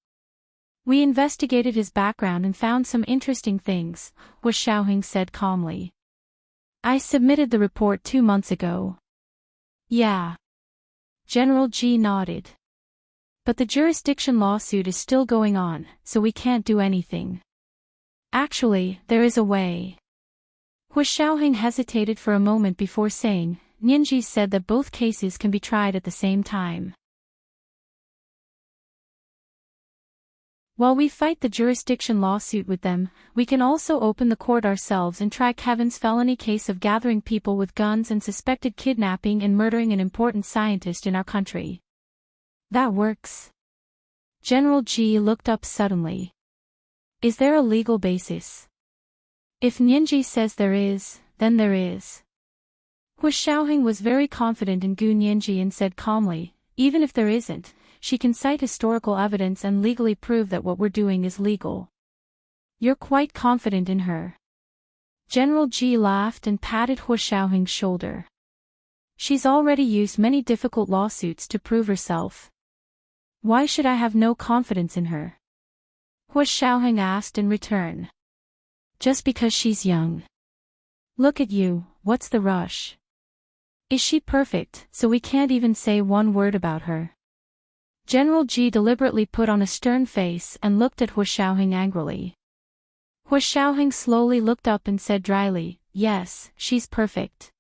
We investigated his background and found some interesting things, Hu Xiaoheng said calmly. I submitted the report 2 months ago. Yeah. General Ji nodded. But the jurisdiction lawsuit is still going on, so we can't do anything. Actually, there is a way. Hu Xiaoheng hesitated for a moment before saying, Nianji said that both cases can be tried at the same time. While we fight the jurisdiction lawsuit with them, we can also open the court ourselves and try Kevin's felony case of gathering people with guns and suspected kidnapping and murdering an important scientist in our country. That works. General Ji looked up suddenly. Is there a legal basis? If Nianji says there is, then there is. Hu Xiaoheng was very confident in Gu Nianji and said calmly, even if there isn't, she can cite historical evidence and legally prove that what we're doing is legal. You're quite confident in her. General Ji laughed and patted Hu Xiaoheng's shoulder. She's already used many difficult lawsuits to prove herself. Why should I have no confidence in her? Hu Xiaoheng asked in return. Just because she's young. Look at you, what's the rush? Is she perfect, so we can't even say one word about her? General Ji deliberately put on a stern face and looked at Hu Xiaoheng angrily. Hu Xiaoheng slowly looked up and said dryly, yes, she's perfect.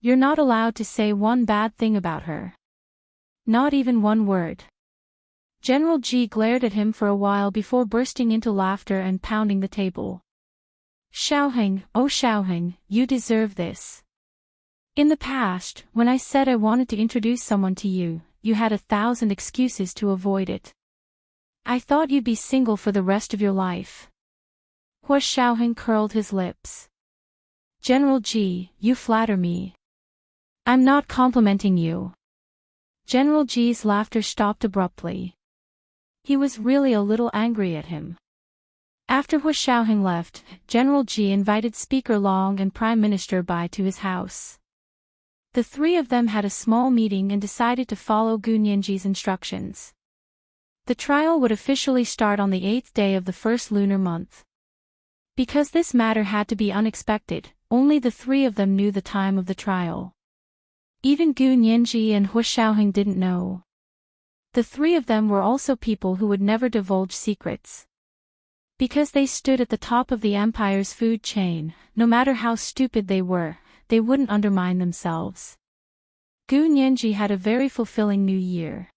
You're not allowed to say one bad thing about her. Not even one word. General Ji glared at him for a while before bursting into laughter and pounding the table. Xiaoheng, oh Xiaoheng, you deserve this. In the past, when I said I wanted to introduce someone to you, you had 1,000 excuses to avoid it. I thought you'd be single for the rest of your life. Hu Xiaoheng curled his lips. General Ji, you flatter me. I'm not complimenting you. General Ji's laughter stopped abruptly. He was really a little angry at him. After Hu Xiaoheng left, General Ji invited Speaker Long and Prime Minister Bai to his house. The three of them had a small meeting and decided to follow Gu Nianji's instructions. The trial would officially start on the 8th day of the first lunar month. Because this matter had to be unexpected, only the three of them knew the time of the trial. Even Gu Nianji and Hu Xiaoheng didn't know. The three of them were also people who would never divulge secrets. Because they stood at the top of the empire's food chain, no matter how stupid they were, they wouldn't undermine themselves. Gu Nianji had a very fulfilling new year.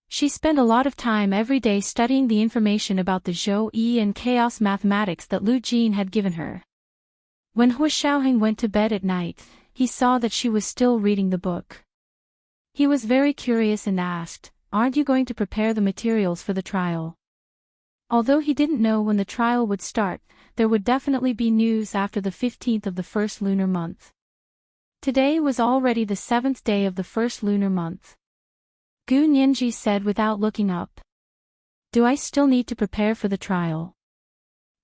She spent a lot of time every day studying the information about the Zhou-Yi and chaos mathematics that Lu Jin had given her. When Hu Xiaoheng went to bed at night, he saw that she was still reading the book. He was very curious and asked, "Aren't you going to prepare the materials for the trial?" Although he didn't know when the trial would start, there would definitely be news after the 15th of the first lunar month. Today was already the 7th day of the first lunar month. Gu Nianji said without looking up. Do I still need to prepare for the trial?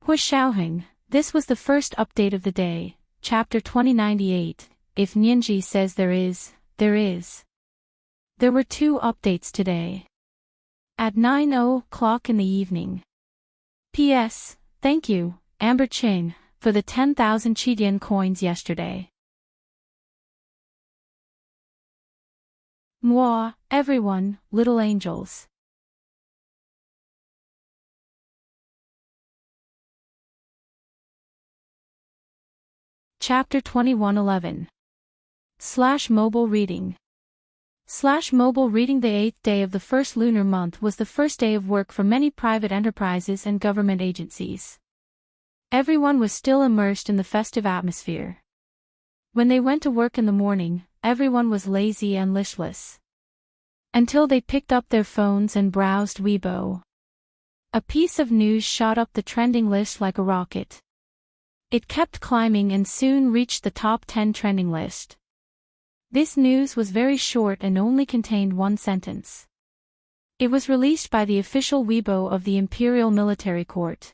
Hu Xiaoheng, this was the first update of the day, chapter 2098, if Nianji says there is, there is. There were 2 updates today. At 9:00 in the evening. P.S. Thank you, Amber Ching, for the 10,000 Qidian coins yesterday. Moi, everyone, little angels. Chapter 2111. /mobile reading. /mobile reading. The 8th day of the first lunar month was the first day of work for many private enterprises and government agencies. Everyone was still immersed in the festive atmosphere. When they went to work in the morning, everyone was lazy and listless. Until they picked up their phones and browsed Weibo. A piece of news shot up the trending list like a rocket. It kept climbing and soon reached the top 10 trending list. This news was very short and only contained one sentence. It was released by the official Weibo of the Imperial Military Court.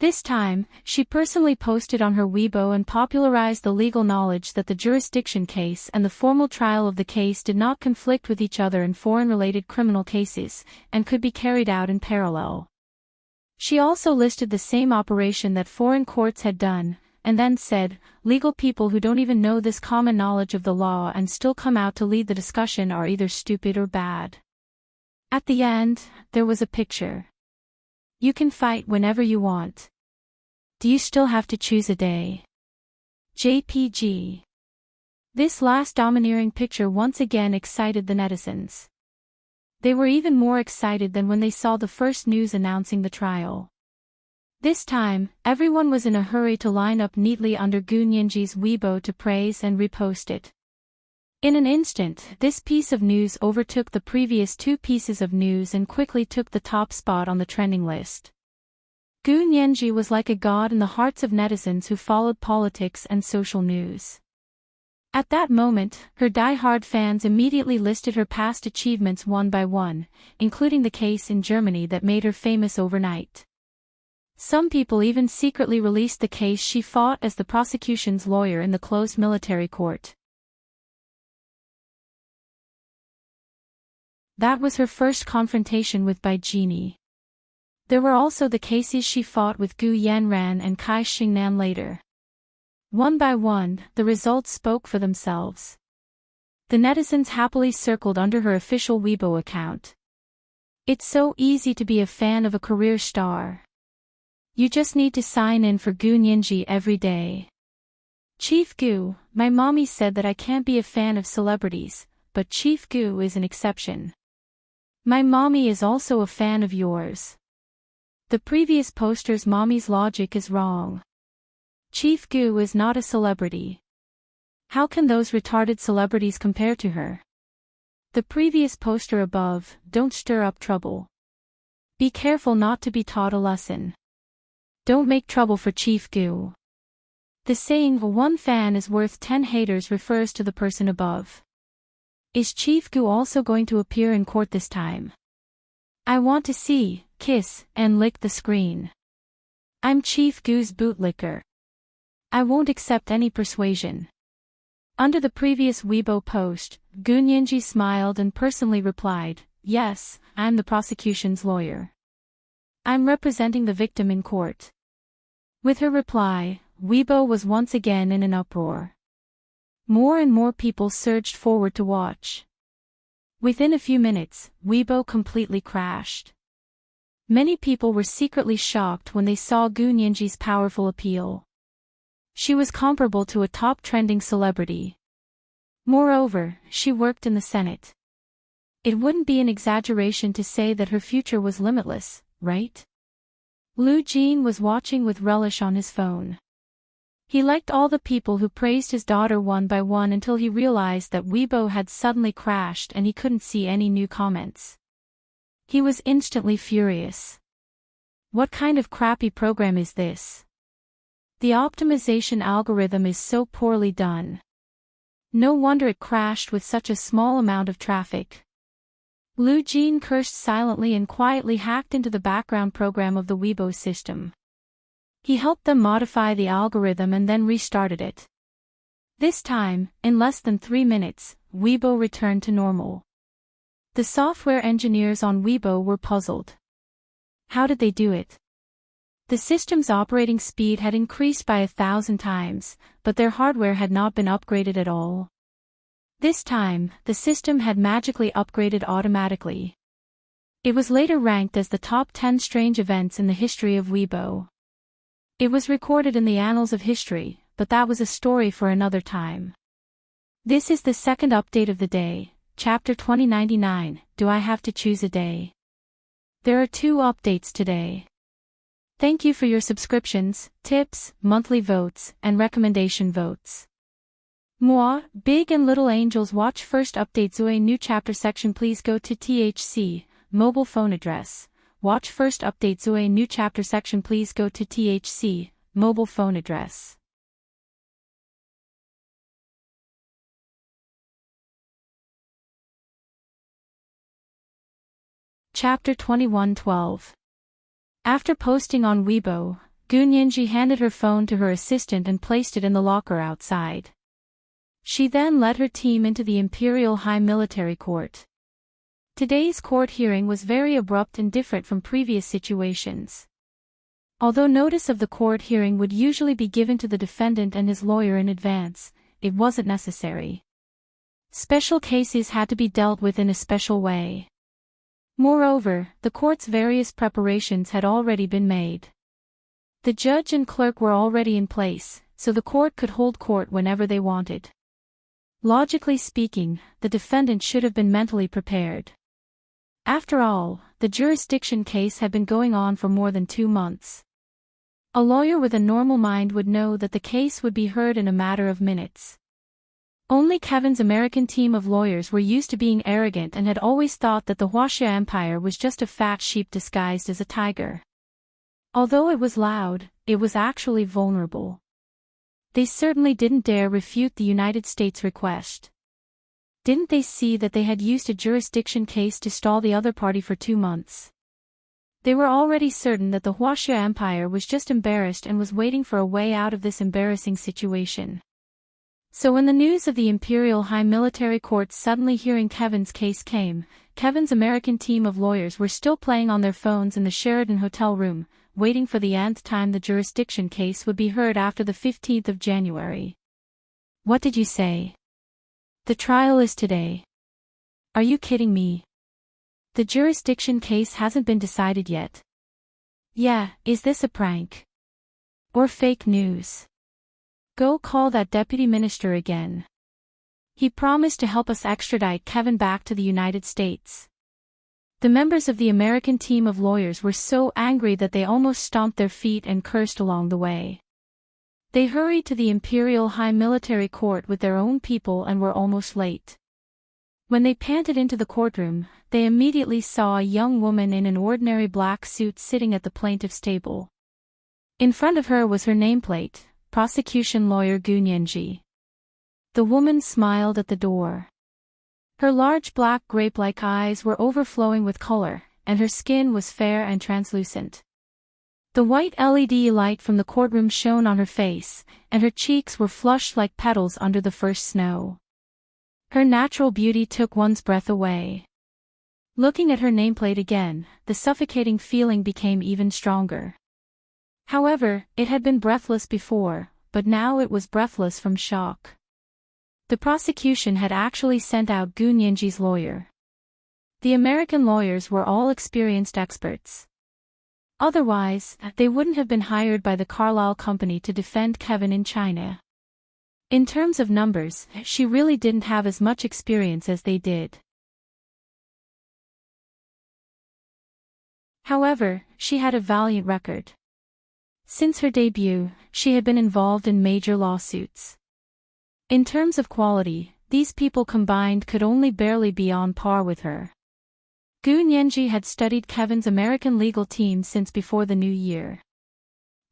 This time, she personally posted on her Weibo and popularized the legal knowledge that the jurisdiction case and the formal trial of the case did not conflict with each other in foreign-related criminal cases, and could be carried out in parallel. She also listed the same operation that foreign courts had done, and then said, legal people who don't even know this common knowledge of the law and still come out to lead the discussion are either stupid or bad. At the end, there was a picture. You can fight whenever you want. Do you still have to choose a day? JPG. This last domineering picture once again excited the netizens. They were even more excited than when they saw the first news announcing the trial. This time, everyone was in a hurry to line up neatly under Gu Nianji's Weibo to praise and repost it. In an instant, this piece of news overtook the previous two pieces of news and quickly took the top spot on the trending list. Gu Nianji was like a god in the hearts of netizens who followed politics and social news. At that moment, her die-hard fans immediately listed her past achievements one by one, including the case in Germany that made her famous overnight. Some people even secretly released the case she fought as the prosecution's lawyer in the closed military court. That was her first confrontation with Bai Jini. There were also the cases she fought with Gu Yanran and Kai Xingnan later. One by one, the results spoke for themselves. The netizens happily circled under her official Weibo account. It's so easy to be a fan of a career star. You just need to sign in for Gu Nianji every day. Chief Gu, my mommy said that I can't be a fan of celebrities, but Chief Gu is an exception. My mommy is also a fan of yours. The previous poster's mommy's logic is wrong. Chief Gu is not a celebrity. How can those retarded celebrities compare to her? The previous poster above, don't stir up trouble. Be careful not to be taught a lesson. Don't make trouble for Chief Gu. The saying one fan is worth 10 haters refers to the person above. Is Chief Gu also going to appear in court this time? I want to see, kiss, and lick the screen. I'm Chief Gu's bootlicker. I won't accept any persuasion. Under the previous Weibo post, Gu Nianji smiled and personally replied, yes, I'm the prosecution's lawyer. I'm representing the victim in court. With her reply, Weibo was once again in an uproar. More and more people surged forward to watch. Within a few minutes, Weibo completely crashed. Many people were secretly shocked when they saw Gu Nianji's powerful appeal. She was comparable to a top trending celebrity. Moreover, she worked in the Senate. It wouldn't be an exaggeration to say that her future was limitless, right? Lu Jin was watching with relish on his phone. He liked all the people who praised his daughter one by one until he realized that Weibo had suddenly crashed and he couldn't see any new comments. He was instantly furious. What kind of crappy program is this? The optimization algorithm is so poorly done. No wonder it crashed with such a small amount of traffic. Lu Jin cursed silently and quietly hacked into the background program of the Weibo system. He helped them modify the algorithm and then restarted it. This time, in less than 3 minutes, Weibo returned to normal. The software engineers on Weibo were puzzled. How did they do it? The system's operating speed had increased by 1,000 times, but their hardware had not been upgraded at all. This time, the system had magically upgraded automatically. It was later ranked as the top 10 strange events in the history of Weibo. It was recorded in the annals of history, but that was a story for another time. This is the second update of the day, Chapter 2099, Do I Have to Choose a Day? There are 2 updates today. Thank you for your subscriptions, tips, monthly votes, and recommendation votes. Moi, Big and Little Angels watch first update Zoe new chapter section please go to THC, mobile phone address. Watch first update Zoe new chapter section please go to THC, mobile phone address. Chapter 2112. After posting on Weibo, Gunyanji handed her phone to her assistant and placed it in the locker outside. She then led her team into the Imperial High Military Court. Today's court hearing was very abrupt and different from previous situations. Although notice of the court hearing would usually be given to the defendant and his lawyer in advance, it wasn't necessary. Special cases had to be dealt with in a special way. Moreover, the court's various preparations had already been made. The judge and clerk were already in place, so the court could hold court whenever they wanted. Logically speaking, the defendant should have been mentally prepared. After all, the jurisdiction case had been going on for more than 2 months. A lawyer with a normal mind would know that the case would be heard in a matter of minutes. Only Kevin's American team of lawyers were used to being arrogant and had always thought that the Huaxia Empire was just a fat sheep disguised as a tiger. Although it was loud, it was actually vulnerable. They certainly didn't dare refute the United States request. Didn't they see that they had used a jurisdiction case to stall the other party for 2 months? They were already certain that the Huaxia Empire was just embarrassed and was waiting for a way out of this embarrassing situation. So when the news of the Imperial High Military Court suddenly hearing Kevin's case came, Kevin's American team of lawyers were still playing on their phones in the Sheraton hotel room, waiting for the nth time the jurisdiction case would be heard after the 15th of January. What did you say? The trial is today. Are you kidding me? The jurisdiction case hasn't been decided yet. Yeah, is this a prank? Or fake news? Go call that deputy minister again. He promised to help us extradite Kevin back to the United States. The members of the American team of lawyers were so angry that they almost stomped their feet and cursed along the way. They hurried to the Imperial High Military Court with their own people and were almost late. When they panted into the courtroom, they immediately saw a young woman in an ordinary black suit sitting at the plaintiff's table. In front of her was her nameplate, prosecution lawyer Gunyanji. The woman smiled at the door. Her large black grape-like eyes were overflowing with color, and her skin was fair and translucent. The white LED light from the courtroom shone on her face, and her cheeks were flushed like petals under the first snow. Her natural beauty took one's breath away. Looking at her nameplate again, the suffocating feeling became even stronger. However, it had been breathless before, but now it was breathless from shock. The prosecution had actually sent out Gunyanji's lawyer. The American lawyers were all experienced experts. Otherwise, they wouldn't have been hired by the Carlyle Company to defend Kevin in China. In terms of numbers, she really didn't have as much experience as they did. However, she had a valiant record. Since her debut, she had been involved in major lawsuits. In terms of quality, these people combined could only barely be on par with her. Gunyanji had studied Kevin's American legal team since before the new year.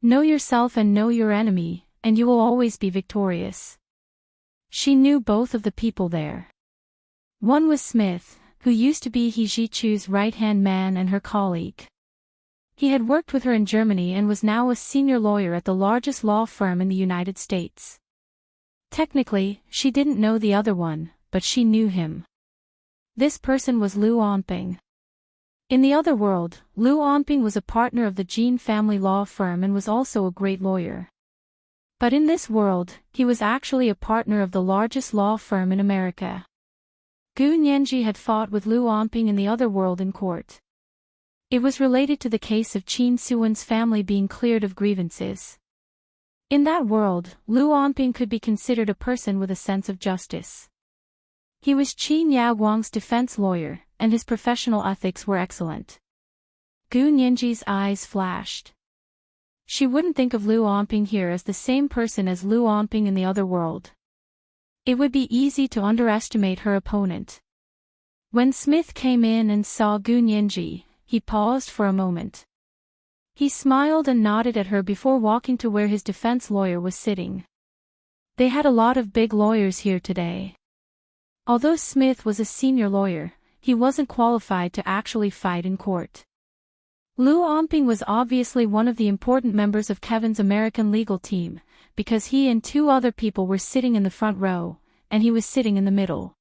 Know yourself and know your enemy, and you will always be victorious. She knew both of the people there. One was Smith, who used to be He Jichu's right-hand man and her colleague. He had worked with her in Germany and was now a senior lawyer at the largest law firm in the United States. Technically, she didn't know the other one, but she knew him. This person was Liu Onping. In the other world, Liu Onping was a partner of the Jin family law firm and was also a great lawyer. But in this world, he was actually a partner of the largest law firm in America. Gunyanji had fought with Liu Onping in the other world in court. It was related to the case of Qin Suwen's family being cleared of grievances. In that world, Liu Onping could be considered a person with a sense of justice. He was Qin Yaguang's defense lawyer, and his professional ethics were excellent. Gunyanji's eyes flashed. She wouldn't think of Liu Onping here as the same person as Liu Onping in the other world. It would be easy to underestimate her opponent. When Smith came in and saw Gunyanji, he paused for a moment. He smiled and nodded at her before walking to where his defense lawyer was sitting. They had a lot of big lawyers here today. Although Smith was a senior lawyer, he wasn't qualified to actually fight in court. Lu Omping was obviously one of the important members of Kevin's American legal team, because he and two other people were sitting in the front row, and he was sitting in the middle.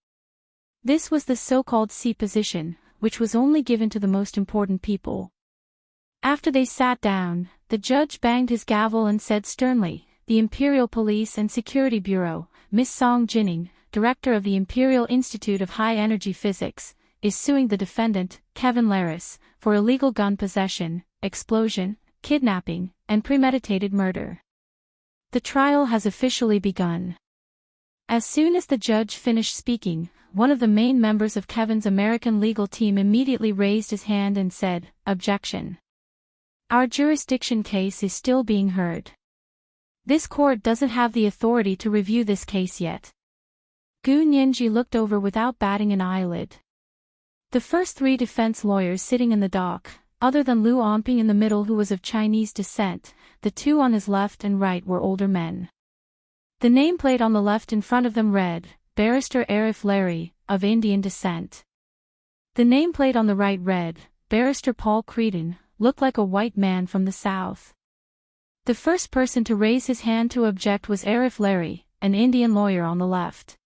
This was the so-called C position, which was only given to the most important people. After they sat down, the judge banged his gavel and said sternly, "The Imperial Police and Security Bureau, Miss Song Jining, director of the Imperial Institute of High Energy Physics, is suing the defendant, Kevin Laris, for illegal gun possession, explosion, kidnapping, and premeditated murder. The trial has officially begun." As soon as the judge finished speaking, one of the main members of Kevin's American legal team immediately raised his hand and said, "Objection. Our jurisdiction case is still being heard. This court doesn't have the authority to review this case yet." Gu Nianji looked over without batting an eyelid. The first three defense lawyers sitting in the dock, other than Lu Omping in the middle who was of Chinese descent, the two on his left and right were older men. The nameplate on the left in front of them read, "Barrister Arif Larry, of Indian descent." The nameplate on the right read, "Barrister Paul Creedon, looked like a white man from the south." The first person to raise his hand to object was Arif Larry, an Indian lawyer on the left.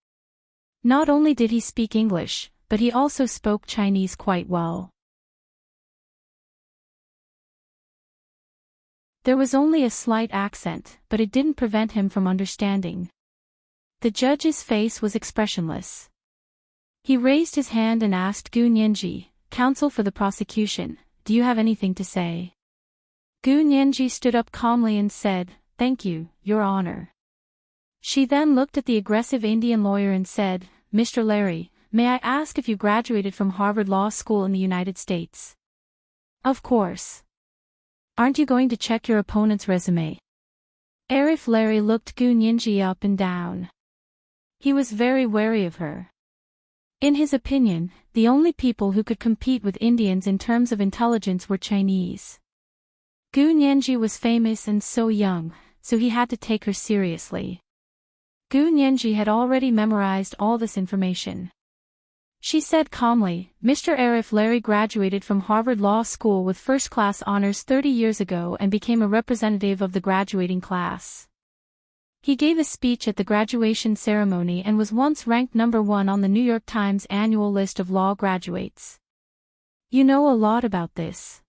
Not only did he speak English, but he also spoke Chinese quite well. There was only a slight accent, but it didn't prevent him from understanding. The judge's face was expressionless. He raised his hand and asked Gu Nianji, counsel for the prosecution, "Do you have anything to say?" Gu Nianji stood up calmly and said, "Thank you, Your Honor." She then looked at the aggressive Indian lawyer and said, "Mr. Larry, may I ask if you graduated from Harvard Law School in the United States?" "Of course." "Aren't you going to check your opponent's resume?" Arif Larry looked Gu Nianji up and down. He was very wary of her. In his opinion, the only people who could compete with Indians in terms of intelligence were Chinese. Gu Nianji was famous and so young, so he had to take her seriously. Gu Nianji had already memorized all this information. She said calmly, "Mr. Arif Larry graduated from Harvard Law School with first-class honors 30 years ago and became a representative of the graduating class. He gave a speech at the graduation ceremony and was once ranked number 1 on the New York Times annual list of law graduates. You know a lot about this."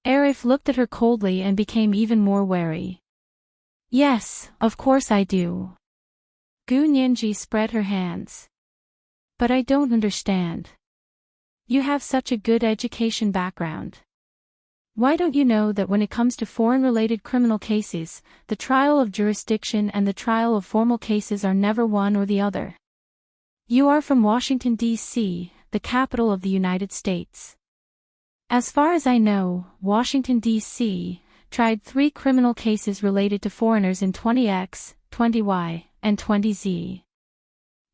Arif looked at her coldly and became even more wary. "Yes, of course I do." Gu Nianji spread her hands. "But I don't understand. You have such a good education background. Why don't you know that when it comes to foreign-related criminal cases, the trial of jurisdiction and the trial of formal cases are never one or the other? You are from Washington, D.C., the capital of the United States. As far as I know, Washington, D.C., tried 3 criminal cases related to foreigners in 20X, 20Y, and 20Z.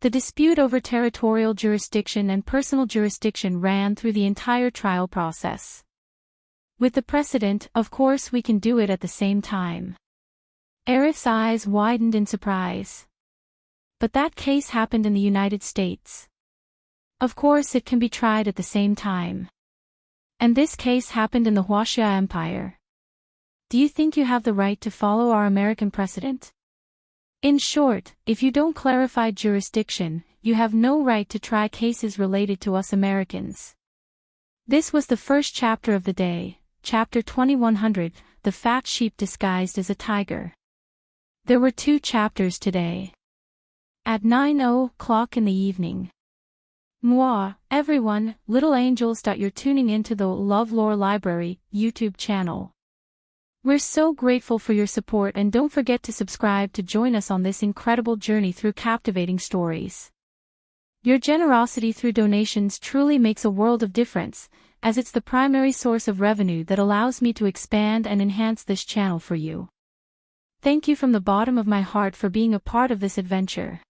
The dispute over territorial jurisdiction and personal jurisdiction ran through the entire trial process. With the precedent, of course we can do it at the same time." Arif's eyes widened in surprise. "But that case happened in the United States. Of course it can be tried at the same time. And this case happened in the Huaxia Empire. Do you think you have the right to follow our American precedent? In short, if you don't clarify jurisdiction, you have no right to try cases related to us Americans." This was the first chapter of the day, chapter 2100, The Fat Sheep Disguised as a Tiger. There were 2 chapters today. At 9:00 in the evening. Mwah, everyone, little angels. You're tuning into the LoveLore Library YouTube channel. We're so grateful for your support, and don't forget to subscribe to join us on this incredible journey through captivating stories. Your generosity through donations truly makes a world of difference, as it's the primary source of revenue that allows me to expand and enhance this channel for you. Thank you from the bottom of my heart for being a part of this adventure.